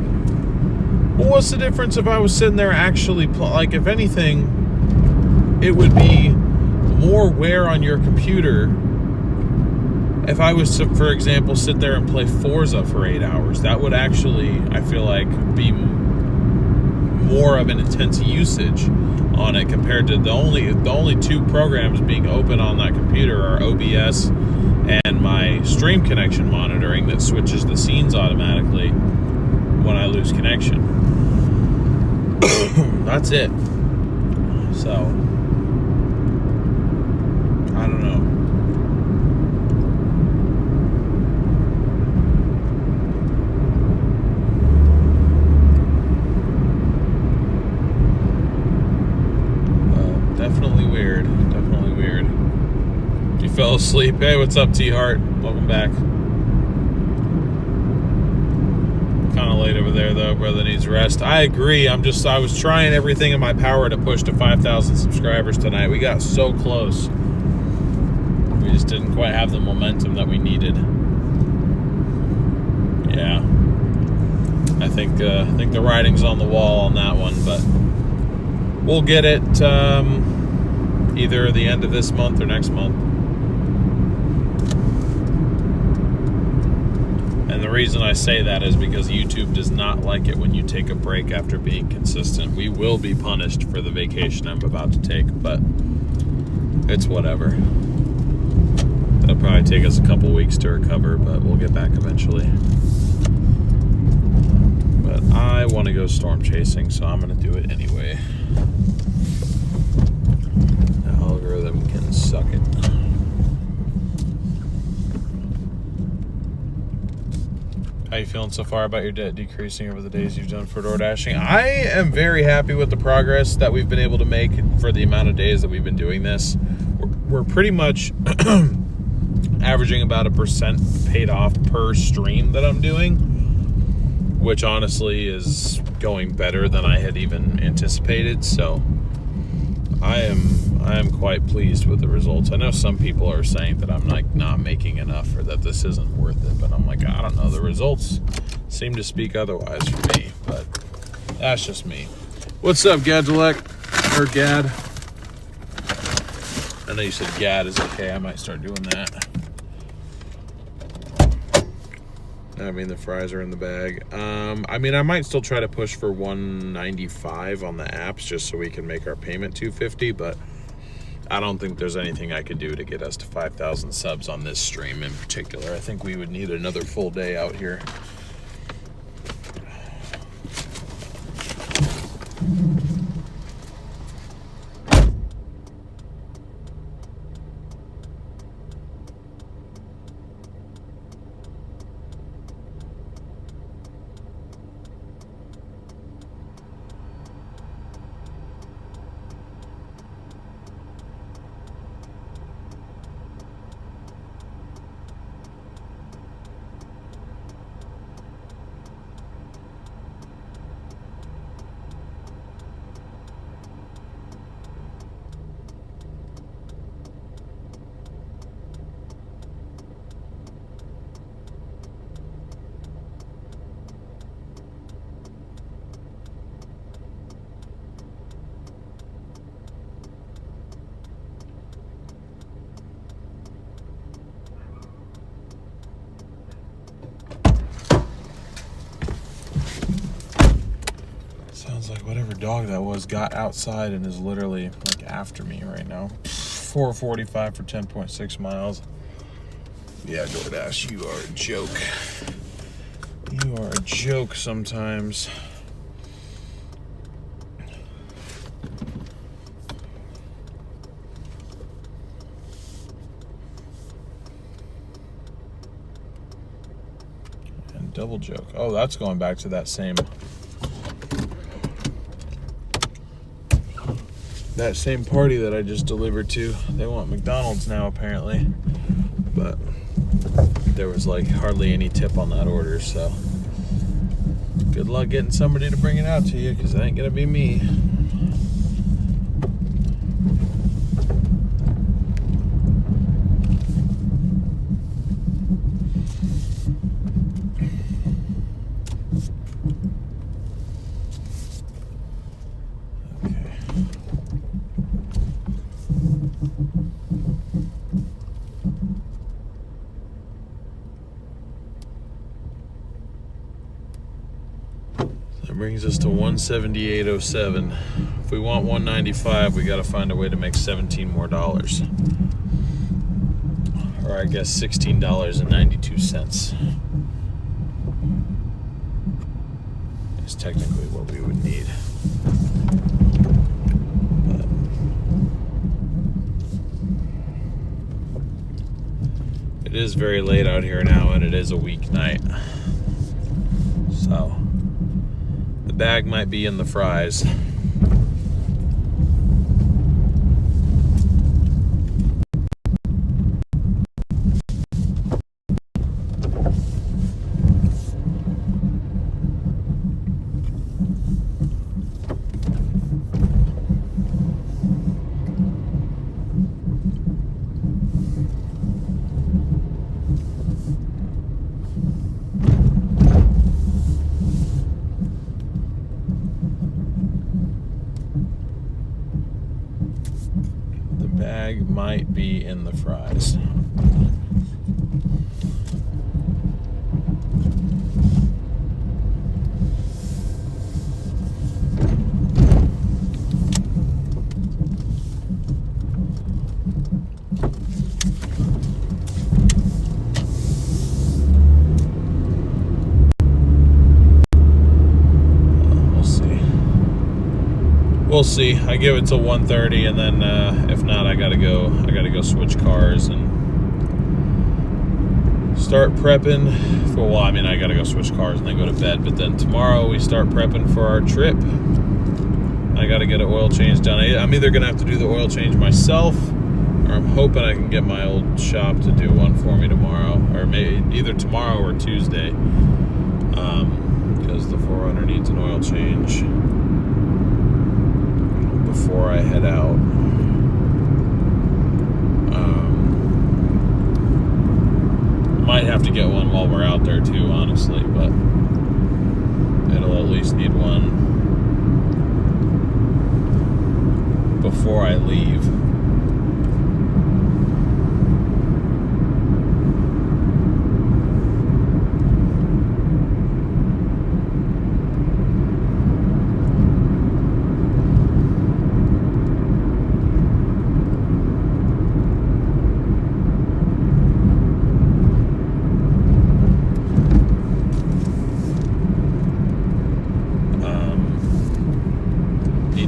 well, what's the difference if I was sitting there actually, like, if anything, it would be more wear on your computer if I was to, for example, sit there and play Forza for 8 hours. That would actually, I feel like, be more of an intense usage on it compared to the only two programs being open on that computer are OBS and my stream connection monitoring that switches the scenes automatically when I lose connection. That's it. So, I don't know. Definitely weird. Definitely weird. You fell asleep. Hey, what's up, T-Heart? Welcome back. Kind of late over there, though. Brother needs rest. I agree. I was trying everything in my power to push to 5,000 subscribers tonight. We got so close. We just didn't quite have the momentum that we needed. Yeah. I think the writing's on the wall on that one, but we'll get it either the end of this month or next month. And the reason I say that is because YouTube does not like it when you take a break after being consistent. We will be punished for the vacation I'm about to take, but it's whatever. It'll probably take us a couple weeks to recover, but we'll get back eventually. But I want to go storm chasing, so I'm going to do it anyway. The algorithm can suck it. How you feeling so far about your debt decreasing over the days you've done for Doordashing? I am very happy with the progress that we've been able to make for the amount of days that we've been doing this. We're pretty much averaging about 1% paid off per stream that I'm doing, which honestly is going better than I had even anticipated. So I am quite pleased with the results. I know some people are saying that I'm like not making enough or that this isn't worth it, but I'm like, I don't know. The results seem to speak otherwise for me, but that's just me. What's up, Gadulek? Or Gad? I know you said Gad is okay. I might start doing that. I mean, the fries are in the bag. I mean, I might still try to push for 195 on the apps just so we can make our payment 250, but I don't think there's anything I could do to get us to 5,000 subs on this stream in particular. I think we would need another full day out here. Sounds like whatever dog that was got outside and is literally like after me right now. 445 for 10.6 miles. Yeah, Doordash, you are a joke. You are a joke sometimes. And double joke. Oh, that's going back to that same party that I just delivered to. They want McDonald's now apparently, but there was like hardly any tip on that order, so good luck getting somebody to bring it out to you, because it ain't gonna be me. Brings us to 178.07. If we want 195, we got to find a way to make $17 more. Or I guess $16.92 is technically what we would need. But it is very late out here now, and it is a weeknight. So the bag might be in the fries. Bag might be in the fries. We'll see. I give it till 1:30, and then if not, I gotta go switch cars and start prepping for. Well, I mean, I gotta go switch cars and then go to bed. But then tomorrow we start prepping for our trip. I gotta get an oil change done. I'm either gonna have to do the oil change myself, or I'm hoping I can get my old shop to do one for me tomorrow, or maybe either tomorrow or Tuesday, because the 4Runner needs an oil change before I head out. Might have to get one while we're out there too, honestly, but it'll at least need one before I leave.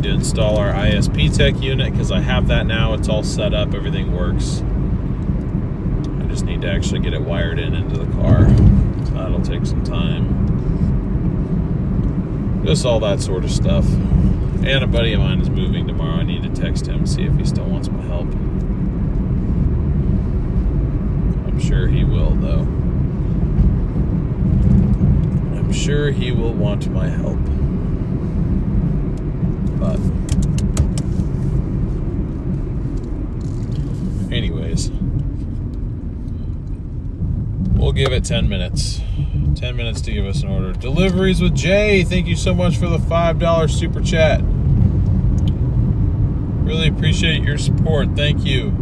Install our ISP Tech unit because I have that now. It's all set up, everything works. I just need to actually get it wired into the car, so that'll take some time. Just all that sort of stuff. And a buddy of mine is moving tomorrow. I need to text him, see if he still wants my help. I'm sure he will, though. I'm sure he will want my help. But anyways, we'll give it 10 minutes. 10 minutes to give us an order. Deliveries with Jay, thank you so much for the $5 super chat. Really appreciate your support. Thank you.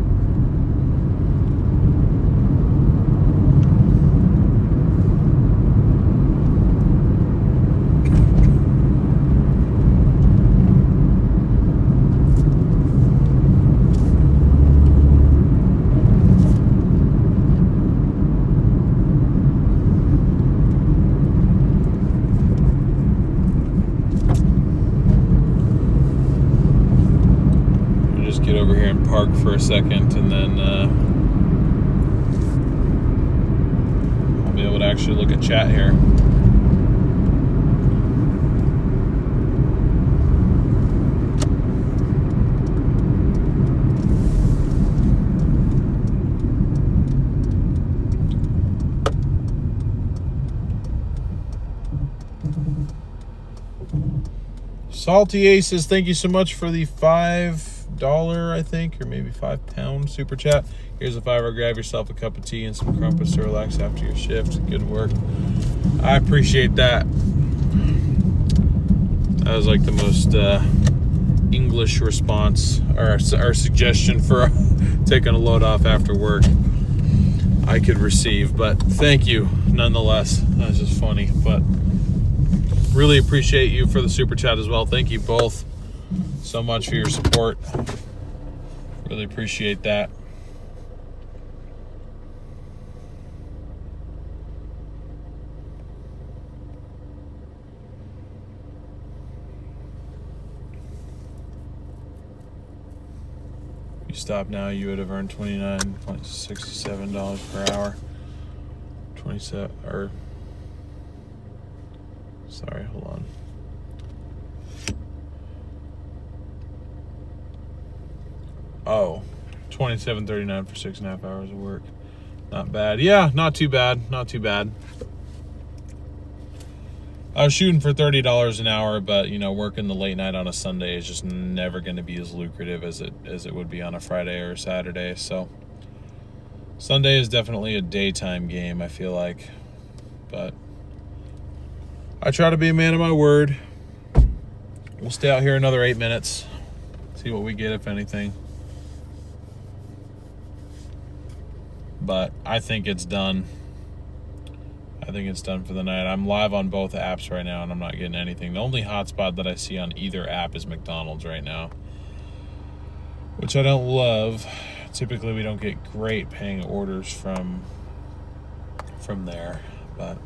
Park for a second, and then I'll be able to actually look at chat here. Salty Aces, thank you so much for the $5, I think, or maybe £5 super chat. Here's a $5. Grab yourself a cup of tea and some crumpets to relax after your shift. Good work. I appreciate that. That was like the most English response or suggestion for taking a load off after work I could receive, but thank you nonetheless. That's just funny, but really appreciate you for the super chat as well. Thank you both so much for your support. Really appreciate that. stop now, you would have earned $29.67 per hour. 27 or sorry, hold on. Oh, $27.39 for 6.5 hours of work. Not bad. Yeah, not too bad. Not too bad. I was shooting for $30 an hour, but you know, working the late night on a Sunday is just never going to be as lucrative as it would be on a Friday or a Saturday. So Sunday is definitely a daytime game, I feel like. But I try to be a man of my word. We'll stay out here another 8 minutes. See what we get, if anything. But I think it's done. I think it's done for the night. I'm live on both apps right now, and I'm not getting anything. The only hotspot that I see on either app is McDonald's right now, which I don't love. Typically, we don't get great paying orders from there, but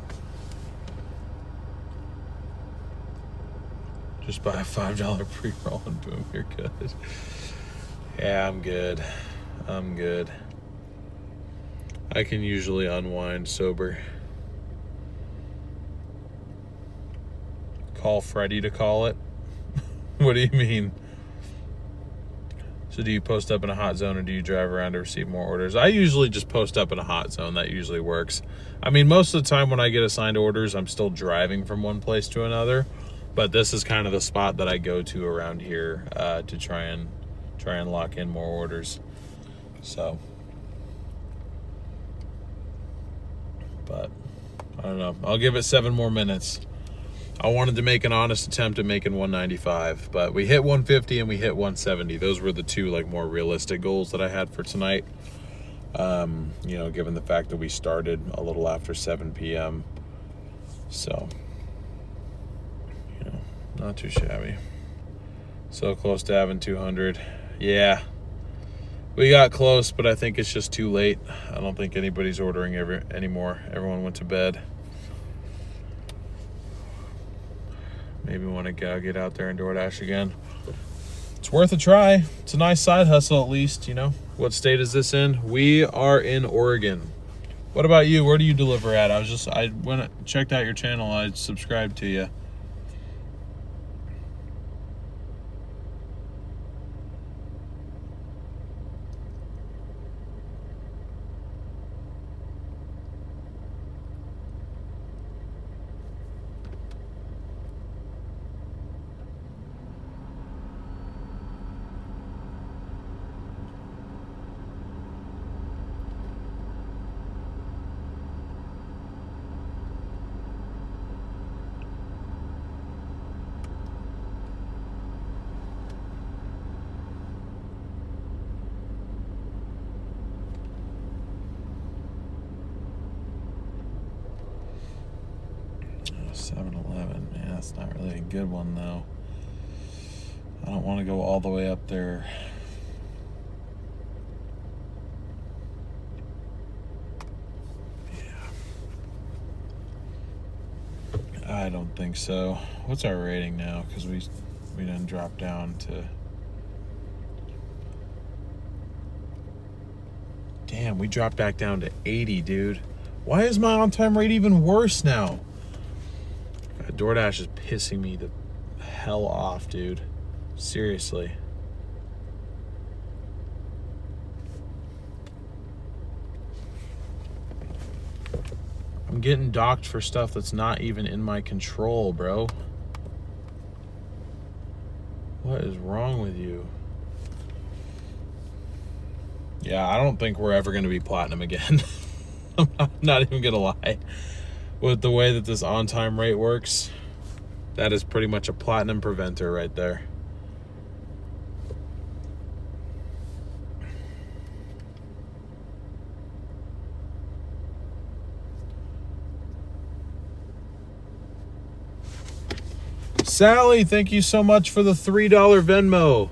just buy a $5 pre-roll and boom, you're good. Yeah, I'm good. I'm good. I can usually unwind sober. Call Freddie to call it? What do you mean? So do you post up in a hot zone, or do you drive around to receive more orders? I usually just post up in a hot zone. That usually works. I mean, most of the time when I get assigned orders, I'm still driving from one place to another. But this is kind of the spot that I go to around here to try and lock in more orders. So, but I don't know. I'll give it 7 more minutes. I wanted to make an honest attempt at making 195, but we hit 150 and we hit 170. Those were the two like more realistic goals that I had for tonight. You know, given the fact that we started a little after 7 p.m. So, you know, not too shabby. So close to having 200. Yeah, we got close, but I think it's just too late. I don't think anybody's ordering anymore. Everyone went to bed. Maybe want to get out there and Doordash again. It's worth a try. It's a nice side hustle, at least, you know. What state is this in? We are in Oregon. What about you? Where do you deliver at? I went checked out your channel. I subscribed to you. Yeah, that's not really a good one though. I don't want to go all the way up there. Yeah, I don't think so. What's our rating now? Because we didn't drop down to. Damn, we dropped back down to 80, dude. Why is my on-time rate even worse now? Doordash is pissing me the hell off, dude. Seriously. I'm getting docked for stuff that's not even in my control, bro. What is wrong with you? Yeah, I don't think we're ever going to be platinum again. I'm not even going to lie. With the way that this on-time rate works, that is pretty much a platinum preventer right there. Sally, thank you so much for the $3 Venmo.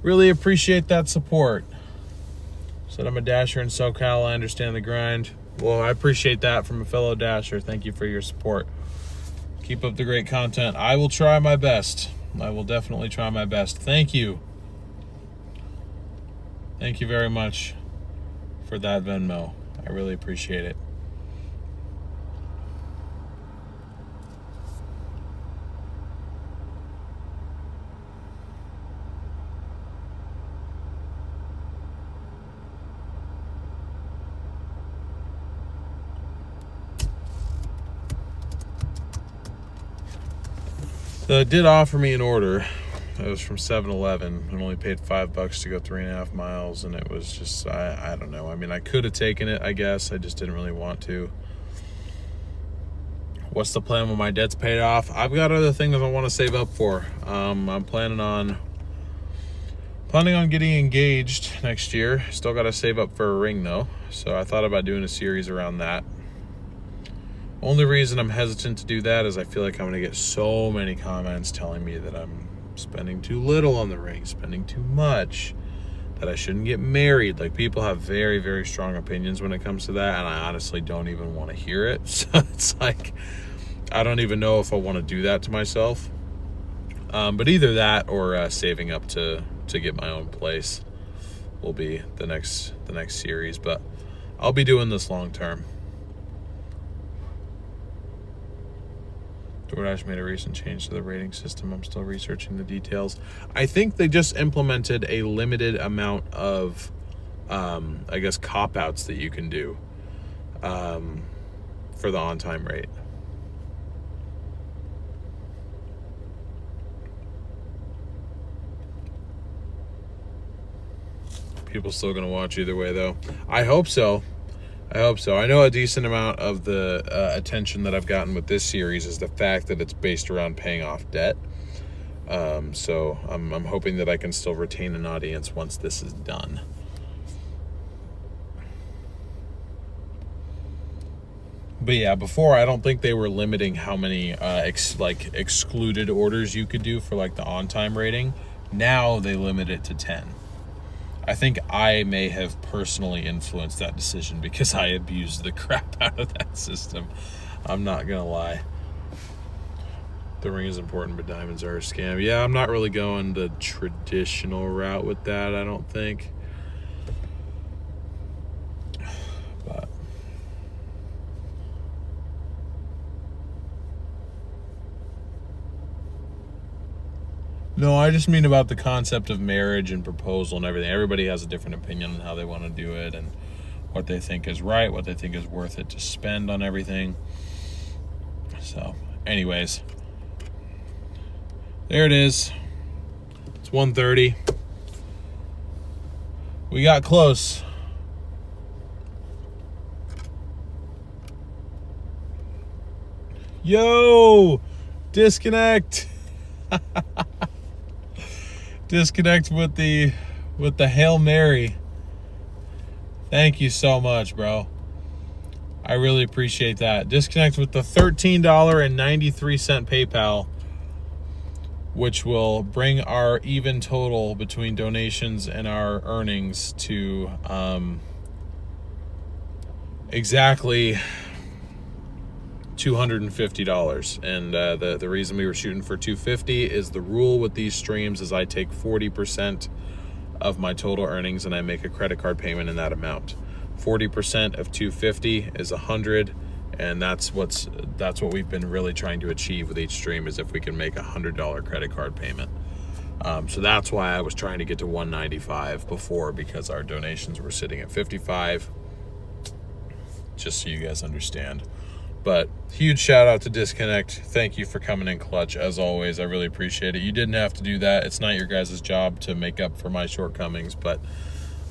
Really appreciate that support. Said I'm a dasher in SoCal. I understand the grind. Well, I appreciate that from a fellow dasher. Thank you for your support. Keep up the great content. I will try my best. I will definitely try my best. Thank you. Thank you very much for that Venmo. I really appreciate it. So it did offer me an order. It was from 7-Eleven. I only paid $5 to go 3.5 miles, and it was just, I don't know. I mean, I could have taken it, I guess. I just didn't really want to. What's the plan when my debt's paid off? I've got other things I want to save up for. I'm planning on getting engaged next year. Still got to save up for a ring, though. So I thought about doing a series around that. Only reason I'm hesitant to do that is I feel like I'm going to get so many comments telling me that I'm spending too little on the ring, spending too much, that I shouldn't get married. Like, people have very, very strong opinions when it comes to that, and I honestly don't even want to hear it. So it's like, I don't even know if I want to do that to myself. But either that or saving up to get my own place will be the next series. But I'll be doing this long term. Doordash made a recent change to the rating system. I'm still researching the details. I think they just implemented a limited amount of, I guess, cop-outs that you can do for the on-time rate. People still going to watch either way, though. I hope so. I know a decent amount of the attention that I've gotten with this series is the fact that it's based around paying off debt. So I'm hoping that I can still retain an audience once this is done. But yeah, before I don't think they were limiting how many excluded orders you could do for like the on-time rating. Now they limit it to 10. I think I may have personally influenced that decision because I abused the crap out of that system. I'm not gonna lie. The ring is important, but diamonds are a scam. Yeah, I'm not really going the traditional route with that, I don't think. But no, I just mean about the concept of marriage and proposal and everything. Everybody has a different opinion on how they want to do it and what they think is right, what they think is worth it to spend on everything. So, anyways, there it is. It's 1:30. We got close. Yo! Disconnect! Disconnect with the Hail Mary. Thank you so much, bro. I really appreciate that. Disconnect with the $13.93 PayPal, which will bring our even total between donations and our earnings to exactly $250. And the reason we were shooting for $250 is the rule with these streams is I take 40% of my total earnings and I make a credit card payment in that amount. 40% of $250 is $100, and that's what we've been really trying to achieve with each stream, is if we can make a $100 credit card payment. So that's why I was trying to get to $195 before, because our donations were sitting at $55, just so you guys understand. But huge shout out to Disconnect. Thank you for coming in clutch, as always. I really appreciate it. You didn't have to do that. It's not your guys' job to make up for my shortcomings, but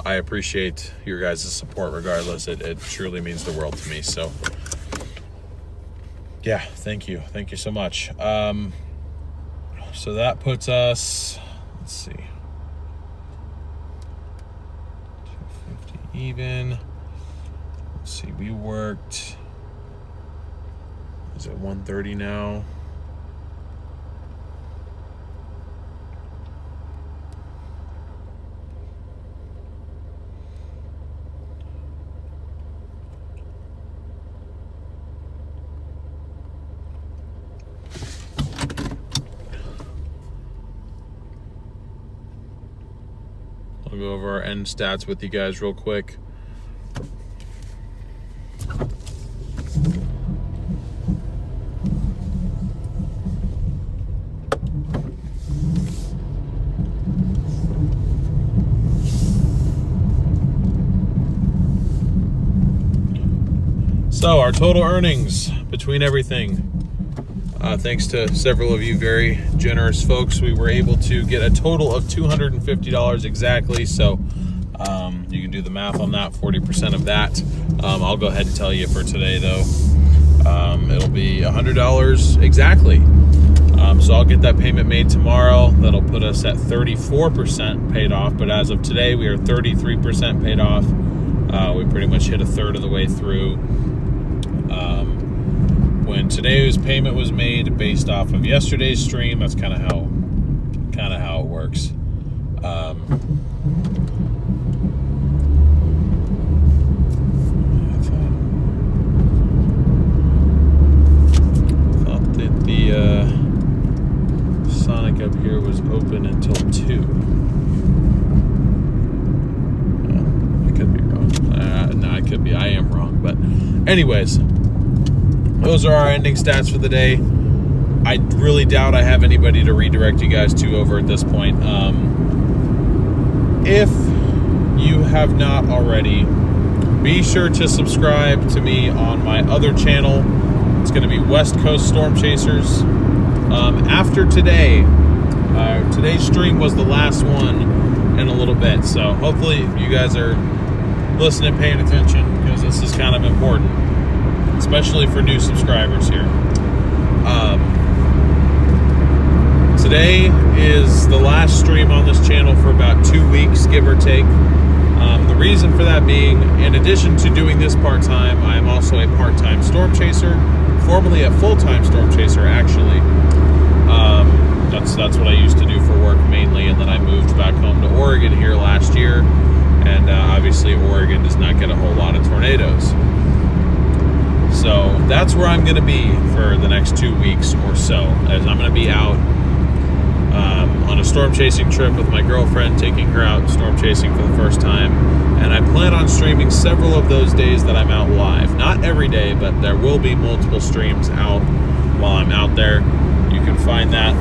I appreciate your guys' support regardless. It truly means the world to me. So yeah, thank you. Thank you so much. So that puts us, let's see, 250 even. Let's see, we worked, is it 130 now? I'll go over our end stats with you guys real quick. So our total earnings between everything, thanks to several of you very generous folks, we were able to get a total of $250 exactly. So you can do the math on that, 40% of that. I'll go ahead and tell you for today though, it'll be $100 exactly. So I'll get that payment made tomorrow. That'll put us at 34% paid off. But as of today, we are 33% paid off. We pretty much hit a third of the way through. When today's payment was made based off of yesterday's stream, that's kind of how it works. I thought that the Sonic up here was open until 2. I could be wrong. No, I could be. I am wrong. But anyways, those are our ending stats for the day. I really doubt I have anybody to redirect you guys to over at this point. If you have not already, be sure to subscribe to me on my other channel. It's going to be West Coast Storm Chasers. After today, today's stream was the last one in a little bit. So hopefully you guys are listening, paying attention, because this is kind of important, especially for new subscribers here. Today is the last stream on this channel for about 2 weeks, give or take. The reason for that being, in addition to doing this part-time, I am also a part-time storm chaser, formerly a full-time storm chaser, actually. That's what I used to do for work mainly, and then I moved back home to Oregon here last year, and obviously Oregon does not get a whole lot of tornadoes. So that's where I'm going to be for the next 2 weeks or so, as I'm going to be out on a storm chasing trip with my girlfriend, taking her out storm chasing for the first time. And I plan on streaming several of those days that I'm out live. Not every day, but there will be multiple streams out while I'm out there. You can find that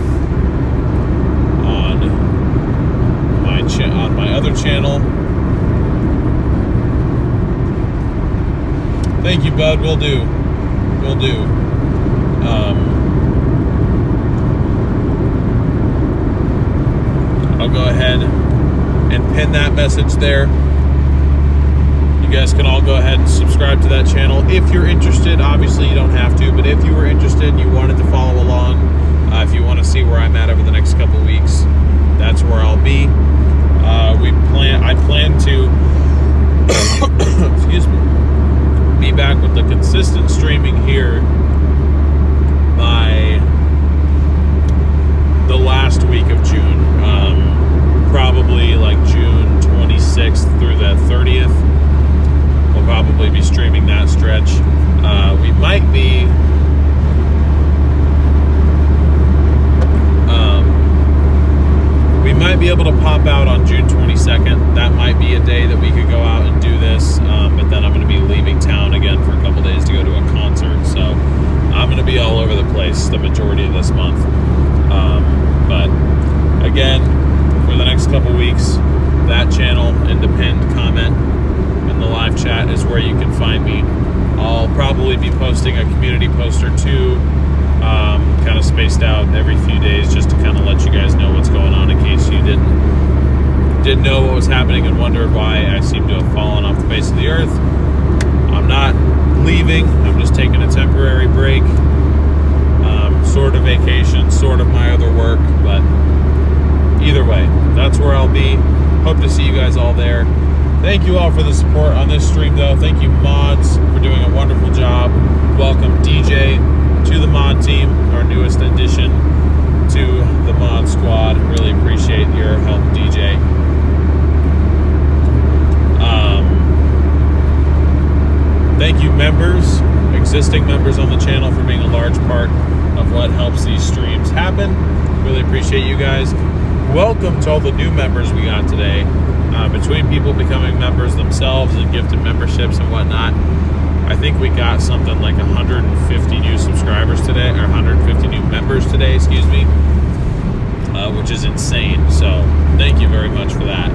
on my other channel. Thank you, bud. Will do. Will do. I'll go ahead and pin that message there. You guys can all go ahead and subscribe to that channel if you're interested. Obviously, you don't have to, but if you were interested and you wanted to follow along, if you want to see where I'm at over the next couple of weeks, that's where I'll be. I plan to excuse me, be back with the consistent streaming here by the last week of June, probably like June 26th through the 30th. We'll probably be streaming that stretch. We might be able to pop out on June 22nd. That might be a day that we could go out and do this, but then I'm going to be leaving town again for a couple days to go to a concert, so I'm going to be all over the place the majority of this month. But again, for the next couple weeks, that channel and the pinned comment in the live chat is where you can find me. I'll probably be posting a community post or two, kind of spaced out every few days, just to kind of let you guys know what's going on in case you didn't know what was happening and wondered why I seem to have fallen off the face of the earth. I'm not leaving. I'm just taking a temporary break. Sort of vacation, sort of my other work, but either way, that's where I'll be. Hope to see you guys all there. Thank you all for the support on this stream, though. Thank you, mods, for doing a wonderful job. Welcome, DJ, to the mod team, our newest addition to the mod squad. Really appreciate your help, DJ. Thank you, members, existing members on the channel, for being a large part of what helps these streams happen. Really appreciate you guys. Welcome to all the new members we got today. between people becoming members themselves and gifted memberships and whatnot, I think we got something like 150 new subscribers today, or 150 new members today, excuse me, which is insane. So thank you very much for that.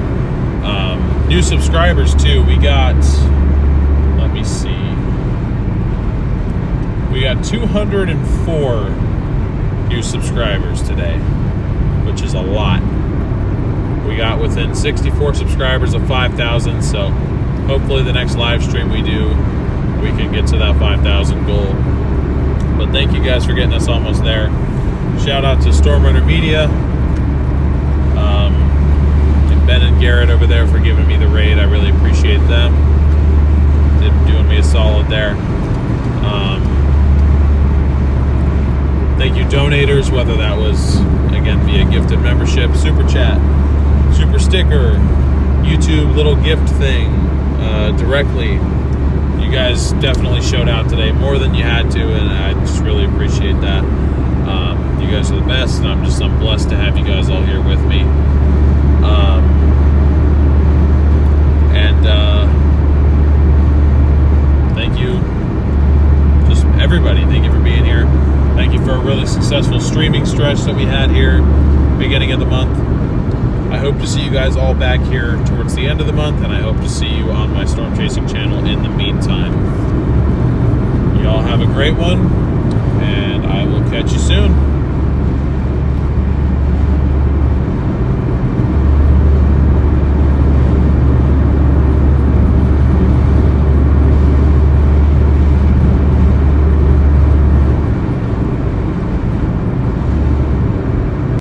New subscribers too. We got, let me see, we got 204 new subscribers today, which is a lot. We got within 64 subscribers of 5,000, so hopefully the next live stream we do, we can get to that 5,000 goal. But thank you guys for getting us almost there. Shout out to Stormrunner Media, and Ben and Garrett over there for giving me the raid. I really appreciate them. They're doing me a solid there. Thank you donators, whether that was, again, via gifted membership, super chat, super sticker, YouTube little gift thing, directly. You guys definitely showed out today, more than you had to, and I just really appreciate that. You guys are the best, and I'm blessed to have you guys all here with me. Thank you, just everybody. Thank you for being here. Thank you for a really successful streaming stretch that we had here beginning of the month. I hope to see you guys all back here towards the end of the month, and I hope to see you on my Storm Chasing channel in the meantime. You all have a great one, and I will catch you soon.